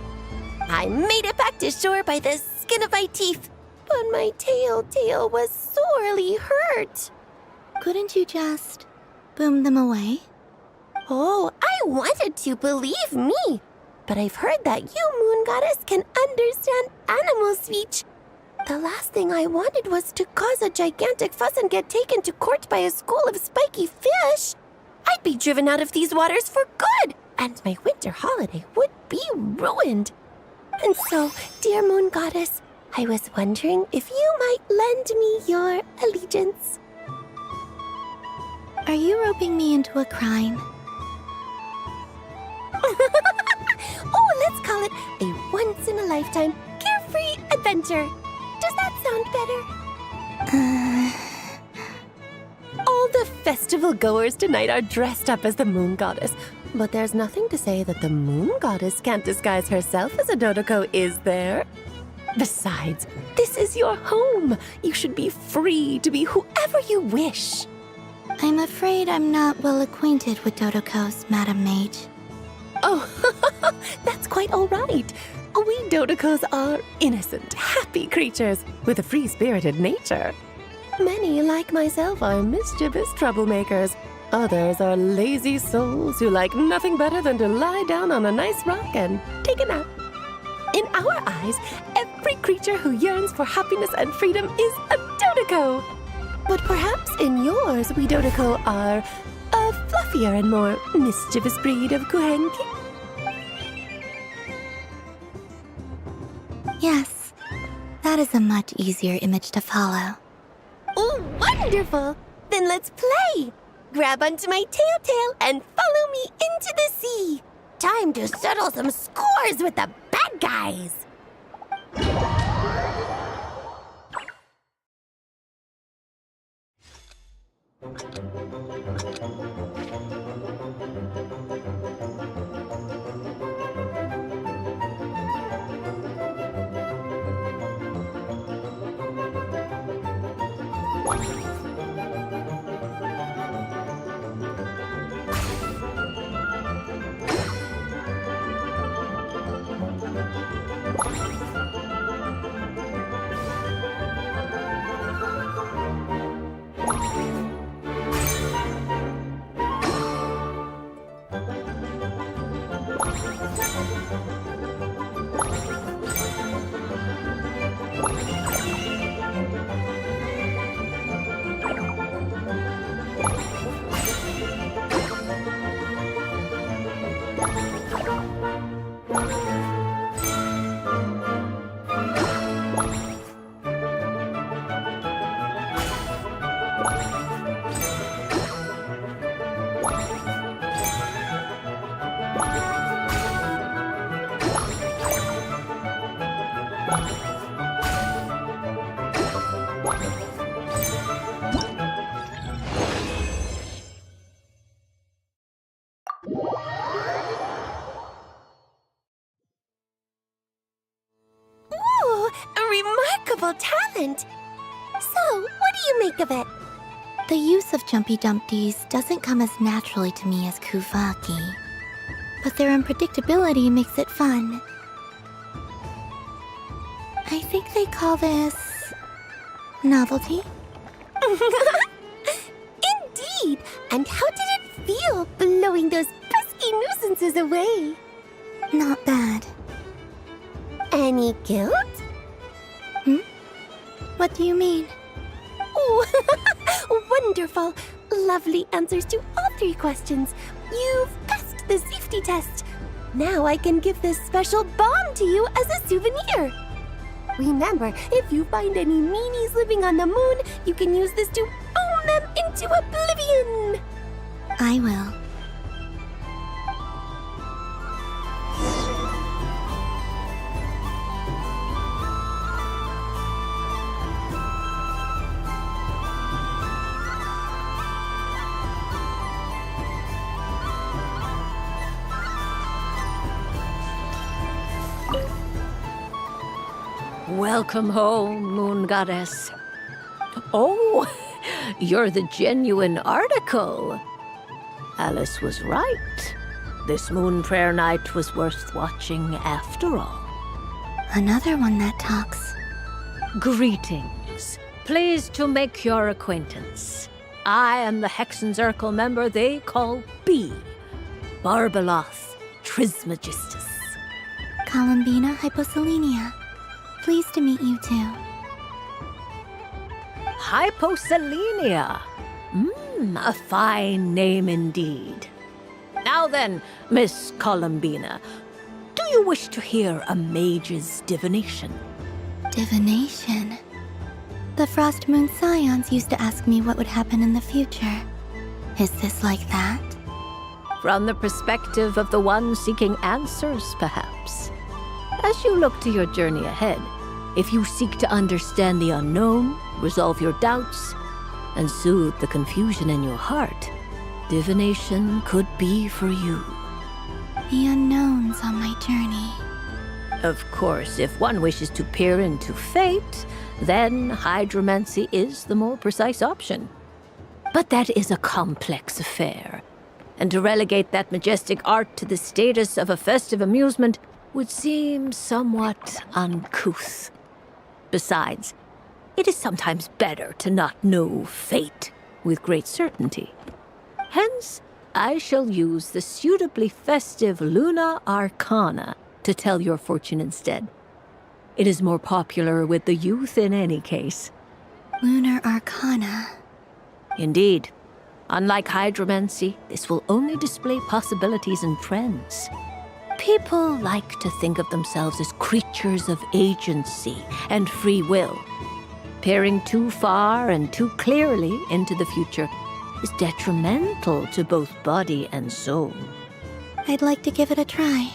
I made it back to shore by the skin of my teeth, but my tail was sorely hurt. Couldn't you just boom them away? Oh, I wanted to, believe me. But I've heard that you, Moon Goddess, can understand animal speech. The last thing I wanted was to cause a gigantic fuss and get taken to court by a school of spiky fish. I'd be driven out of these waters for good, and my winter holiday would be ruined. And so, dear Moon Goddess, I was wondering if you might lend me your allegiance. Are you roping me into a crime? Oh, let's call it a once-in-a-lifetime carefree adventure. Does that sound better? All the festival goers tonight are dressed up as the Moon Goddess. But there's nothing to say that the Moon Goddess can't disguise herself as a Dodoko, is there? Besides, this is your home. You should be free to be whoever you wish. I'm afraid I'm not well acquainted with Dodokos, Madam Mage. Oh, that's quite all right. We Dodokos are innocent, happy creatures with a free-spirited nature. Many, like myself, are mischievous troublemakers. Others are lazy souls who like nothing better than to lie down on a nice rock and take a nap. In our eyes, every creature who yearns for happiness and freedom is a Dodoko. But perhaps in yours, we Dodoko are a fluffier and more mischievous breed of Kuhenki. Yes, that is a much easier image to follow. Oh, wonderful! Then let's play! Grab onto my tail and follow me into the sea. Time to settle some scores with the bad guys. Remarkable talent! So, what do you make of it? The use of Jumpy Dumpties doesn't come as naturally to me as Kuvaki, but their unpredictability makes it fun. I think they call this novelty. Indeed! And how did it feel blowing those pesky nuisances away? Not bad. Any guilt? What do you mean? Oh, wonderful! Lovely answers to all 3 questions. You've passed the safety test. Now I can give this special bomb to you as a souvenir. Remember, if you find any meanies living on the moon, you can use this to boom them into oblivion. I will. Welcome home, Moon Goddess. Oh, you're the genuine article. Alice was right. This moon prayer night was worth watching after all. Another one that talks. Greetings. Pleased to make your acquaintance. I am the Hexenzirkel member they call B. Barbeloth Trismegistus. Columbina Hyposelenia. Pleased to meet you too. Hyposelenia. A fine name indeed. Now then, Miss Columbina, do you wish to hear a mage's divination? Divination? The Frost Moon Scions used to ask me what would happen in the future. Is this like that? From the perspective of the one seeking answers, perhaps. As you look to your journey ahead, if you seek to understand the unknown, resolve your doubts, and soothe the confusion in your heart, divination could be for you. The unknowns on my journey. Of course, if one wishes to peer into fate, then hydromancy is the more precise option. But that is a complex affair, and to relegate that majestic art to the status of a festive amusement would seem somewhat uncouth. Besides, it is sometimes better to not know fate with great certainty. Hence, I shall use the suitably festive Luna Arcana to tell your fortune instead. It is more popular with the youth in any case. Lunar Arcana. Indeed. Unlike hydromancy, this will only display possibilities and trends. People like to think of themselves as creatures of agency and free will. Peering too far and too clearly into the future is detrimental to both body and soul. I'd like to give it a try.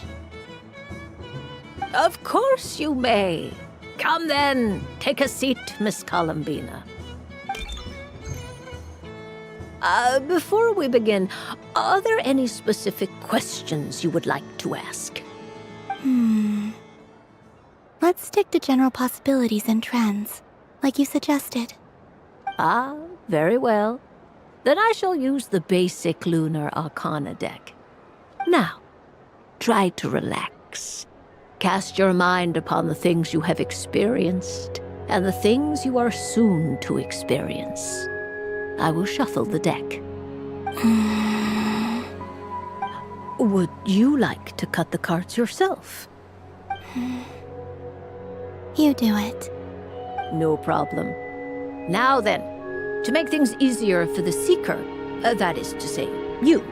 Of course you may. Come then, take a seat, Miss Columbina. Before we begin, are there any specific questions you would like to ask? Let's stick to general possibilities and trends, like you suggested. Ah, very well. Then I shall use the basic Lunar Arcana deck. Now, try to relax. Cast your mind upon the things you have experienced and the things you are soon to experience. I will shuffle the deck. Would you like to cut the cards yourself? You do it. No problem. Now then, to make things easier for the seeker, that is to say, you,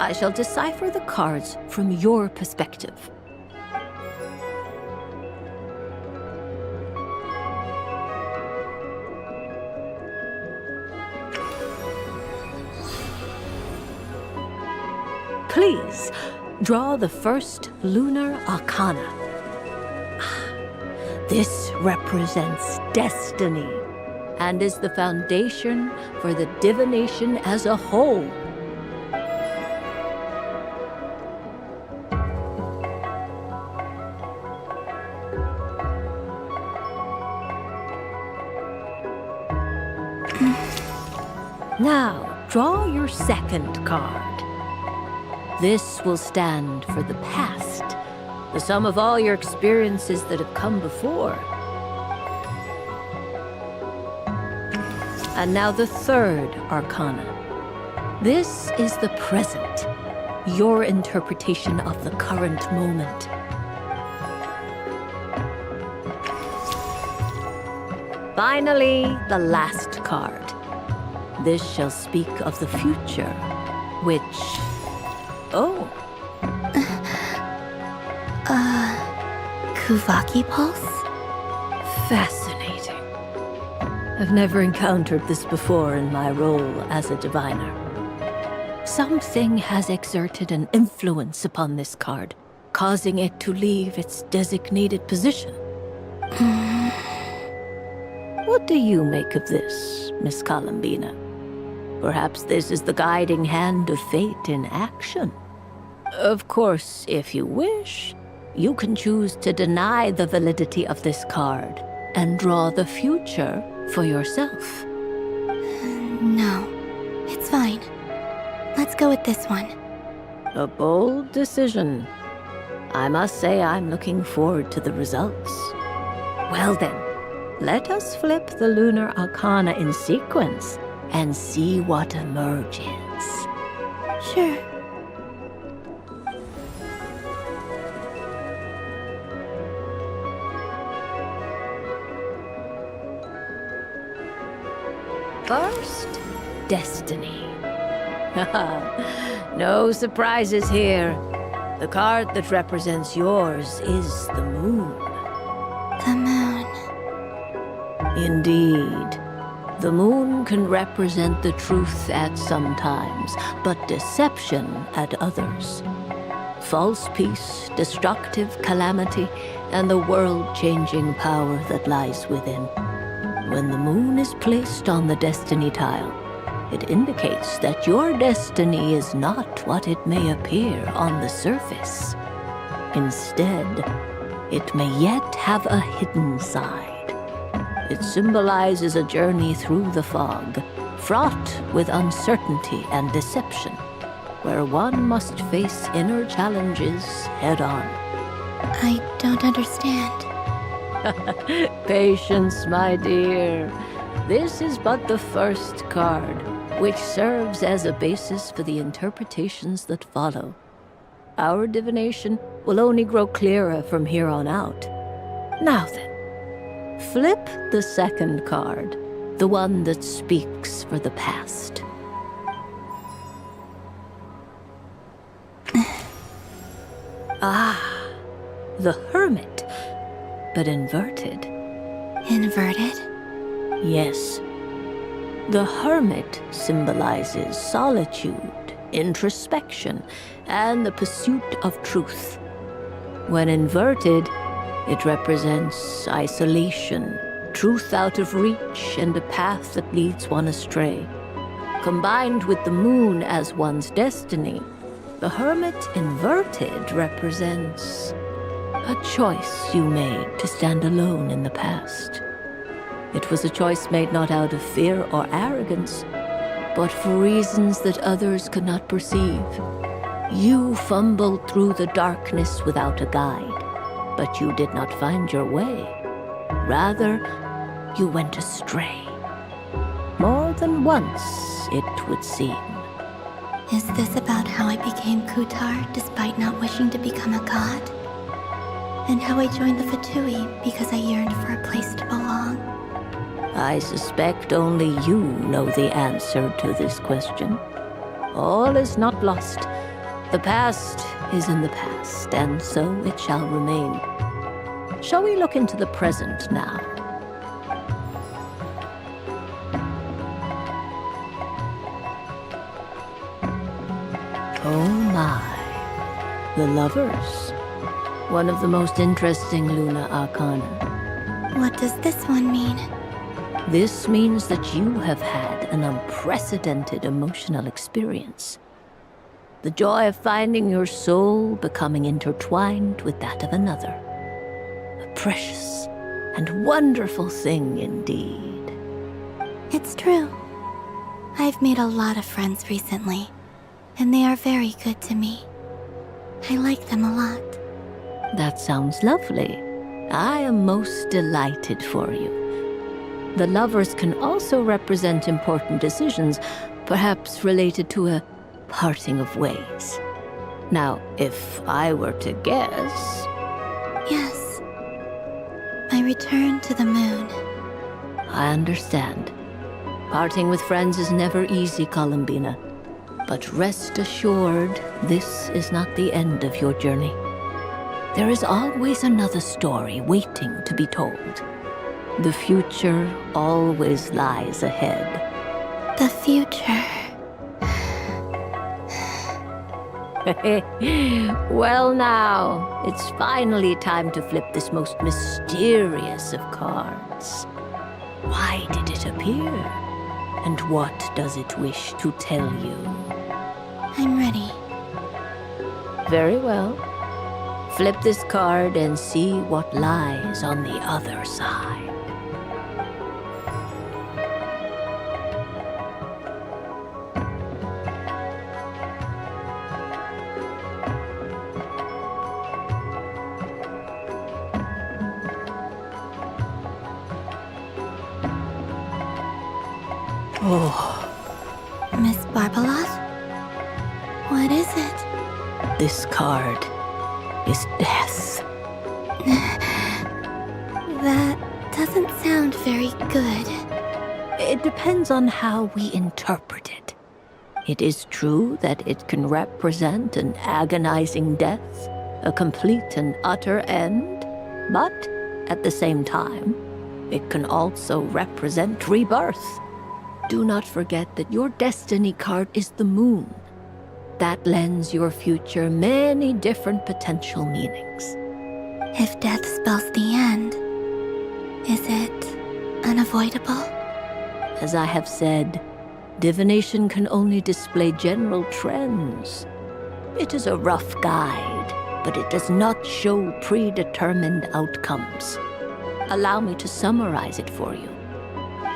I shall decipher the cards from your perspective. Please, draw the first Lunar Arcana. This represents destiny and is the foundation for the divination as a whole. Now, draw your second card. This will stand for the past, the sum of all your experiences that have come before. And now the third Arcana. This is the present, your interpretation of the current moment. Finally, the last card. This shall speak of the future, which... Oh. Kuvaki Pulse? Fascinating. I've never encountered this before in my role as a diviner. Something has exerted an influence upon this card, causing it to leave its designated position. What do you make of this, Miss Columbina? Perhaps this is the guiding hand of fate in action. Of course, if you wish, you can choose to deny the validity of this card and draw the future for yourself. No, it's fine. Let's go with this one. A bold decision. I must say I'm looking forward to the results. Well then, let us flip the lunar arcana in sequence and see what emerges. Sure. First, destiny. No surprises here. The card that represents yours is the moon. The moon. Indeed. The moon can represent the truth at some times, but deception at others. False peace, destructive calamity, and the world-changing power that lies within. When the moon is placed on the destiny tile, it indicates that your destiny is not what it may appear on the surface. Instead, it may yet have a hidden side. It symbolizes a journey through the fog, fraught with uncertainty and deception, where one must face inner challenges head-on. I don't understand. Patience, my dear. This is but the first card, which serves as a basis for the interpretations that follow. Our divination will only grow clearer from here on out. Now then, flip the second card, the one that speaks for the past. The Hermit, but inverted. Inverted? Yes. The Hermit symbolizes solitude, introspection, and the pursuit of truth. When inverted, it represents isolation, truth out of reach, and a path that leads one astray. Combined with the moon as one's destiny, the Hermit inverted represents a choice you made to stand alone in the past. It was a choice made not out of fear or arrogance, but for reasons that others could not perceive. You fumbled through the darkness without a guide, but you did not find your way. Rather, you went astray. More than once, it would seem. Is this about how I became Kutar despite not wishing to become a god? And how I joined the Fatui because I yearned for a place to belong? I suspect only you know the answer to this question. All is not lost. The past is in the past, and so it shall remain. Shall we look into the present now? Oh my. The Lovers. One of the most interesting Luna Arcana. What does this one mean? This means that you have had an unprecedented emotional experience. The joy of finding your soul becoming intertwined with that of another. A precious and wonderful thing indeed. It's true. I've made a lot of friends recently, and they are very good to me. I like them a lot. That sounds lovely. I am most delighted for you. The Lovers can also represent important decisions, perhaps related to a parting of ways. Now, if I were to guess... Yes. My return to the moon. I understand. Parting with friends is never easy, Columbina. But rest assured, this is not the end of your journey. There is always another story waiting to be told. The future always lies ahead. The future. Well now, it's finally time to flip this most mysterious of cards. Why did it appear? And what does it wish to tell you? I'm ready. Very well. Flip this card and see what lies on the other side. Miss Barbalot? What is it? This card is death. That doesn't sound very good. It depends on how we interpret it. It is true that it can represent an agonizing death, a complete and utter end, but at the same time, it can also represent rebirth. Do not forget that your destiny card is the moon. That lends your future many different potential meanings. If death spells the end, is it unavoidable? As I have said, divination can only display general trends. It is a rough guide, but it does not show predetermined outcomes. Allow me to summarize it for you.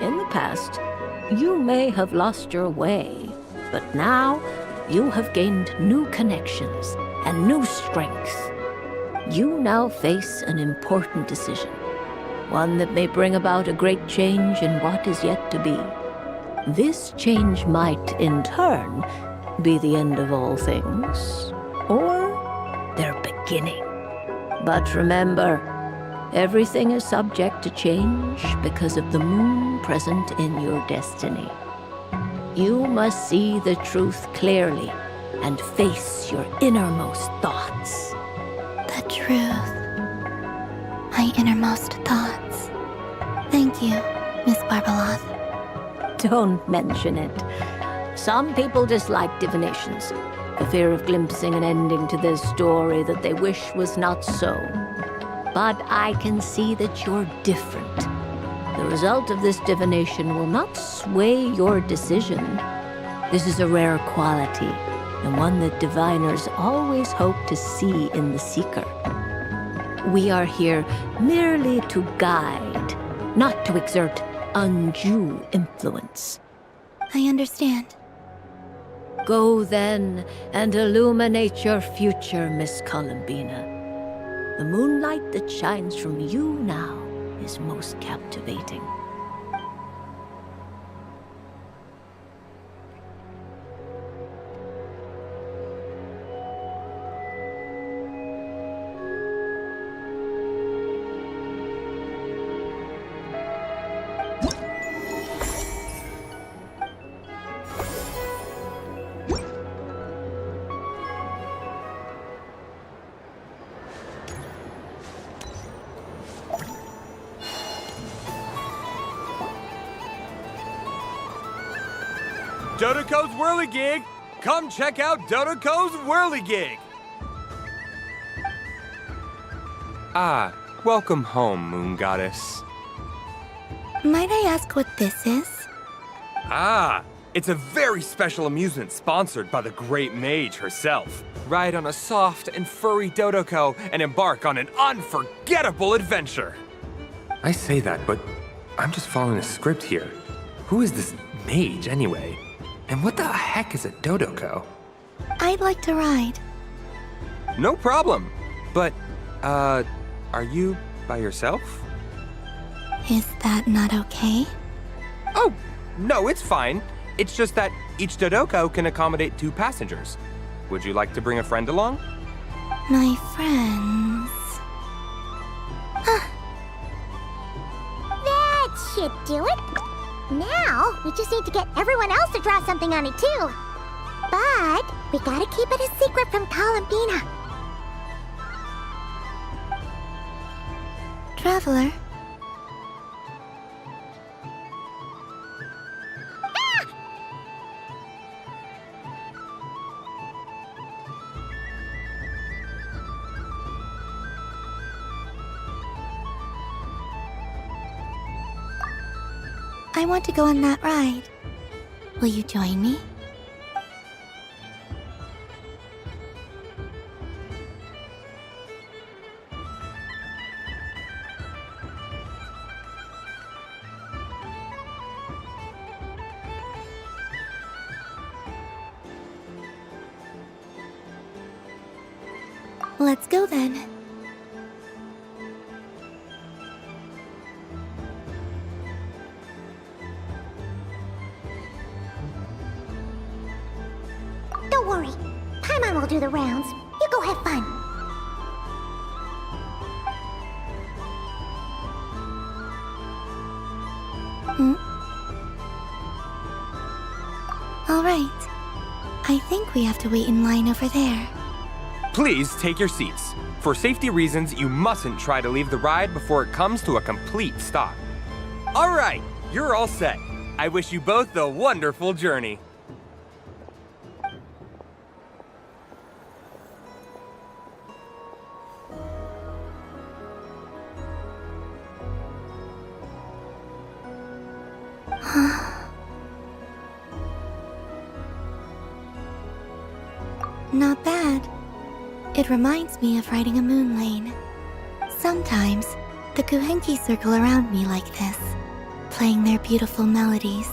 In the past, you may have lost your way, but now you have gained new connections and new strength. You now face an important decision, one that may bring about a great change in what is yet to be. This change might, in turn, be the end of all things, or their beginning. But remember, everything is subject to change because of the moon present in your destiny. You must see the truth clearly and face your innermost thoughts. The truth. My innermost thoughts. Thank you, Miss Barbalot. Don't mention it. Some people dislike divinations, the fear of glimpsing an ending to their story that they wish was not so. But I can see that you're different. The result of this divination will not sway your decision. This is a rare quality, and one that diviners always hope to see in the seeker. We are here merely to guide, not to exert undue influence. I understand. Go then and illuminate your future, Miss Columbina. The moonlight that shines from you now is most captivating. Dodoco's Whirligig! Come check out Dodoco's Whirligig! Ah, welcome home, Moon Goddess. Might I ask what this is? Ah, it's a very special amusement sponsored by the great mage herself. Ride on a soft and furry Dodoco and embark on an unforgettable adventure. I say that, but I'm just following a script here. Who is this mage, anyway? And what the heck is a Dodoco? I'd like to ride. No problem. But, are you by yourself? Is that not okay? Oh, no, it's fine. It's just that each Dodoco can accommodate 2 passengers. Would you like to bring a friend along? My friends... That should do it. Now, we just need to get everyone else to draw something on it too. But we gotta keep it a secret from Columbina. Traveler? I want to go on that ride. Will you join me? Let's go then. do the rounds. You go have fun. All right. I think we have to wait in line over there. Please take your seats. For safety reasons, you mustn't try to leave the ride before it comes to a complete stop. All right, you're all set. I wish you both a wonderful journey. Not bad. It reminds me of riding a moon lane. Sometimes, the Kuhenki circle around me like this, playing their beautiful melodies.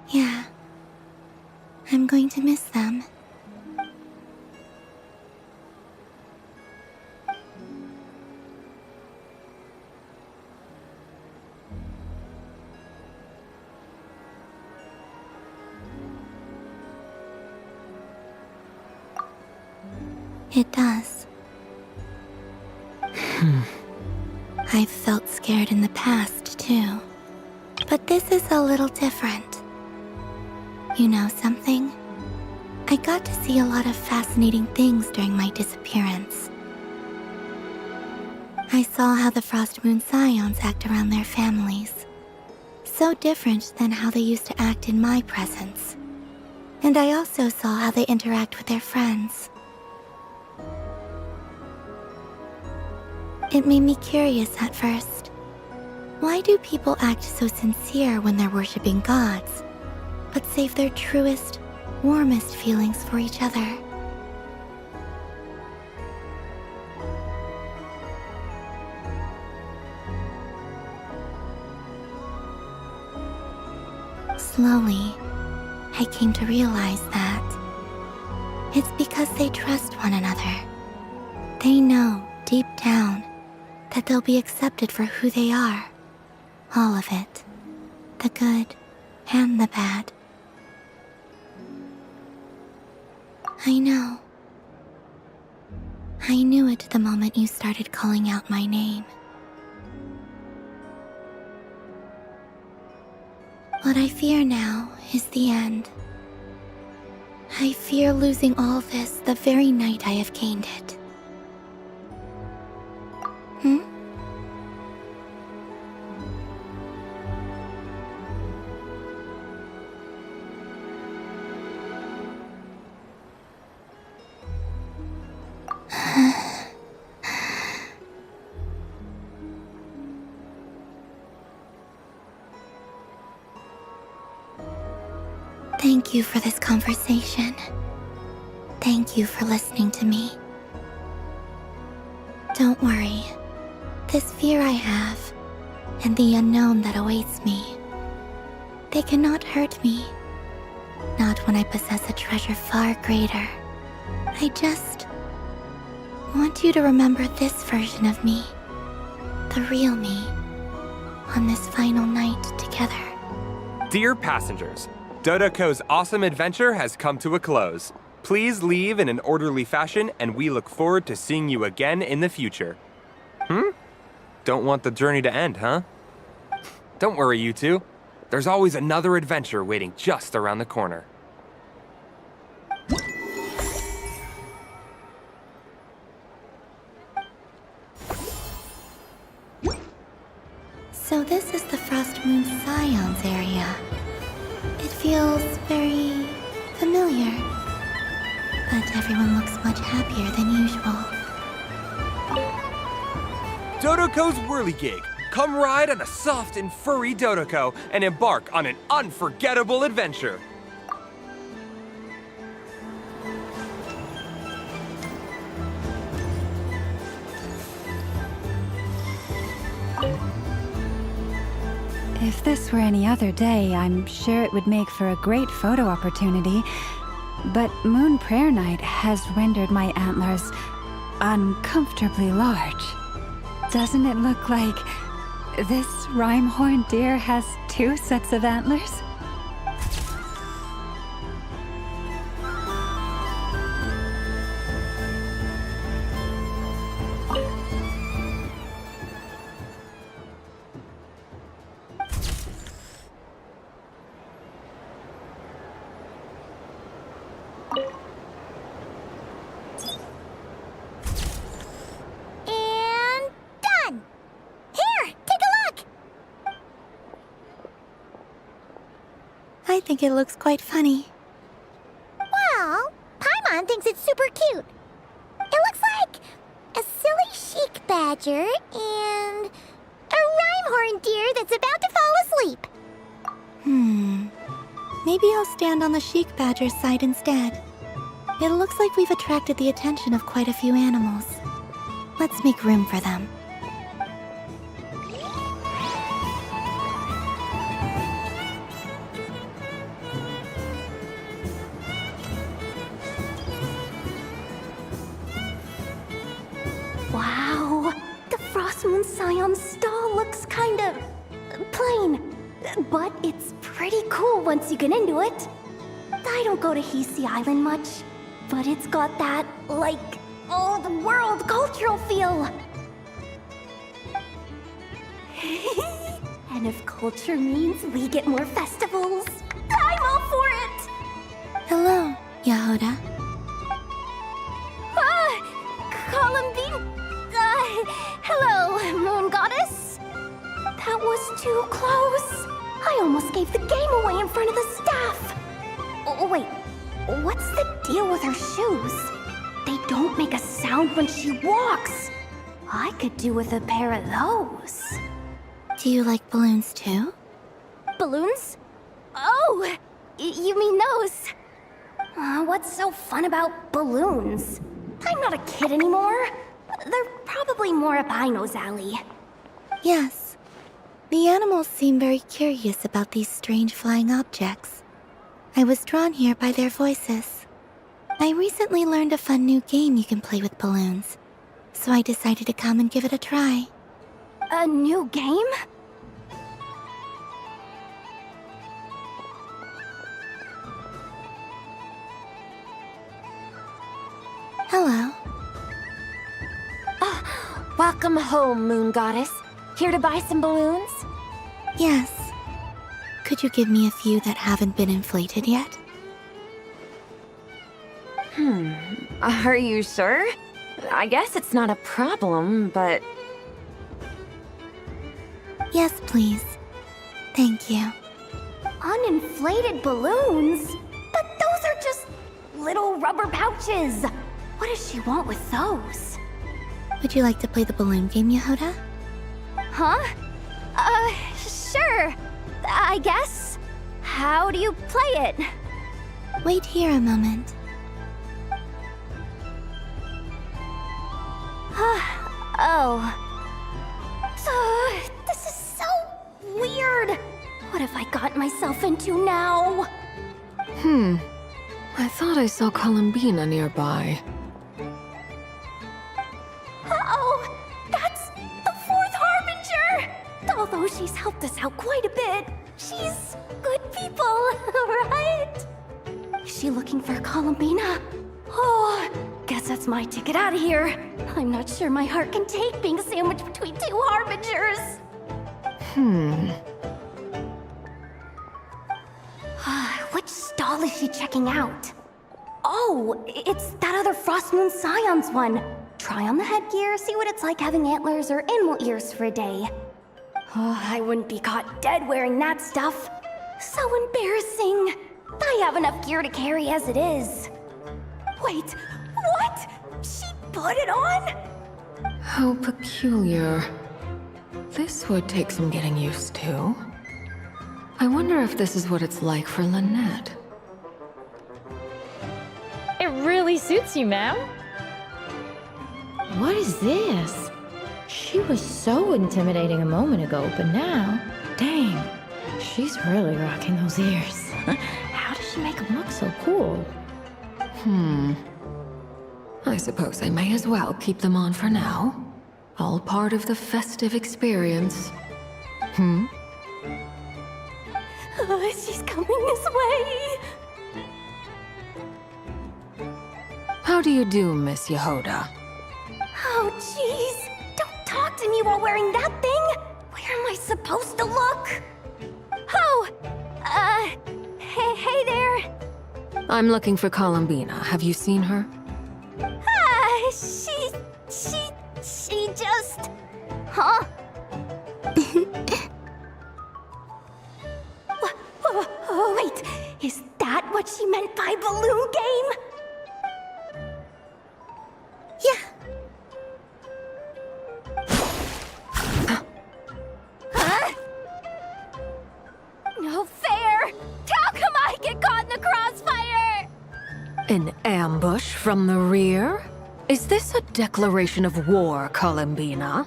Yeah, I'm going to miss them. It does. I've felt scared in the past, too. But this is a little different. You know something? I got to see a lot of fascinating things during my disappearance. I saw how the Frost Moon Scions act around their families. So different than how they used to act in my presence. And I also saw how they interact with their friends. It made me curious at first. Why do people act so sincere when they're worshipping gods, but save their truest, warmest feelings for each other? Slowly, I came to realize that it's because they trust one another. They know, deep down, that they'll be accepted for who they are. All of it. The good and the bad. I know. I knew it the moment you started calling out my name. What I fear now is the end. I fear losing all this the very night I have gained it. Thank you for this conversation. Thank you for listening to me. Don't worry. This fear I have, and the unknown that awaits me, they cannot hurt me. Not when I possess a treasure far greater. I just want you to remember this version of me, the real me, on this final night together. Dear passengers, Dodoko's awesome adventure has come to a close. Please leave in an orderly fashion, and we look forward to seeing you again in the future. Don't want the journey to end, huh? Don't worry, you two. There's always another adventure waiting just around the corner. So this is the Frost Moon Scions area. It feels very familiar. But everyone looks much happier than usual. Dodoko's Whirligig. Come ride on a soft and furry Dodoko and embark on an unforgettable adventure. If this were any other day, I'm sure it would make for a great photo opportunity. But Moon Prayer Night has rendered my antlers uncomfortably large. Doesn't it look like this rhyme-horned deer has 2 sets of antlers? I think it looks quite funny. Well, Paimon thinks it's super cute. It looks like a silly chic badger and a rhyme-horned deer that's about to fall asleep. Maybe I'll stand on the chic badger's side instead. It looks like we've attracted the attention of quite a few animals. Let's make room for them. Wow, the Frost Moon Scion stall looks kind of plain, but it's pretty cool once you get into it. I don't go to Hisi Island much, but it's got that, like, oh, the world cultural feel. And if culture means we get more festivals, I'm all for it! Hello, Yahoda. Columbine? Hello, Moon Goddess? That was too close. I almost gave the game away in front of the staff. Oh, wait, what's the deal with her shoes? They don't make a sound when she walks. I could do with a pair of those. Do you like balloons too? Balloons? Oh, you mean those? What's so fun about balloons? I'm not a kid anymore. They're probably more up Aino's alley. Yes. The animals seem very curious about these strange flying objects. I was drawn here by their voices. I recently learned a fun new game you can play with balloons, so I decided to come and give it a try. A new game? Hello. Welcome home, Moon Goddess. Here to buy some balloons? Yes. Could you give me a few that haven't been inflated yet? Are you sure? I guess it's not a problem, but... Yes, please. Thank you. Uninflated balloons? But those are just little rubber pouches. What does she want with those? Would you like to play the balloon game, Yahoda? Huh? Sure. I guess. How do you play it? Wait here a moment. This is so weird. What have I gotten myself into now? I thought I saw Columbina nearby. Uh-oh! That's the 4th Harbinger! Although she's helped us out quite a bit, she's good people, right? Is she looking for Columbina? Oh, guess that's my ticket out of here. I'm not sure my heart can take being sandwiched between 2 Harbingers. Which stall is she checking out? Oh, it's that other Frost Moon Scion's one. Try on the headgear, see what it's like having antlers or animal ears for a day. Oh, I wouldn't be caught dead wearing that stuff. So embarrassing. I have enough gear to carry as it is. Wait, what? She put it on? How peculiar. This would take some getting used to. I wonder if this is what it's like for Lynette. It really suits you, ma'am. What is this? She was so intimidating a moment ago, but now, dang, she's really rocking those ears. How does she make them look so cool? I suppose I may as well keep them on for now. All part of the festive experience. Hmm? She's coming this way. How do you do, Miss Yehoda? Oh, jeez. Don't talk to me while wearing that thing. Where am I supposed to look? Oh, hey there. I'm looking for Columbina. Have you seen her? She just... Huh? Wait, is that what she meant by balloon game? Huh? No fair! How come I get caught in the crossfire? An ambush from the rear? Is this a declaration of war, Columbina?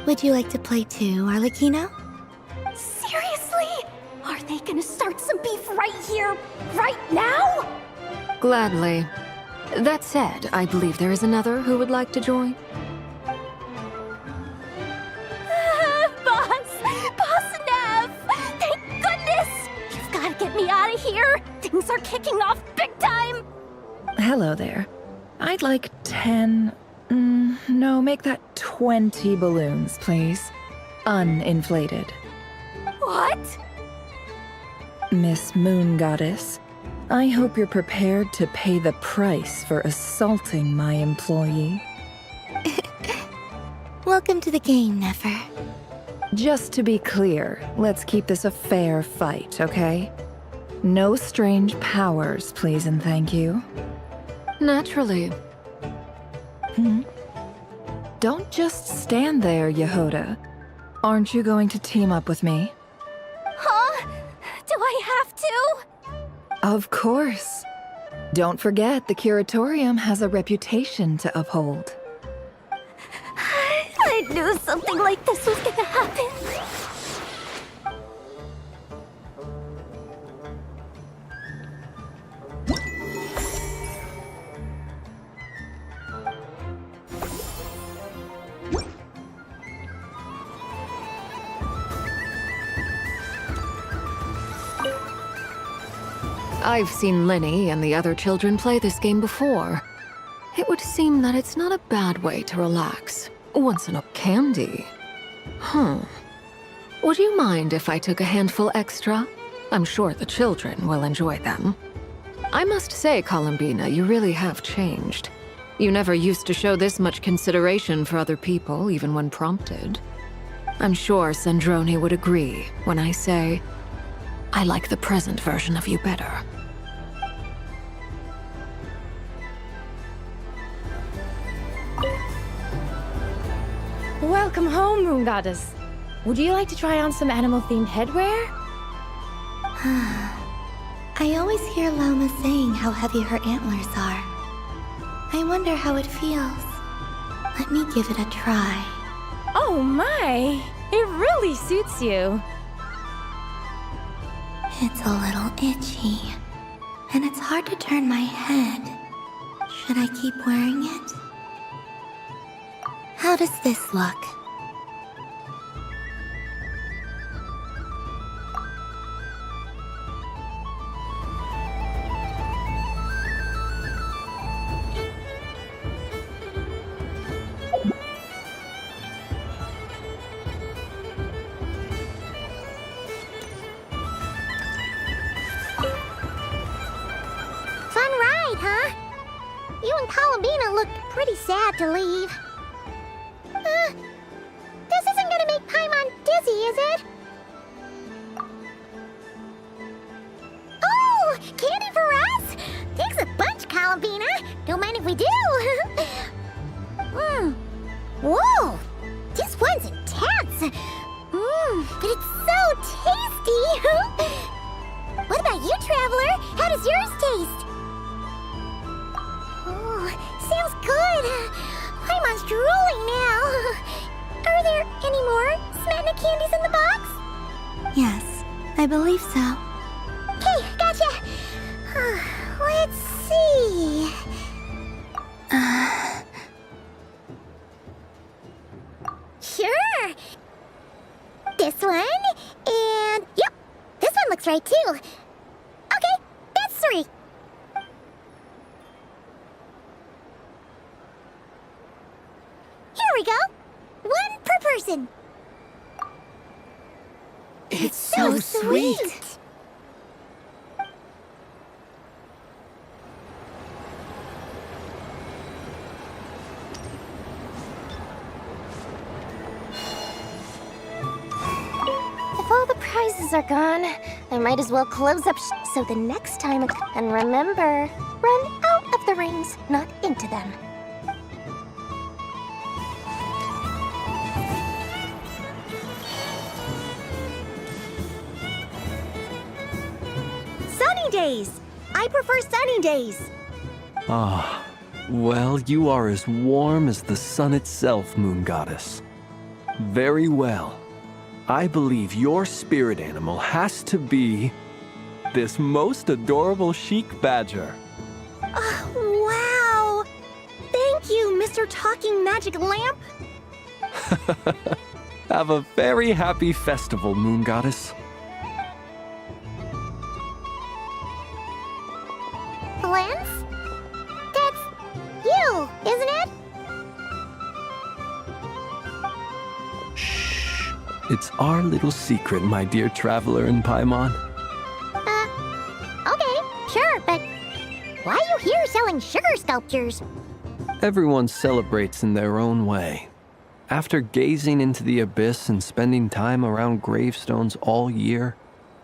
Would you like to play too, Arlecchino? Seriously? Are they gonna start some beef right here, right now? Gladly. That said, I believe there is another who would like to join. Boss Nev! Thank goodness! You've gotta get me out of here! Things are kicking off big time! Hello there. I'd like 10... no, make that 20 balloons, please. Uninflated. What? Miss Moon Goddess, I hope you're prepared to pay the price for assaulting my employee. Welcome to the game, Nefer. Just to be clear, let's keep this a fair fight, okay? No strange powers, please and thank you. Naturally. Don't just stand there, Yehoda. Aren't you going to team up with me? Huh? Do I have to? Of course. Don't forget, the Curatorium has a reputation to uphold. I knew something like this was gonna happen. I've seen Lenny and the other children play this game before. It would seem that it's not a bad way to relax. Once in a candy. Would you mind if I took a handful extra? I'm sure the children will enjoy them. I must say, Columbina, you really have changed. You never used to show this much consideration for other people, even when prompted. I'm sure Sandrone would agree when I say, I like the present version of you better. Welcome home, Moon Goddess. Would you like to try on some animal-themed headwear? I always hear Llama saying how heavy her antlers are. I wonder how it feels. Let me give it a try. Oh my! It really suits you. It's a little itchy, and it's hard to turn my head. Should I keep wearing it? How does this look? Fun ride, huh? You and Columbina looked pretty sad to leave. This isn't gonna make Paimon dizzy, is it? Oh, candy for us? Thanks a bunch, Columbina. Don't mind if we do. Whoa, this one's intense. But it's so tasty. What about you, Traveler? How does yours taste? Oh, sounds good. Paimon's drooling now. Are there any more Smetna candies in the box? Yes, I believe so. Okay, gotcha. Let's see. looks right too. Okay, that's 3. Here we go. 1 per person. It's so sweet. If all the prizes are gone, I might as well close up so the next time. And remember, run out of the rings, not into them. Sunny days! I prefer sunny days. Ah, well, you are as warm as the sun itself, Moon Goddess. Very well. I believe your spirit animal has to be this most adorable chic badger. Wow! Thank you, Mr. Talking Magic Lamp. Have a very happy festival, Moon Goddess. Lance? That's you, isn't it? It's our little secret, my dear traveler in Paimon. Okay, sure, but why are you here selling sugar sculptures? Everyone celebrates in their own way. After gazing into the abyss and spending time around gravestones all year,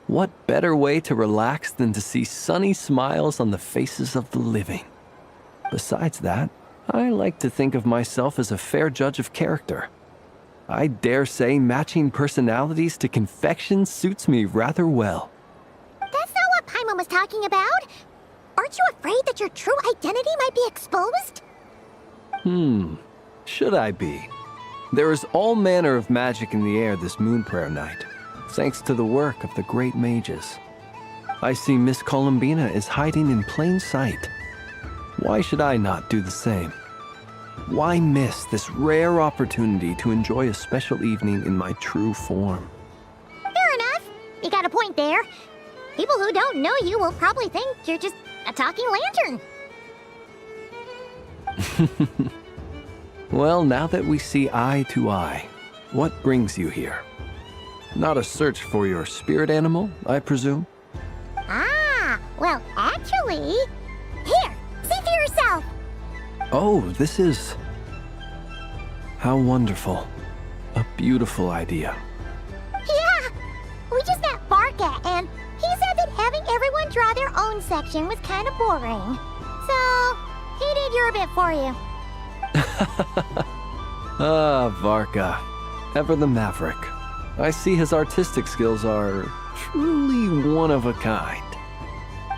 what better way to relax than to see sunny smiles on the faces of the living? Besides that, I like to think of myself as a fair judge of character. I dare say matching personalities to confection suits me rather well. That's not what Paimon was talking about. Aren't you afraid that your true identity might be exposed? Should I be? There is all manner of magic in the air this moon prayer night, thanks to the work of the great mages. I see Miss Columbina is hiding in plain sight. Why should I not do the same? Why miss this rare opportunity to enjoy a special evening in my true form? Fair enough. You got a point there. People who don't know you will probably think you're just a talking lantern. Well, now that we see eye to eye, what brings you here? Not a search for your spirit animal, I presume? Ah, well, actually... Here, see for yourself. Oh, this is... How wonderful. A beautiful idea. Yeah, we just met Barca, and he said that having everyone draw their own section was kind of boring. So, he did your bit for you. Ah, Varka. Ever the maverick. I see his artistic skills are truly one of a kind.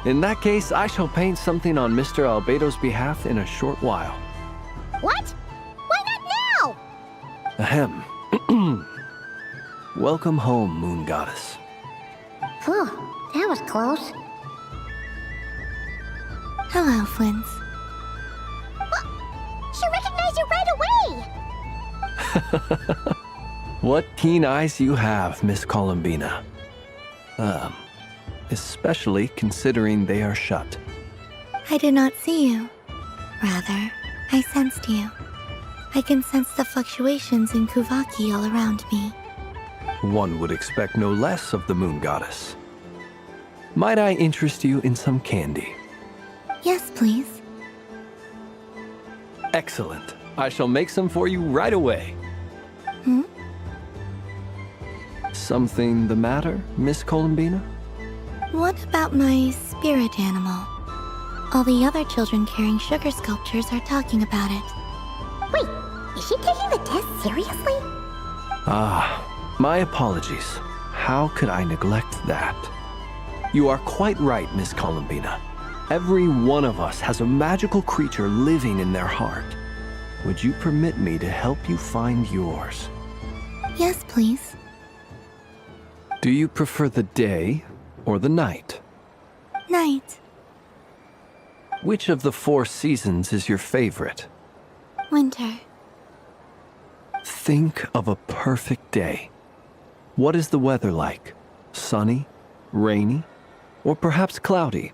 In that case, I shall paint something on Mr. Albedo's behalf in a short while. What? Why not now? Ahem. Welcome home, Moon Goddess. Phew, that was close. Hello, Flins. She recognized you right away! What keen eyes you have, Miss Columbina. Especially considering they are shut. I did not see you. Rather, I sensed you. I can sense the fluctuations in Kuvaki all around me. One would expect no less of the Moon Goddess. Might I interest you in some candy? Yes, please. Excellent. I shall make some for you right away. Something the matter, Miss Columbina? What about my spirit animal? All the other children carrying sugar sculptures are talking about it. Wait, is she taking the test seriously? Ah, my apologies. How could I neglect that? You are quite right, Miss Columbina. Every one of us has a magical creature living in their heart. Would you permit me to help you find yours? Yes, please. Do you prefer the day or the night? Night. Which of the 4 seasons is your favorite? Winter. Think of a perfect day. What is the weather like? Sunny? Rainy? Or perhaps cloudy?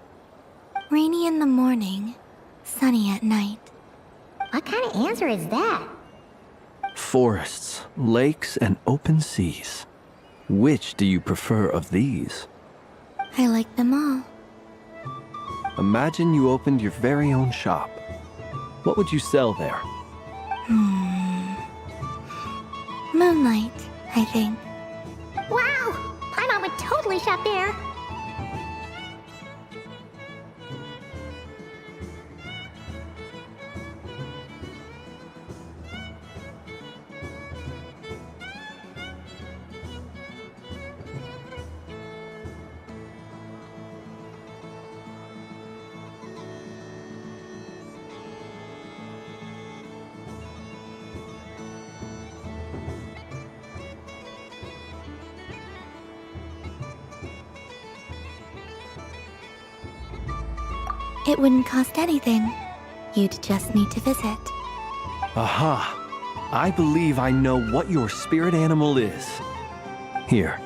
Rainy in the morning, sunny at night. What kind of answer is that? Forests, lakes, and open seas. Which do you prefer of these? I like them all. Imagine you opened your very own shop. What would you sell there? Moonlight, I think. Wow! Paimon would totally shop there. It wouldn't cost anything. You'd just need to visit. Aha! I believe I know what your spirit animal is. Here,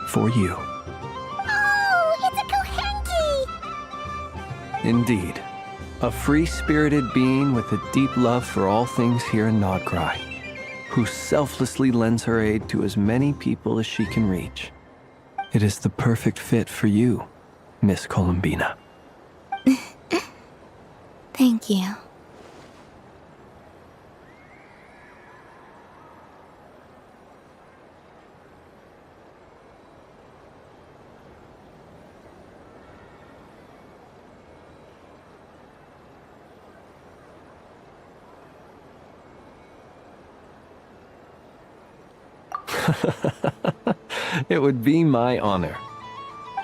for you. Oh, it's a Kohenki! Indeed. A free-spirited being with a deep love for all things here in Nod-Krае, who selflessly lends her aid to as many people as she can reach. It is the perfect fit for you, Miss Columbina. Thank you. It would be my honor.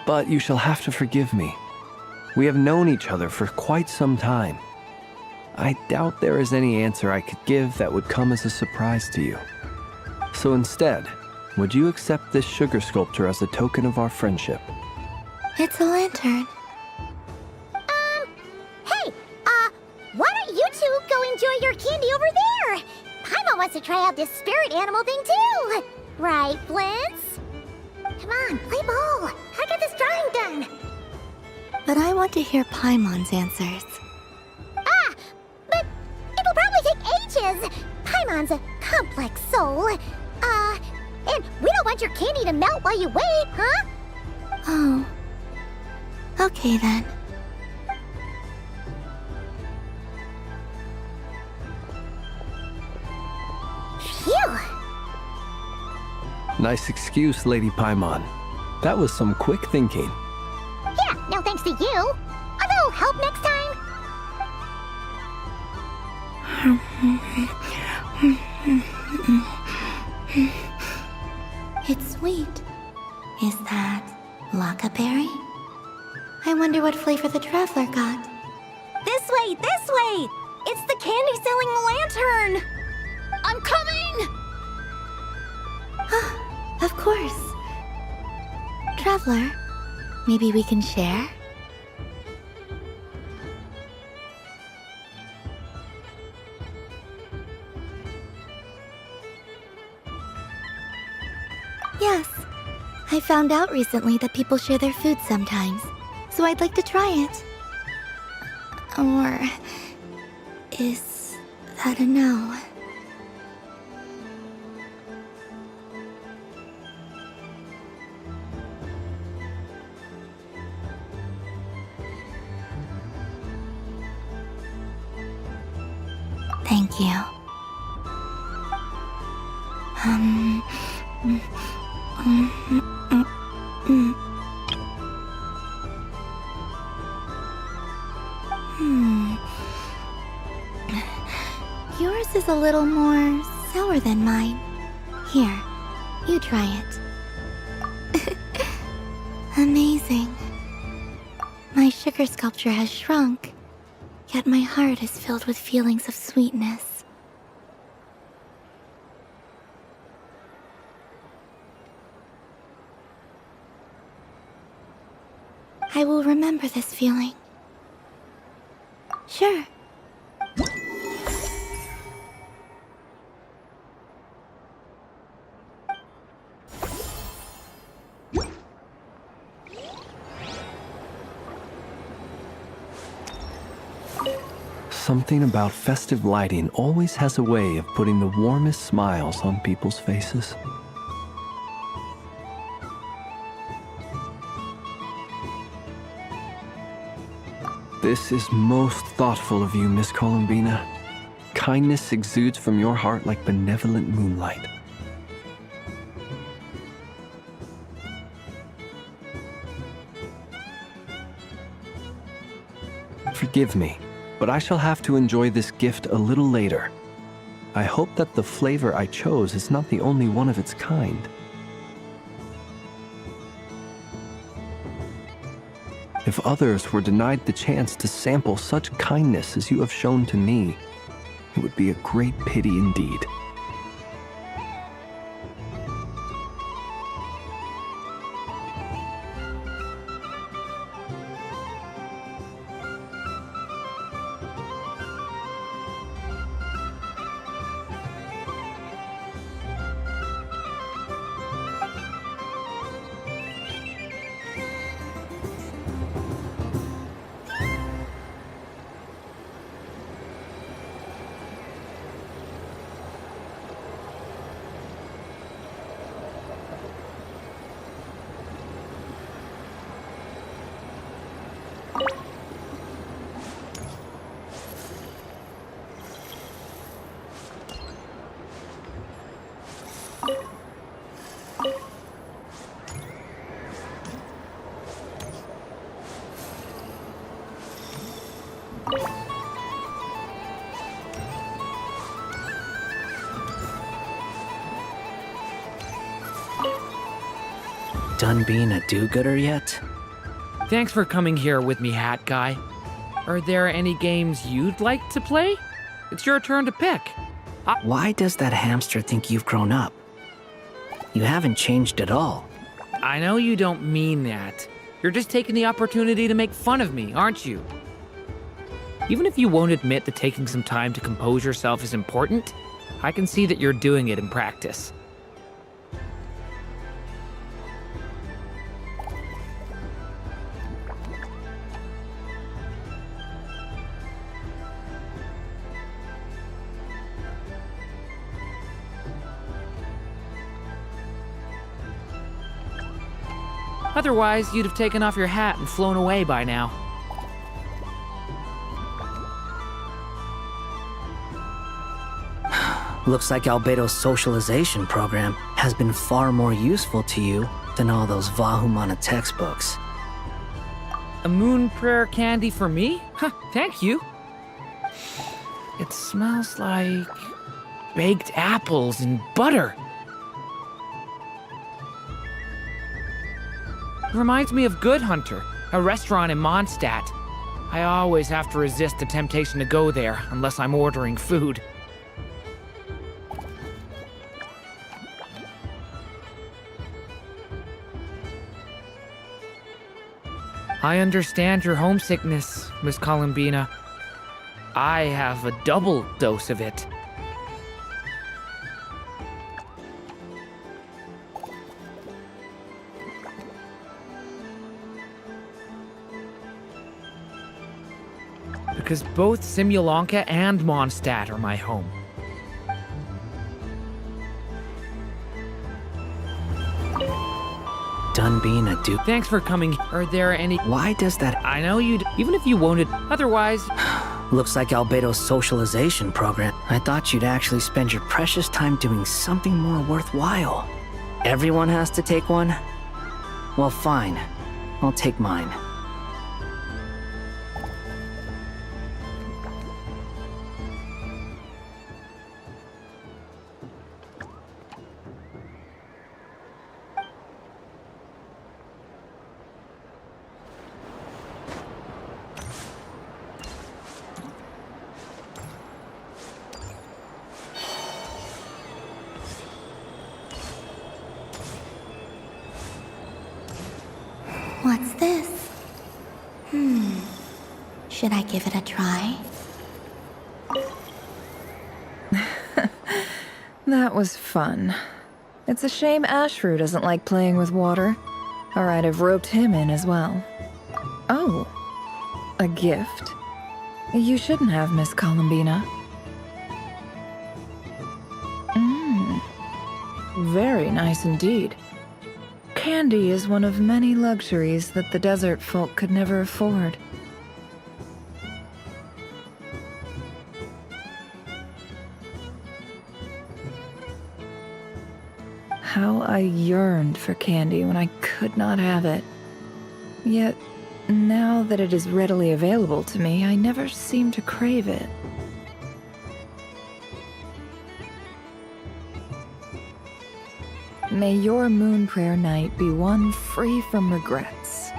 But you shall have to forgive me. We have known each other for quite some time. I doubt there is any answer I could give that would come as a surprise to you. So instead, would you accept this sugar sculpture as a token of our friendship? It's a lantern. Hey, why don't you two go enjoy your candy over there? Paimon wants to try out this spirit animal thing too. Right, Flint's? Come on, play ball. I got this drawing done. But I want to hear Paimon's answers. But it'll probably take ages. Paimon's a complex soul. And we don't want your candy to melt while you wait, huh? Oh. Okay then. Phew. Nice excuse, Lady Paimon. That was some quick thinking. Yeah, no thanks to you. A little help next time. It's sweet. Is that Lockaberry? I wonder what flavor the traveler got. This way, this way! It's the candy-selling lantern! I'm coming! Of course. Traveler, maybe we can share? Yes. I found out recently that people share their food sometimes, so I'd like to try it. Or is that a no? Thank you. Yours is a little more sour than mine. Here, you try it. Amazing. My sugar sculpture has shrunk, yet my heart is filled with feelings of sweetness. I will remember this feeling. Sure. Something about festive lighting always has a way of putting the warmest smiles on people's faces. This is most thoughtful of you, Miss Columbina. Kindness exudes from your heart like benevolent moonlight. Forgive me, but I shall have to enjoy this gift a little later. I hope that the flavor I chose is not the only one of its kind. If others were denied the chance to sample such kindness as you have shown to me, it would be a great pity indeed. Done being a do-gooder yet? Thanks for coming here with me, Hat Guy. Are there any games you'd like to play? It's your turn to pick. Why does that hamster think you've grown up? You haven't changed at all. I know you don't mean that. You're just taking the opportunity to make fun of me, aren't you? Even if you won't admit that taking some time to compose yourself is important, I can see that you're doing it in practice. Otherwise, you'd have taken off your hat and flown away by now. Looks like Albedo's socialization program has been far more useful to you than all those Vahumana textbooks. A moon prayer candy for me? Huh, thank you. It smells like baked apples and butter. Reminds me of Good Hunter, a restaurant in Mondstadt. I always have to resist the temptation to go there unless I'm ordering food. I understand your homesickness, Miss Columbina. I have a double dose of it. Because both Simulanka and Mondstadt are my home. Done being a dude. Thanks for coming. Are there any... Why does that... I know you'd... Even if you won't... Otherwise... Looks like Albedo's socialization program. I thought you'd actually spend your precious time doing something more worthwhile. Everyone has to take one? Well, fine. I'll take mine. What's this? Should I give it a try? That was fun. It's a shame Ashru doesn't like playing with water, or I'd have roped him in as well. Oh, a gift? You shouldn't have, Miss Columbina. Very nice indeed. Candy is one of many luxuries that the desert folk could never afford. How I yearned for candy when I could not have it. Yet, now that it is readily available to me, I never seem to crave it. May your moon prayer night be one free from regrets.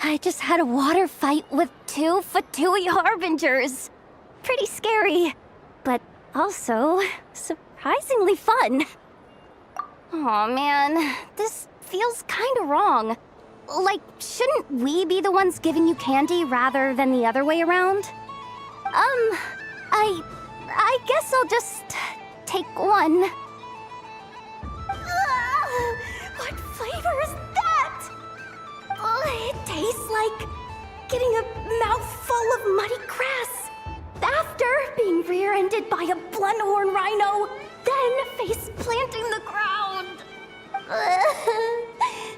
I just had a water fight with 2 Fatui Harbingers. Pretty scary, but also surprisingly fun. Aw, man, this feels kinda wrong. Like, shouldn't we be the ones giving you candy rather than the other way around? I guess I'll just take one. What flavor is that? It tastes like getting a mouthful of muddy grass. After being rear-ended by a blunt-horn rhino, then face-planting the ground.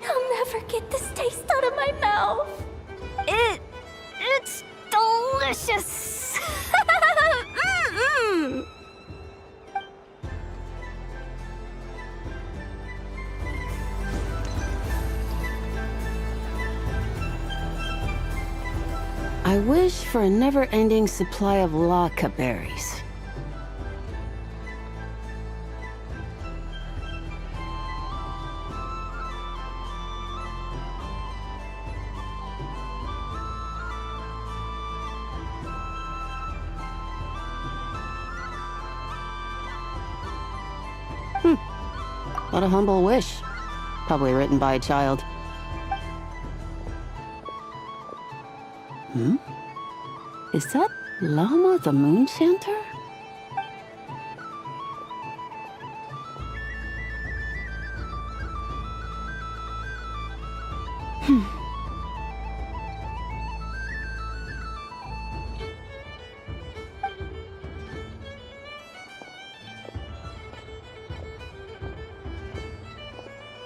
I'll never get this taste out of my mouth. It's delicious. I wish for a never-ending supply of laka berries. What a humble wish. Probably written by a child. Is that Llama the Moon Chanter?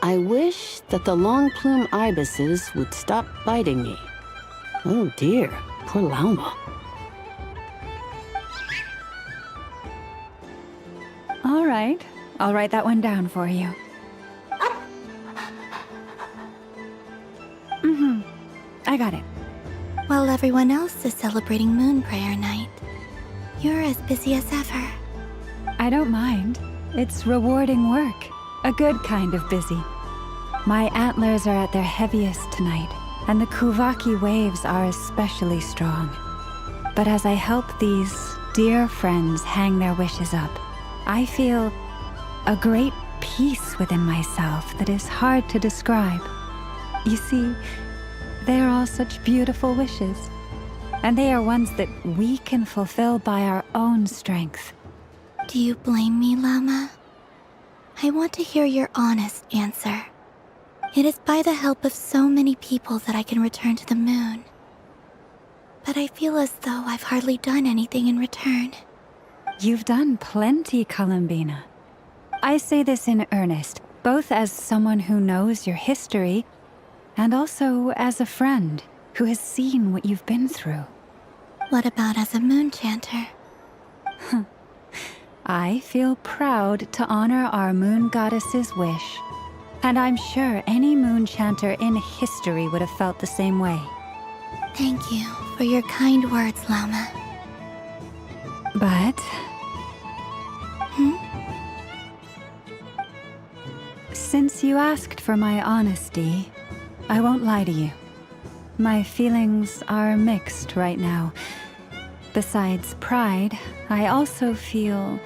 I wish that the long plume ibises would stop biting me. Oh dear, poor Llama. All right, I'll write that one down for you. I got it. While everyone else is celebrating Moon Prayer Night, you're as busy as ever. I don't mind. It's rewarding work. A good kind of busy. My antlers are at their heaviest tonight, and the Kuvaki waves are especially strong. But as I help these dear friends hang their wishes up, I feel a great peace within myself that is hard to describe. You see, they are all such beautiful wishes, and they are ones that we can fulfill by our own strength. Do you blame me, Llama? I want to hear your honest answer. It is by the help of so many people that I can return to the moon. But I feel as though I've hardly done anything in return. You've done plenty, Columbina. I say this in earnest, both as someone who knows your history, and also as a friend who has seen what you've been through. What about as a moon chanter? I feel proud to honor our moon goddess's wish, and I'm sure any moon chanter in history would have felt the same way. Thank you for your kind words, Llama. But... Since you asked for my honesty, I won't lie to you. My feelings are mixed right now. Besides pride, I also feel,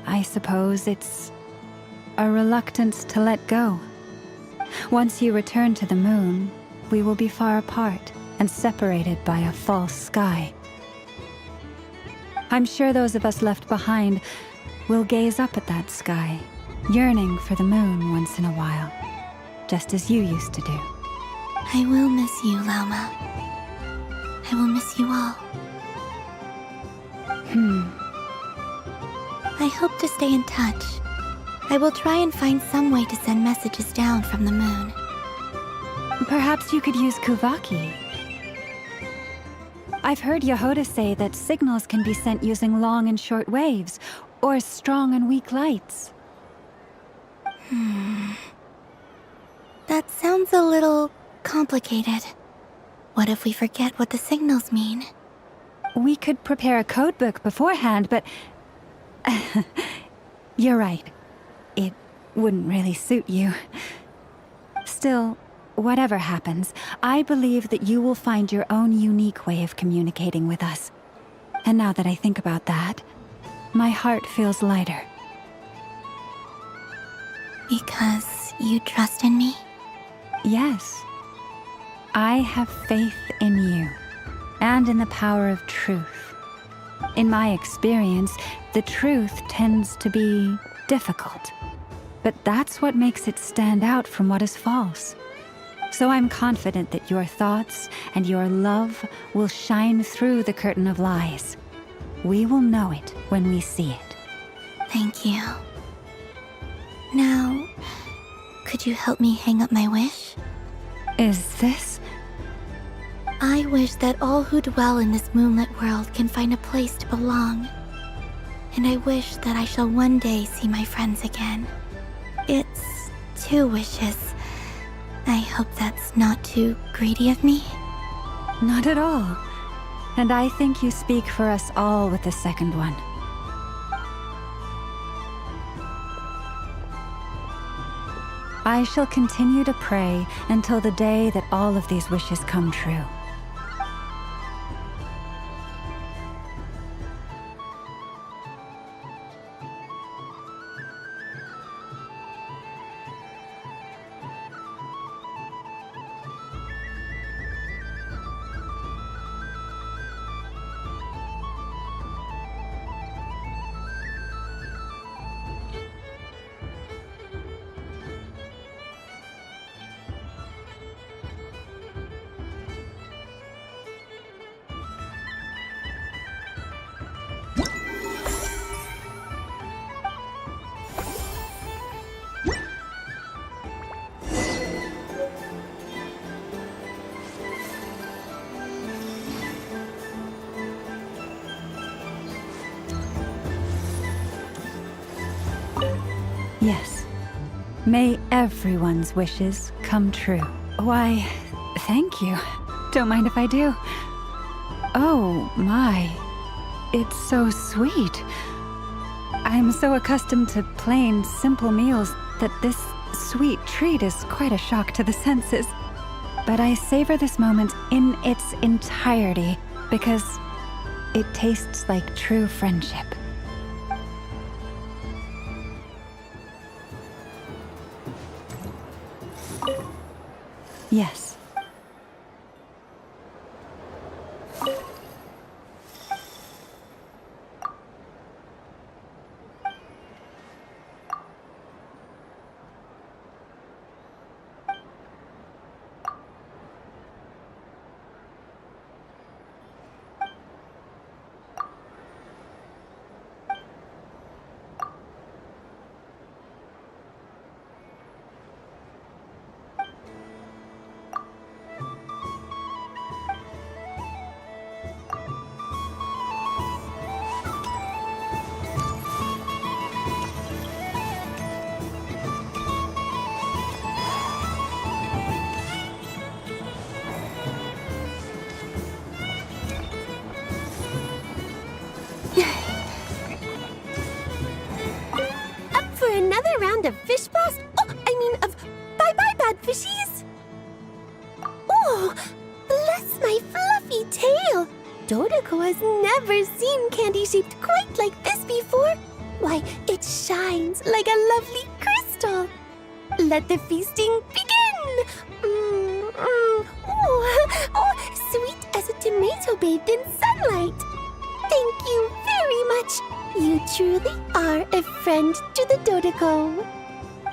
I suppose it's a reluctance to let go. Once you return to the moon, we will be far apart and separated by a false sky. I'm sure those of us left behind will gaze up at that sky, yearning for the moon once in a while, just as you used to do. I will miss you, Lauma. I will miss you all. I hope to stay in touch. I will try and find some way to send messages down from the moon. Perhaps you could use Kuvaki. I've heard Yehoda say that signals can be sent using long and short waves, or strong and weak lights. That sounds a little complicated. What if we forget what the signals mean? We could prepare a codebook beforehand, but... You're right. It wouldn't really suit you. Still, whatever happens, I believe that you will find your own unique way of communicating with us. And now that I think about that, my heart feels lighter. Because you trust in me? Yes. I have faith in you, and in the power of truth. In my experience, the truth tends to be difficult, but that's what makes it stand out from what is false. So I'm confident that your thoughts and your love will shine through the curtain of lies. We will know it when we see it. Thank you. Now, could you help me hang up my wish? Is this? I wish that all who dwell in this moonlit world can find a place to belong. And I wish that I shall one day see my friends again. It's 2 wishes. I hope that's not too greedy of me. Not at all. And I think you speak for us all with the second one. I shall continue to pray until the day that all of these wishes come true. Yes. May everyone's wishes come true. Why, thank you. Don't mind if I do. Oh, my. It's so sweet. I'm so accustomed to plain, simple meals that this sweet treat is quite a shock to the senses. But I savor this moment in its entirety because it tastes like true friendship. Yes. Up for another round of Fish Blast? Oh, fishies? Oh, bless my fluffy tail! Dodoko has never seen candy shaped quite like this before. Why, it shines like a lovely crystal. Let the feasting begin! Oh, sweet as a tomato bathed in sunlight. Thank you very much. You truly are a friend to the Dodoko.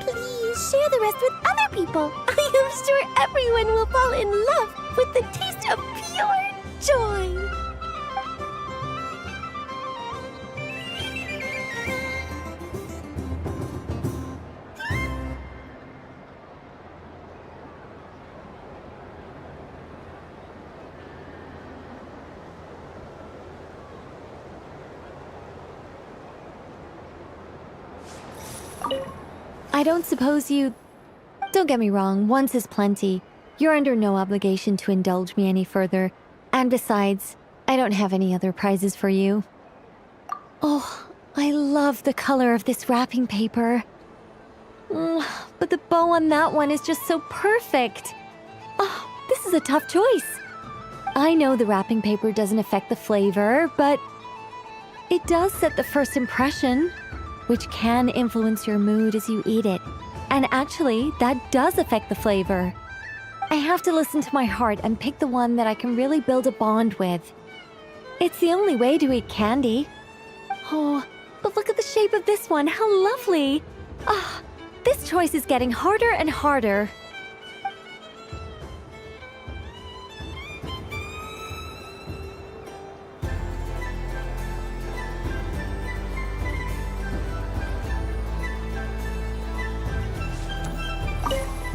Please share the rest with other people. I am sure everyone will fall in love with the taste of pure joy. I don't suppose you... Don't get me wrong, once is plenty. You're under no obligation to indulge me any further. And besides, I don't have any other prizes for you. Oh, I love the color of this wrapping paper. But the bow on that one is just so perfect. Oh, this is a tough choice. I know the wrapping paper doesn't affect the flavor, but it does set the first impression, which can influence your mood as you eat it. And actually, that does affect the flavor. I have to listen to my heart and pick the one that I can really build a bond with. It's the only way to eat candy. Oh, but look at the shape of this one, how lovely! Ah, this choice is getting harder and harder.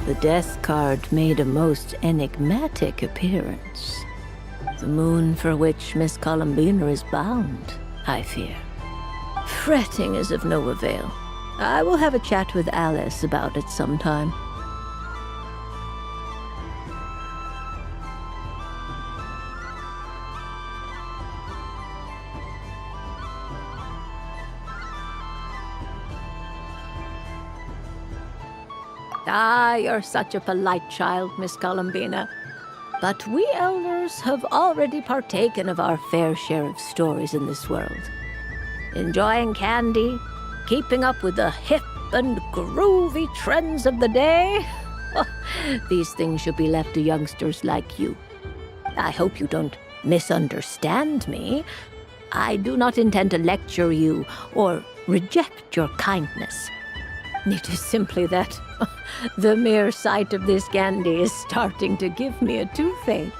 The death card made a most enigmatic appearance. The moon for which Miss Columbina is bound, I fear. Fretting is of no avail. I will have a chat with Alice about it sometime. Ah, you're such a polite child, Miss Columbina. But we elders have already partaken of our fair share of stories in this world. Enjoying candy, keeping up with the hip and groovy trends of the day. These things should be left to youngsters like you. I hope you don't misunderstand me. I do not intend to lecture you or reject your kindness. It is simply that the mere sight of this candy is starting to give me a toothache.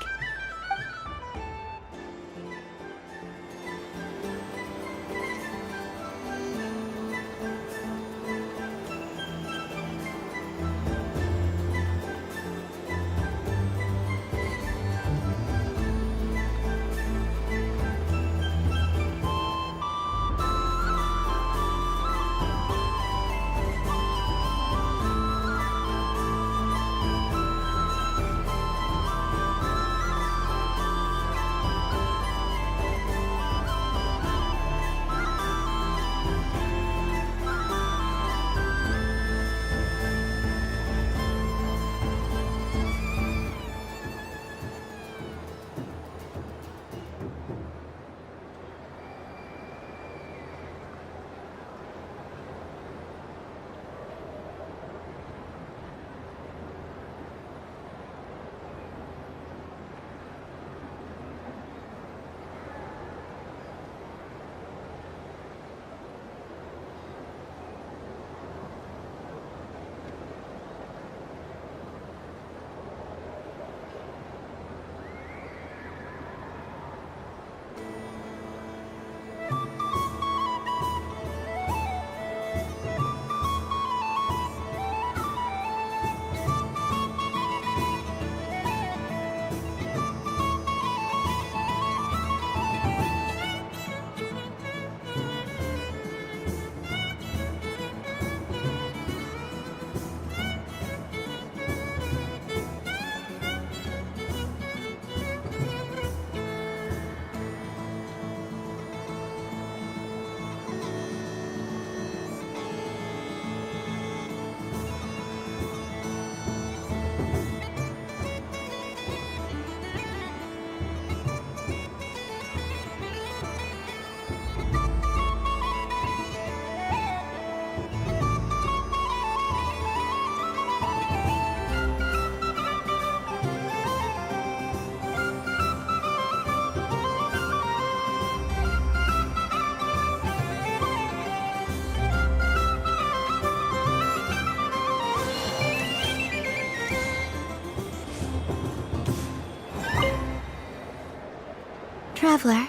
traveler. Hey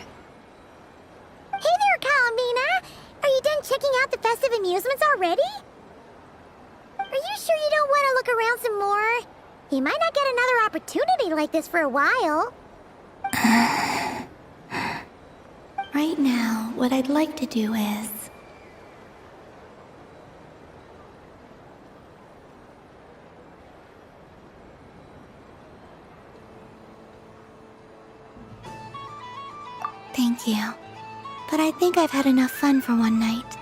there, Columbina! Are you done checking out the festive amusements already? Are you sure you don't want to look around some more? You might not get another opportunity like this for a while. Right now, what I'd like to do is... Thank you. But I think I've had enough fun for one night.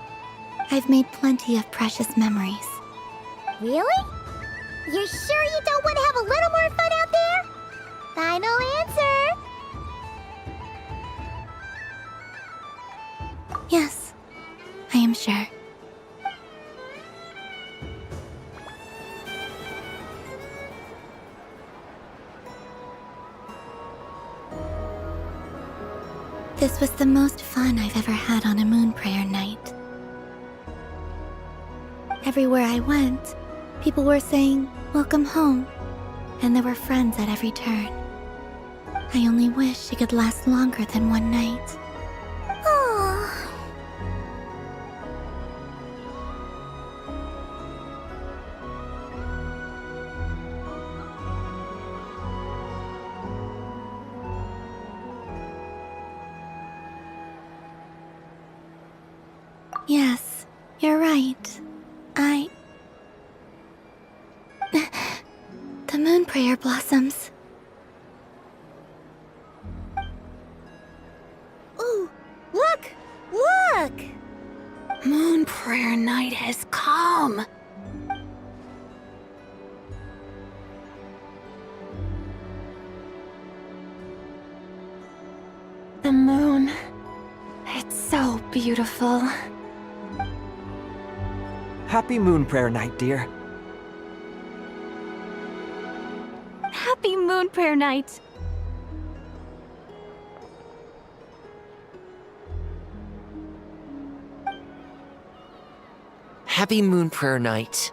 I've made plenty of precious memories. Really? You're sure you don't want to have a little more fun out there? Final answer! Yes, I am sure. This was the most fun I've ever had on a moon prayer night. Everywhere I went, people were saying, "Welcome home," and there were friends at every turn. I only wish it could last longer than one night. Oh. Yes, you're right. The moon prayer blossoms. Ooh, look! Look! Moon prayer night has come. The moon. It's so beautiful. Happy Moon Prayer Night, dear. Happy Moon Prayer Night! Happy Moon Prayer Night.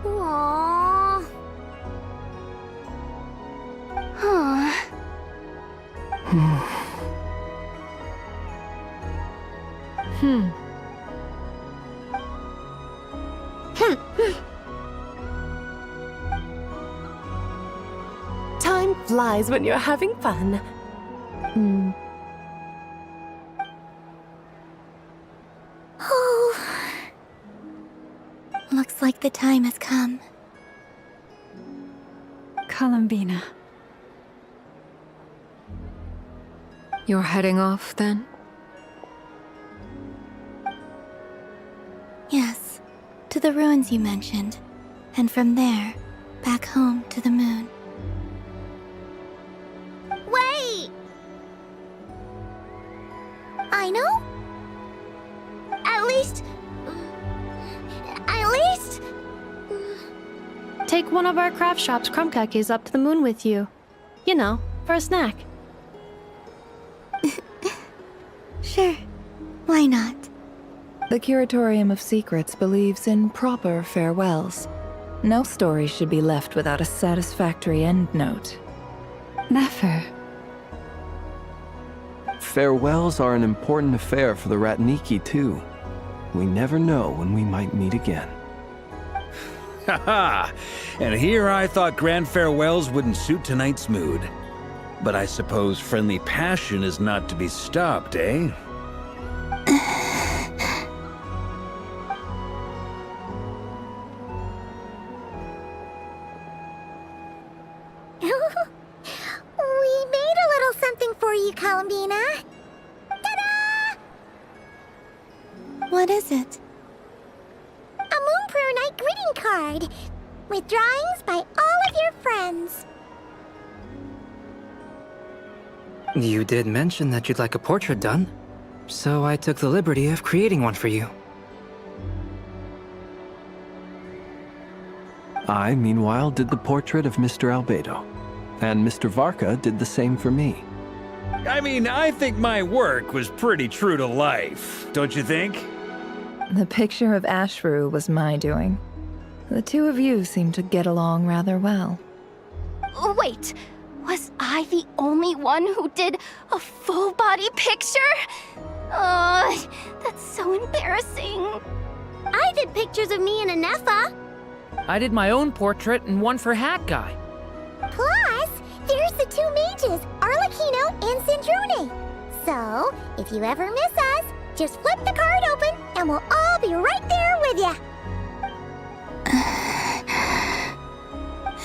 Aww. Huh. Time flies when you're having fun. Oh. Looks like the time has come. Columbina. You're heading off, then? Yes, to the ruins you mentioned, and from there, back home to the moon. Wait! I know? At least... Take one of our craft shop's crumb cookies up to the moon with you. You know, for a snack. Sure, why not? The Curatorium of Secrets believes in proper farewells. No story should be left without a satisfactory endnote. Never. Farewells are an important affair for the Ratniki, too. We never know when we might meet again. Haha! And here I thought grand farewells wouldn't suit tonight's mood. But I suppose friendly passion is not to be stopped, eh? We made a little something for you, Columbina. Ta-da! What is it? A Moon Prayer Night greeting card with drawings by all of your friends. You did mention that you'd like a portrait done, so I took the liberty of creating one for you. I, meanwhile, did the portrait of Mr. Albedo, and Mr. Varka did the same for me. I mean, I think my work was pretty true to life, don't you think? The picture of Ashru was my doing. The two of you seem to get along rather well. Wait, was I the only one who did a full body picture? That's so embarrassing. I did pictures of me and Anefa. I did my own portrait and one for Hat Guy. Plus, there's the two mages, Arlecchino and Sandrone. So, if you ever miss us, just flip the card open and we'll all be right there with you.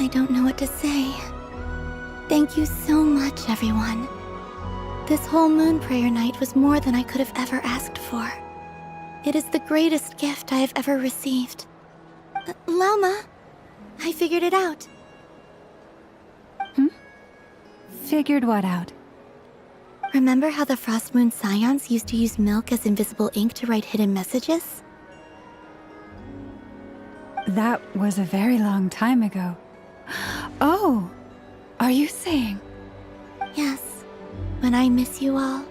I don't know what to say. Thank you so much, everyone. This whole moon prayer night was more than I could have ever asked for. It is the greatest gift I have ever received. Lama, I figured it out. Figured what out? Remember how the Frost Moon Scions used to use milk as invisible ink to write hidden messages? That was a very long time ago. Oh, are you saying? Yes. When I miss you all,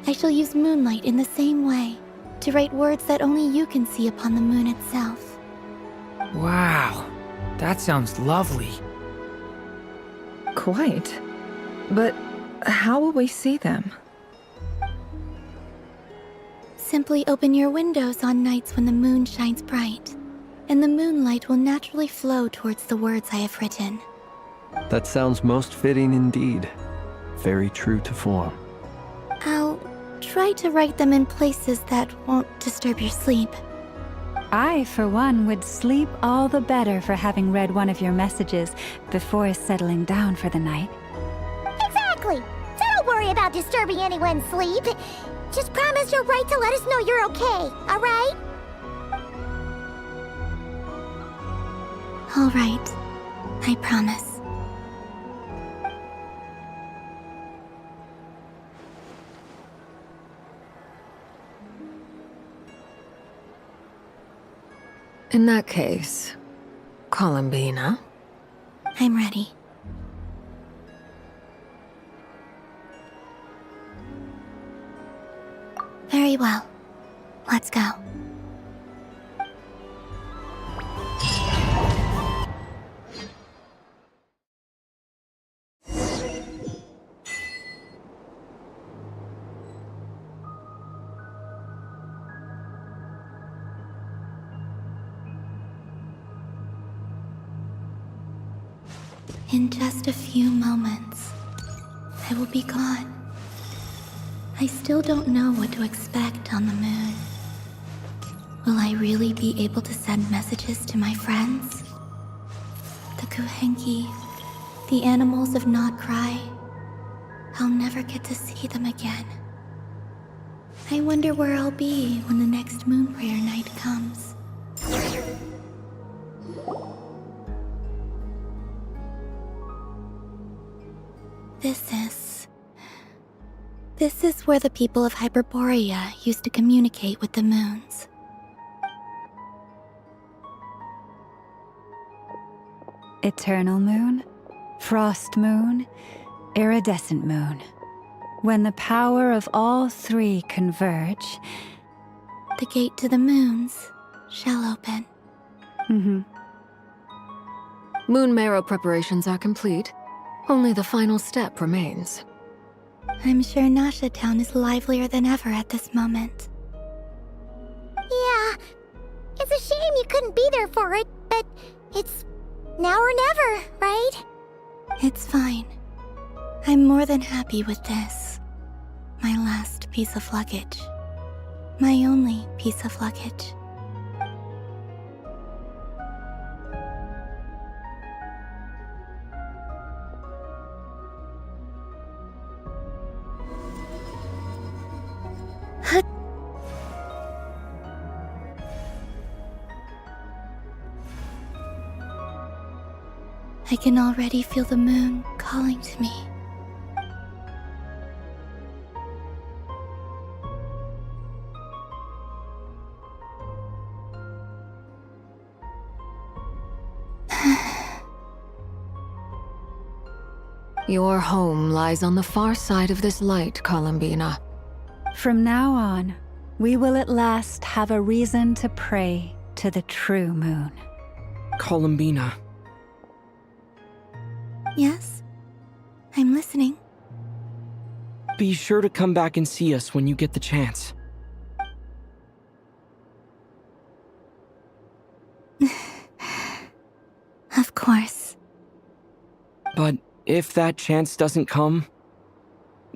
I shall use moonlight in the same way, to write words that only you can see upon the moon itself. Wow, that sounds lovely. Quite. But how will we see them? Simply open your windows on nights when the moon shines bright, and the moonlight will naturally flow towards the words I have written. That sounds most fitting indeed. Very true to form. I'll try to write them in places that won't disturb your sleep. I, for one, would sleep all the better for having read one of your messages before settling down for the night. Exactly. So don't worry about disturbing anyone's sleep. Just promise you'll write to let us know you're okay, all right? All right. I promise. In that case, Columbina. I'm ready. Very well. Let's go. In just a few moments, I will be gone. I still don't know what to expect on the moon. Will I really be able to send messages to my friends? The Kuhenki, the animals of Nod-Krае. I'll never get to see them again. I wonder where I'll be when the next moon prayer night comes. This is where the people of Hyperborea used to communicate with the moons. Eternal moon, frost moon, iridescent moon. When the power of all three converge, the gate to the moons shall open. Moon marrow preparations are complete. Only the final step remains. I'm sure Nasha Town is livelier than ever at this moment. Yeah, it's a shame you couldn't be there for it, but it's now or never, right? It's fine. I'm more than happy with this. My last piece of luggage. My only piece of luggage. I can already feel the moon calling to me. Your home lies on the far side of this light, Columbina. From now on, we will at last have a reason to pray to the true moon. Columbina. Yes? I'm listening. Be sure to come back and see us when you get the chance. Of course. But if that chance doesn't come,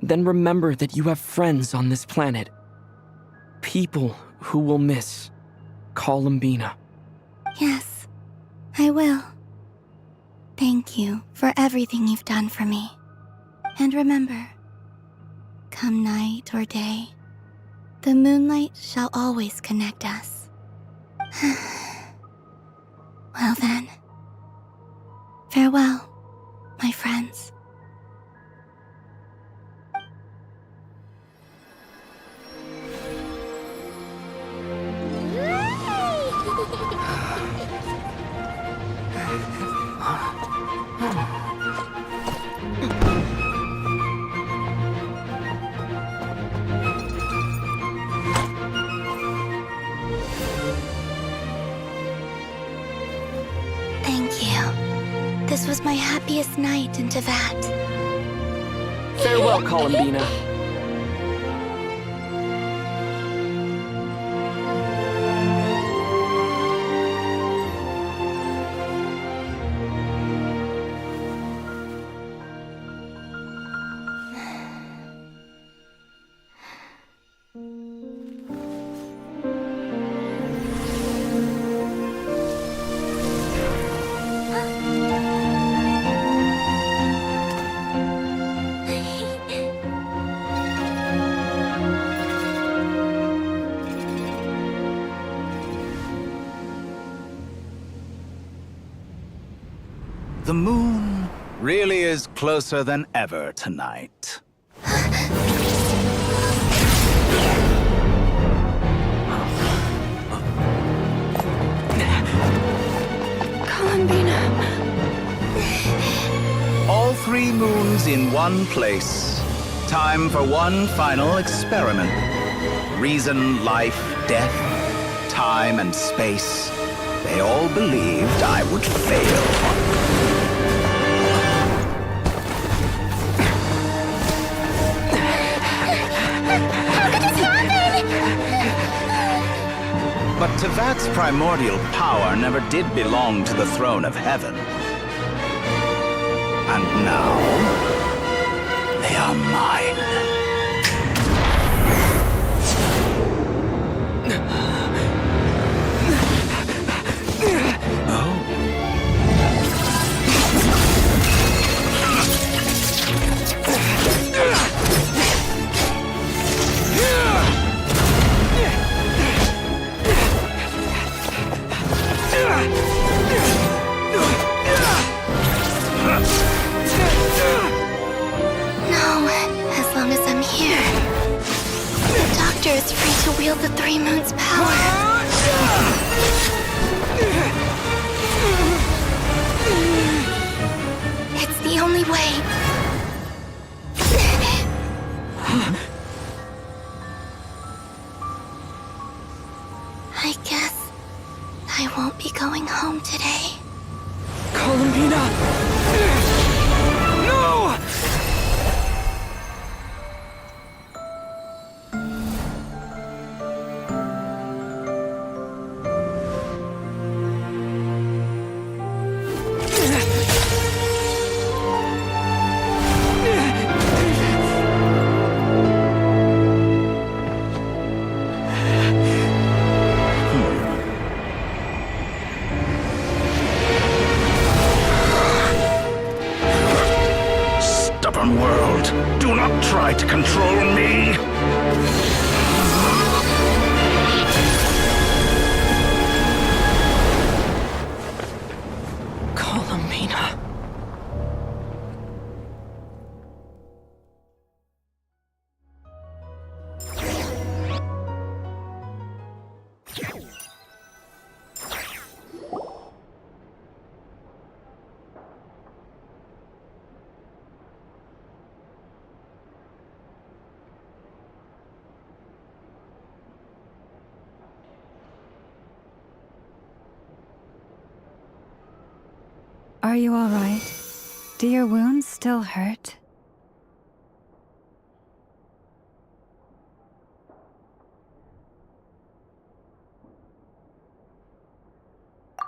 then remember that you have friends on this planet. People who will miss Columbina. Yes, I will. Thank you for everything you've done for me. And remember, come night or day, the moonlight shall always connect us. Well then, farewell, my friends. Thank you. This was my happiest night in Tevat. Farewell, Columbina. The moon really is closer than ever tonight. Columbina. All 3 moons in one place. Time for one final experiment. Reason, life, death, time and space. They all believed I would fail. But Tevat's primordial power never did belong to the throne of heaven. And now, they are mine. As long as I'm here, the Doctor is free to wield the 3 moons' power. It's the only way. I guess I won't be going home today. Columbina! No! World, do not try to control me! Columbina. Are you all right? Do your wounds still hurt?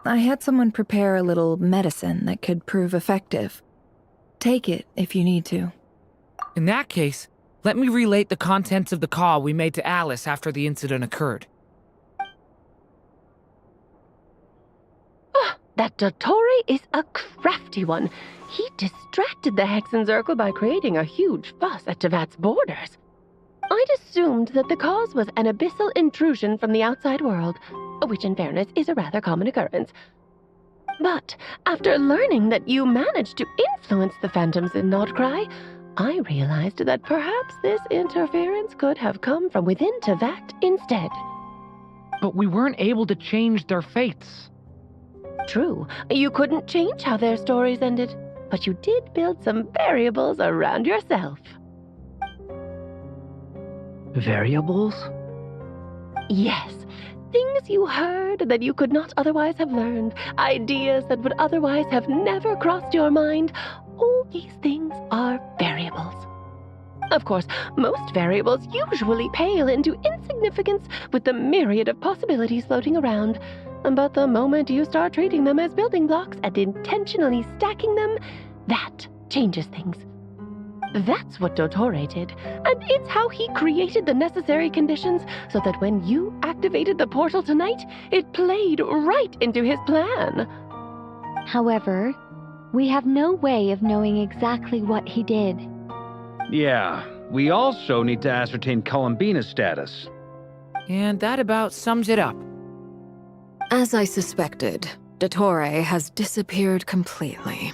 I had someone prepare a little medicine that could prove effective. Take it if you need to. In that case, let me relate the contents of the call we made to Alice after the incident occurred. That Dottore is a crafty one. He distracted the Hexenzirkel by creating a huge fuss at Tevat's borders. I'd assumed that the cause was an abyssal intrusion from the outside world, which in fairness is a rather common occurrence. But after learning that you managed to influence the phantoms in Nod-Krае, I realized that perhaps this interference could have come from within Tevat instead. But we weren't able to change their fates. True, you couldn't change how their stories ended, but you did build some variables around yourself. Variables? Yes, things you heard that you could not otherwise have learned, ideas that would otherwise have never crossed your mind. All these things are variables. Of course, most variables usually pale into insignificance with the myriad of possibilities floating around. But the moment you start treating them as building blocks and intentionally stacking them, that changes things. That's what Dottore did, and it's how he created the necessary conditions so that when you activated the portal tonight, it played right into his plan. However, we have no way of knowing exactly what he did. Yeah, we also need to ascertain Columbina's status. And that about sums it up. As I suspected, Dottore has disappeared completely.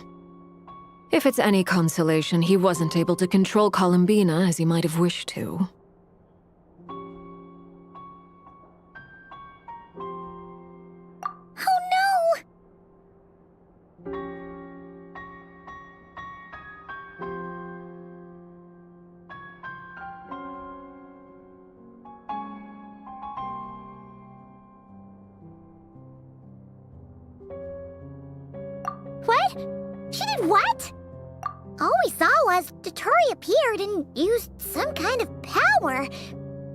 If it's any consolation, he wasn't able to control Columbina as he might have wished to. Oh no! What? She did what? All we saw was Dottore appeared and used some kind of power.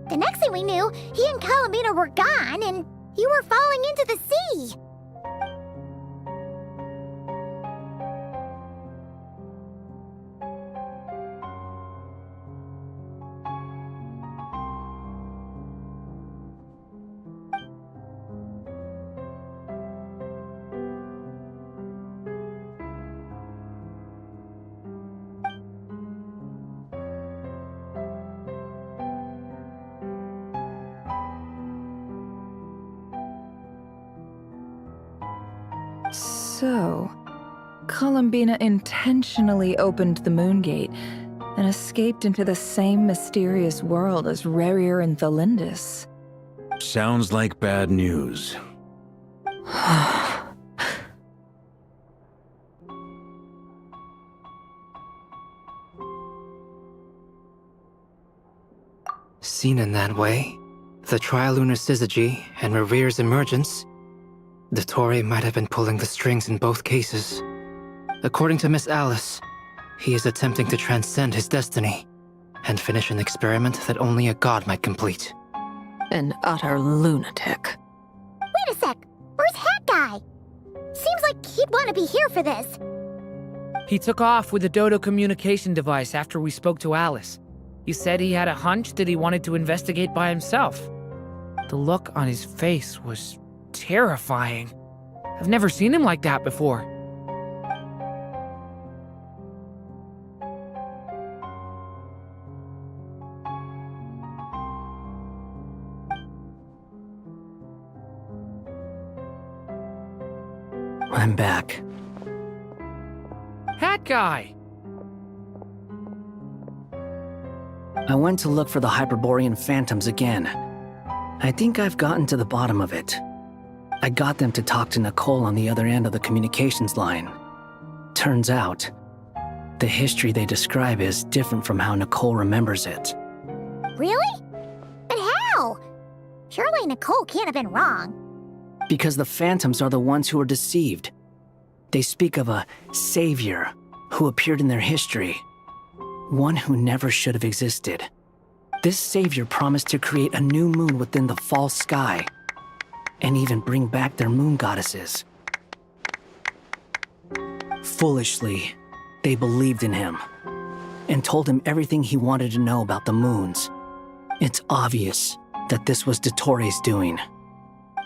The next thing we knew, he and Columbina were gone and you were falling into the sea. So, Columbina intentionally opened the Moon Gate and escaped into the same mysterious world as Rerir and Thalindis. Sounds like bad news. Seen in that way, the trilunar syzygy and Rerir's emergence, Dottore might have been pulling the strings in both cases. According to Miss Alice, he is attempting to transcend his destiny and finish an experiment that only a god might complete. An utter lunatic. Wait a sec, where's Hat Guy? Seems like he'd want to be here for this. He took off with the Dodo communication device after we spoke to Alice. He said he had a hunch that he wanted to investigate by himself. The look on his face was terrifying. I've never seen him like that before. I'm back. Hat Guy! I went to look for the Hyperborean phantoms again. I think I've gotten to the bottom of it. I got them to talk to Nicole on the other end of the communications line. Turns out, the history they describe is different from how Nicole remembers it. Really? But how? Surely Nicole can't have been wrong. Because the phantoms are the ones who are deceived. They speak of a savior who appeared in their history, one who never should have existed. This savior promised to create a new moon within the false sky, and even bring back their moon goddesses. Foolishly, they believed in him, and told him everything he wanted to know about the moons. It's obvious that this was Dottoro's doing.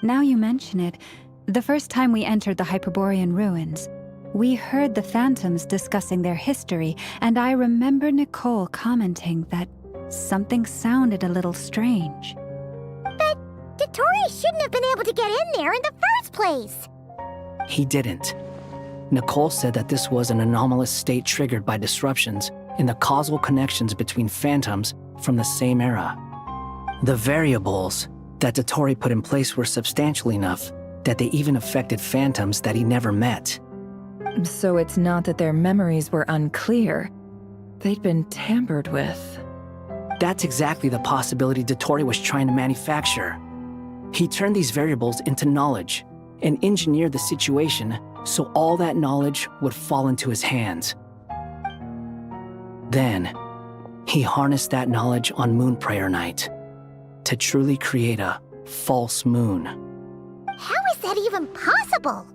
Now you mention it, the first time we entered the Hyperborean ruins, we heard the phantoms discussing their history, and I remember Nicole commenting that something sounded a little strange. But Dottori shouldn't have been able to get in there in the first place. He didn't. Nicole said that this was an anomalous state triggered by disruptions in the causal connections between phantoms from the same era. The variables that Dottori put in place were substantial enough that they even affected phantoms that he never met. So it's not that their memories were unclear. They'd been tampered with. That's exactly the possibility Dottori was trying to manufacture. He turned these variables into knowledge and engineered the situation so all that knowledge would fall into his hands. Then, he harnessed that knowledge on Moon Prayer Night to truly create a false moon. How is that even possible?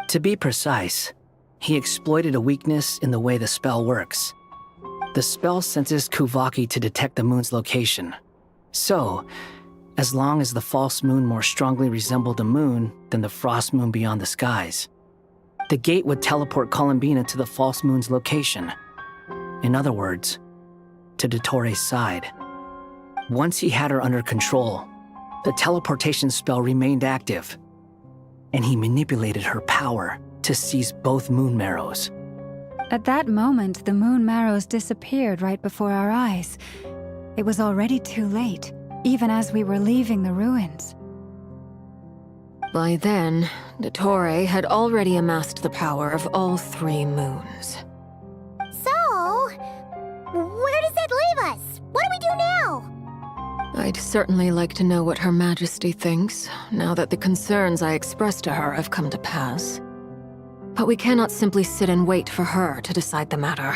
To be precise, he exploited a weakness in the way the spell works. The spell senses Kuvaki to detect the moon's location. So, as long as the false moon more strongly resembled the moon than the frost moon beyond the skies, the gate would teleport Columbina to the false moon's location. In other words, to Dottori's side. Once he had her under control, the teleportation spell remained active, and he manipulated her power to seize both moon marrows. At that moment, the moon marrows disappeared right before our eyes. It was already too late, even as we were leaving the ruins. By then, Dottore had already amassed the power of all 3 moons. So, where does that leave us? What do we do now? I'd certainly like to know what Her Majesty thinks, now that the concerns I expressed to her have come to pass. But we cannot simply sit and wait for her to decide the matter.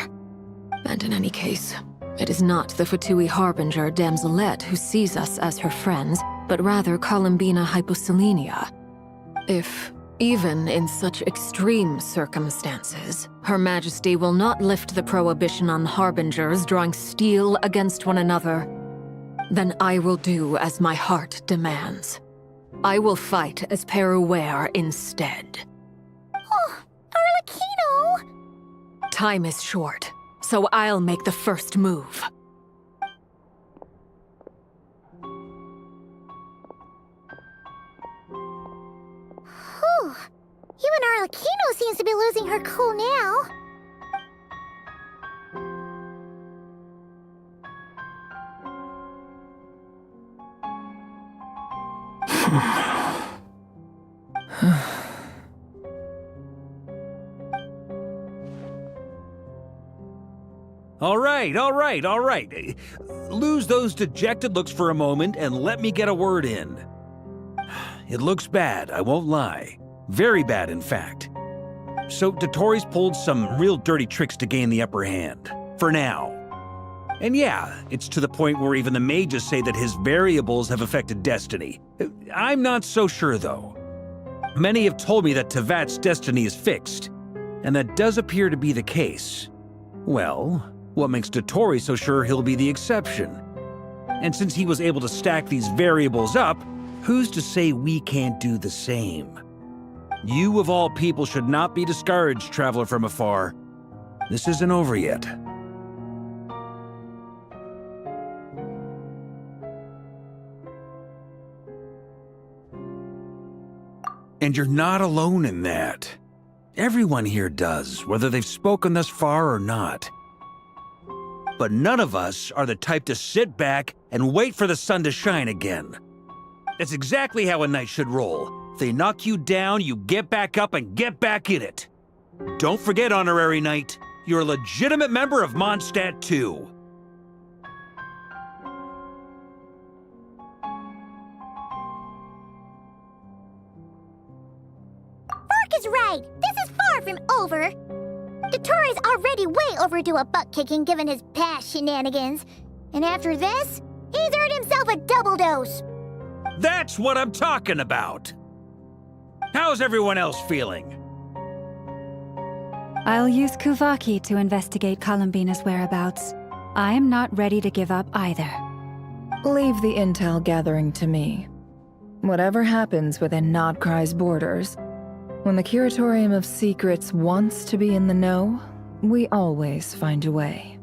And in any case, it is not the Fatui Harbinger Damselette who sees us as her friends, but rather Columbina Hyposelenia. If, even in such extreme circumstances, Her Majesty will not lift the prohibition on Harbingers drawing steel against one another, then I will do as my heart demands. I will fight as Peruware instead. Oh, Arlecchino! Time is short, so I'll make the first move. Whew. Even Arlecchino seems to be losing her cool now. All right. Lose those dejected looks for a moment and let me get a word in. It looks bad, I won't lie. Very bad, in fact. So Dottori's pulled some real dirty tricks to gain the upper hand. For now. And yeah, it's to the point where even the mages say that his variables have affected destiny. I'm not so sure, though. Many have told me that Tevat's destiny is fixed, and that does appear to be the case. Well, what makes Dottori so sure he'll be the exception? And since he was able to stack these variables up, who's to say we can't do the same? You of all people should not be discouraged, traveler from afar. This isn't over yet. And you're not alone in that. Everyone here does, whether they've spoken thus far or not. But none of us are the type to sit back and wait for the sun to shine again. That's exactly how a knight should roll. If they knock you down, you get back up and get back in it. Don't forget, honorary knight, you're a legitimate member of Mondstadt too. Fark is right! This is far Dotori's already way overdue a butt-kicking given his past shenanigans. And after this, he's earned himself a double dose. That's what I'm talking about! How's everyone else feeling? I'll use Kuvaki to investigate Columbina's whereabouts. I am not ready to give up either. Leave the intel gathering to me. Whatever happens within Nod-Krae's borders, when the Curatorium of Secrets wants to be in the know, we always find a way.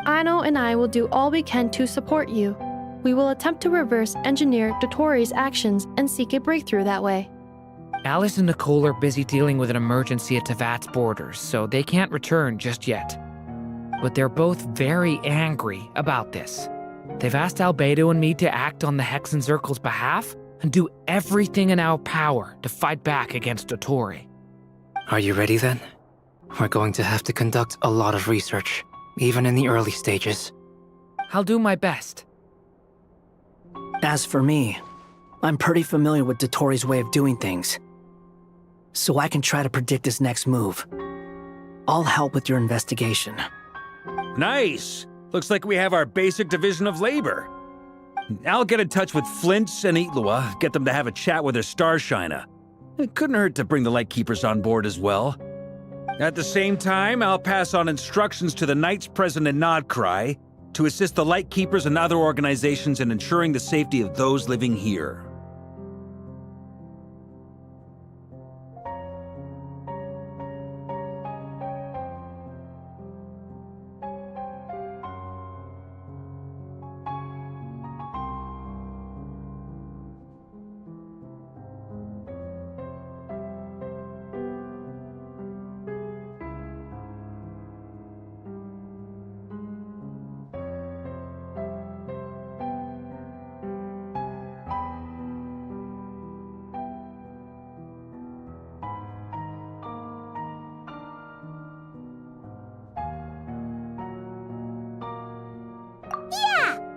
Anno and I will do all we can to support you. We will attempt to reverse engineer Dotori's actions and seek a breakthrough that way. Alice and Nicole are busy dealing with an emergency at Tevat's borders, so they can't return just yet. But they're both very angry about this. They've asked Albedo and me to act on the Hex and Circle's behalf and do everything in our power to fight back against Dotori. Are you ready then? We're going to have to conduct a lot of research, even in the early stages. I'll do my best. As for me, I'm pretty familiar with Dotori's way of doing things, so I can try to predict his next move. I'll help with your investigation. Nice! Looks like we have our basic division of labor. I'll get in touch with Flints and Itlua, get them to have a chat with their Starshiner. It couldn't hurt to bring the Lightkeepers on board as well. At the same time, I'll pass on instructions to the Knights present in Nod-Krae to assist the Lightkeepers and other organizations in ensuring the safety of those living here.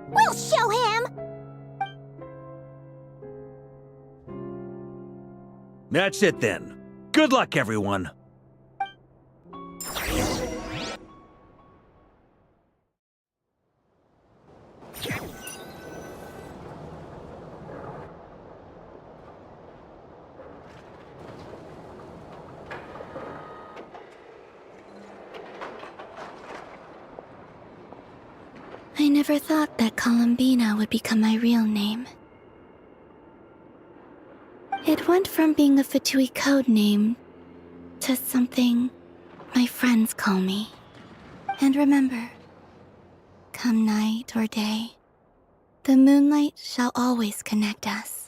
We'll show him! That's it then. Good luck, everyone. I never thought that Columbina would become my real name. It went from being a Fatui code name to something my friends call me. And remember, come night or day, the moonlight shall always connect us.